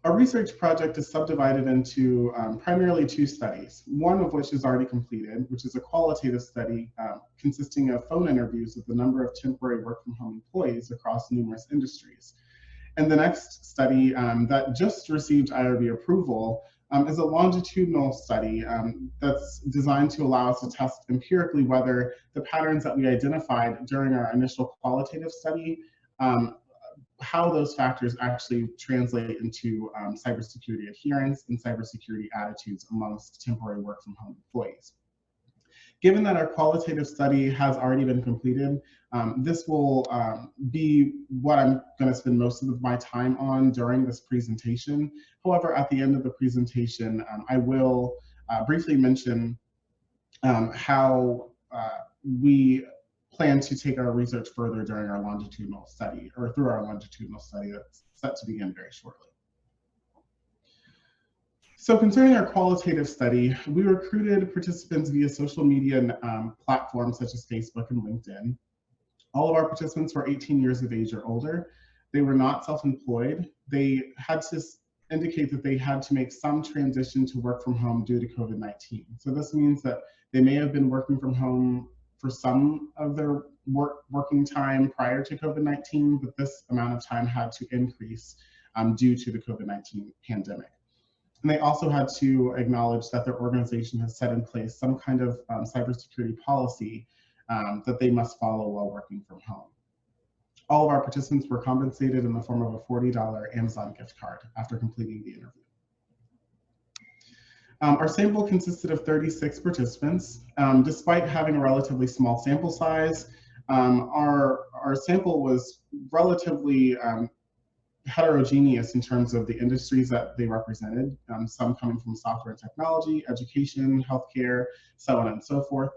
Our research project is subdivided into primarily two studies, one of which is already completed, which is a qualitative study consisting of phone interviews with a number of temporary work from home employees across numerous industries. And the next study that just received IRB approval is a longitudinal study that's designed to allow us to test empirically whether the patterns that we identified during our initial qualitative study, how those factors actually translate into cybersecurity adherence and cybersecurity attitudes amongst temporary work from home employees. Given that our qualitative study has already been completed, this will be what I'm going to spend most of my time on during this presentation. However, at the end of the presentation, I will briefly mention how we plan to take our research further during our longitudinal study, or through our longitudinal study that's set to begin very shortly. So concerning our qualitative study, we recruited participants via social media platforms such as Facebook and LinkedIn. All of our participants were 18 years of age or older. They were not self-employed. They had to indicate that they had to make some transition to work from home due to COVID-19. So this means that they may have been working from home for some of their working time prior to COVID-19, but this amount of time had to increase due to the COVID-19 pandemic. And they also had to acknowledge that their organization has set in place some kind of cybersecurity policy that they must follow while working from home. All of our participants were compensated in the form of a $40 Amazon gift card after completing the interview. Our sample consisted of 36 participants. Despite having a relatively small sample size, our sample was relatively heterogeneous in terms of the industries that they represented, some coming from software and technology, education, healthcare, so on and so forth,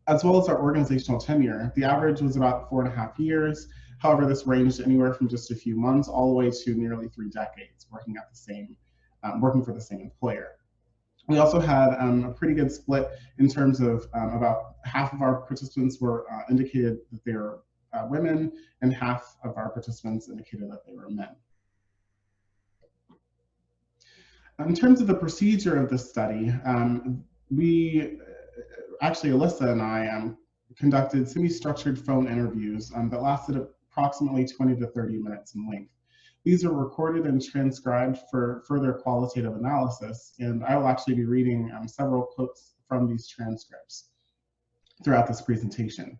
as well as our organizational tenure. The average was about 4.5 years. However, this ranged anywhere from just a few months all the way to nearly 3 decades working for the same employer. We also had a pretty good split in terms of about half of our participants were indicated that they were women, and half of our participants indicated that they were men. In terms of the procedure of the study, actually Alyssa and I conducted semi-structured phone interviews that lasted approximately 20 to 30 minutes in length. These are recorded and transcribed for further qualitative analysis, and I will actually be reading several quotes from these transcripts throughout this presentation.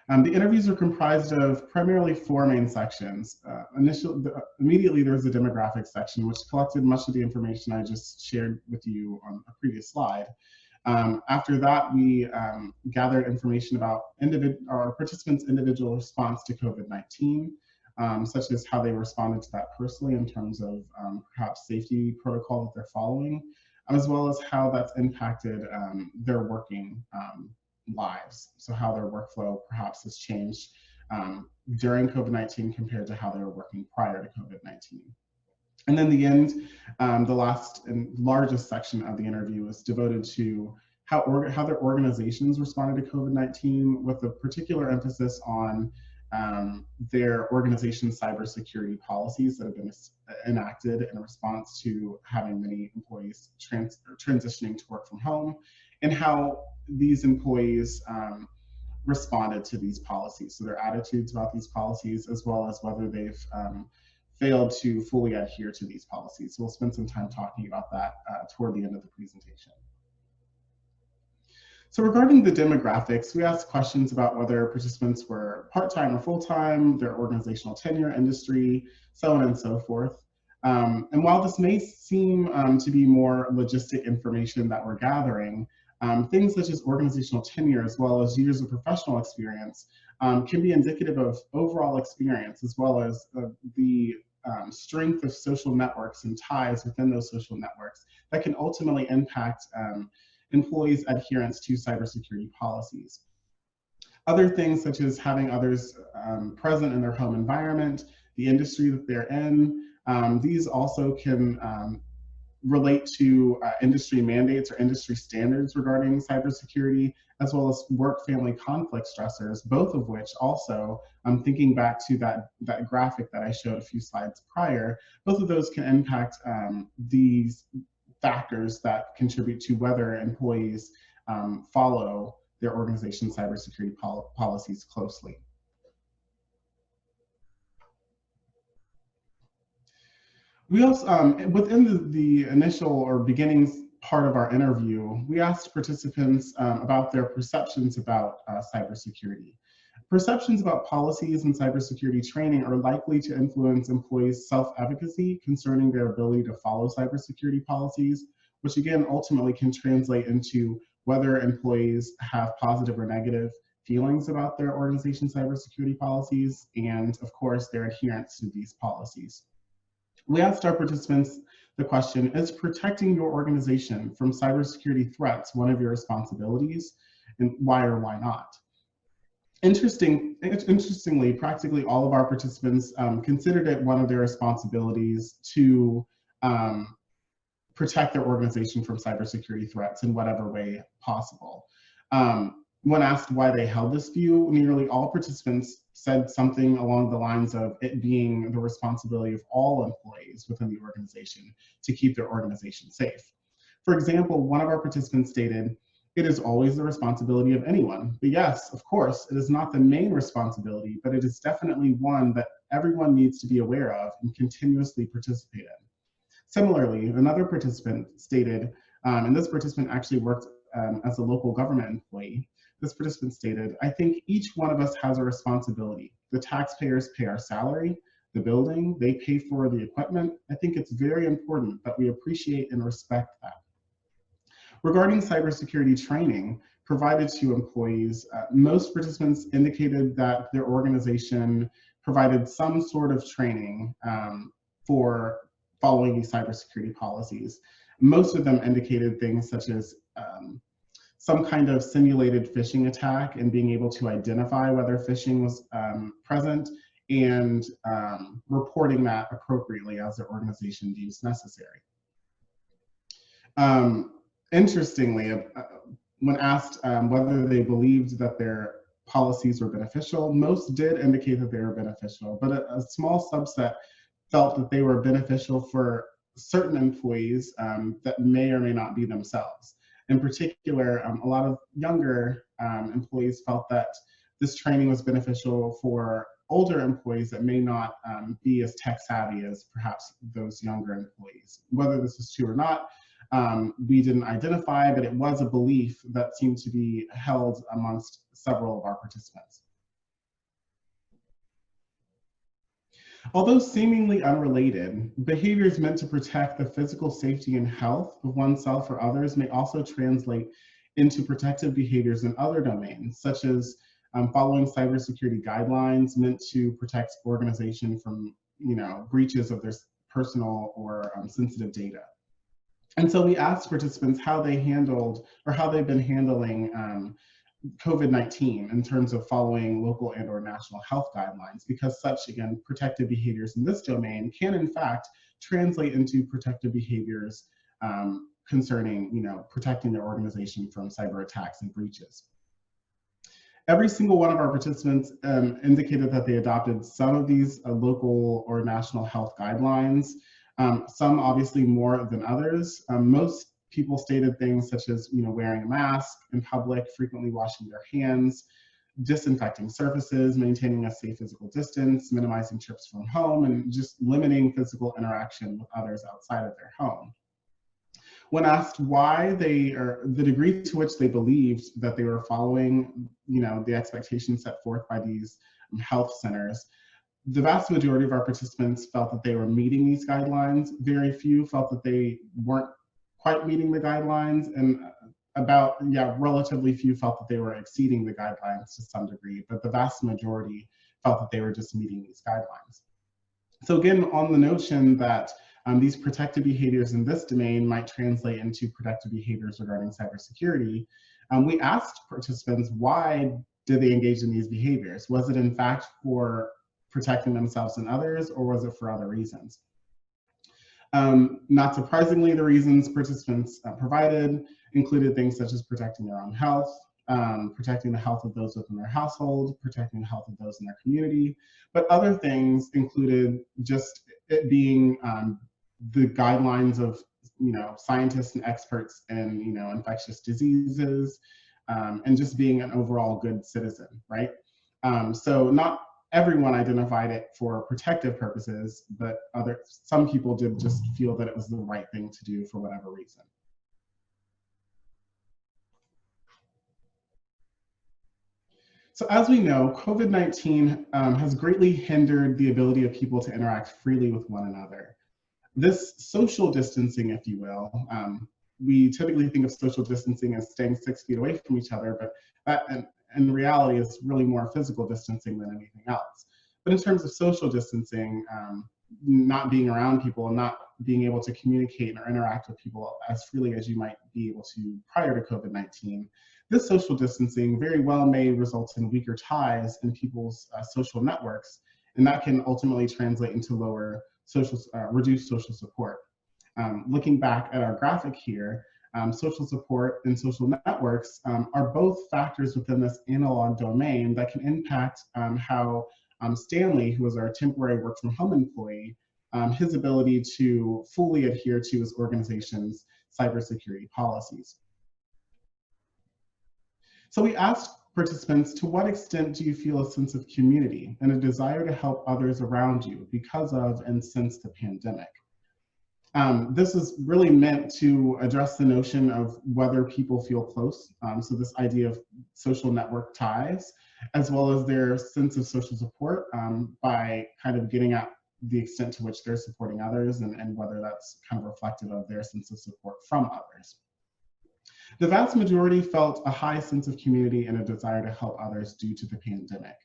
The interviews are comprised of primarily 4 main sections. Immediately, there's a demographics section, which collected much of the information I just shared with you on a previous slide. After that, we gathered information about our participants' individual response to COVID-19, such as how they responded to that personally in terms of perhaps safety protocol that they're following, as well as how that's impacted their working lives. So how their workflow perhaps has changed during COVID-19 compared to how they were working prior to COVID-19. And then the end, the last and largest section of the interview is devoted to how their organizations responded to COVID-19, with a particular emphasis on their organization's cybersecurity policies that have been enacted in response to having many employees transitioning to work from home, and how these employees responded to these policies. So their attitudes about these policies, as well as whether they've failed to fully adhere to these policies. So we'll spend some time talking about that toward the end of the presentation. So regarding the demographics, we asked questions about whether participants were part-time or full-time, their organizational tenure, industry, so on and so forth. And while this may seem to be more logistic information that we're gathering, things such as organizational tenure, as well as years of professional experience, can be indicative of overall experience, as well as the strength of social networks and ties within those social networks that can ultimately impact employees' adherence to cybersecurity policies. Other things such as having others present in their home environment, the industry that they're in, these also can relate to industry mandates or industry standards regarding cybersecurity, as well as work-family conflict stressors, both of which also, thinking back to that graphic that I showed a few slides prior, both of those can impact these factors that contribute to whether employees follow their organization's cybersecurity policies closely. We also, within the initial or beginnings part of our interview, we asked participants about their perceptions about cybersecurity. Perceptions about policies and cybersecurity training are likely to influence employees' self-efficacy concerning their ability to follow cybersecurity policies, which again ultimately can translate into whether employees have positive or negative feelings about their organization's cybersecurity policies, and of course their adherence to these policies. We asked our participants the question, is protecting your organization from cybersecurity threats one of your responsibilities, and why or why not? Interestingly, practically all of our participants considered it one of their responsibilities to protect their organization from cybersecurity threats in whatever way possible. When asked why they held this view, nearly all participants said something along the lines of it being the responsibility of all employees within the organization to keep their organization safe. For example, one of our participants stated, "It is always the responsibility of anyone. But yes, of course, it is not the main responsibility, but it is definitely one that everyone needs to be aware of and continuously participate in." Similarly, another participant stated, and this participant actually worked as a local government employee, this participant stated, "I think each one of us has a responsibility. The taxpayers pay our salary, the building, they pay for the equipment. I think it's very important that we appreciate and respect that." Regarding cybersecurity training provided to employees, most participants indicated that their organization provided some sort of training for following these cybersecurity policies. Most of them indicated things such as some kind of simulated phishing attack and being able to identify whether phishing was present and reporting that appropriately as their organization deems necessary. Interestingly, when asked whether they believed that their policies were beneficial, most did indicate that they were beneficial, but a small subset felt that they were beneficial for certain employees that may or may not be themselves. In particular, a lot of younger employees felt that this training was beneficial for older employees that may not be as tech savvy as perhaps those younger employees. Whether this is true or not, we didn't identify, but it was a belief that seemed to be held amongst several of our participants. Although seemingly unrelated, behaviors meant to protect the physical safety and health of oneself or others may also translate into protective behaviors in other domains, such as following cybersecurity guidelines meant to protect organization from, breaches of their personal or sensitive data. And so we asked participants how they handled or how they've been handling COVID-19 in terms of following local and or national health guidelines, because such, again, protective behaviors in this domain can in fact translate into protective behaviors concerning, protecting their organization from cyber attacks and breaches. Every single one of our participants indicated that they adopted some of these local or national health guidelines, some obviously more than others. Most people stated things such as, wearing a mask in public, frequently washing their hands, disinfecting surfaces, maintaining a safe physical distance, minimizing trips from home, and just limiting physical interaction with others outside of their home. When asked why the degree to which they believed that they were following, the expectations set forth by these health centers, the vast majority of our participants felt that they were meeting these guidelines. Very few felt that they weren't quite meeting the guidelines, and relatively few felt that they were exceeding the guidelines to some degree, but the vast majority felt that they were just meeting these guidelines. So again, on the notion that these protective behaviors in this domain might translate into protective behaviors regarding cybersecurity, we asked participants, why did they engage in these behaviors? Was it in fact for protecting themselves and others, or was it for other reasons? Not surprisingly, the reasons participants provided included things such as protecting their own health, protecting the health of those within their household, protecting the health of those in their community. But other things included just it being the guidelines of scientists and experts in infectious diseases, and just being an overall good citizen, right? So not everyone identified it for protective purposes, but some people did just feel that it was the right thing to do for whatever reason. So as we know, COVID-19 has greatly hindered the ability of people to interact freely with one another. This social distancing, if you will, we typically think of social distancing as staying 6 feet away from each other, but that in reality is really more physical distancing than anything else. But in terms of social distancing, not being around people and not being able to communicate or interact with people as freely as you might be able to prior to COVID-19, this social distancing very well may result in weaker ties in people's social networks, and that can ultimately translate into reduced social support. Looking back at our graphic here, social support and social networks are both factors within this analog domain that can impact how Stanley, who was our temporary work from home employee, his ability to fully adhere to his organization's cybersecurity policies. So we asked participants, to what extent do you feel a sense of community and a desire to help others around you because of and since the pandemic? This is really meant to address the notion of whether people feel close. So this idea of social network ties, as well as their sense of social support by kind of getting at the extent to which they're supporting others and whether that's kind of reflective of their sense of support from others. The vast majority felt a high sense of community and a desire to help others due to the pandemic.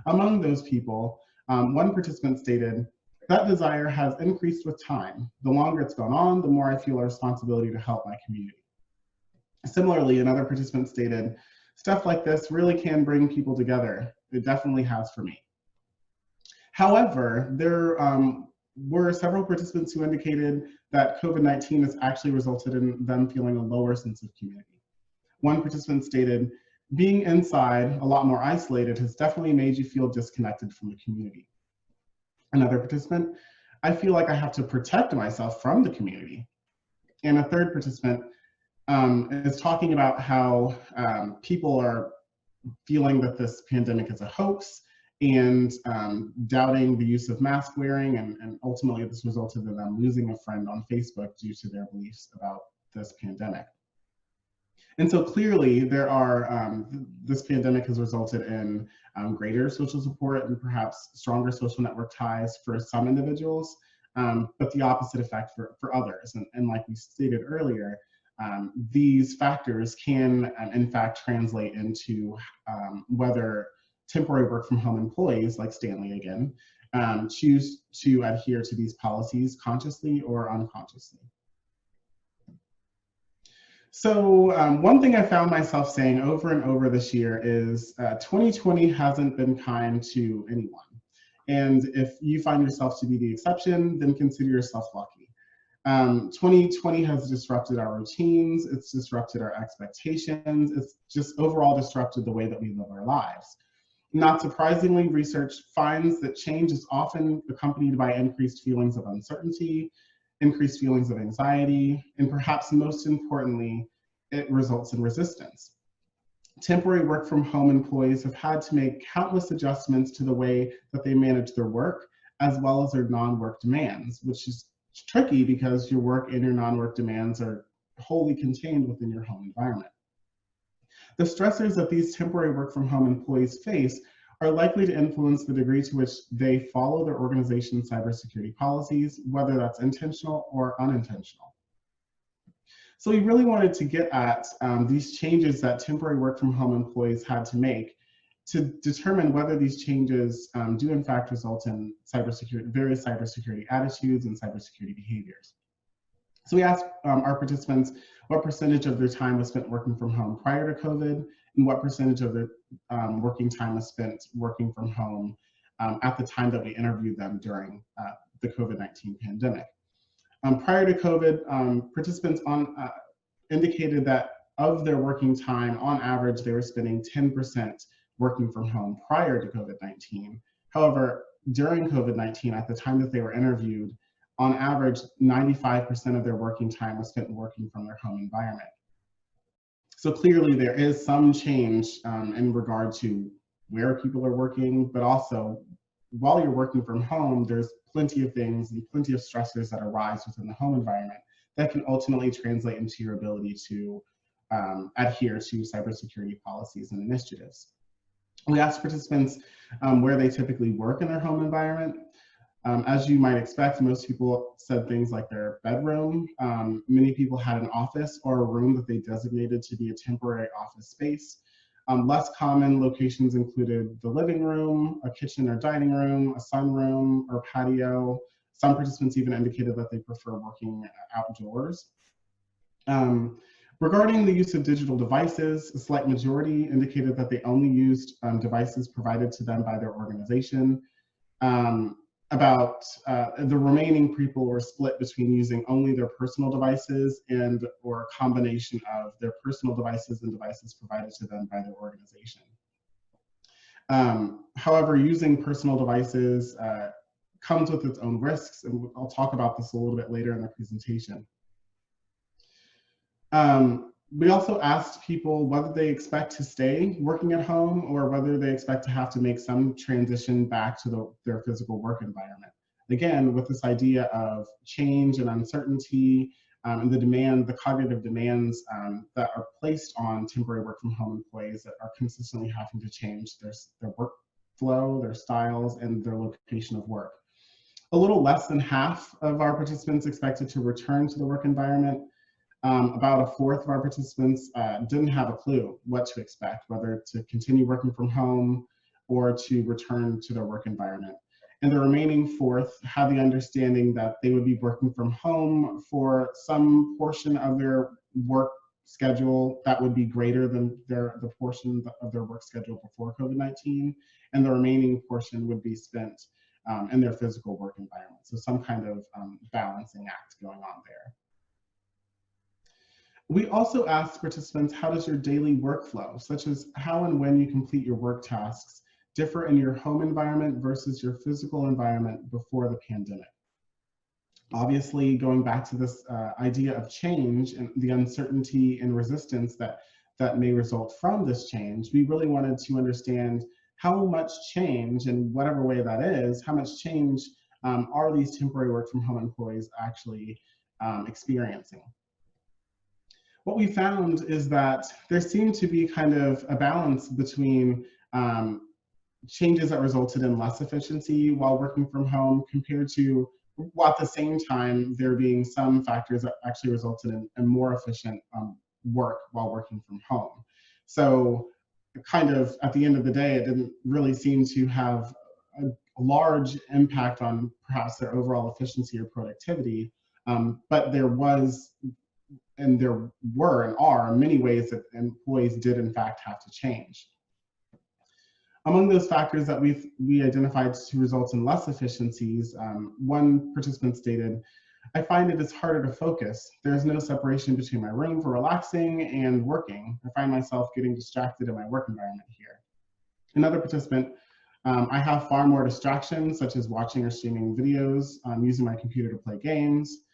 Among those people, one participant stated, "That desire has increased with time. The longer it's gone on, the more I feel a responsibility to help my community." Similarly, another participant stated, "Stuff like this really can bring people together. It definitely has for me." However, there were several participants who indicated that COVID-19 has actually resulted in them feeling a lower sense of community. One participant stated, "Being inside, a lot more isolated, has definitely made you feel disconnected from the community." Another participant, I feel like I have to protect myself from the community. And a third participant is talking about how people are feeling that this pandemic is a hoax and doubting the use of mask wearing, and ultimately this resulted in them losing a friend on Facebook due to their beliefs about this pandemic. And so clearly there are, this pandemic has resulted in greater social support and perhaps stronger social network ties for some individuals, but the opposite effect for others. And like we stated earlier, these factors can in fact translate into whether temporary work from home employees, like Stanley again, choose to adhere to these policies consciously or unconsciously. So one thing I found myself saying over and over this year is 2020 hasn't been kind to anyone. And if you find yourself to be the exception, then consider yourself lucky. 2020 has disrupted our routines, it's disrupted our expectations, it's just overall disrupted the way that we live our lives. Not surprisingly, research finds that change is often accompanied by increased feelings of uncertainty, increased feelings of anxiety, and perhaps most importantly, it results in resistance. Temporary work from home employees have had to make countless adjustments to the way that they manage their work, as well as their non-work demands, which is tricky because your work and your non-work demands are wholly contained within your home environment. The stressors that these temporary work from home employees face are likely to influence the degree to which they follow their organization's cybersecurity policies, whether that's intentional or unintentional. So we really wanted to get at these changes that temporary work from home employees had to make to determine whether these changes do in fact result in various cybersecurity attitudes and cybersecurity behaviors. So we asked our participants what percentage of their time was spent working from home prior to COVID, and what percentage of their working time was spent working from home at the time that we interviewed them during the COVID-19 pandemic. Prior to COVID, participants indicated that of their working time, on average, they were spending 10% working from home prior to COVID-19. However, during COVID-19, at the time that they were interviewed, on average, 95% of their working time was spent working from their home environment. So clearly there is some change in regard to where people are working, but also while you're working from home, there's plenty of things and plenty of stressors that arise within the home environment that can ultimately translate into your ability to adhere to cybersecurity policies and initiatives. We asked participants where they typically work in their home environment. As you might expect, most people said things like their bedroom. Many people had an office or a room that they designated to be a temporary office space. Less common locations included the living room, a kitchen or dining room, a sunroom or patio. Some participants even indicated that they prefer working outdoors. Regarding the use of digital devices, a slight majority indicated that they only used devices provided to them by their organization. About the remaining people were split between using only their personal devices and or a combination of their personal devices and devices provided to them by their organization. However, using personal devices comes with its own risks, and I'll talk about this a little bit later in the presentation. We also asked people whether they expect to stay working at home or whether they expect to have to make some transition back to their physical work environment. Again, with this idea of change and uncertainty and the cognitive demands that are placed on temporary work from home employees that are consistently having to change their workflow, their styles, and their location of work. A little less than half of our participants expected to return to the work environment. About a fourth of our participants didn't have a clue what to expect, whether to continue working from home or to return to their work environment. And the remaining fourth had the understanding that they would be working from home for some portion of their work schedule that would be greater than the portion of their work schedule before COVID-19, and the remaining portion would be spent in their physical work environment. So some kind of balancing act going on there. We also asked participants, how does your daily workflow, such as how and when you complete your work tasks, differ in your home environment versus your physical environment before the pandemic? Obviously, going back to this idea of change and the uncertainty and resistance that may result from this change, we really wanted to understand how much change, in whatever way that is, how much change are these temporary work from home employees actually experiencing. What we found is that there seemed to be kind of a balance between changes that resulted in less efficiency while working from home compared to, while at the same time, there being some factors that actually resulted in more efficient work while working from home. So kind of at the end of the day, it didn't really seem to have a large impact on perhaps their overall efficiency or productivity, but there was, and there were and are many ways that employees did in fact have to change. Among those factors that we identified to result in less efficiencies, one participant stated, "I find it is harder to focus. There's no separation between my room for relaxing and working. I find myself getting distracted in my work environment here." Another participant, "I have far more distractions, such as watching or streaming videos, using my computer to play games."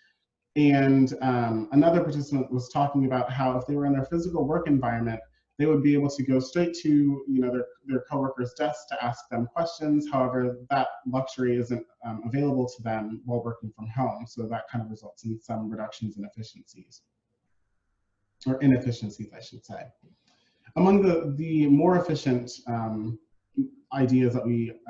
And another participant was talking about how if they were in their physical work environment, they would be able to go straight to their coworkers' desks to ask them questions. However, that luxury isn't available to them while working from home. So that kind of results in some reductions in efficiencies, or inefficiencies, I should say. Among the more efficient ideas that we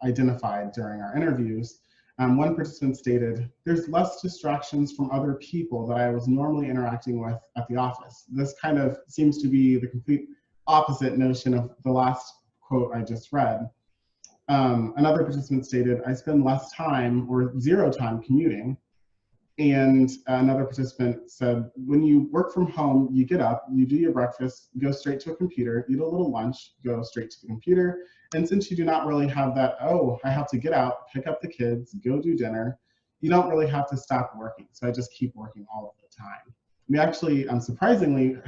identified during our interviews, one participant stated, "There's less distractions from other people that I was normally interacting with at the office." This kind of seems to be the complete opposite notion of the last quote I just read. Another participant stated, "I spend less time or zero time commuting." And another participant said, "When you work from home, you get up, you do your breakfast, go straight to a computer, eat a little lunch, go straight to the computer. And since you do not really have that, oh, I have to get out, pick up the kids, go do dinner, you don't really have to stop working. So I just keep working all of the time." We actually, surprisingly,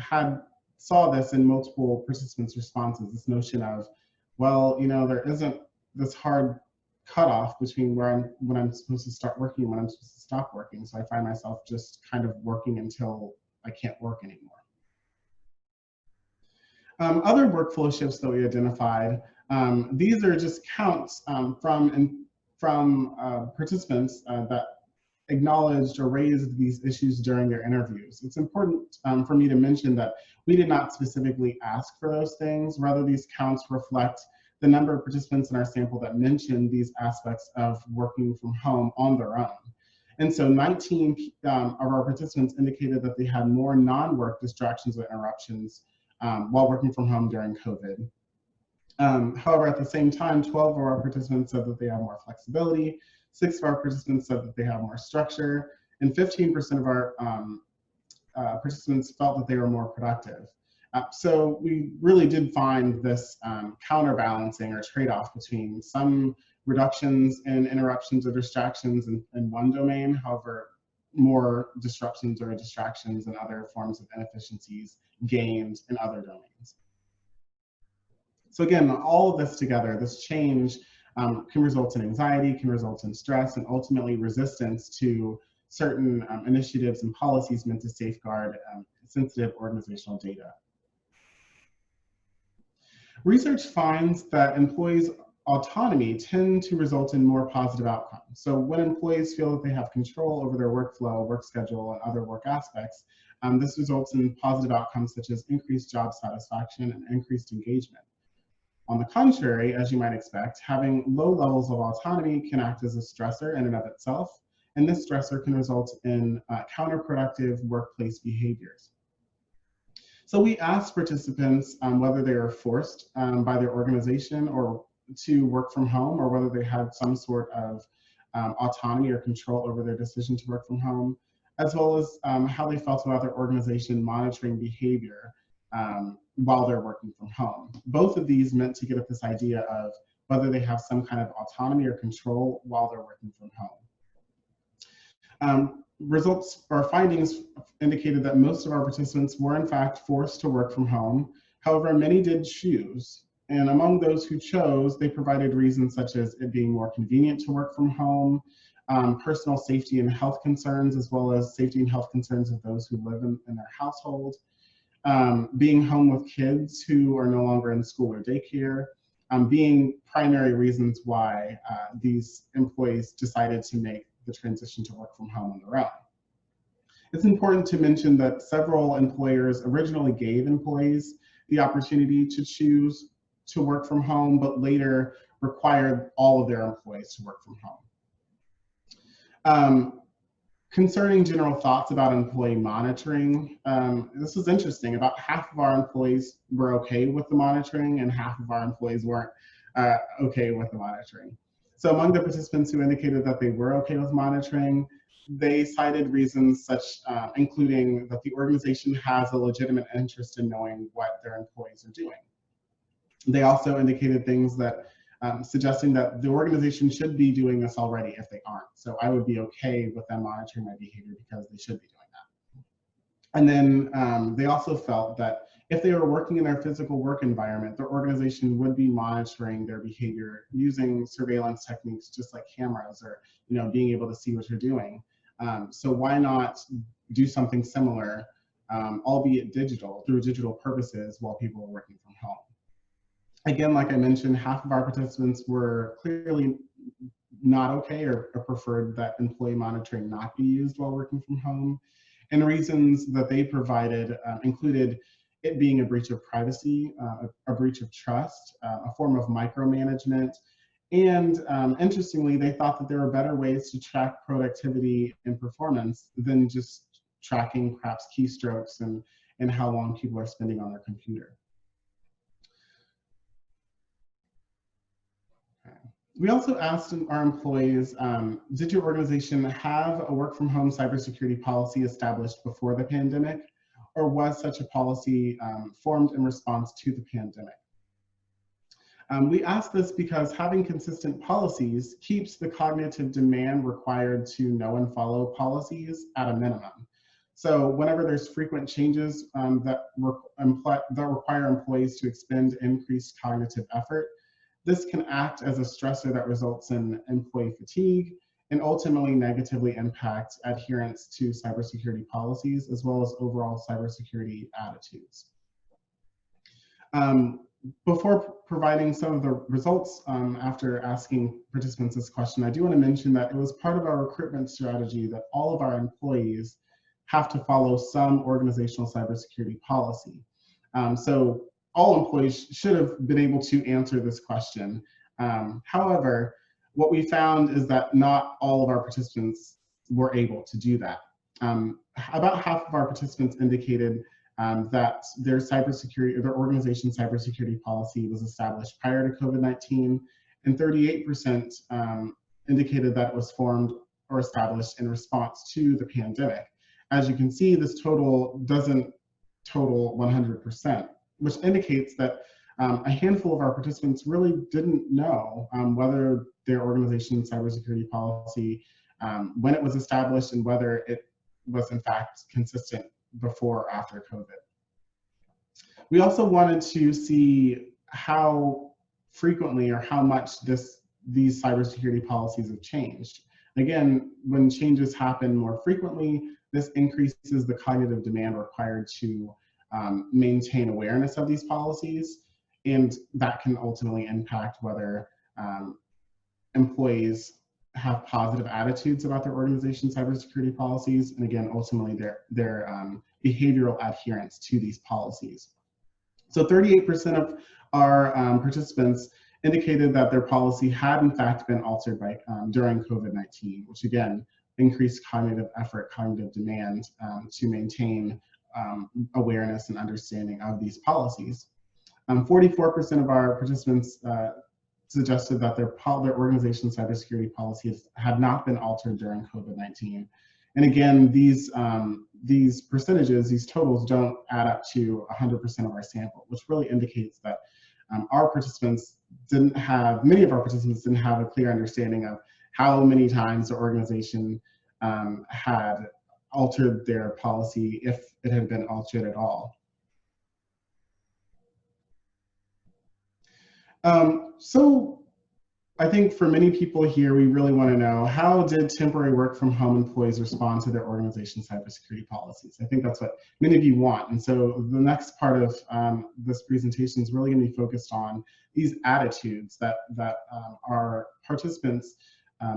saw this in multiple participants' responses, this notion of, well, there isn't this hard cutoff between when I'm supposed to start working and when I'm supposed to stop working. So I find myself just kind of working until I can't work anymore. Other workflow shifts that we identified, these are just counts from participants that acknowledged or raised these issues during their interviews. It's important for me to mention that we did not specifically ask for those things. Rather, these counts reflect the number of participants in our sample that mentioned these aspects of working from home on their own. And so 19 of our participants indicated that they had more non-work distractions or interruptions while working from home during COVID. However, at the same time, 12 of our participants said that they have more flexibility, 6 of our participants said that they have more structure, and 15% of our participants felt that they were more productive. So we really did find this counterbalancing or trade-off between some reductions in interruptions or distractions in one domain, however, more disruptions or distractions and other forms of inefficiencies gained in other domains. So again, all of this together, this change can result in anxiety, can result in stress, and ultimately resistance to certain initiatives and policies meant to safeguard sensitive organizational data. Research finds that employees' autonomy tend to result in more positive outcomes. So when employees feel that they have control over their workflow, work schedule, and other work aspects, this results in positive outcomes such as increased job satisfaction and increased engagement. On the contrary, as you might expect, having low levels of autonomy can act as a stressor in and of itself, and this stressor can result in counterproductive workplace behaviors. So we asked participants whether they were forced by their organization or to work from home, or whether they had some sort of autonomy or control over their decision to work from home, as well as how they felt about their organization monitoring behavior while they're working from home. Both of these meant to get at this idea of whether they have some kind of autonomy or control while they're working from home. Results or findings indicated that most of our participants were in fact forced to work from home. However, many did choose. And among those who chose, they provided reasons such as it being more convenient to work from home, personal safety and health concerns, as well as safety and health concerns of those who live in their household, being home with kids who are no longer in school or daycare, being primary reasons why these employees decided to make the transition to work from home on their own. It's important to mention that several employers originally gave employees the opportunity to choose to work from home, but later required all of their employees to work from home. Concerning general thoughts about employee monitoring, this was interesting. About half of our employees were okay with the monitoring and half of our employees weren't okay with the monitoring. So among the participants who indicated that they were okay with monitoring, they cited reasons such, including that the organization has a legitimate interest in knowing what their employees are doing. They also indicated things that suggesting that the organization should be doing this already if they aren't. So I would be okay with them monitoring my behavior because they should be doing that. And then they also felt that if they were working in their physical work environment, their organization would be monitoring their behavior using surveillance techniques just like cameras or being able to see what you're doing. So why not do something similar, albeit digital, through digital purposes while people are working from home? Again, like I mentioned, half of our participants were clearly not okay or preferred that employee monitoring not be used while working from home. And reasons that they provided included it being a breach of privacy, a breach of trust, a form of micromanagement. And interestingly, they thought that there were better ways to track productivity and performance than just tracking perhaps keystrokes and how long people are spending on their computer. We also asked our employees, did your organization have a work from home cybersecurity policy established before the pandemic, or was such a policy formed in response to the pandemic? We asked this because having consistent policies keeps the cognitive demand required to know and follow policies at a minimum. So whenever there's frequent changes that require employees to expend increased cognitive effort, this can act as a stressor that results in employee fatigue and ultimately negatively impact adherence to cybersecurity policies as well as overall cybersecurity attitudes. Before providing some of the results after asking participants this question, I do want to mention that it was part of our recruitment strategy that all of our employees have to follow some organizational cybersecurity policy. So all employees should have been able to answer this question. However, what we found is that not all of our participants were able to do that. About half of our participants indicated that their cybersecurity, or their organization's cybersecurity policy was established prior to COVID-19, and 38% indicated that it was formed or established in response to the pandemic. As you can see, this total doesn't total 100%. Which indicates that a handful of our participants really didn't know whether their organization's cybersecurity policy, when it was established and whether it was in fact consistent before or after COVID. We also wanted to see how frequently or how much these cybersecurity policies have changed. Again, when changes happen more frequently, this increases the cognitive demand required to maintain awareness of these policies, and that can ultimately impact whether employees have positive attitudes about their organization's cybersecurity policies, and again, ultimately their behavioral adherence to these policies. So 38% of our participants indicated that their policy had in fact been altered by during COVID-19, which again increased cognitive effort, cognitive demand to maintain awareness and understanding of these policies. 44% of our participants suggested that their organization's cybersecurity policies had not been altered during COVID-19. And again, these percentages, these totals don't add up to 100% of our sample, which really indicates that our participants didn't have, many of our participants didn't have a clear understanding of how many times the organization had altered their policy, if it had been altered at all. So I think for many people here, we really want to know, how did temporary work from home employees respond to their organization's cybersecurity policies? I think that's what many of you want. And so the next part of this presentation is really going to be focused on these attitudes that our participants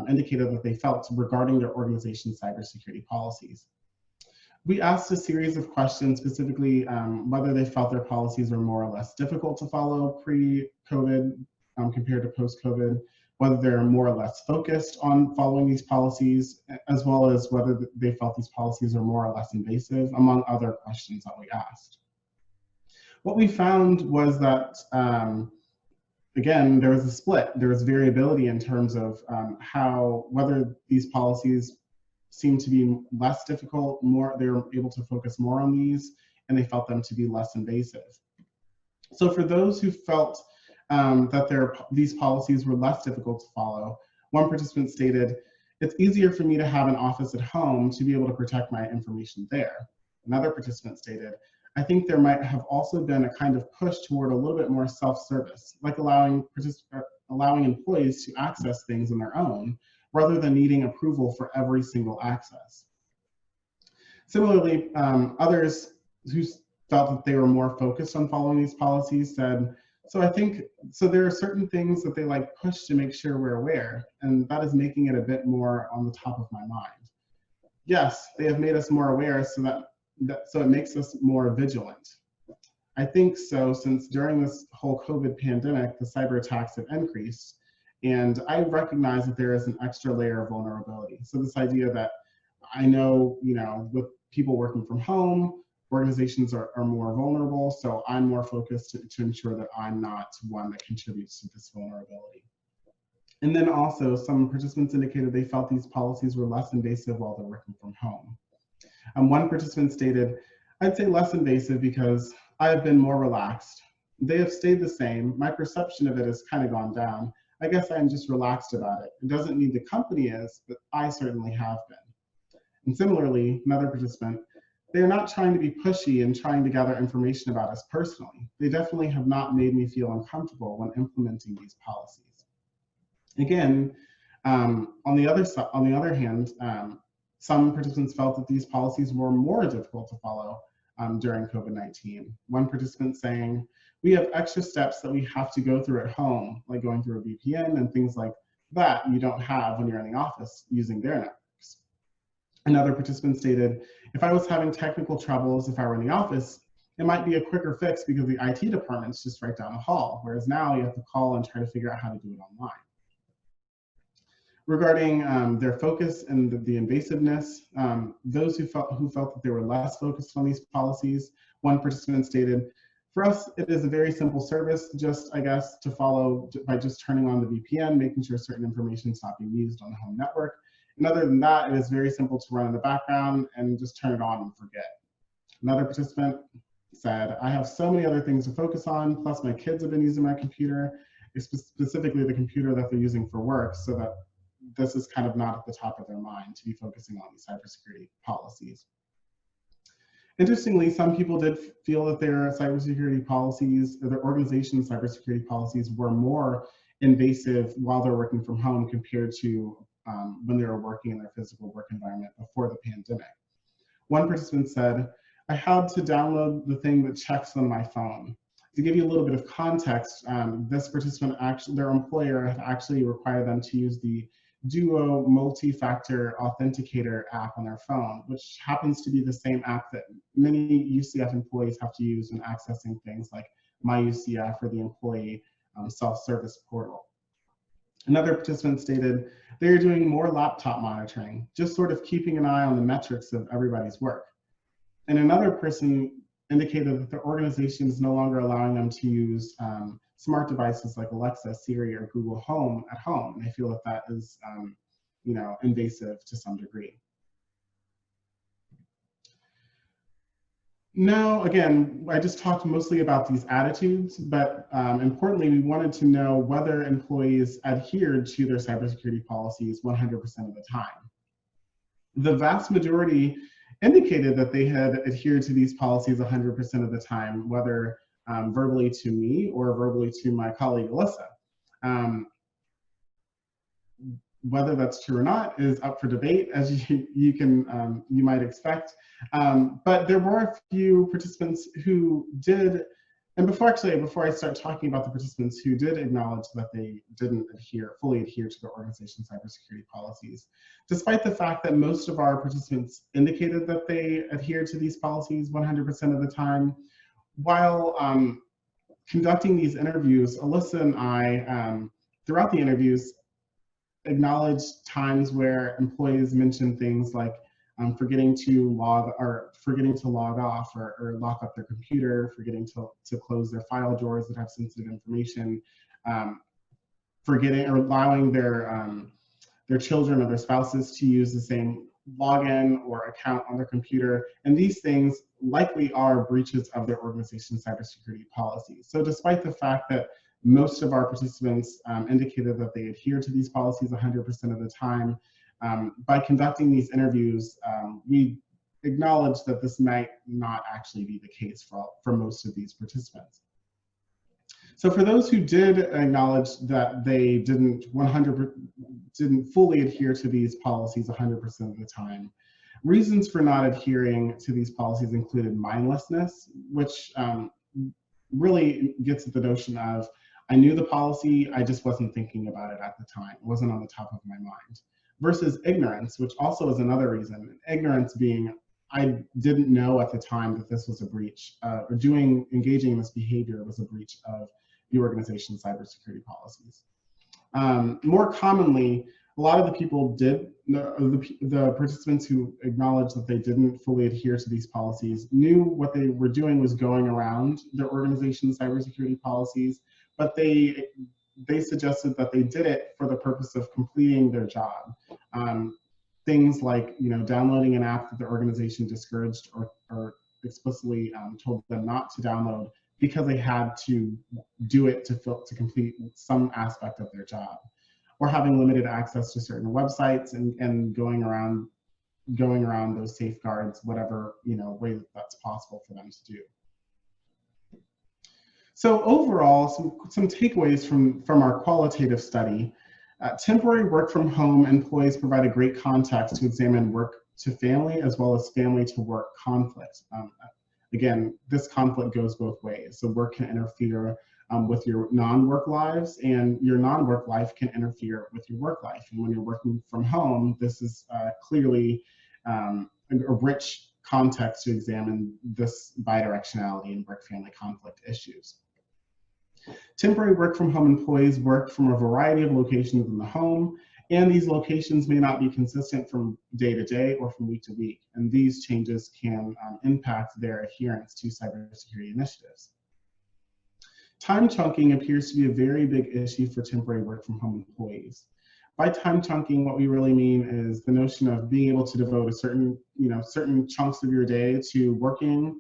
indicated that they felt regarding their organization's cybersecurity policies. We asked a series of questions, specifically whether they felt their policies were more or less difficult to follow pre-COVID compared to post-COVID, whether they're more or less focused on following these policies, as well as whether they felt these policies are more or less invasive, among other questions that we asked. What we found was that, again, there was a split. There was variability in terms of whether these policies seemed to be less difficult, they were able to focus more on these, and they felt them to be less invasive. So for those who felt that these policies were less difficult to follow, one participant stated, "It's easier for me to have an office at home to be able to protect my information there." Another participant stated, "I think there might have also been a kind of push toward a little bit more self-service, like allowing employees to access things on their own, rather than needing approval for every single access." Similarly, others who felt that they were more focused on following these policies said, so there are certain things that they like push to make sure we're aware, and that is making it a bit more on the top of my mind. Yes, they have made us more aware so it makes us more vigilant. I think so, since during this whole COVID pandemic, the cyber attacks have increased, and I recognize that there is an extra layer of vulnerability. So this idea that I know, with people working from home, organizations are more vulnerable, so I'm more focused to ensure that I'm not one that contributes to this vulnerability. And then also, some participants indicated they felt these policies were less invasive while they're working from home. One participant stated, "I'd say less invasive because I have been more relaxed. They have stayed the same. My perception of it has kind of gone down. I guess I'm just relaxed about it. It doesn't mean the company is, but I certainly have been." And similarly, another participant, "They are not trying to be pushy and trying to gather information about us personally. They definitely have not made me feel uncomfortable when implementing these policies." Again, on the other hand, some participants felt that these policies were more difficult to follow during COVID-19. One participant saying, "We have extra steps that we have to go through at home, like going through a VPN and things like that you don't have when you're in the office using their networks." Another participant stated, "If I was having technical troubles, if I were in the office, it might be a quicker fix because the IT department's just right down the hall, whereas now you have to call and try to figure out how to do it online." Regarding their focus and the invasiveness, those who felt that they were less focused on these policies, one participant stated, "For us, it is a very simple service, just, I guess, to follow by just turning on the VPN, making sure certain information is not being used on the home network. And other than that, it is very simple to run in the background and just turn it on and forget." Another participant said, "I have so many other things to focus on, plus my kids have been using my computer, specifically the computer that they're using for work, so that this is kind of not at the top of their mind to be focusing on these cybersecurity policies." Interestingly, some people did feel that their cybersecurity policies, or their organization's cybersecurity policies, were more invasive while they're working from home compared to when they were working in their physical work environment before the pandemic. One participant said, "I had to download the thing that checks on my phone." To give you a little bit of context, this participant, their employer had actually required them to use the Duo multi-factor authenticator app on their phone, which happens to be the same app that many UCF employees have to use when accessing things like My UCF or the employee self-service portal. Another participant stated they are doing more laptop monitoring, just sort of keeping an eye on the metrics of everybody's work. And another person indicated that their organization is no longer allowing them to use smart devices like Alexa, Siri, or Google Home at home. And I feel that that is, invasive to some degree. Now, again, I just talked mostly about these attitudes, but importantly, we wanted to know whether employees adhered to their cybersecurity policies 100% of the time. The vast majority indicated that they had adhered to these policies 100% of the time, whether verbally to me or verbally to my colleague, Alyssa. Whether that's true or not is up for debate, as you might expect. But there were a few participants who did, and before I start talking about the participants who did acknowledge that they didn't fully adhere to their organization's cybersecurity policies, despite the fact that most of our participants indicated that they adhered to these policies 100% of the time, while conducting these interviews, Alyssa and I, throughout the interviews, acknowledged times where employees mentioned things like forgetting to log off or lock up their computer, forgetting to close their file drawers that have sensitive information, forgetting or allowing their children or their spouses to use the same login or account on their computer. And these things likely are breaches of their organization's cybersecurity policies. So despite the fact that most of our participants indicated that they adhere to these policies 100% of the time, by conducting these interviews, we acknowledge that this might not actually be the case for most of these participants. So for those who did acknowledge that they didn't fully adhere to these policies 100% of the time, reasons for not adhering to these policies included mindlessness, which really gets at the notion of, I knew the policy, I just wasn't thinking about it at the time. It wasn't on the top of my mind. Versus ignorance, which also is another reason. Ignorance being, I didn't know at the time that this was a breach, or engaging in this behavior was a breach of the organization's cybersecurity policies. More commonly, a lot of the people the participants who acknowledged that they didn't fully adhere to these policies knew what they were doing was going around their organization's cybersecurity policies, but they suggested that they did it for the purpose of completing their job. Things like, downloading an app that the organization discouraged or explicitly told them not to download because they had to do it to complete some aspect of their job, or having limited access to certain websites and going around those safeguards, whatever way that's possible for them to do. So overall, some takeaways from our qualitative study. Temporary work from home employees provide a great context to examine work to family as well as family to work conflict. Again, this conflict goes both ways. So work can interfere with your non-work lives, and your non-work life can interfere with your work life. And when you're working from home, this is clearly a rich context to examine this bidirectionality in work-family conflict issues. Temporary work from home employees work from a variety of locations in the home, and these locations may not be consistent from day to day or from week to week, and these changes can impact their adherence to cybersecurity initiatives. Time chunking appears to be a very big issue for temporary work from home employees. By time chunking, what we really mean is the notion of being able to devote a certain chunks of your day to working,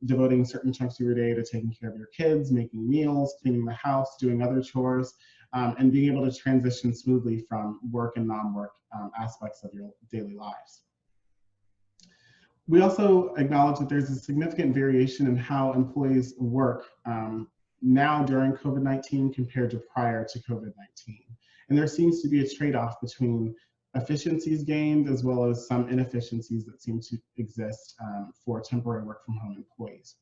devoting certain chunks of your day to taking care of your kids, making meals, cleaning the house, doing other chores, and being able to transition smoothly from work and non-work aspects of your daily lives. We also acknowledge that there's a significant variation in how employees work now during COVID-19 compared to prior to COVID-19. And there seems to be a trade-off between efficiencies gained as well as some inefficiencies that seem to exist for temporary work from home employees.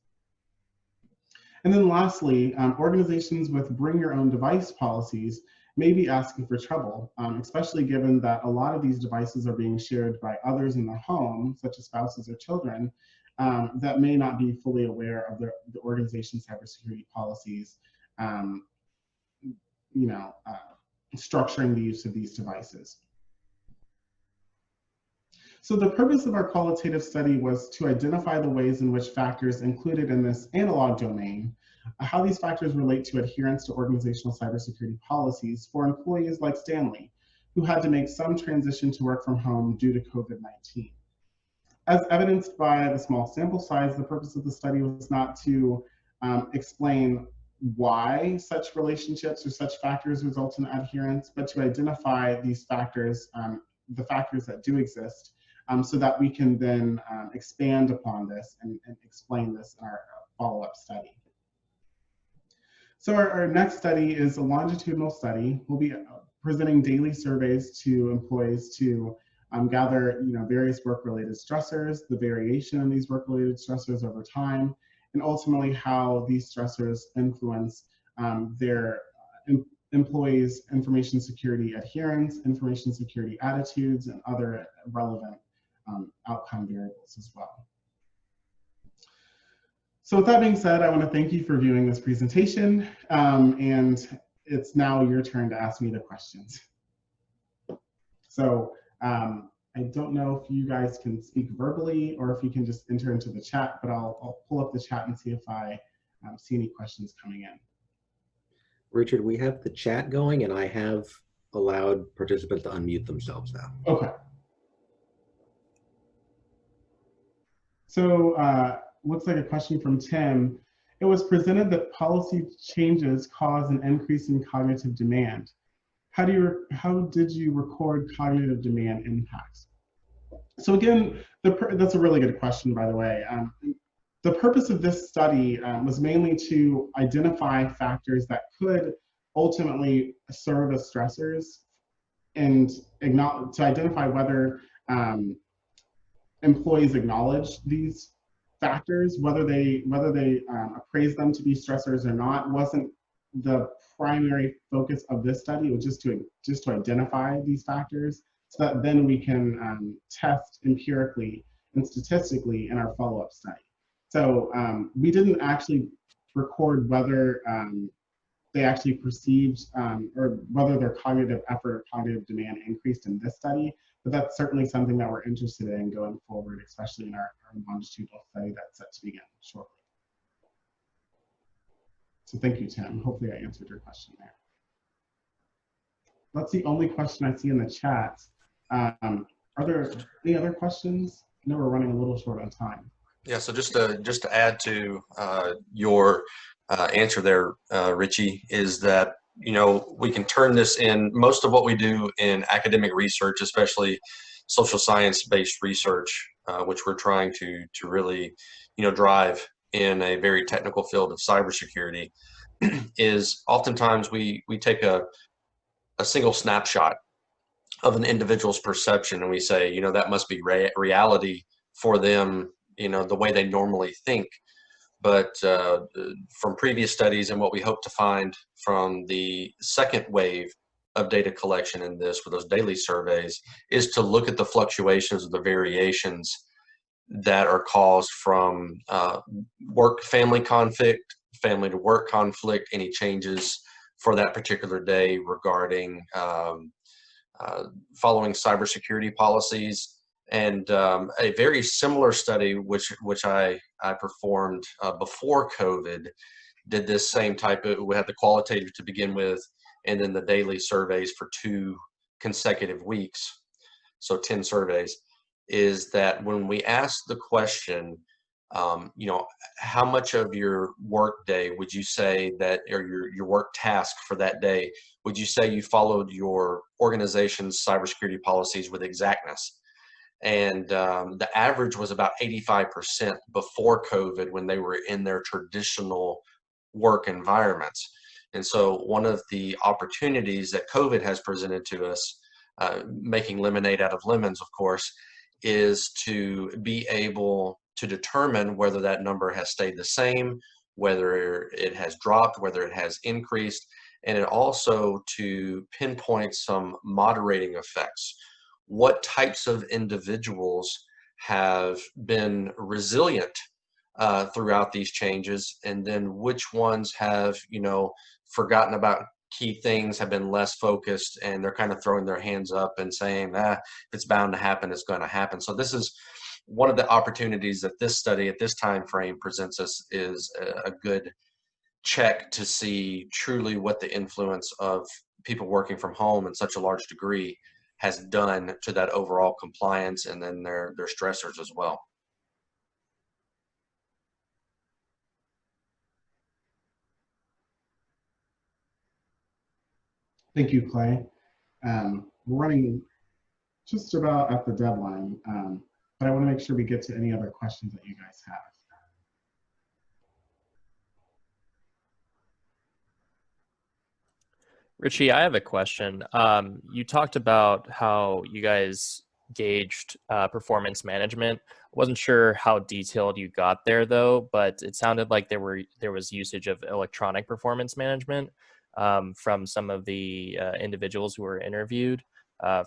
And then lastly, organizations with bring your own device policies may be asking for trouble, especially given that a lot of these devices are being shared by others in the home, such as spouses or children, that may not be fully aware of the organization's cybersecurity policies, structuring the use of these devices. So the purpose of our qualitative study was to identify the ways in which factors included in this analog domain, how these factors relate to adherence to organizational cybersecurity policies for employees like Stanley, who had to make some transition to work from home due to COVID-19. As evidenced by the small sample size, the purpose of the study was not to explain why such relationships or such factors result in adherence, but to identify these factors, the factors that do exist, so that we can then expand upon this and explain this in our follow-up study. So our next study is a longitudinal study. We'll be presenting daily surveys to employees to gather various work-related stressors, the variation in these work-related stressors over time, and ultimately how these stressors influence their employees' information security adherence, information security attitudes, and other relevant outcome variables as well. So with that being said, I want to thank you for viewing this presentation, and it's now your turn to ask me the questions. So I don't know if you guys can speak verbally or if you can just enter into the chat, but I'll pull up the chat and see if I see any questions coming in. Richard, we have the chat going, and I have allowed participants to unmute themselves now. Okay. So looks like a question from Tim. It was presented that policy changes cause an increase in cognitive demand. How did you record cognitive demand impacts? So again, that's a really good question, by the way. The purpose of this study was mainly to identify factors that could ultimately serve as stressors and to identify whether employees acknowledge these factors, whether they appraise them to be stressors or not, wasn't the primary focus of this study. It was just to identify these factors so that then we can test empirically and statistically in our follow-up study. So we didn't actually record whether they actually perceived or whether their cognitive effort or cognitive demand increased in this study, but that's certainly something that we're interested in going forward, especially in our longitudinal study that's set to begin shortly. So thank you, Tim. Hopefully I answered your question there. That's the only question I see in the chat. Are there any other questions? I know we're running a little short on time. Yeah, so just to add to your answer there, Richie, is that we can turn this in. Most of what we do in academic research, especially social science-based research, which we're trying to really drive in a very technical field of cybersecurity, is oftentimes we take a single snapshot of an individual's perception and we say, that must be reality for them, the way they normally think. But from previous studies and what we hope to find from the second wave of data collection in this for those daily surveys is to look at the fluctuations of the variations that are caused from work-family conflict, family-to-work conflict, any changes for that particular day regarding following cybersecurity policies. And a very similar study, which I performed before COVID, did this same type of, we had the qualitative to begin with, and then the daily surveys for 2 consecutive weeks, so 10 surveys, is that when we asked the question, how much of your work day would you say that, or your work task for that day, would you say you followed your organization's cybersecurity policies with exactness? And the average was about 85% before COVID when they were in their traditional work environments. And so one of the opportunities that COVID has presented to us, making lemonade out of lemons, of course, is to be able to determine whether that number has stayed the same, whether it has dropped, whether it has increased, and it also to pinpoint some moderating effects. What types of individuals have been resilient throughout these changes, and then which ones have, forgotten about key things, have been less focused, and they're kind of throwing their hands up and saying, if it's bound to happen, it's going to happen. So this is one of the opportunities that this study at this time frame presents us, is a good check to see truly what the influence of people working from home in such a large degree has done to that overall compliance, and then their stressors as well. Thank you, Clay. We're running just about at the deadline, but I want to make sure we get to any other questions that you guys have. Richie, I have a question. You talked about how you guys gauged performance management. I wasn't sure how detailed you got there though, but it sounded like there was usage of electronic performance management from some of the individuals who were interviewed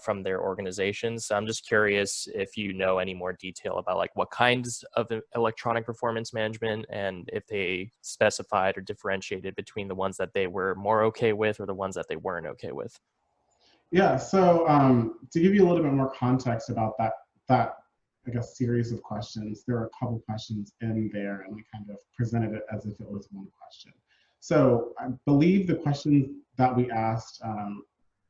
from their organizations. So I'm just curious if you know any more detail about like what kinds of electronic performance management, and if they specified or differentiated between the ones that they were more okay with or the ones that they weren't okay with. Yeah, so to give you a little bit more context about that I guess series of questions, there are a couple questions in there, and I kind of presented it as if it was one question. So I believe the questions that we asked,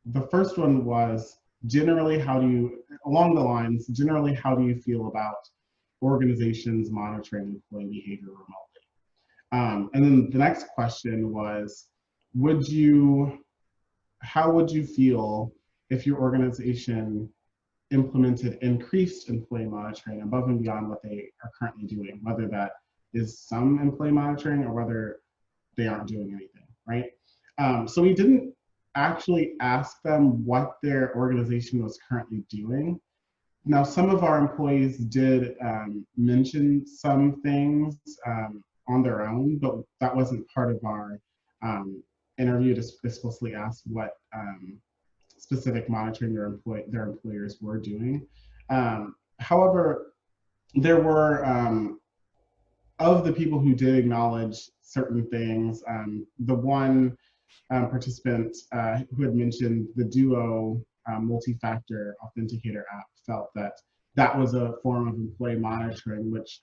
the first one was generally along the lines, generally how do you feel about organizations monitoring employee behavior remotely? And then the next question was, how would you feel if your organization implemented increased employee monitoring above and beyond what they are currently doing, whether that is some employee monitoring or whether they aren't doing anything, right? So we didn't actually ask them what their organization was currently doing. Now, some of our employees did mention some things on their own, but that wasn't part of our interview to explicitly ask what specific monitoring their employers were doing. However, there were, of the people who did acknowledge certain things, the one participant who had mentioned the Duo multi-factor authenticator app felt that that was a form of employee monitoring, which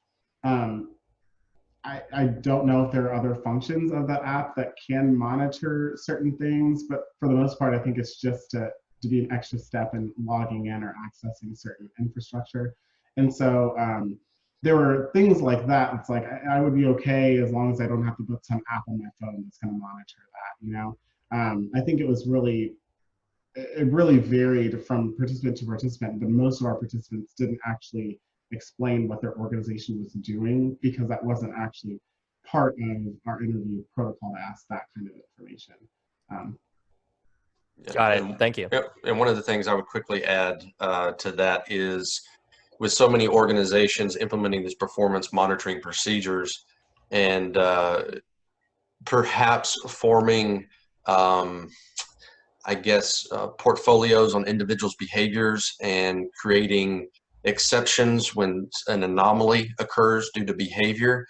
I don't know if there are other functions of that app that can monitor certain things, but for the most part, I think it's just to be an extra step in logging in or accessing certain infrastructure. And so there were things like that. It's like, I would be okay as long as I don't have to put some app on my phone that's going to monitor that, you know? I think it really varied from participant to participant, but most of our participants didn't actually explain what their organization was doing because that wasn't actually part of our interview protocol to ask that kind of information. Got it. Thank you. And one of the things I would quickly add to that is, with so many organizations implementing these performance monitoring procedures and perhaps forming, I guess, portfolios on individuals' behaviors and creating exceptions when an anomaly occurs due to behavior.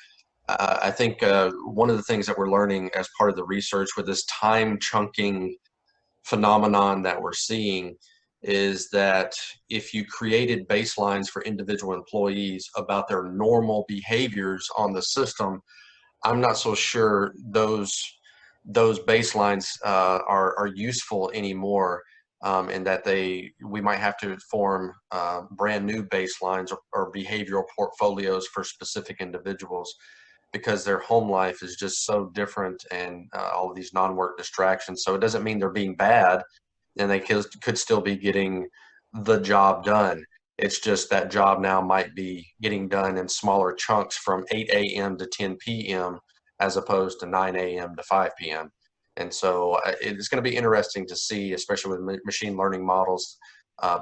I think one of the things that we're learning as part of the research with this time chunking phenomenon that we're seeing is that if you created baselines for individual employees about their normal behaviors on the system, I'm not so sure those baselines are useful anymore, and that we might have to form brand new baselines or behavioral portfolios for specific individuals, because their home life is just so different and all of these non-work distractions. So it doesn't mean they're being bad, and they could still be getting the job done. It's just that job now might be getting done in smaller chunks from 8 a.m. to 10 p.m. as opposed to 9 a.m. to 5 p.m. And so it's going to be interesting to see, especially with machine learning models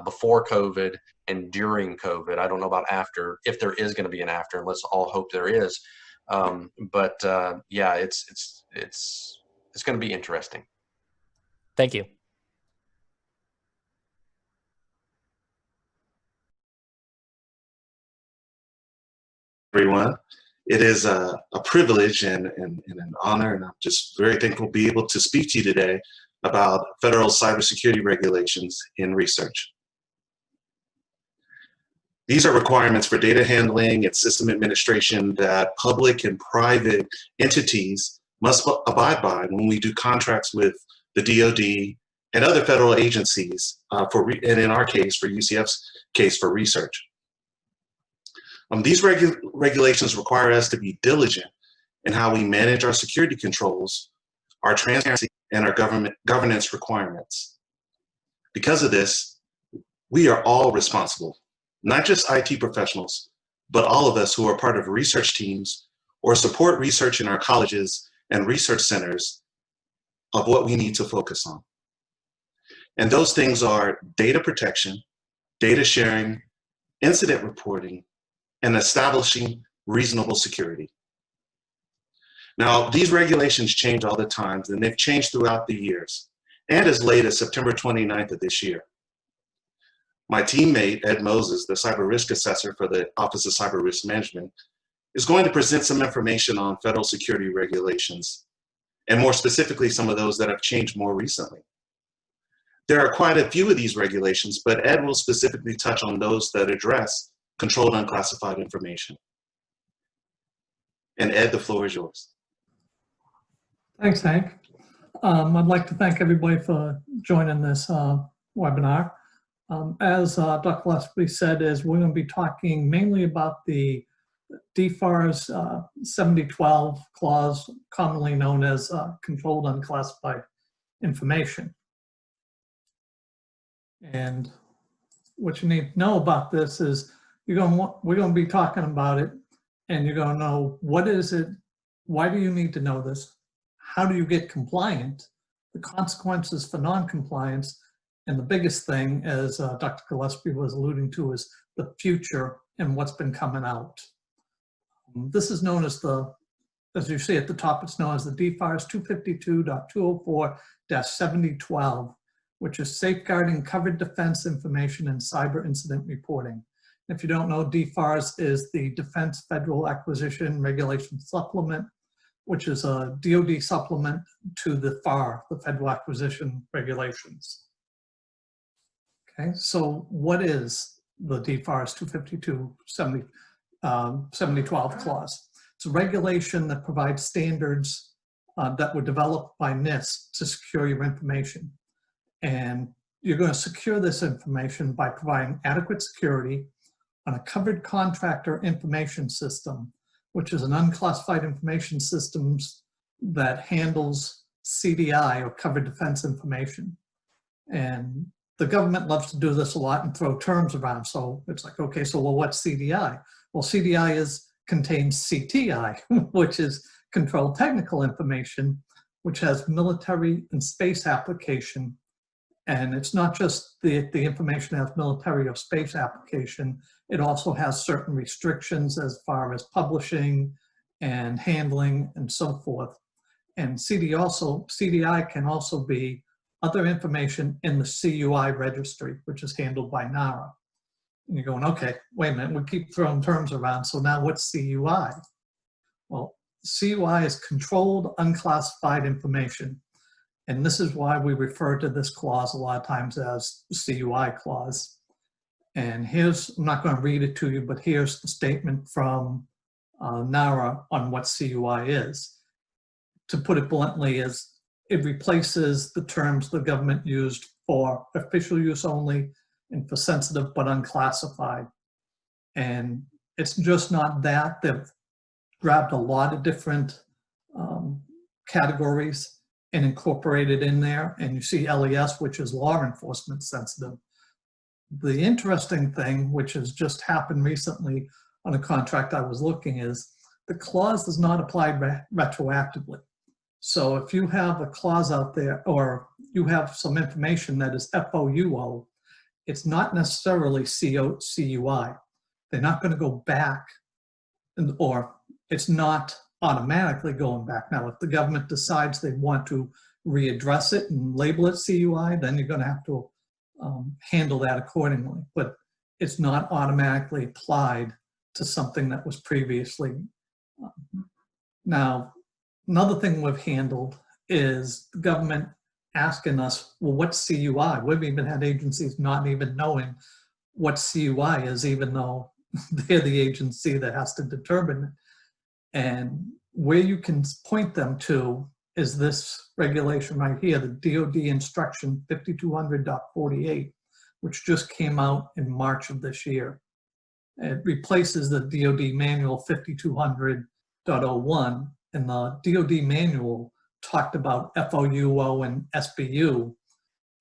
before COVID and during COVID. I don't know about after, if there is going to be an after, and let's all hope there is. Yeah, it's going to be interesting. Thank you. Everyone. It is a privilege and an honor, and I'm just very thankful to be able to speak to you today about federal cybersecurity regulations in research. These are requirements for data handling and system administration that public and private entities must abide by when we do contracts with the DoD and other federal agencies, and in our case, for UCF's case, for research. These regulations require us to be diligent in how we manage our security controls, our transparency, and our governance requirements. Because of this, we are all responsible, not just IT professionals, but all of us who are part of research teams or support research in our colleges and research centers, of what we need to focus on. And those things are data protection, data sharing, incident reporting, and establishing reasonable security. Now, these regulations change all the time, and they've changed throughout the years, and as late as September 29th of this year. My teammate, Ed Moses, the cyber risk assessor for the Office of Cyber Risk Management, is going to present some information on federal security regulations, and more specifically, some of those that have changed more recently. There are quite a few of these regulations, but Ed will specifically touch on those that address controlled unclassified information. And Ed, the floor is yours. Thanks, Hank. I'd like to thank everybody for joining this webinar. As Dr. Gillespie said, we're going to be talking mainly about the DFARS 7012 clause, commonly known as controlled unclassified information. And what you need to know about this is we're going to be talking about it, and you're going to know what is it, why do you need to know this, how do you get compliant, the consequences for non-compliance, and the biggest thing, as Dr. Gillespie was alluding to, is the future and what's been coming out. This is known as as you see at the top, it's known as the DFARS 252.204-7012, which is Safeguarding Covered Defense Information and Cyber Incident Reporting. If you don't know, DFARS is the Defense Federal Acquisition Regulation Supplement, which is a DoD supplement to the FAR, the Federal Acquisition Regulations. Okay, so what is the DFARS 252.7012 clause? It's a regulation that provides standards that were developed by NIST to secure your information. And you're going to secure this information by providing adequate security on a covered contractor information system, which is an unclassified information systems that handles CDI, or covered defense information. And the government loves to do this a lot and throw terms around. So it's like, okay, so well, what's CDI? Well, CDI contains CTI, which is controlled technical information, which has military and space application. And it's not just the information has military or space application, it also has certain restrictions as far as publishing and handling and so forth. And CDI can also be other information in the CUI registry, which is handled by NARA. And you're going, okay, wait a minute, we keep throwing terms around, so now what's CUI? Well, CUI is controlled unclassified information. And this is why we refer to this clause a lot of times as CUI clause. And here's, I'm not going to read it to you, but here's the statement from NARA on what CUI is. To put it bluntly, it replaces the terms the government used for official use only and for sensitive but unclassified. And it's just not that. They've grabbed a lot of different categories and incorporated in there. And you see LES, which is law enforcement sensitive. The interesting thing, which has just happened recently on a contract I was looking, is the clause does not apply retroactively. So if you have a clause out there, or you have some information that is FOUO, it's not necessarily CUI. They're not going to go back, or it's not automatically going back. Now, if the government decides they want to readdress it and label it CUI, then you're going to have to handle that accordingly. But it's not automatically applied to something that was previously. Now, another thing we've handled is the government asking us, well, what's CUI? We've even had agencies not even knowing what CUI is, even though they're the agency that has to determine it. And where you can point them to is this regulation right here, the DoD instruction 5200.48, which just came out in March of this year. It replaces the DoD manual 5200.01, and the DoD manual talked about FOUO and SBU,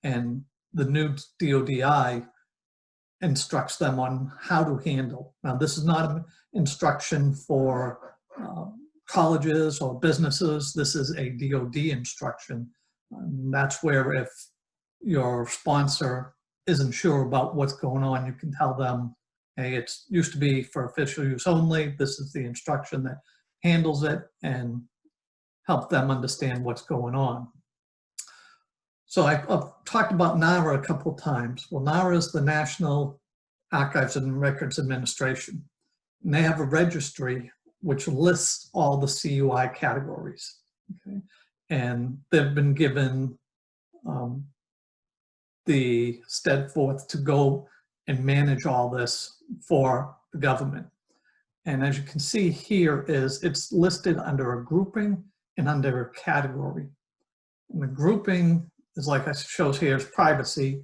and the new DoDI instructs them on how to handle. Now, this is not an instruction for colleges or businesses. This is a DoD instruction. That's where if your sponsor isn't sure about what's going on, you can tell them, hey, it used to be for official use only. This is the instruction that handles it, and help them understand what's going on. So I've talked about NARA a couple of times. Well, NARA is the National Archives and Records Administration. And they have a registry which lists all the CUI categories. Okay? And they've been given the steadforth to go and manage all this for the government. And as you can see here is it's listed under a grouping and under a category. And the grouping is, like it shows here, is privacy.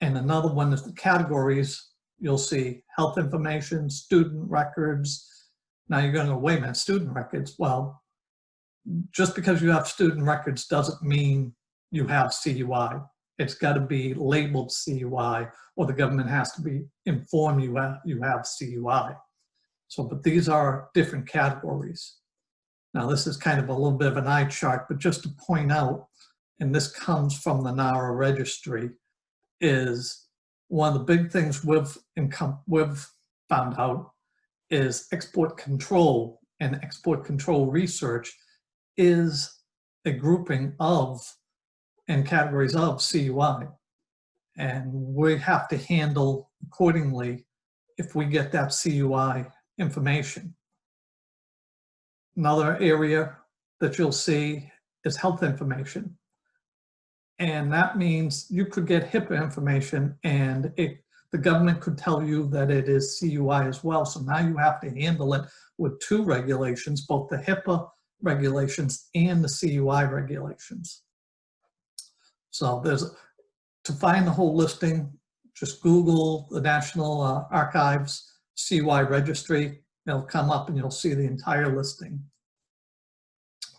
And another one is the categories. You'll see health information, student records. Now you're going to go, wait a minute, student records. Well, just because you have student records doesn't mean you have CUI. It's got to be labeled CUI, or the government has to be informed you have CUI. So, but these are different categories. Now this is kind of a little bit of an eye chart, but just to point out, and this comes from the NARA registry, is one of the big things we've found out is export control, and export control research is a grouping of and categories of CUI. And we have to handle accordingly if we get that CUI information. Another area that you'll see is health information. And that means you could get HIPAA information, and the government could tell you that it is CUI as well. So now you have to handle it with two regulations, both the HIPAA regulations and the CUI regulations. So to find the whole listing, just Google the National Archives CUI registry. It'll come up and you'll see the entire listing.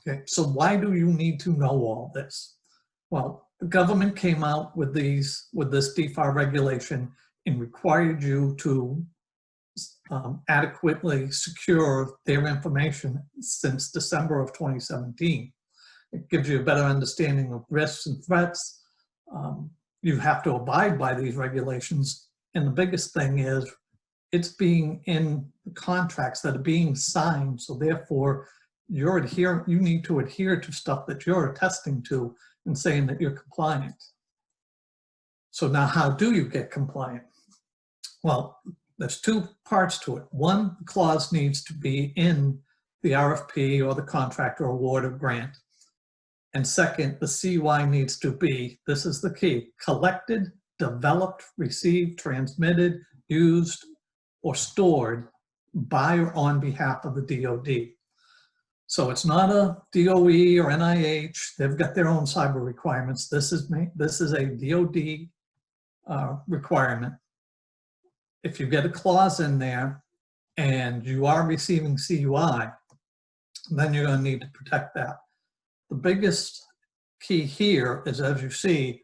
Okay, so why do you need to know all this? Well, the government came out with this DFAR regulation and required you to adequately secure their information since December of 2017. It gives you a better understanding of risks and threats. You have to abide by these regulations. And the biggest thing is it's being in the contracts that are being signed. So therefore, you need to adhere to stuff that you're attesting to and saying that you're compliant. So now how do you get compliant? Well, there's two parts to it. One, the clause needs to be in the RFP or the contract or award or grant. And second, the CUI needs to be, this is the key, collected, developed, received, transmitted, used, or stored by or on behalf of the DoD. So it's not a DOE or NIH. They've got their own cyber requirements. This is a DoD requirement. If you get a clause in there and you are receiving CUI, then you're going to need to protect that. The biggest key here is, as you see,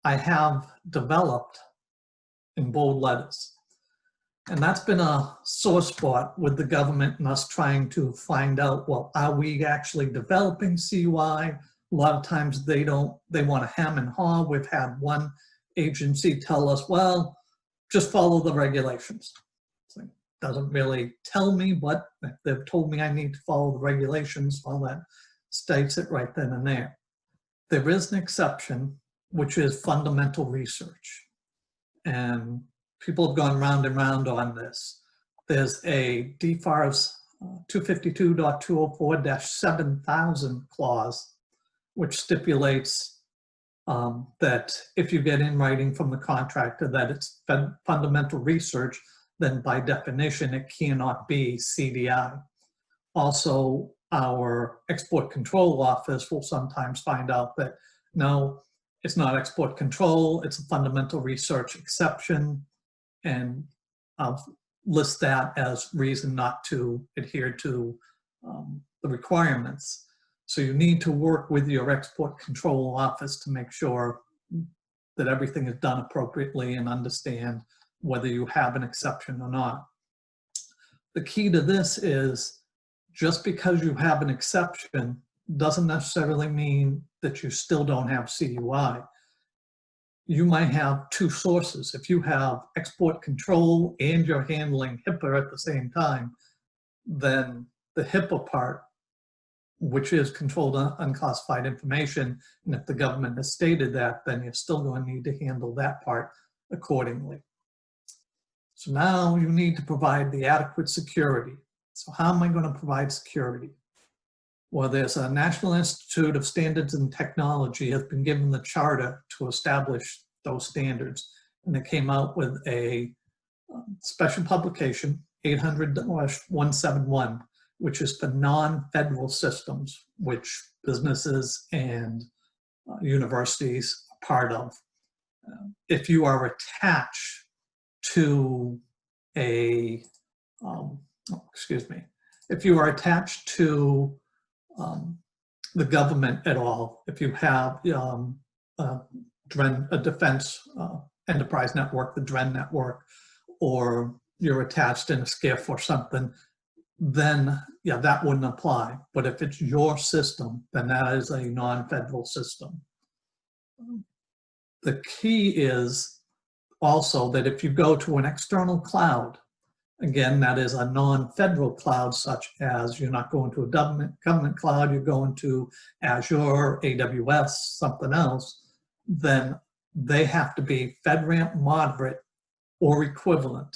I have developed in bold letters. And that's been a sore spot with the government and us trying to find out, well, are we actually developing CUI? A lot of times they want to hem and haw. We've had one agency tell us, well, just follow the regulations. So it doesn't really tell me, but if they've told me I need to follow the regulations, well, that states it right then and there. There is an exception, which is fundamental research. And people have gone round and round on this. There's a DFARS 252.204-7000 clause, which stipulates that if you get in writing from the contractor that it's fundamental research, then by definition, it cannot be CDI. Also, our export control office will sometimes find out that, no, it's not export control, it's a fundamental research exception, and I'll list that as reason not to adhere to the requirements. So you need to work with your export control office to make sure that everything is done appropriately and understand whether you have an exception or not. The key to this is just because you have an exception doesn't necessarily mean that you still don't have CUI. you might have two sources. If you have export control and you're handling HIPAA at the same time, then the HIPAA part, which is controlled unclassified information, and if the government has stated that, then you're still going to need to handle that part accordingly. So now you need to provide the adequate security. So how am I going to provide security? Well, there's a National Institute of Standards and Technology has been given the charter to establish those standards. And they came out with a special publication, 800-171, which is for non-federal systems, which businesses and universities are part of. If you are attached to a, if you are attached to the government at all, if you have a defense enterprise network, the DREN network, or you're attached in a SCIF or something, then yeah, that wouldn't apply. But if it's your system, then that is a non-federal system. The key is also that if you go to an external cloud, again, that is a non-federal cloud, such as you're not going to a government cloud, you're going to Azure, AWS, something else, then they have to be FedRAMP moderate or equivalent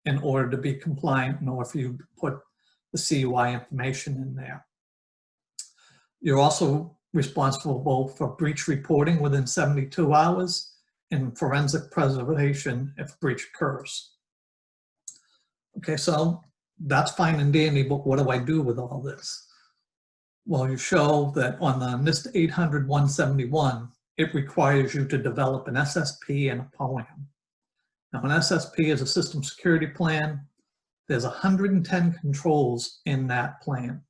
in order to be compliant, and or if you put the CUI information in there. You're also responsible for breach reporting within 72 hours and forensic preservation if a breach occurs. Okay, so that's fine and dandy, but what do I do with all this? Well, you show that on the NIST 800-171, it requires you to develop an SSP and a POAM. Now, an SSP is a system security plan. There's 110 controls in that plan.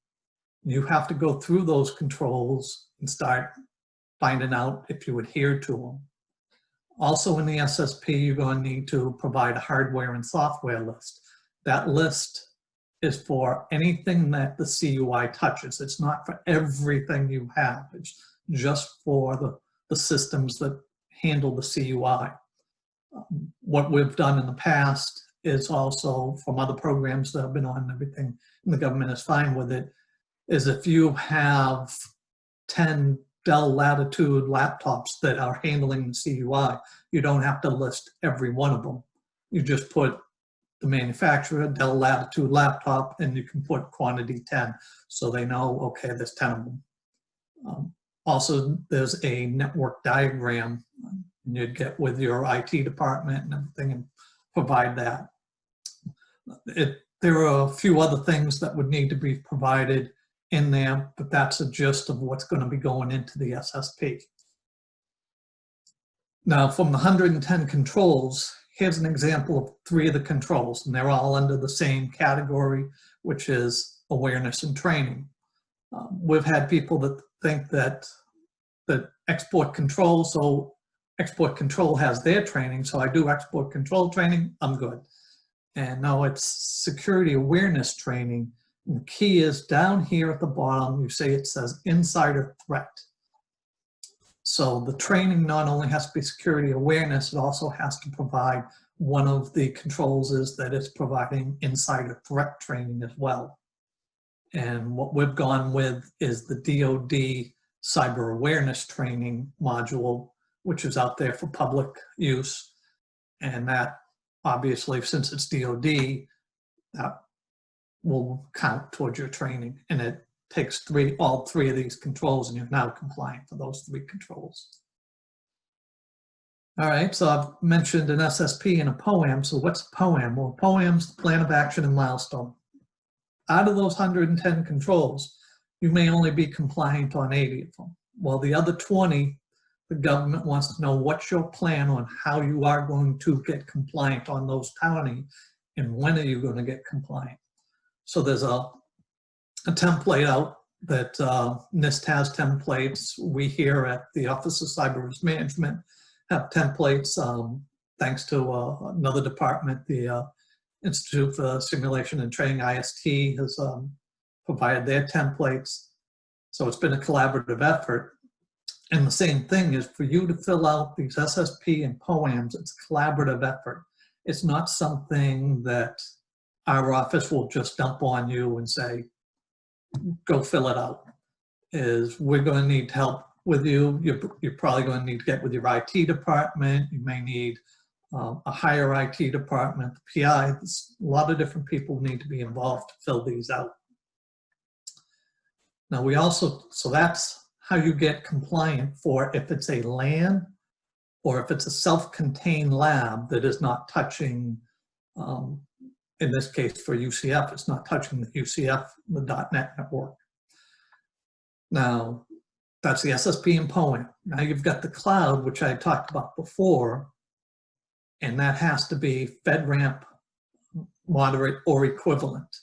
You have to go through those controls and start finding out if you adhere to them. Also in the SSP, you're going to need to provide a hardware and software list. That list is for anything that the CUI touches. It's not for everything you have. It's just for the systems that handle the CUI. What we've done in the past is also from other programs that have been on and everything, and the government is fine with it, is if you have 10 Dell Latitude laptops that are handling the CUI, you don't have to list every one of them. You just put the manufacturer, Dell Latitude laptop, and you can put quantity 10, so they know, okay, there's 10 of them. Also, there's a network diagram, and you'd get with your IT department and everything and provide that. There are a few other things that would need to be provided in there, but that's a gist of what's going to be going into the SSP. Now, from the 110 controls, here's an example of 3 of the controls, and they're all under the same category, which is awareness and training. We've had people that think that export control, so export control has their training, so I do export control training, I'm good. And no, it's security awareness training. And the key is down here at the bottom, you say it says insider threat. So the training not only has to be security awareness, it also has to provide one of the controls is that it's providing insider threat training as well. And what we've gone with is the DoD cyber awareness training module, which is out there for public use. And that obviously, since it's DoD, that will count towards your training. And it takes all three of these controls, and you're now compliant for those 3 controls. All right, so I've mentioned an SSP and a POAM. So what's a POAM? Well, POAM's the plan of action and milestone. Out of those 110 controls, you may only be compliant on 80 of them. Well, the other 20, the government wants to know what's your plan on how you are going to get compliant on those 20, and when are you going to get compliant. So there's a template out that NIST has templates. We here at the Office of Cyber Risk Management have templates, thanks to another department, the Institute for Simulation and Training, IST, has provided their templates. So it's been a collaborative effort. And the same thing is for you to fill out these SSP and POAMs, it's a collaborative effort. It's not something that our office will just dump on you and say, go fill it out. We're going to need help with you. You're probably going to need to get with your IT department. You may need a higher IT department, the PI. There's a lot of different people need to be involved to fill these out. Now so that's how you get compliant for if it's a LAN or if it's a self-contained lab that is not touching, in this case for UCF, it's not touching the UCF, the .NET network. Now, that's the SSP and POAM. Now you've got the cloud, which I talked about before, and that has to be FedRAMP moderate or equivalent.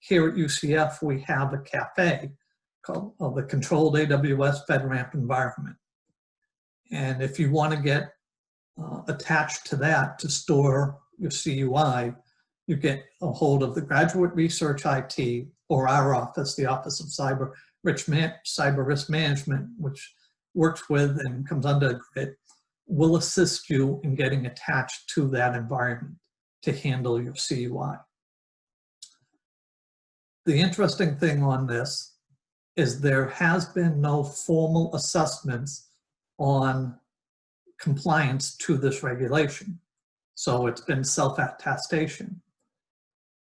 Here at UCF, we have a CAFE called the Controlled AWS FedRAMP Environment. And if you want to get attached to that to store your CUI, you get a hold of the Graduate Research IT or our office, the Office of Cyber Risk Management, which works with and comes under GRIT, will assist you in getting attached to that environment to handle your CUI. The interesting thing on this is there has been no formal assessments on compliance to this regulation. So it's been self-attestation.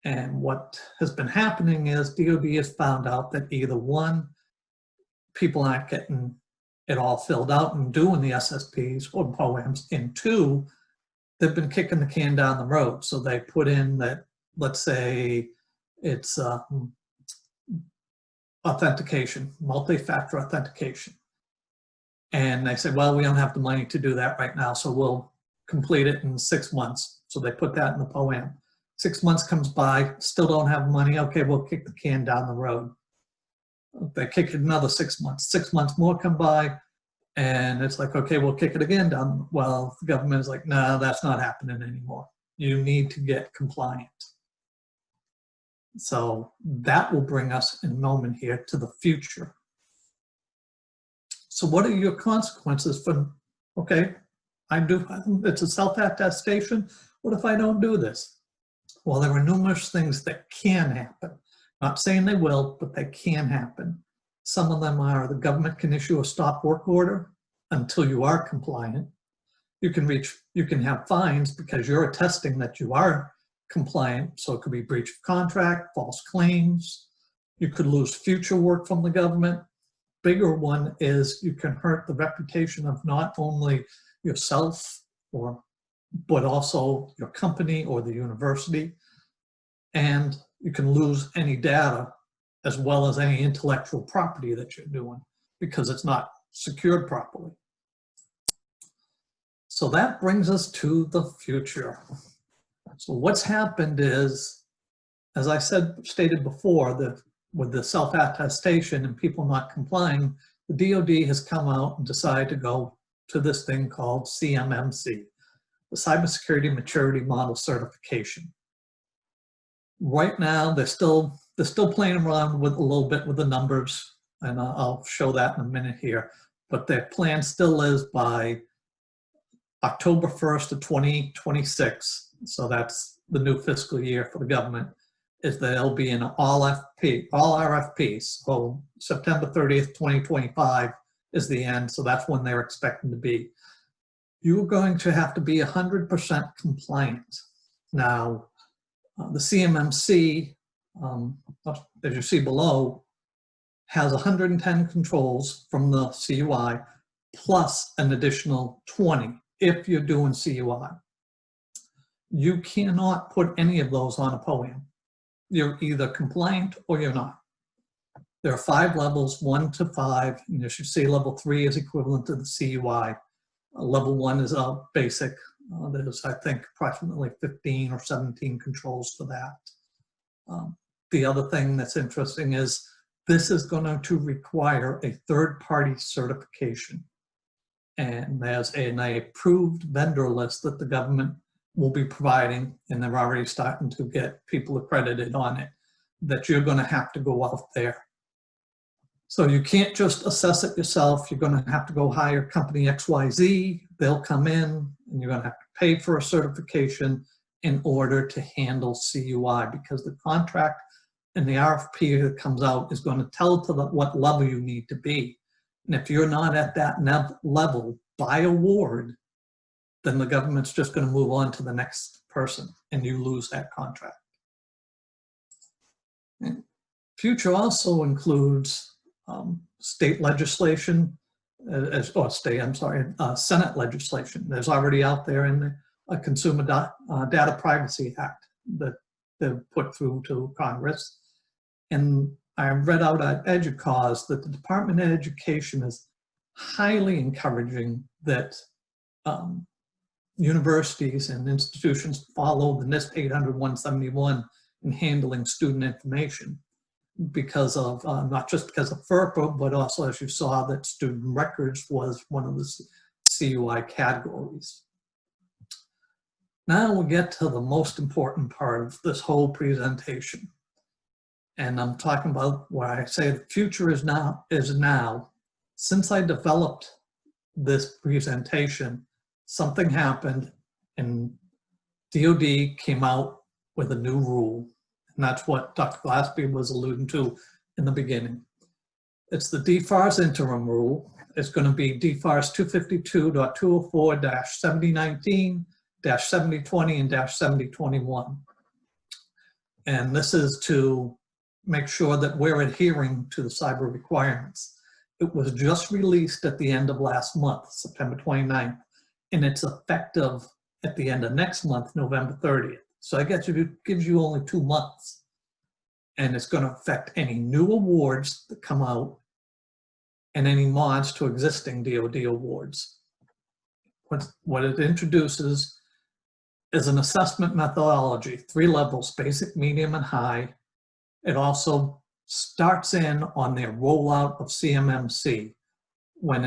And what has been happening is DoD has found out that either one, people aren't getting it all filled out and doing the SSPs or POAMs, and two, they've been kicking the can down the road. So they put in that, let's say it's authentication, multi-factor authentication. And they said, well, we don't have the money to do that right now, so we'll complete it in 6 months. So they put that in the POAM. 6 months comes by, still don't have money. Okay, we'll kick the can down the road. They kick it another 6 months. 6 months more come by, and it's like, okay, we'll kick it again down. Well, the government is like, no, that's not happening anymore. You need to get compliant. So that will bring us in a moment here to the future. So what are your consequences for, okay, it's a self-attestation. What if I don't do this? Well, there are numerous things that can happen. Not saying they will, but they can happen. Some of them are the government can issue a stop work order until you are compliant. You can have fines because you're attesting that you are compliant. So it could be breach of contract, false claims. You could lose future work from the government. Bigger one is you can hurt the reputation of not only yourself but also your company or the university. And you can lose any data as well as any intellectual property that you're doing because it's not secured properly. So that brings us to the future. So what's happened is, as I stated before, with the self-attestation and people not complying, the DoD has come out and decided to go to this thing called CMMC, the Cybersecurity Maturity Model Certification. Right now, they're still playing around with a little bit with the numbers, and I'll show that in a minute here. But their plan still is by October 1st of 2026, so that's the new fiscal year for the government, is that it'll be an all RFPs. So September 30th, 2025 is the end, so that's when they're expecting to be. You're going to have to be 100% compliant. Now, the CMMC, as you see below, has 110 controls from the CUI plus an additional 20 if you're doing CUI. You cannot put any of those on a POAM. You're either compliant or you're not. There are 5 levels, 1 to 5, and as you see, level 3 is equivalent to the CUI. Level 1 is basic. There's, I think, approximately 15 or 17 controls for that. The other thing that's interesting is this is going to require a third-party certification. And there's an approved vendor list that the government will be providing, and they're already starting to get people accredited on it, that you're going to have to go out there. So you can't just assess it yourself. You're going to have to go hire company XYZ. They'll come in and you're going to have to pay for a certification in order to handle CUI, because the contract and the RFP that comes out is going to tell to what level you need to be. And if you're not at that level by award, then the government's just going to move on to the next person and you lose that contract. And future also includes state legislation, Senate legislation. There's already out there in the Consumer Data Privacy Act that they've put through to Congress. And I read out at EDUCAUSE that the Department of Education is highly encouraging that universities and institutions follow the NIST 800-171 in handling student information, because of, not just because of FERPA, but also, as you saw, that student records was one of the CUI categories. Now we'll get to the most important part of this whole presentation. And I'm talking about where I say the future is now. Since I developed this presentation, something happened and DoD came out with a new rule. And that's what Dr. Glassby was alluding to in the beginning. It's the DFARS interim rule. It's going to be DFARS 252.204-7019, -7020, and -7021. And this is to make sure that we're adhering to the cyber requirements. It was just released at the end of last month, September 29th, and it's effective at the end of next month, November 30th. So I guess it gives you only 2 months, and it's going to affect any new awards that come out and any mods to existing DoD awards. What it introduces is an assessment methodology, 3 levels, basic, medium, and high. It also starts in on their rollout of CMMC. When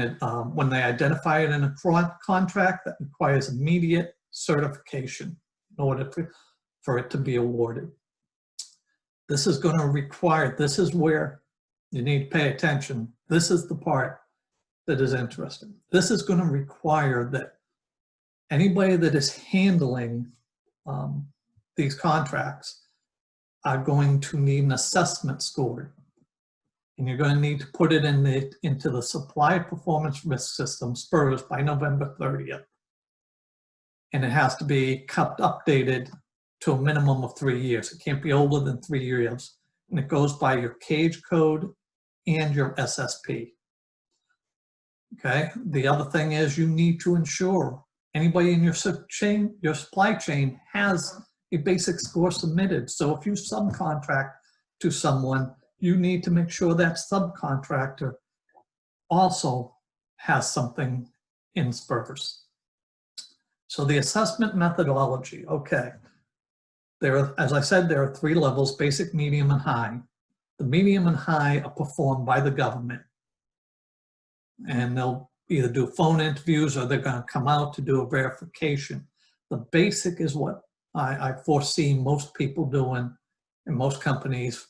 they identify it in a contract that requires immediate certification in order for it to be awarded. This is going to require, this is where you need to pay attention. This is the part that is interesting. This is going to require that anybody that is handling these contracts are going to need an assessment score. And you're going to need to put it into the Supply Performance Risk System, SPRS, by November 30th. And it has to be kept updated to a minimum of 3 years. It can't be older than 3 years. And it goes by your cage code and your SSP. Okay, the other thing is you need to ensure anybody in your supply chain has a basic score submitted. So if you subcontract to someone, you need to make sure that subcontractor also has something in SPRS. So the assessment methodology, okay. As I said, there are 3 levels, basic, medium, and high. The medium and high are performed by the government. And they'll either do phone interviews or they're going to come out to do a verification. The basic is what I foresee most people doing in most companies.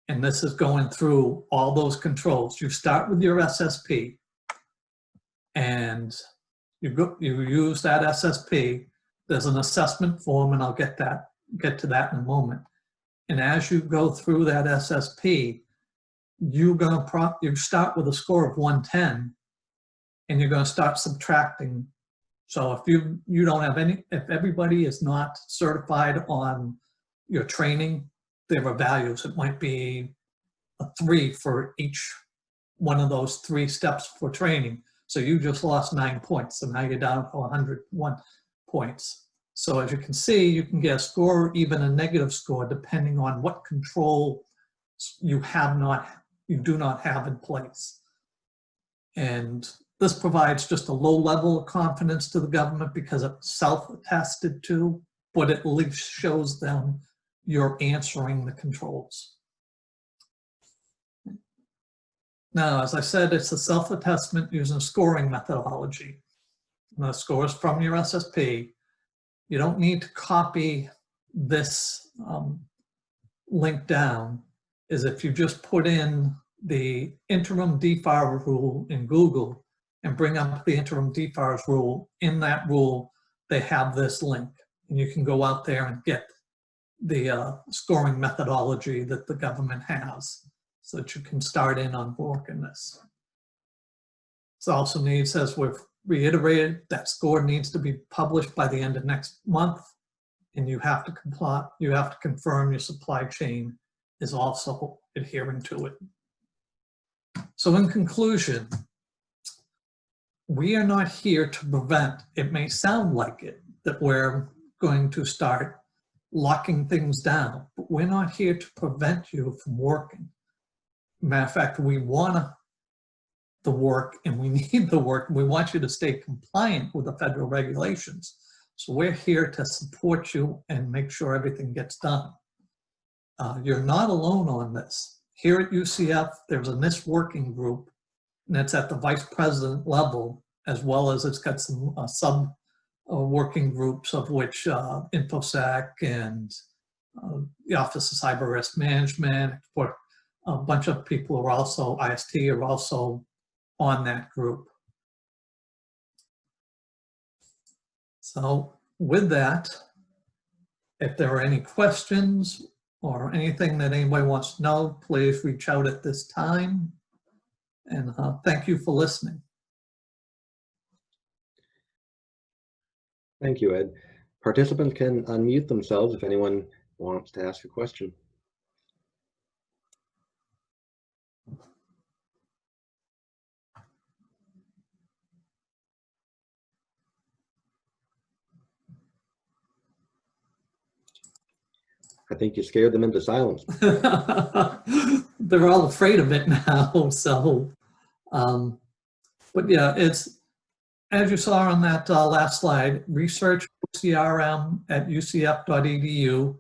And this is going through all those controls. You start with your SSP and you use that SSP. There's an assessment form, and I'll get to that in a moment. And as you go through that SSP, you start with a score of 110, and you're going to start subtracting. So if you don't have if everybody is not certified on your training, there are values. It might be a 3 for each one of those 3 steps for training. So you just lost 9 points. So now you're down to 101 points. So as you can see, you can get a score or even a negative score depending on what control you do not have in place. And this provides just a low level of confidence to the government because it's self-attested to, but it at least shows them you're answering the controls. Now, as I said, it's a self-attestment using a scoring methodology. And the scores from your SSP. You don't need to copy this link down, is if you just put in the interim defiler rule in Google and bring up the interim defilers rule. In that rule, they have this link, and you can go out there and get the scoring methodology that the government has so that you can start in on working this. It also needs, as we've reiterated, that score needs to be published by the end of next month, and you have to comply, you have to confirm your supply chain is also adhering to it. So in conclusion, we are not here to prevent, it may sound like it, that we're going to start locking things down, but we're not here to prevent you from working. Matter of fact, we want the work and we need the work. We want you to stay compliant with the federal regulations. So we're here to support you and make sure everything gets done. You're not alone on this. Here at UCF, there's a NIST working group, and it's at the vice president level, as well as it's got some sub working groups, of which InfoSec and the Office of Cyber Risk Management, for a bunch of people are also, IST are also on that group. So with that, if there are any questions or anything that anybody wants to know, please reach out at this time. And thank you for listening. Thank you, Ed. Participants can unmute themselves if anyone wants to ask a question. I think you scared them into silence. They're all afraid of it now, so, but yeah, it's, as you saw on that last slide, research CRM at ucf.edu.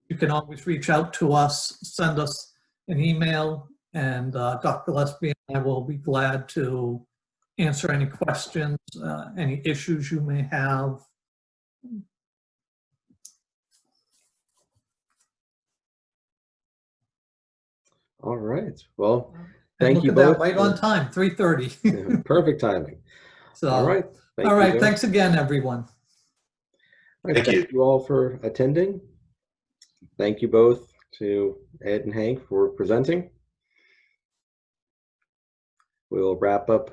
You can always reach out to us, send us an email, and Dr. Lesby and I will be glad to answer any questions, any issues you may have. All right. Well, thank you Look at both. that, right on time, 3:30. Perfect timing. So, all right. All right. Thanks again, everyone. Thank you all for attending. Thank you both to Ed and Hank for presenting. We'll wrap up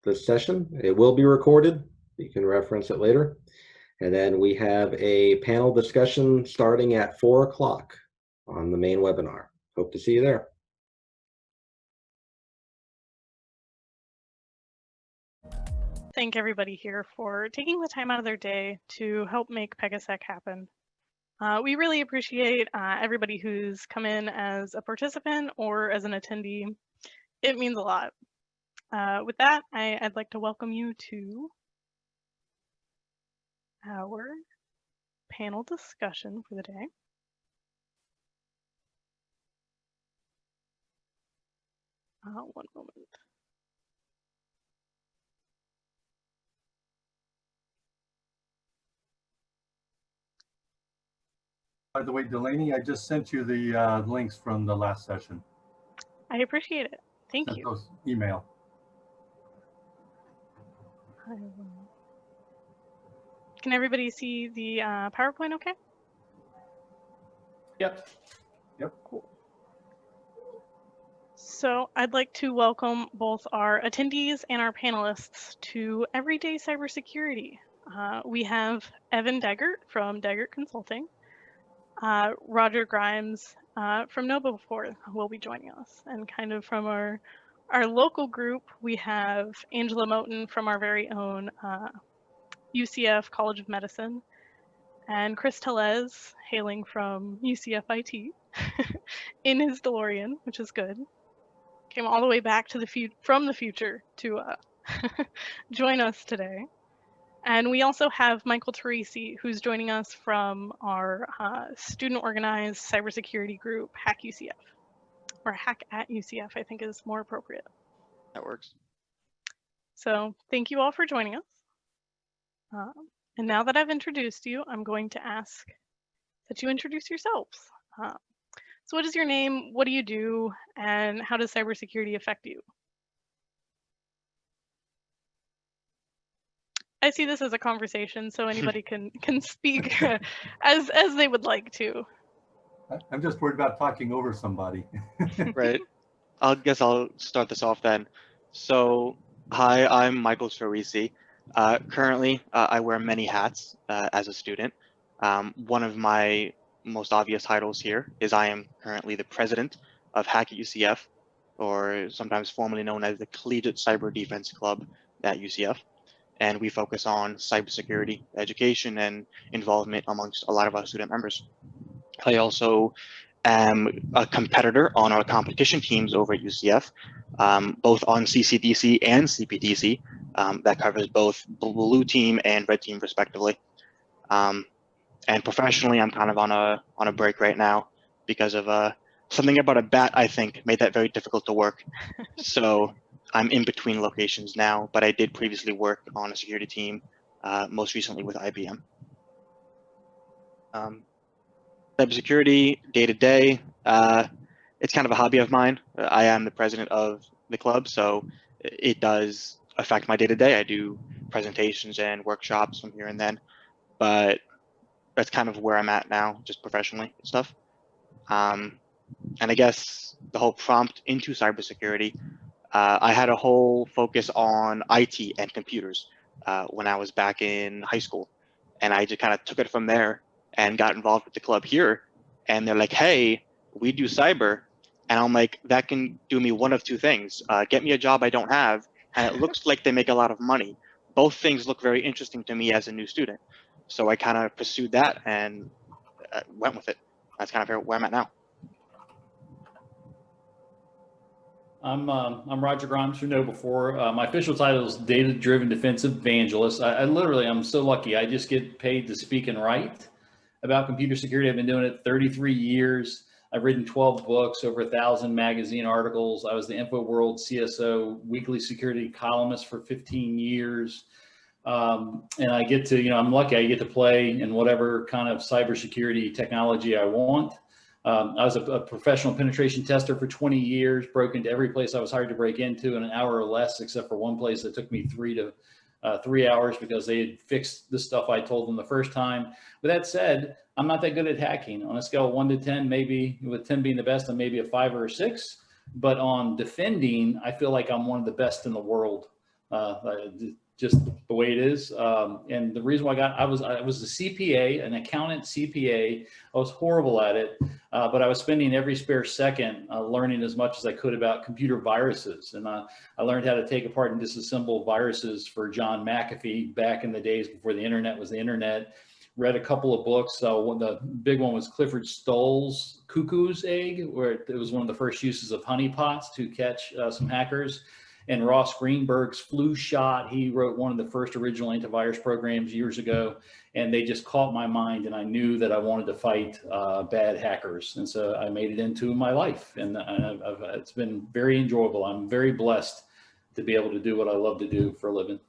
this session. It will be recorded. You can reference it later. And then we have a panel discussion starting at 4 o'clock on the main webinar. Hope to see you there. Thank everybody here for taking the time out of their day to help make PegaSec happen. We really appreciate everybody who's come in as a participant or as an attendee. It means a lot. With that, I'd like to welcome you to our panel discussion for the day. One moment. By the way, Delaney, I just sent you the links from the last session. I appreciate it. Thank you. Those email. Can everybody see the PowerPoint okay? Yep. Yep. Cool. So I'd like to welcome both our attendees and our panelists to Everyday Cybersecurity. We have Evan Daggert from Daggert Consulting. Roger Grimes from KnowBe4 will be joining us. And kind of from our local group, we have Angela Moten from our very own UCF College of Medicine, and Chris Tellez, hailing from UCF IT in his DeLorean, which is good. Came all the way back to from the future to join us today. And we also have Michael Teresi, who's joining us from our student-organized cybersecurity group, Hack UCF, or Hack at UCF, I think is more appropriate. That works. So thank you all for joining us. And now that I've introduced you, I'm going to ask that you introduce yourselves. So what is your name? What do you do? And how does cybersecurity affect you? I see this as a conversation, so anybody can speak as they would like to. I'm just worried about talking over somebody. Right. I guess I'll start this off then. So, hi, I'm Michael Cerisi. Currently, I wear many hats as a student. One of my most obvious titles here is I am currently the president of Hack at UCF, or sometimes formerly known as the Collegiate Cyber Defense Club at UCF. And we focus on cybersecurity education and involvement amongst a lot of our student members. I also am a competitor on our competition teams over at UCF, both on CCDC and CPDC. That covers both blue team and red team respectively. And professionally, I'm kind of on a break right now because of something about a bat, I think, made that very difficult to work. So I'm in between locations now, but I did previously work on a security team, most recently with IBM. Cybersecurity, day to day, it's kind of a hobby of mine. I am the president of the club, so it does affect my day to day. I do presentations and workshops from here and then, but that's kind of where I'm at now, just professionally and stuff. And I guess the whole prompt into cybersecurity, I had a whole focus on IT and computers when I was back in high school. And I just kind of took it from there and got involved with the club here. And they're like, hey, we do cyber. And I'm like, that can do me one of two things. Get me a job I don't have. And it looks like they make a lot of money. Both things look very interesting to me as a new student. So I kind of pursued that and went with it. That's kind of where I'm at now. I'm Roger Grimes, you know before. My official title is Data-Driven Defense Evangelist. I literally, I'm so lucky. I just get paid to speak and write about computer security. I've been doing it 33 years. I've written 12 books, over 1,000 magazine articles. I was the InfoWorld CSO weekly security columnist for 15 years. And I get to, I'm lucky I get to play in whatever kind of cybersecurity technology I want. I was a professional penetration tester for 20 years, broke into every place I was hired to break into in an hour or less, except for one place that took me 3 hours because they had fixed the stuff I told them the first time. With that said, I'm not that good at hacking. On a scale of 1 to 10, maybe with 10 being the best, I'm maybe a 5 or a 6. But on defending, I feel like I'm one of the best in the world. Just the way it is. And the reason why I was a CPA, an accountant CPA. I was horrible at it, but I was spending every spare second learning as much as I could about computer viruses. And I learned how to take apart and disassemble viruses for John McAfee back in the days before the internet was the internet. Read a couple of books. The big one was Clifford Stoll's Cuckoo's Egg, where it was one of the first uses of honeypots to catch some hackers. And Ross Greenberg's Flu Shot, he wrote one of the first original antivirus programs years ago, and they just caught my mind, and I knew that I wanted to fight bad hackers. And so I made it into my life, and it's been very enjoyable. I'm very blessed to be able to do what I love to do for a living.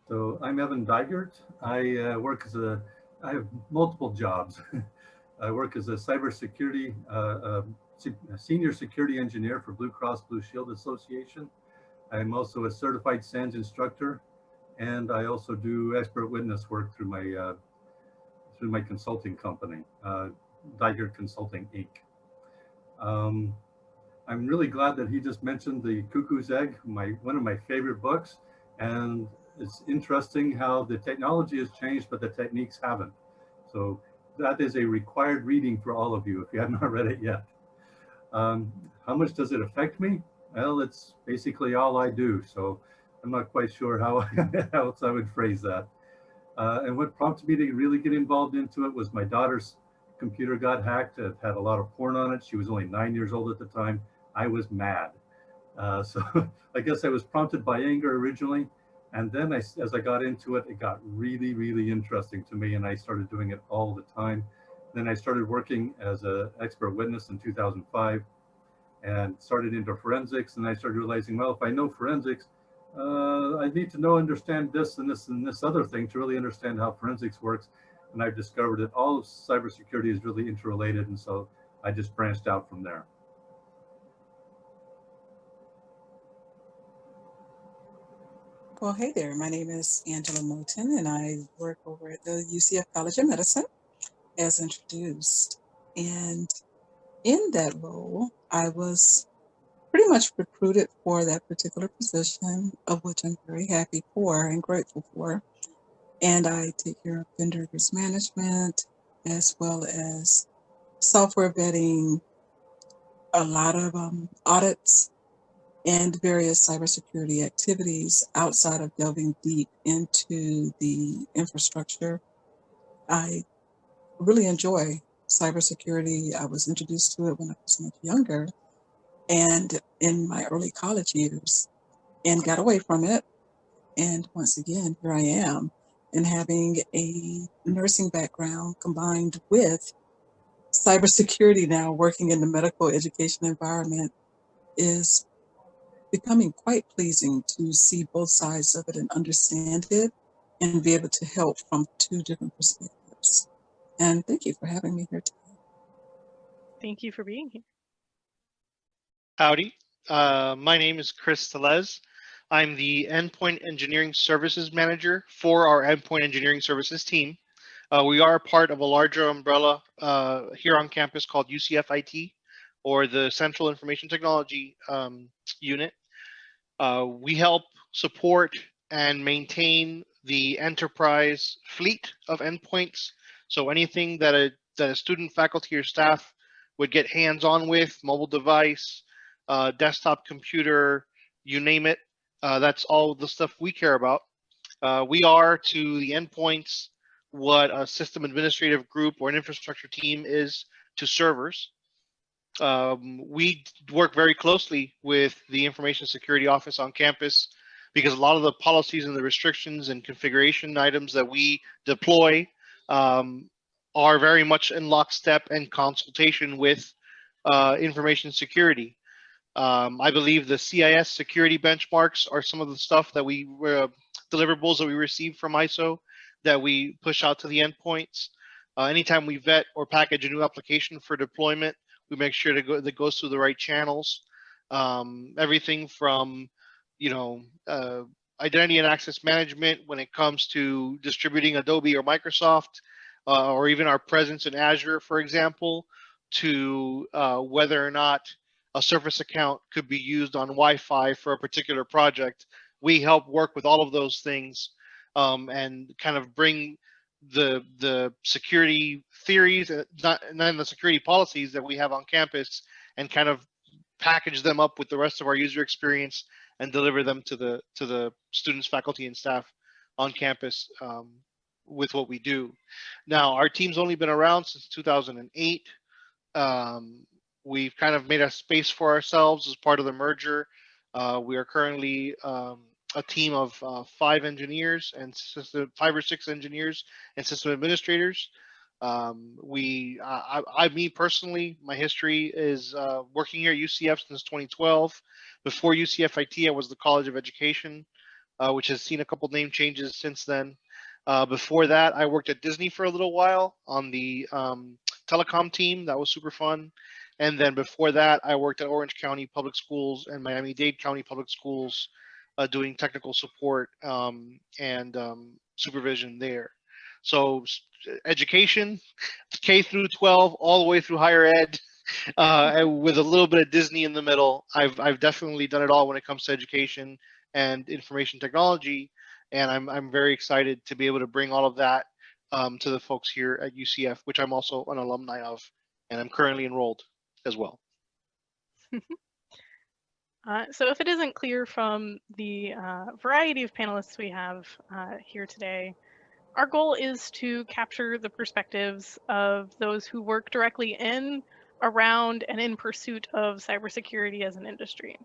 So I'm Evan Dygert. I I have multiple jobs. I work as a cybersecurity senior security engineer for Blue Cross Blue Shield Association. I'm also a certified SANS instructor, and I also do expert witness work through my consulting company, Dygert Consulting Inc. I'm really glad that he just mentioned The Cuckoo's Egg, one of my favorite books, and it's interesting how the technology has changed, but the techniques haven't. So that is a required reading for all of you if you have not read it yet. How much does it affect me? Well, it's basically all I do, so I'm not quite sure how else I would phrase that. And what prompted me to really get involved into it was my daughter's computer got hacked. It had a lot of porn on it. She was only 9 years old at the time. I was mad. So I guess I was prompted by anger originally. And then as I got into it, it got really, really interesting to me, and I started doing it all the time. Then I started working as an expert witness in 2005 and started into forensics. And I started realizing, well, if I know forensics, I need to understand this and this and this other thing to really understand how forensics works. and I've discovered that all of cybersecurity is really interrelated, and so I just branched out from there. Well, hey there. My name is Angela Moten, and I work over at the UCF College of Medicine, as introduced. And in that role, I was pretty much recruited for that particular position, of which I'm very happy for and grateful for. And I take care of vendor risk management, as well as software vetting, a lot of audits, and various cybersecurity activities outside of delving deep into the infrastructure. I really enjoy cybersecurity. I was introduced to it when I was much younger and in my early college years, and got away from it. And once again, here I am, and having a nursing background combined with cybersecurity now, working in the medical education environment, is becoming quite pleasing to see both sides of it and understand it and be able to help from two different perspectives. And thank you for having me here today. Thank you for being here. Howdy, my name is Chris Telez. I'm the Endpoint Engineering Services Manager for our Endpoint Engineering Services team. We are part of a larger umbrella here on campus called UCF IT, or the Central Information Technology Unit. We help support and maintain the enterprise fleet of endpoints. So anything that a student, faculty, or staff would get hands-on with, mobile device, desktop computer, you name it, that's all the stuff we care about. We are to the endpoints what a system administrative group or an infrastructure team is to servers. We work very closely with the Information Security Office on campus because a lot of the policies and the restrictions and configuration items that we deploy are very much in lockstep and consultation with information security. I believe the CIS security benchmarks are some of the stuff that we deliverables that we receive from ISO that we push out to the endpoints. Anytime we vet or package a new application for deployment, we make sure that it goes through the right channels. Everything from, identity and access management when it comes to distributing Adobe or Microsoft, or even our presence in Azure, for example, to whether or not a Surface account could be used on Wi-Fi for a particular project. We help work with all of those things and kind of bring the security theories and then the security policies that we have on campus and kind of package them up with the rest of our user experience and deliver them to the students, faculty, and staff on campus with what we do. Now, our team's only been around since 2008. We've kind of made a space for ourselves as part of the merger. We are currently a team of 5 engineers and 5 or 6 engineers and system administrators. Me personally, my history is working here at UCF since 2012. Before UCF IT, I was the College of Education, which has seen a couple name changes since then. Before that, I worked at Disney for a little while on the telecom team. That was super fun. And then before that, I worked at Orange County Public Schools and Miami-Dade County Public Schools doing technical support and supervision there. So education, K through 12, all the way through higher ed, with a little bit of Disney in the middle. I've definitely done it all when it comes to education and information technology, and I'm very excited to be able to bring all of that to the folks here at UCF, which I'm also an alumni of, and I'm currently enrolled as well. So if it isn't clear from the variety of panelists we have here today, our goal is to capture the perspectives of those who work directly in, around, and in pursuit of cybersecurity as an industry.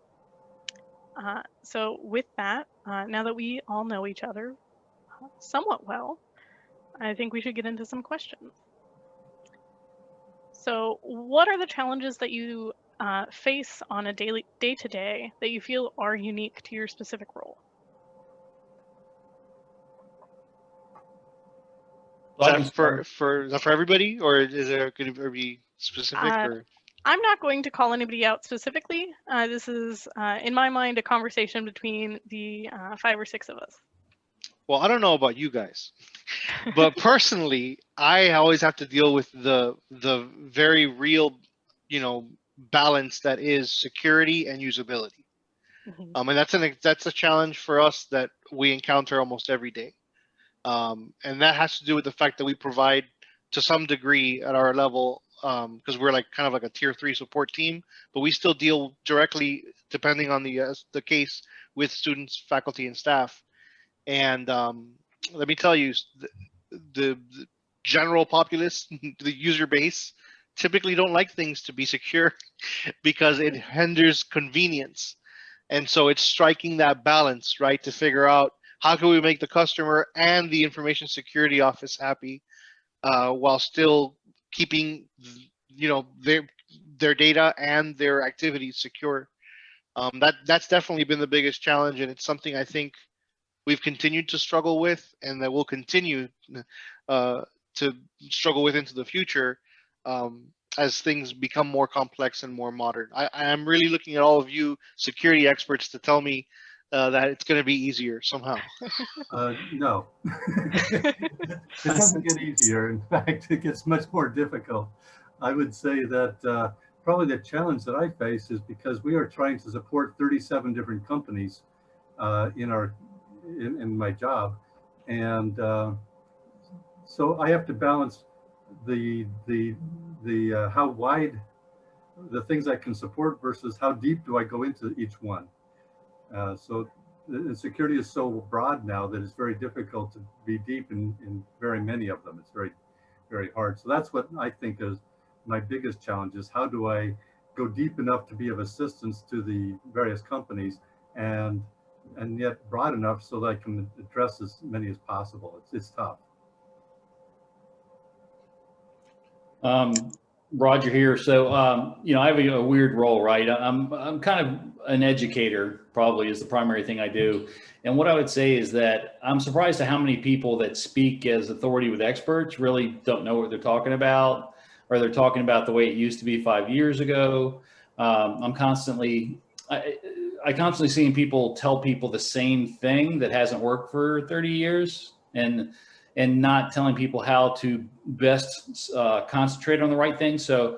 So with that, now that we all know each other somewhat well, I think we should get into some questions. So what are the challenges that you face on a day-to-day that you feel are unique to your specific role? Is that is that for everybody, or is there going to be specific? Or I'm not going to call anybody out specifically. This is, in my mind, a conversation between the 5 or 6 of us. well, I don't know about you guys, but personally, I always have to deal with the very real, balance that is security and usability. And that's a challenge for us that we encounter almost every day. And that has to do with the fact that we provide, to some degree, at our level, because we're kind of like a tier 3 support team, but we still deal directly, depending on the case, with students, faculty, and staff. And let me tell you, the general populace, the user base, typically don't like things to be secure because it hinders convenience. And so it's striking that balance, right, to figure out how can we make the customer and the information security office happy while still keeping, their data and their activities secure. That's definitely been the biggest challenge, and it's something I think we've continued to struggle with, and that we'll continue to struggle with into the future as things become more complex and more modern. I am really looking at all of you security experts to tell me that it's going to be easier somehow. No, it doesn't get easier. In fact, it gets much more difficult. I would say that probably the challenge that I face is because we are trying to support 37 different companies in my job, and so I have to balance the how wide the things I can support versus how deep do I go into each one. So the security is so broad now that it's very difficult to be deep in very many of them. It's very, very hard. So that's what I think is my biggest challenge, is how do I go deep enough to be of assistance to the various companies and yet broad enough so that I can address as many as possible. It's tough. Roger here. So, I have a weird role, right? I'm kind of an educator, probably is the primary thing I do. And what I would say is that I'm surprised at how many people that speak as authority with experts really don't know what they're talking about, or they're talking about the way it used to be 5 years ago. I'm constantly seeing people tell people the same thing that hasn't worked for 30 years and not telling people how to best concentrate on the right thing. So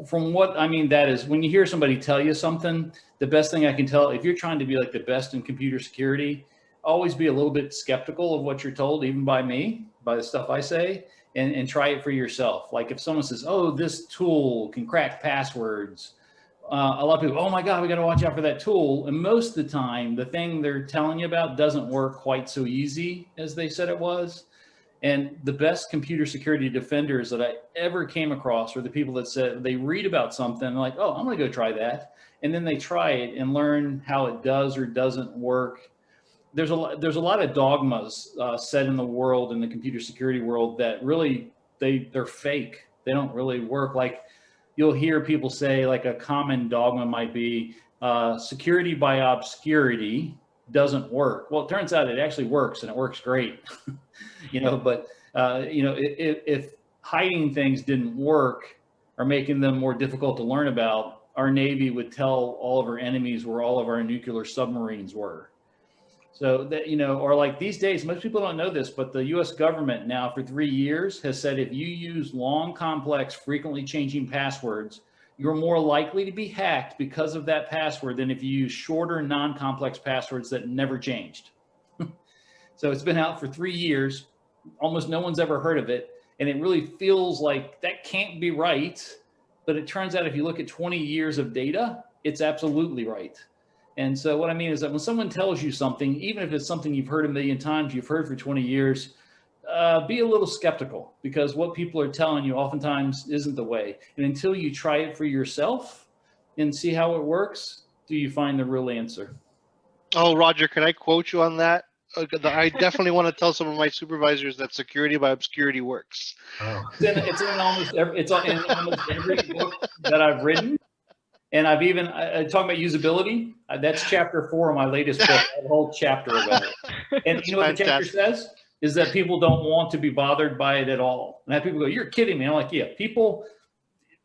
from what I mean, that is when you hear somebody tell you something, the best thing I can tell, if you're trying to be like the best in computer security, always be a little bit skeptical of what you're told, even by me, by the stuff I say, and try it for yourself. Like if someone says, oh, this tool can crack passwords, a lot of people, oh my God, we got to watch out for that tool. And most of the time, the thing they're telling you about doesn't work quite so easy as they said it was. And the best computer security defenders that I ever came across are the people that said they read about something and like, oh, I'm going to go try that. And then they try it and learn how it does or doesn't work. There's a lot of dogmas set in the world, in the computer security world, that really they're fake. They don't really work. Like you'll hear people say, like a common dogma might be security by obscurity doesn't work. Well, it turns out it actually works, and it works great. But if hiding things didn't work or making them more difficult to learn about, our Navy would tell all of our enemies where all of our nuclear submarines were. So that, or like these days, most people don't know this, but the US government now for 3 years has said if you use long, complex, frequently changing passwords, you're more likely to be hacked because of that password than if you use shorter, non-complex passwords that never changed. So it's been out for 3 years. Almost no one's ever heard of it. And it really feels like that can't be right. But it turns out if you look at 20 years of data, it's absolutely right. And so what I mean is that when someone tells you something, even if it's something you've heard a million times, you've heard for 20 years, be a little skeptical, because what people are telling you oftentimes isn't the way. And until you try it for yourself and see how it works, do you find the real answer. Oh, Roger, can I quote you on that? I definitely want to tell some of my supervisors that security by obscurity works. Oh. It's in almost every book that I've written. And I've even, talking about usability, that's chapter 4 of my latest book, a whole chapter about it. And you know what the chapter says? is that people don't want to be bothered by it at all. And I have people go, "You're kidding me." I'm like, yeah, people,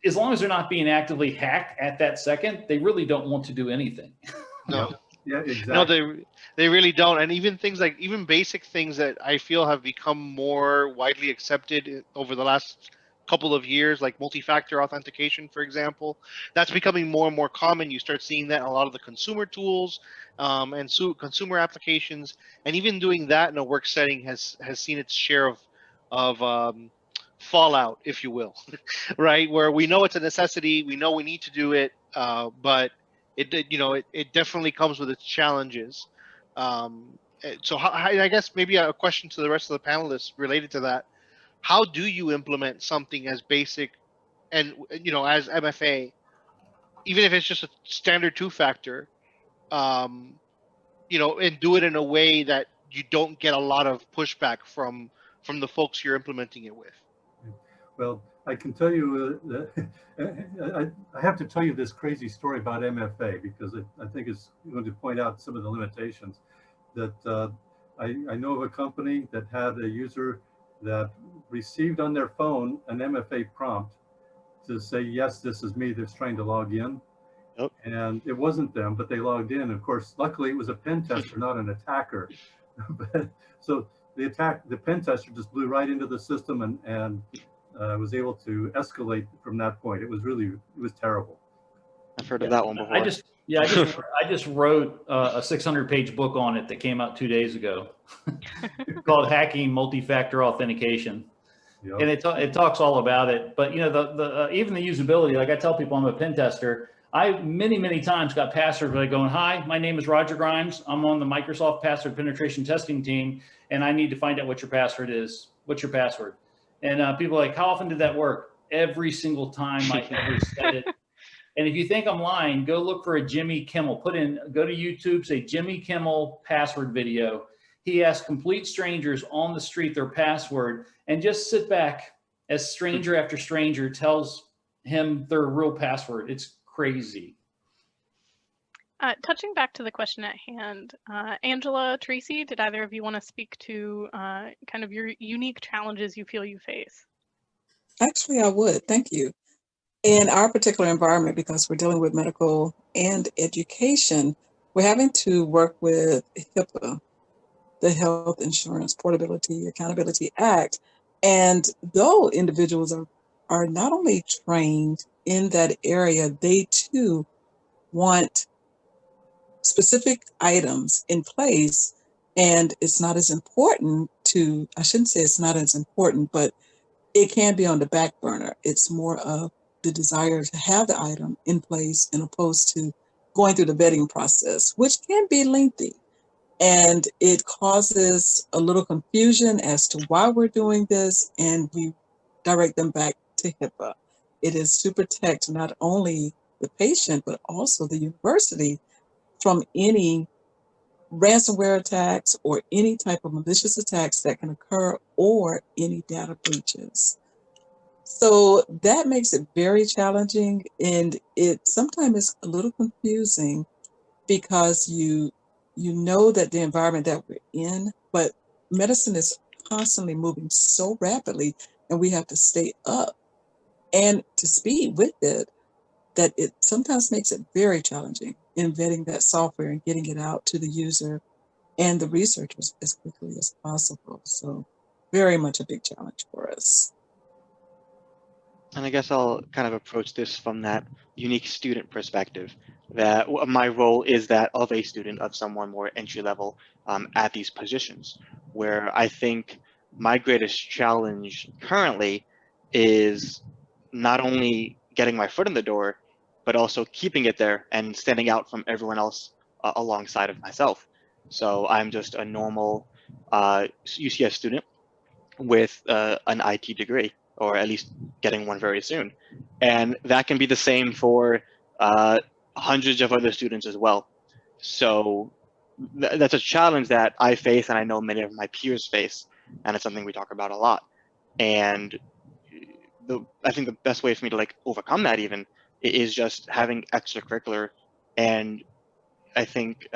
as long as they're not being actively hacked at that second, they really don't want to do anything. No. Yeah, exactly. No, they really don't. And even things like, even basic things that I feel have become more widely accepted over the last couple of years, like multi-factor authentication, for example, that's becoming more and more common. You start seeing that in a lot of the consumer tools and consumer applications, and even doing that in a work setting has seen its share of fallout, if you will, right? Where we know it's a necessity, we know we need to do it, but it definitely comes with its challenges. So I guess maybe a question to the rest of the panelists related to that: how do you implement something as basic and as MFA, even if it's just a standard two-factor, and do it in a way that you don't get a lot of pushback from the folks you're implementing it with? Well, I can tell you that I have to tell you this crazy story about MFA, because I think it's going to point out some of the limitations. That I know of a company that had a user that received on their phone an MFA prompt to say, yes, this is me that's trying to log in. Yep. And it wasn't them, but they logged in. Of course, luckily it was a pen tester, not an attacker. So the pen tester just blew right into the system and was able to escalate from that point. It was terrible. I've heard of that one before. I just wrote a 600-page book on it that came out 2 days ago. It's called Hacking Multi-Factor Authentication. Yep. And it talks all about it. But even the usability, like I tell people, I'm a pen tester. I many times got passwords like going, "Hi, my name is Roger Grimes. I'm on the Microsoft password penetration testing team, and I need to find out what your password is. What's your password?" And people are like, "How often did that work?" Every single time I ever said it. And if you think I'm lying, go look for a Jimmy Kimmel. Go to YouTube, say Jimmy Kimmel password video. He asked complete strangers on the street their password, and just sit back as stranger after stranger tells him their real password. It's crazy. Touching back to the question at hand, Angela, Tracy, did either of you want to speak to kind of your unique challenges you feel you face? Actually, I would. Thank you. In our particular environment, because we're dealing with medical and education, we're having to work with HIPAA, the Health Insurance Portability Accountability Act. And though individuals are not only trained in that area, they too want specific items in place. And it's not as important I shouldn't say it's not as important, but it can be on the back burner. It's more of the desire to have the item in place, in opposed to going through the vetting process, which can be lengthy. And it causes a little confusion as to why we're doing this, and we direct them back to HIPAA. It is to protect not only the patient, but also the university from any ransomware attacks or any type of malicious attacks that can occur, or any data breaches. So that makes it very challenging, and it sometimes is a little confusing, because you know that the environment that we're in, but medicine is constantly moving so rapidly, and we have to stay up and to speed with it, that it sometimes makes it very challenging in vetting that software and getting it out to the user and the researchers as quickly as possible. So very much a big challenge for us. And I guess I'll kind of approach this from that unique student perspective, that my role is that of a student, of someone more entry level at these positions, where I think my greatest challenge currently is not only getting my foot in the door, but also keeping it there and standing out from everyone else alongside of myself. So I'm just a normal UCF student with an IT degree, or at least getting one very soon. And that can be the same for hundreds of other students as well. So that's a challenge that I face, and I know many of my peers face, and it's something we talk about a lot. And I think the best way for me to overcome that even is just having extracurricular and I think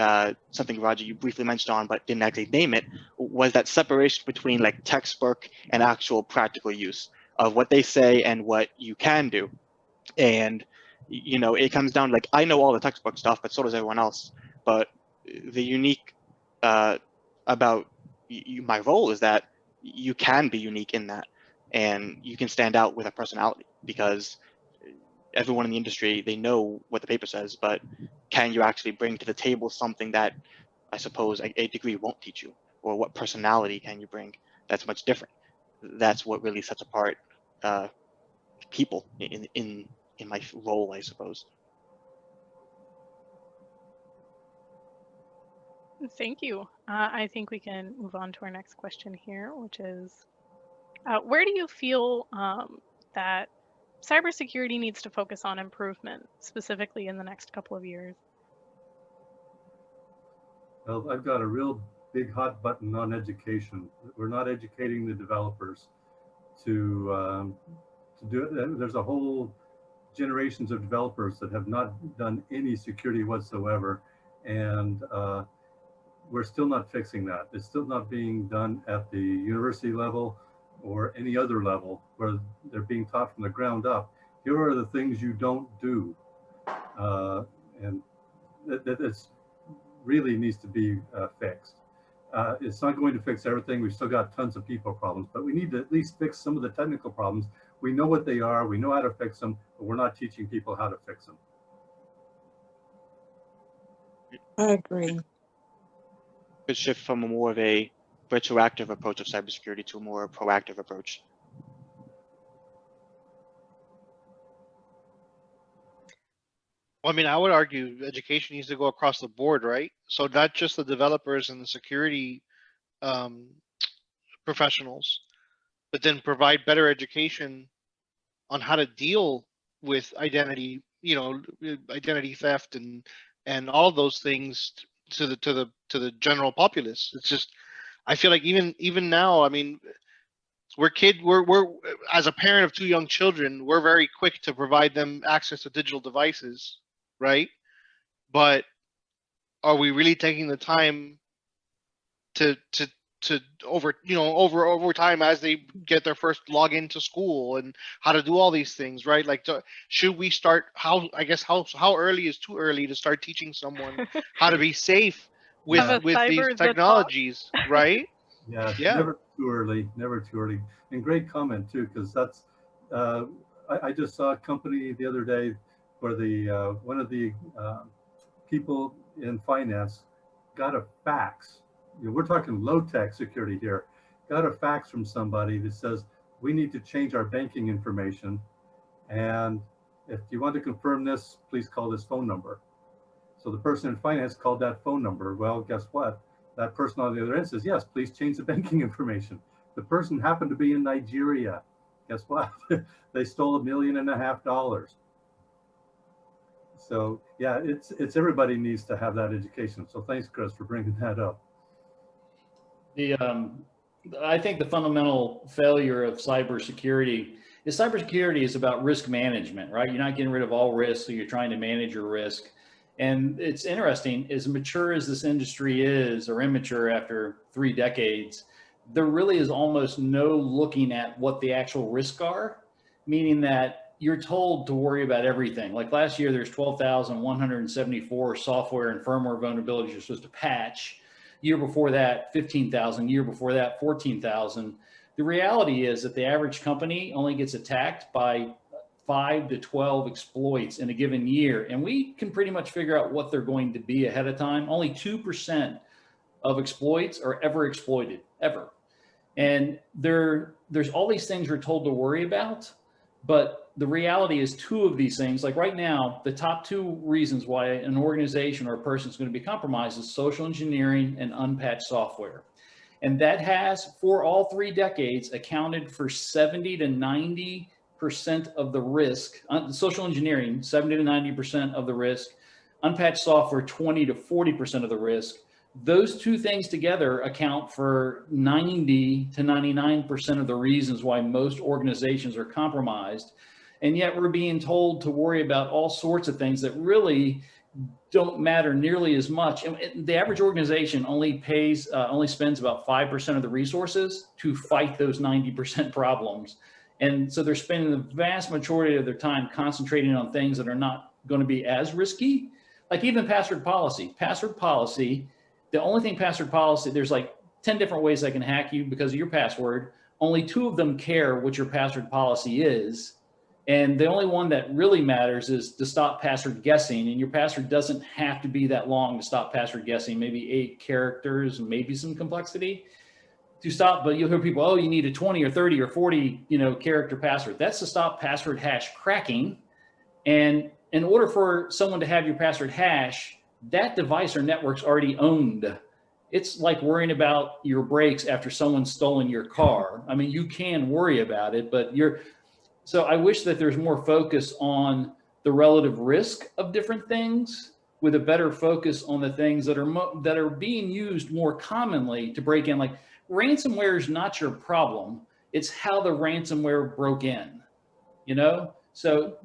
something, Roger, you briefly mentioned on, but didn't actually name it, was that separation between like textbook and actual practical use of what they say and what you can do. And, you know, it comes down to like, I know all the textbook stuff, but so does everyone else. But the unique about my role is that you can be unique in that, and you can stand out with a personality, because everyone in the industry, they know what the paper says, but can you actually bring to the table something that I suppose a degree won't teach you? Or what personality can you bring that's much different? That's what really sets apart people in my role, I suppose. Thank you. I think we can move on to our next question here, which is, where do you feel that cybersecurity needs to focus on improvement, specifically in the next couple of years? Well, I've got a real big hot button on education. We're not educating the developers to do it. There's a whole generations of developers that have not done any security whatsoever, and we're still not fixing that. It's still not being done at the university level or any other level where they're being taught from the ground up. Here are the things you don't do, and that really needs to be fixed. It's not going to fix everything. We've still got tons of people problems, but we need to at least fix some of the technical problems. We know what they are, we know how to fix them, but we're not teaching people how to fix them. I agree. Could shift from a more of a retroactive approach of cybersecurity to a more proactive approach. Well, I mean, I would argue education needs to go across the board, right? So not just the developers and the security professionals, but then provide better education on how to deal with identity, you know, identity theft and all of those things to the general populace. It's just, I feel like even now, I mean, we're as a parent of 2 young children, we're very quick to provide them access to digital devices, right? But are we really taking the time to over time as they get their first login to school and how to do all these things, right? Like, should we start, how early is too early to start teaching someone how to be safe with these technologies, right? Yeah, Yeah. Never too early, never too early. And great comment too, because that's, I just saw a company the other day where the one of the people in finance got a fax. You know, we're talking low-tech security here. Got a fax from somebody that says, we need to change our banking information. And if you want to confirm this, please call this phone number. So the person in finance called that phone number. Well, guess what? That person on the other end says, yes, please change the banking information. The person happened to be in Nigeria. Guess what? They stole $1.5 million. So yeah, it's everybody needs to have that education. So thanks, Chris, for bringing that up. I think the fundamental failure of cybersecurity is about risk management, right? You're not getting rid of all risk, so you're trying to manage your risk. And it's interesting, as mature as this industry is, or immature after 3 decades, there really is almost no looking at what the actual risks are, meaning that you're told to worry about everything. Like last year, there's 12,174 software and firmware vulnerabilities you're supposed to patch. Year before that, 15,000. Year before that, 14,000. The reality is that the average company only gets attacked by 5 to 12 exploits in a given year. And we can pretty much figure out what they're going to be ahead of time. Only 2% of exploits are ever exploited, ever. And there's all these things we're told to worry about. But the reality is 2 of these things, like right now, the top 2 reasons why an organization or a person is going to be compromised is social engineering and unpatched software. And that has, for all 3 decades, accounted for 70 to 90% of the risk. Social engineering, 70 to 90% of the risk. Unpatched software, 20 to 40% of the risk. Those 2 things together account for 90 to 99% of the reasons why most organizations are compromised. And yet we're being told to worry about all sorts of things that really don't matter nearly as much. And the average organization only spends about 5% of the resources to fight those 90% problems. And so they're spending the vast majority of their time concentrating on things that are not going to be as risky. Like even password policy, the only thing password policy, there's like 10 different ways they can hack you because of your password. Only 2 of them care what your password policy is. And the only one that really matters is to stop password guessing. And your password doesn't have to be that long to stop password guessing, maybe 8 characters, maybe some complexity to stop. But you'll hear people, oh, you need a 20 or 30 or 40, character password. That's to stop password hash cracking. And in order for someone to have your password hash, that device or network's already owned. It's like worrying about your brakes after someone's stolen your car. I mean, you can worry about it, but so I wish that there's more focus on the relative risk of different things with a better focus on the things that are being used more commonly to break in. Like ransomware is not your problem. It's how the ransomware broke in, So,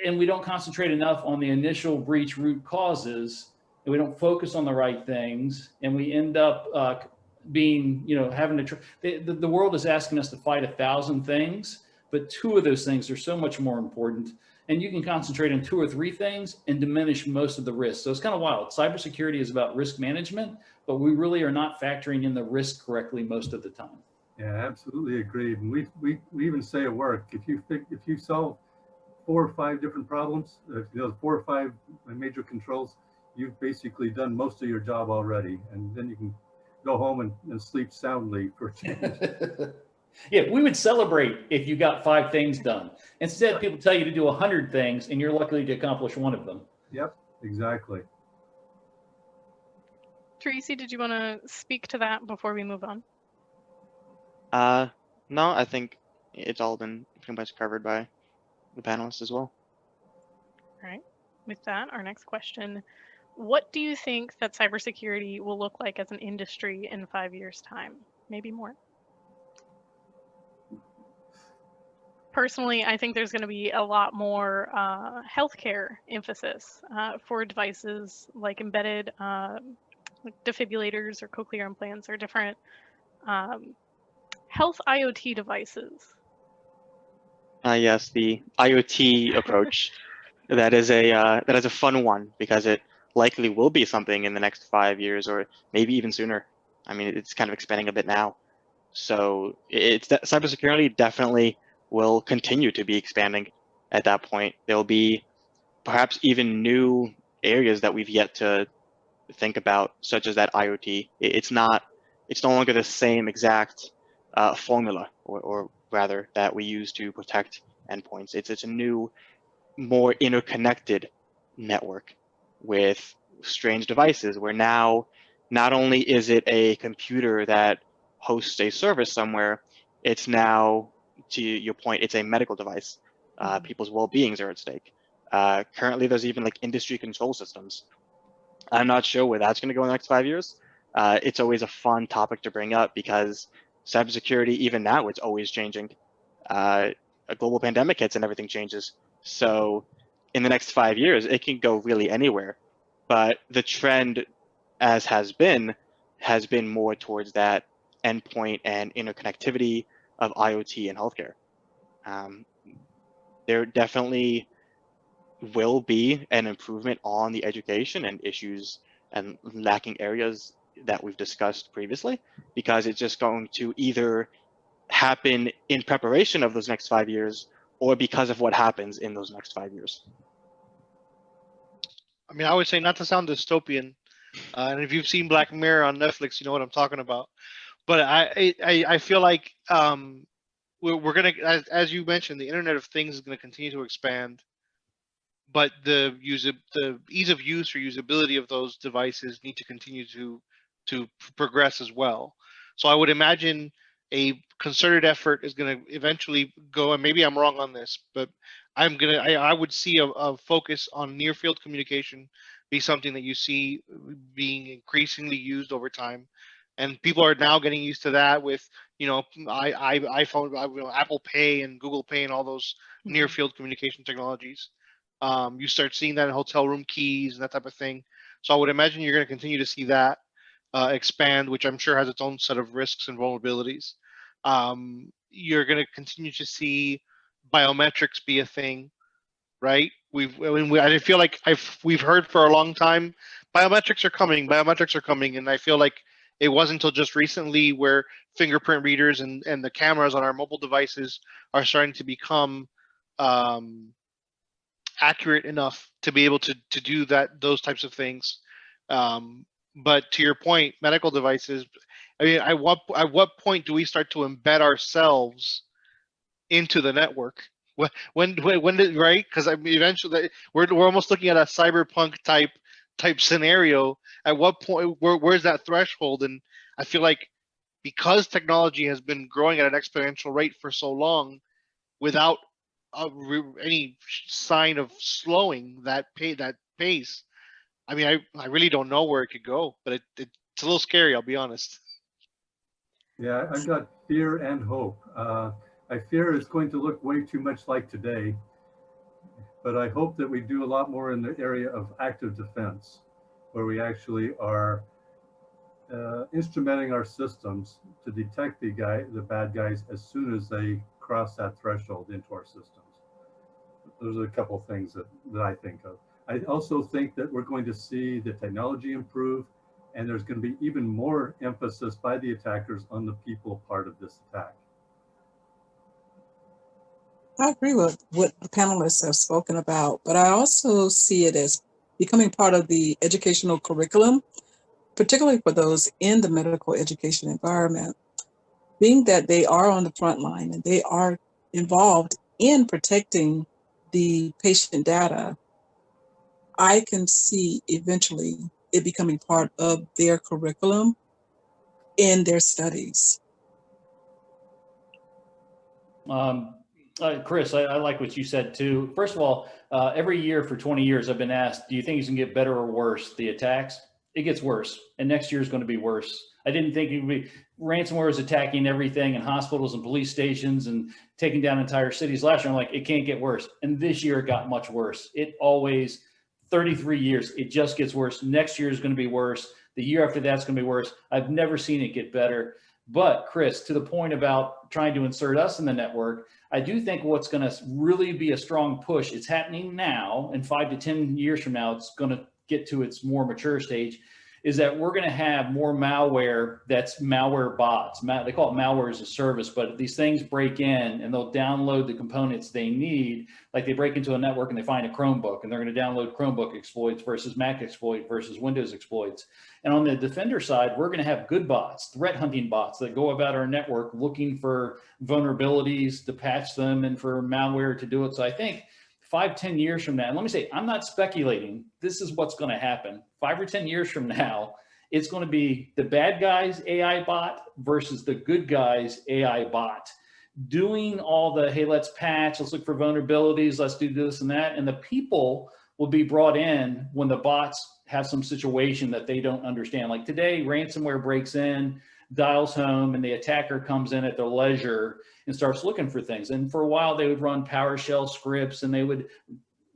and we don't concentrate enough on the initial breach root causes, and we don't focus on the right things, and we end up being, having to, the world is asking us to fight 1,000 things, but 2 of those things are so much more important. And you can concentrate on 2 or 3 things and diminish most of the risk. So it's kind of wild. Cybersecurity is about risk management, but we really are not factoring in the risk correctly most of the time. Yeah, absolutely agreed. And we even say at work, if you solve 4 or 5 different problems, 4 or 5 major controls, you've basically done most of your job already. And then you can go home and sleep soundly for a change. Yeah, we would celebrate if you got 5 things done. Instead, people tell you to do 100 things and you're lucky to accomplish 1 of them. Yep, exactly. Tracy, did you want to speak to that before we move on? No, I think it's all been pretty much covered by the panelists as well. All right. With that, our next question. What do you think that cybersecurity will look like as an industry in 5 years' time? Maybe more. Personally, I think there's going to be a lot more healthcare emphasis for devices like embedded like defibrillators or cochlear implants or different health IoT devices. Yes, the IoT approach. That is a fun one because it likely will be something in the next 5 years or maybe even sooner. I mean, it's kind of expanding a bit now. So cybersecurity definitely will continue to be expanding at that point. There'll be perhaps even new areas that we've yet to think about, such as that IoT. It's no longer the same exact formula, or rather, that we use to protect endpoints. It's a new, more interconnected network with strange devices where now not only is it a computer that hosts a service somewhere, it's now, to your point, it's a medical device. People's well-beings are at stake. Currently, there's even like industry control systems. I'm not sure where that's going to go in the next 5 years. It's always a fun topic to bring up because cybersecurity, even now, it's always changing. A global pandemic hits and everything changes. So in the next 5 years, it can go really anywhere. But the trend, as has been more towards that endpoint and interconnectivity of IoT and healthcare. There definitely will be an improvement on the education and issues and lacking areas that we've discussed previously, because it's just going to either happen in preparation of those next 5 years or because of what happens in those next 5 years. I mean, I would say, not to sound dystopian, and if you've seen Black Mirror on Netflix, you know what I'm talking about. But I feel like we're gonna, as you mentioned, the Internet of Things is gonna continue to expand, but the ease of use or usability of those devices need to continue to progress as well. So I would imagine a concerted effort is going to eventually go, and maybe I'm wrong on this, but I would see a focus on near field communication be something that you see being increasingly used over time, and people are now getting used to that with iPhone, Apple Pay and Google Pay and all those near field communication technologies. You start seeing that in hotel room keys and that type of thing. So I would imagine you're going to continue to see that expand, which I'm sure has its own set of risks and vulnerabilities. You're going to continue to see biometrics be a thing, right? I feel like we've heard for a long time, biometrics are coming, and I feel like it wasn't until just recently where fingerprint readers and the cameras on our mobile devices are starting to become accurate enough to be able to do those types of things. But to your point, medical devices, I mean, at what point do we start to embed ourselves into the network? When did, right? Because I mean, eventually we're almost looking at a cyberpunk type scenario. At what point, where's that threshold? And I feel like because technology has been growing at an exponential rate for so long, without any sign of slowing that pace, I mean, I really don't know where it could go, but it's a little scary, I'll be honest. Yeah, I've got fear and hope. I fear it's going to look way too much like today, but I hope that we do a lot more in the area of active defense, where we actually are instrumenting our systems to detect the bad guys as soon as they cross that threshold into our systems. Those are a couple of things that I think of. I also think that we're going to see the technology improve, and there's going to be even more emphasis by the attackers on the people part of this attack. I agree with what the panelists have spoken about, but I also see it as becoming part of the educational curriculum, particularly for those in the medical education environment, being that they are on the front line and they are involved in protecting the patient data. I can see eventually it becoming part of their curriculum in their studies. Chris, I like what you said too. First of all, every year for 20 years, I've been asked, do you think it's gonna get better or worse, the attacks? It gets worse, and next year is gonna be worse. I didn't think it would be, ransomware is attacking everything in hospitals and police stations and taking down entire cities last year. I'm like, it can't get worse. And this year it got much worse. It always, 33 years, it just gets worse. Next year is gonna be worse. The year after that's gonna be worse. I've never seen it get better. But Chris, to the point about trying to insert us in the network, I do think what's going to really be a strong push, it's happening now, and 5 to 10 years from now, it's going to get to its more mature stage, is that we're going to have more malware that's malware bots. They call it malware as a service, but these things break in and they'll download the components they need. Like they break into a network and they find a Chromebook and they're going to download Chromebook exploits versus Mac exploit versus Windows exploits. And on the defender side, we're going to have good bots, threat hunting bots that go about our network looking for vulnerabilities to patch them and for malware to do it. So I think 5, 10 years from now, and let me say, I'm not speculating, this is what's going to happen. 5 or 10 years from now, it's going to be the bad guys AI bot versus the good guys AI bot doing all the, hey, let's patch, let's look for vulnerabilities, let's do this and that. And the people will be brought in when the bots have some situation that they don't understand. Like today, ransomware breaks in, dials home, and the attacker comes in at their leisure and starts looking for things. And for a while, they would run PowerShell scripts and they would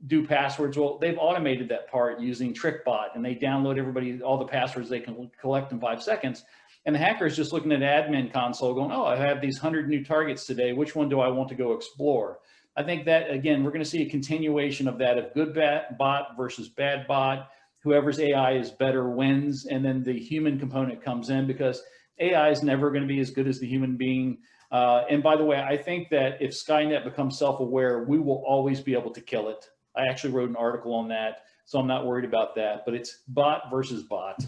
do passwords. Well, they've automated that part using TrickBot, and they download everybody, all the passwords they can collect in 5 seconds. And the hacker is just looking at admin console going, oh, I have these 100 new targets today. Which one do I want to go explore? I think that, again, we're going to see a continuation of that of good bot versus bad bot. Whoever's AI is better wins. And then the human component comes in because AI is never going to be as good as the human being. And by the way, I think that if Skynet becomes self-aware, we will always be able to kill it. I actually wrote an article on that, so I'm not worried about that. But it's bot versus bot.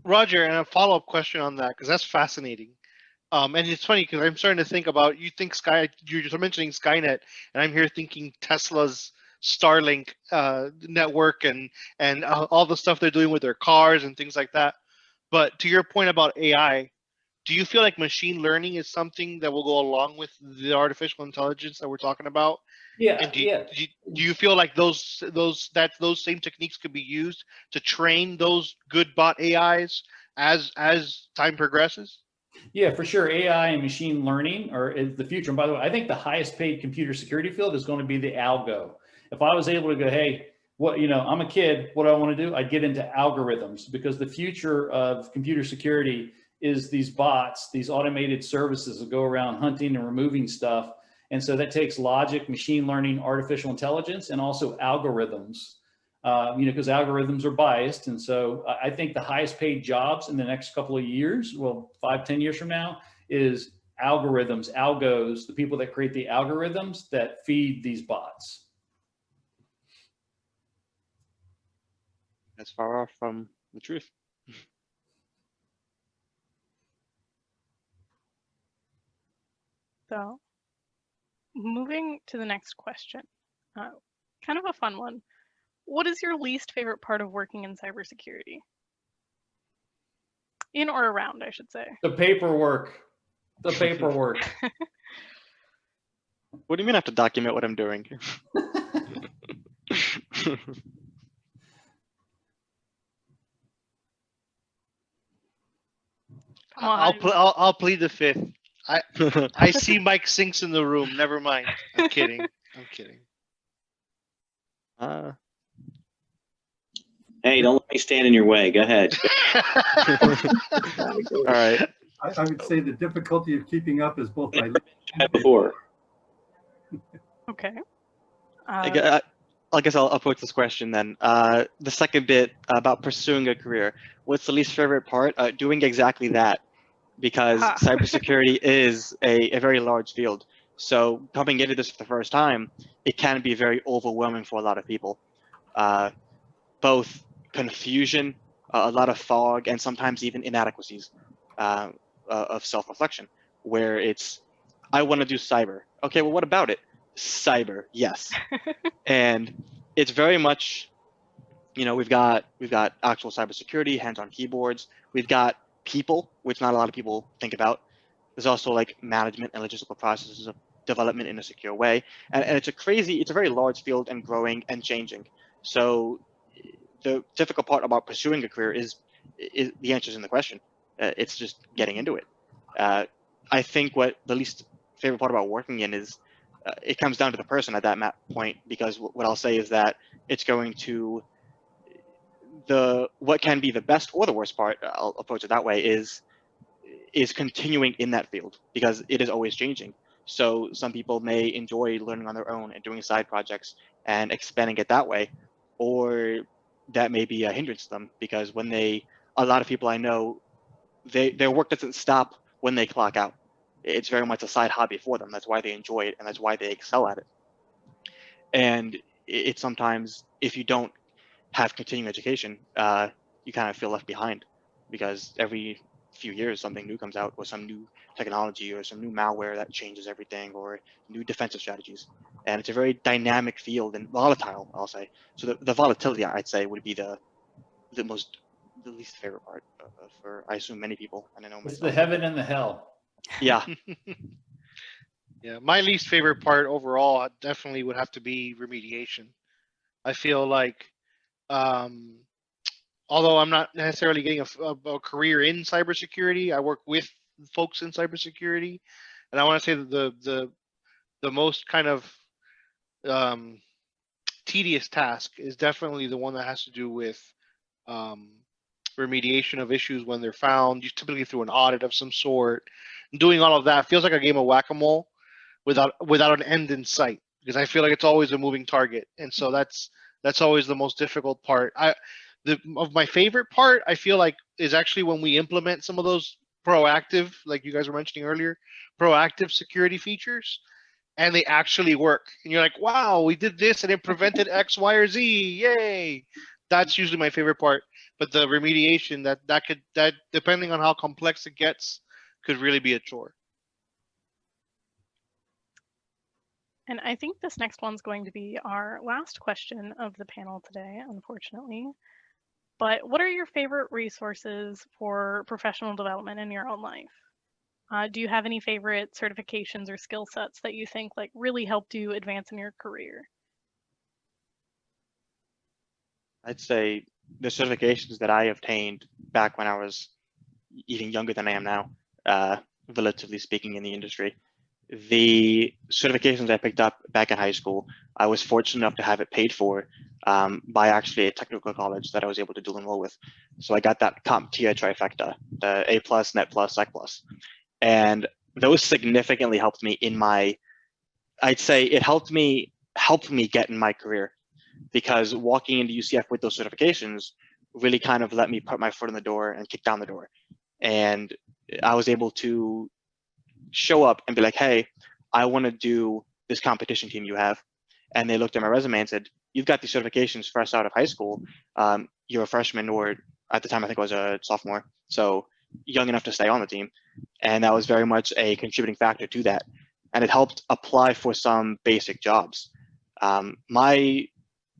Roger, and a follow-up question on that, because that's fascinating. And it's funny because I'm starting to think about, you're mentioning Skynet, and I'm here thinking Tesla's Starlink network and all the stuff they're doing with their cars and things like that. But to your point about AI, do you feel like machine learning is something that will go along with the artificial intelligence that we're talking about? Yeah. And do you feel like those same techniques could be used to train those good bot AIs as time progresses? Yeah, for sure. AI and machine learning are the future. And by the way, I think the highest paid computer security field is going to be the algo. If I was able to go, hey, what, I'm a kid, what do I want to do? I'd get into algorithms, because the future of computer security is these bots, these automated services that go around hunting and removing stuff. And so that takes logic, machine learning, artificial intelligence, and also algorithms, because algorithms are biased. And so I think the highest paid jobs in the next couple of years, well, 5-10 years from now, is algorithms, algos, the people that create the algorithms that feed these bots. That's far off from the truth. So moving to the next question, kind of a fun one. What is your least favorite part of working in cybersecurity? In or around, I should say. The paperwork. The paperwork. What do you mean I have to document what I'm doing? I'll plead the fifth. I see Mike Sinks in the room. Never mind. I'm kidding. I'm kidding. Hey, don't let me stand in your way. Go ahead. All right. I would say the difficulty of keeping up is both my before. Okay. I guess I'll approach this question then. The second bit about pursuing a career. What's the least favorite part? Doing exactly that, because cybersecurity is a very large field. So coming into this for the first time, it can be very overwhelming for a lot of people. Both confusion, a lot of fog, and sometimes even inadequacies of self-reflection, where it's, I want to do cyber. Okay, well, what about it? Cyber, yes. And it's very much, we've got actual cybersecurity, hands-on keyboards. We've got people, which not a lot of people think about. There's also like management and logistical processes of development in a secure way. And it's a very large field and growing and changing. So the difficult part about pursuing a career is the answer's in the question. It's just getting into it. I think what the least favorite part about working in is it comes down to the person at that point, because what I'll say is that it's going to, what can be the best or the worst part, I'll approach it that way, is continuing in that field, because it is always changing. So some people may enjoy learning on their own and doing side projects and expanding it that way, or that may be a hindrance to them, because a lot of people I know, their work doesn't stop when they clock out. It's very much a side hobby for them. That's why they enjoy it, and that's why they excel at it. And it's sometimes, if you don't have continuing education, you kind of feel left behind, because every few years something new comes out, or some new technology, or some new malware that changes everything, or new defensive strategies. And it's a very dynamic field and volatile, I'll say. So the volatility, I'd say, would be the least favorite part for, I assume, many people. And I know it's the heaven and the hell. Yeah. Yeah, my least favorite part overall definitely would have to be remediation. I feel like, although I'm not necessarily getting a career in cybersecurity, I work with folks in cybersecurity, and I want to say that the most kind of tedious task is definitely the one that has to do with remediation of issues when they're found, typically through an audit of some sort. Doing all of that feels like a game of whack-a-mole without an end in sight, because I feel like it's always a moving target, and so that's always the most difficult part. Of my favorite part, I feel like, is actually when we implement some of those proactive, like you guys were mentioning earlier, proactive security features, and they actually work. And you're like, wow, we did this and it prevented X, Y, or Z. Yay. That's usually my favorite part. But the remediation, that depending on how complex it gets, could really be a chore. And I think this next one's going to be our last question of the panel today, unfortunately. But what are your favorite resources for professional development in your own life? Do you have any favorite certifications or skill sets that you think like really helped you advance in your career? I'd say the certifications that I obtained back when I was even younger than I am now, relatively speaking, in the industry, the certifications I picked up back in high school, I was fortunate enough to have it paid for by actually a technical college that I was able to dual enroll with. So I got that CompTIA trifecta, the A+, Net+, Sec+. And those significantly helped me in my, I'd say it helped me get in my career, because walking into UCF with those certifications really kind of let me put my foot in the door and kick down the door. And I was able to show up and be like, hey, I want to do this competition team you have. And they looked at my resume and said, you've got these certifications fresh out of high school. You're a freshman, or at the time I think I was a sophomore, so young enough to stay on the team. And that was very much a contributing factor to that. And it helped apply for some basic jobs. My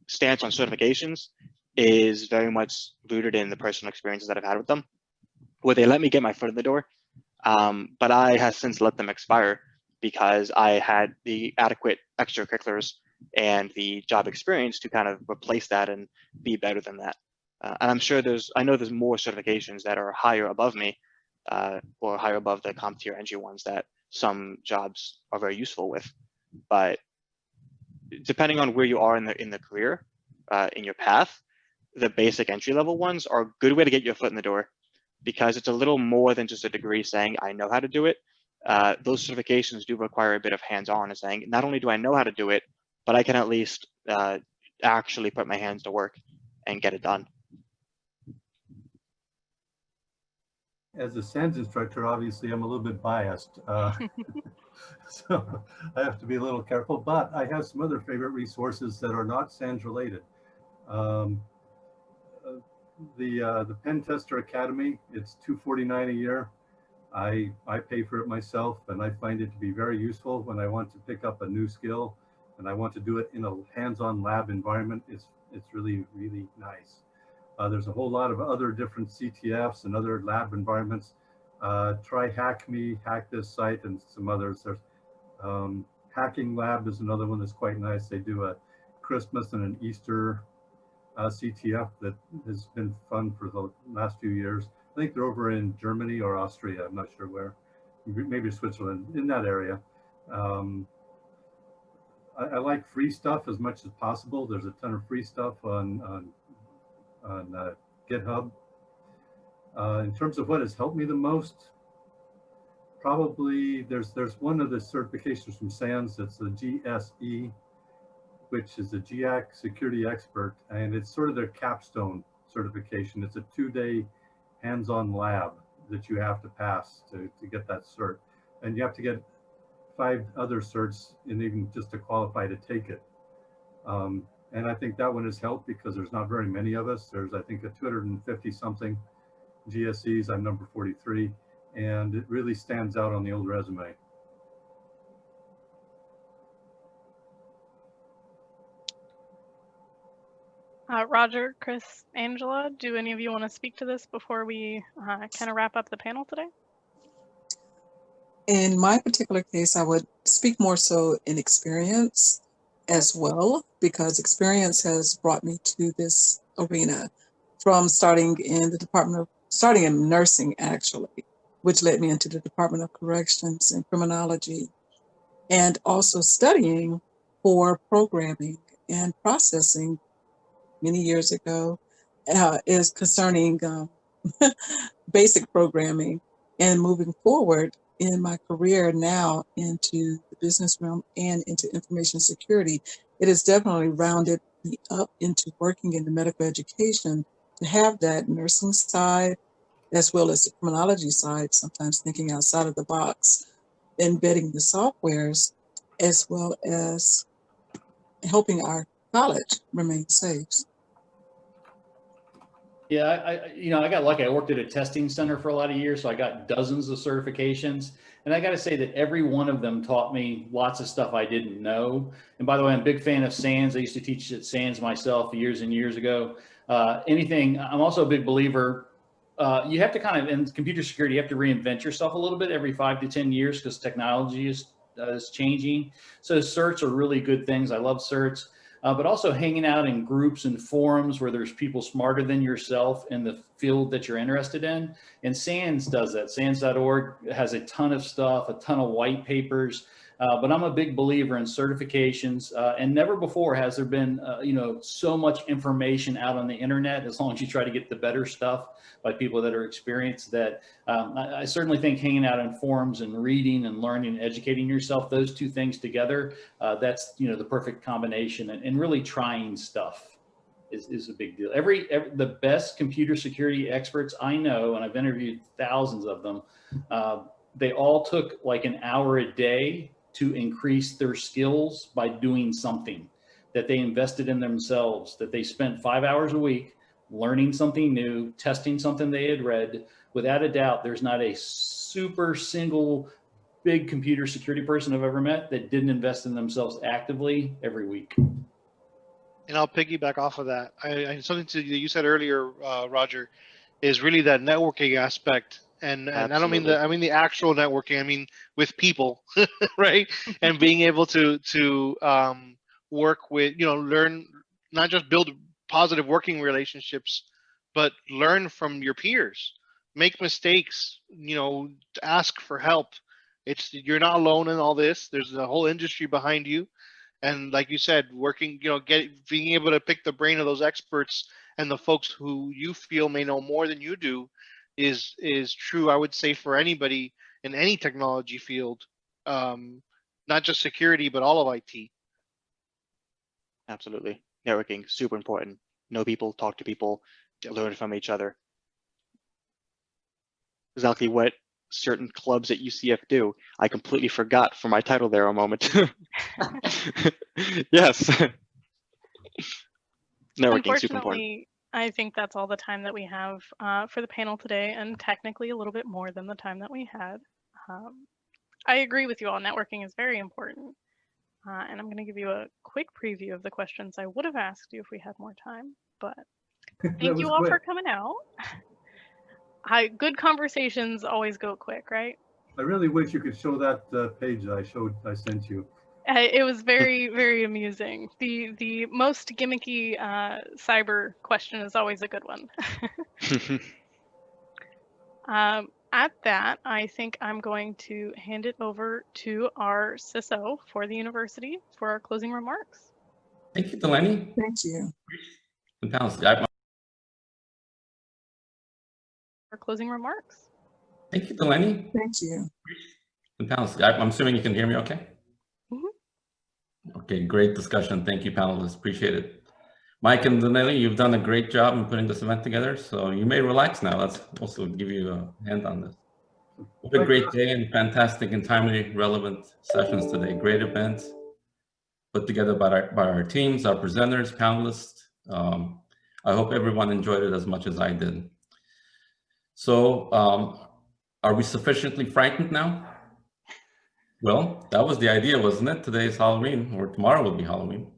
stance on certifications is very much rooted in the personal experiences that I've had with them, where they let me get my foot in the door. But I have since let them expire because I had the adequate extracurriculars and the job experience to kind of replace that and be better than that. And I'm sure I know there's more certifications that are higher above me, or higher above the CompTIA entry ones that some jobs are very useful with. But depending on where you are in the career, in your path, the basic entry level ones are a good way to get your foot in the door, because it's a little more than just a degree saying I know how to do it. Those certifications do require a bit of hands-on and saying not only do I know how to do it, but I can at least actually put my hands to work and get it done. As a SANS instructor, obviously I'm a little bit biased, so I have to be a little careful, but I have some other favorite resources that are not SANS related. The Pen Tester Academy, it's $249 a year. I pay for it myself, and I find it to be very useful when I want to pick up a new skill and I want to do it in a hands-on lab environment. It's really, really nice. There's a whole lot of other different CTFs and other lab environments. Try HackMe, Hack This Site, and some others. There's Hacking Lab is another one that's quite nice. They do a Christmas and an Easter CTF that has been fun for the last few years. I think they're over in Germany or Austria. I'm not sure where. Maybe Switzerland, in that area. I like free stuff as much as possible. There's a ton of free stuff on GitHub. In terms of what has helped me the most, probably there's one of the certifications from SANS that's the GSE, which is the GIAC Security Expert, and it's sort of their capstone certification. It's a 2-day hands-on lab that you have to pass to get that cert, and you have to get 5 other certs and even just to qualify to take it. And I think that one has helped because there's not very many of us. There's, I think, a 250 something GSEs. I'm number 43, and it really stands out on the old resume. Roger, Chris, Angela, do any of you want to speak to this before we kind of wrap up the panel today? In my particular case, I would speak more so in experience as well, because experience has brought me to this arena from starting in nursing actually, which led me into the Department of Corrections and Criminology, and also studying for programming and processing many years ago is concerning basic programming, and moving forward in my career now into the business realm and into information security. It has definitely rounded me up into working in the medical education to have that nursing side as well as the criminology side, sometimes thinking outside of the box, embedding the softwares, as well as helping our college remain safe. Yeah, I got lucky. I worked at a testing center for a lot of years, so I got dozens of certifications. And I got to say that every one of them taught me lots of stuff I didn't know. And by the way, I'm a big fan of SANS. I used to teach at SANS myself years and years ago. I'm also a big believer. You have to kind of, in computer security, you have to reinvent yourself a little bit every 5 to 10 years because technology is changing. So certs are really good things. I love certs. but also hanging out in groups and forums where there's people smarter than yourself in the field that you're interested in. And SANS does that. SANS.org has a ton of stuff, a ton of white papers. But I'm a big believer in certifications, and never before has there been, so much information out on the internet, as long as you try to get the better stuff by people that are experienced, that I certainly think hanging out in forums and reading and learning and educating yourself, those two things together, that's, the perfect combination, and really trying stuff is a big deal. The best computer security experts I know, and I've interviewed thousands of them, they all took like an hour a day to increase their skills by doing something that they invested in themselves, that they spent 5 hours a week learning something new, testing something they had read. Without a doubt, there's not a super single big computer security person I've ever met that didn't invest in themselves actively every week. And I'll piggyback off of that. Something that you said earlier, Roger, is really that networking aspect. And I don't mean I mean the actual networking. I mean with people, right? And being able to work with, learn, not just build positive working relationships, but learn from your peers, make mistakes, ask for help. You're not alone in all this. There's a whole industry behind you, and like you said, working, being able to pick the brain of those experts and the folks who you feel may know more than you do is true, I would say, for anybody in any technology field, not just security, but all of IT. Absolutely. Networking, super important. Know people, talk to people, learn from each other. Exactly what certain clubs at UCF do. I completely forgot for my title there a moment. Yes. Networking, super important. I think that's all the time that we have for the panel today, and technically a little bit more than the time that we had. I agree with you all. Networking is very important. And I'm going to give you a quick preview of the questions I would have asked you if we had more time. But thank you all for coming out. Good conversations always go quick, right? I really wish you could show that page I sent you. It was very, very amusing. The most gimmicky cyber question is always a good one. At that, I think I'm going to hand it over to our CISO for the university for our closing remarks. Thank you, Delaney. Thank you. And panelists, For closing remarks. Thank you, Delaney. Thank you. And panelists, I'm assuming you can hear me okay? Okay, great discussion. Thank you, panelists. Appreciate it. Mike and Delaney, you've done a great job in putting this event together, so you may relax now. Let's also give you a hand on this. What a great day and fantastic and timely, relevant sessions today. Great events put together by our teams, our presenters, panelists. I hope everyone enjoyed it as much as I did. So, are we sufficiently frightened now? Well, that was the idea, wasn't it? Today is Halloween, or tomorrow will be Halloween.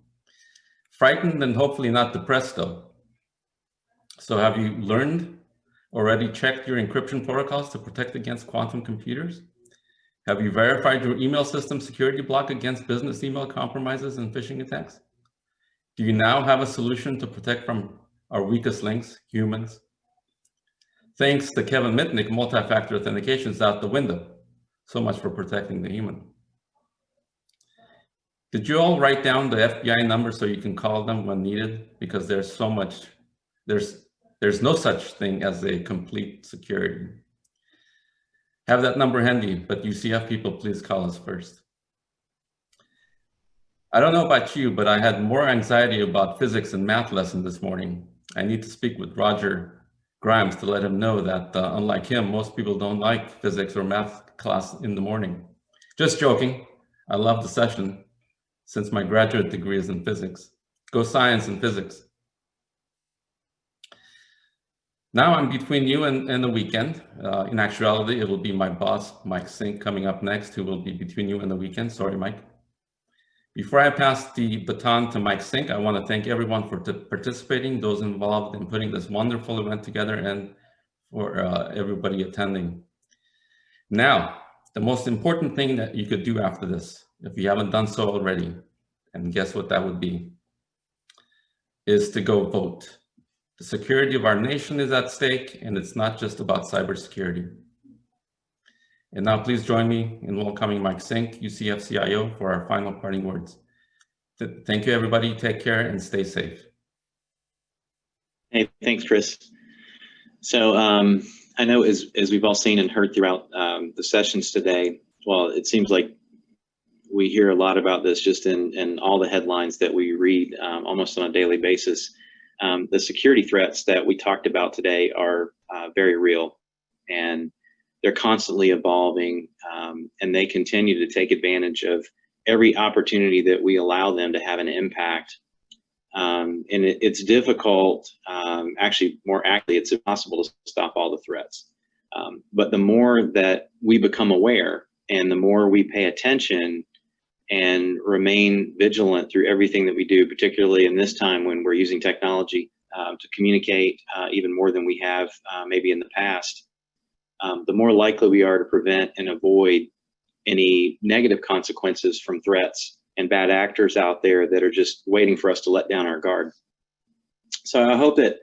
Frightened and hopefully not depressed, though. So have you learned, already checked your encryption protocols to protect against quantum computers? Have you verified your email system security block against business email compromises and phishing attacks? Do you now have a solution to protect from our weakest links, humans? Thanks to Kevin Mitnick, multi-factor authentication is out the window. So much for protecting the human. Did you all write down the FBI number so you can call them when needed? Because there's so much, there's no such thing as a complete security. Have that number handy, but UCF people, please call us first. I don't know about you, but I had more anxiety about physics and math lesson this morning. I need to speak with Roger Grimes to let him know that unlike him, most people don't like physics or math class in the morning. Just joking. I love the session since my graduate degree is in physics. Go science and physics. Now I'm between you and the weekend. In actuality, it will be my boss, Mike Sink, coming up next, who will be between you and the weekend. Sorry, Mike. Before I pass the baton to Mike Sink, I want to thank everyone for participating, those involved in putting this wonderful event together, and for everybody attending. Now, the most important thing that you could do after this, if you haven't done so already, and guess what that would be? is to go vote. The security of our nation is at stake, and it's not just about cybersecurity. And now please join me in welcoming Mike Sink, UCF CIO, for our final parting words. Thank you, everybody. Take care and stay safe. Hey, thanks, Chris. So I know as we've all seen and heard throughout the sessions today, well, it seems like we hear a lot about this just in all the headlines that we read almost on a daily basis. The security threats that we talked about today are very real, and they're constantly evolving, and they continue to take advantage of every opportunity that we allow them to have an impact. And it's difficult, actually more accurately, it's impossible to stop all the threats. But the more that we become aware and the more we pay attention and remain vigilant through everything that we do, particularly in this time when we're using technology to communicate even more than we have maybe in the past, the more likely we are to prevent and avoid any negative consequences from threats and bad actors out there that are just waiting for us to let down our guard. So I hope that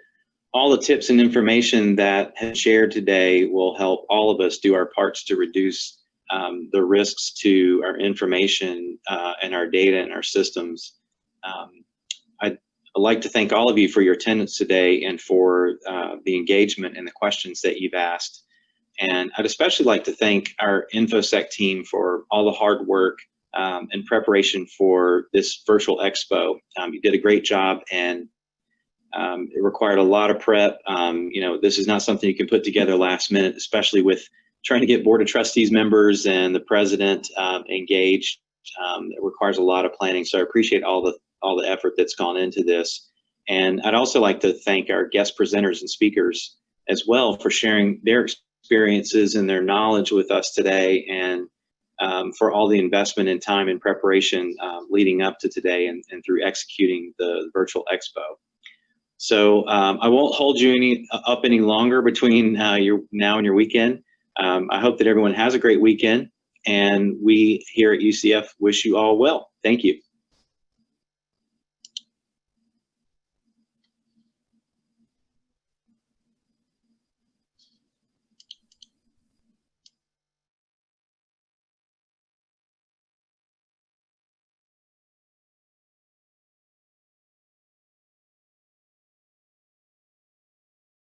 all the tips and information that have shared today will help all of us do our parts to reduce the risks to our information and our data and our systems. I'd like to thank all of you for your attendance today and for the engagement and the questions that you've asked. And I'd especially like to thank our InfoSec team for all the hard work in preparation for this virtual expo. You did a great job, and it required a lot of prep. You know, this is not something you can put together last minute, especially with trying to get Board of Trustees members and the president engaged. It requires a lot of planning. So I appreciate all the effort that's gone into this. And I'd also like to thank our guest presenters and speakers as well for sharing their experiences and their knowledge with us today, and for all the investment in time and preparation leading up to today and through executing the virtual expo. So I won't hold you up any longer between your now and your weekend. I hope that everyone has a great weekend, and we here at UCF wish you all well. Thank you.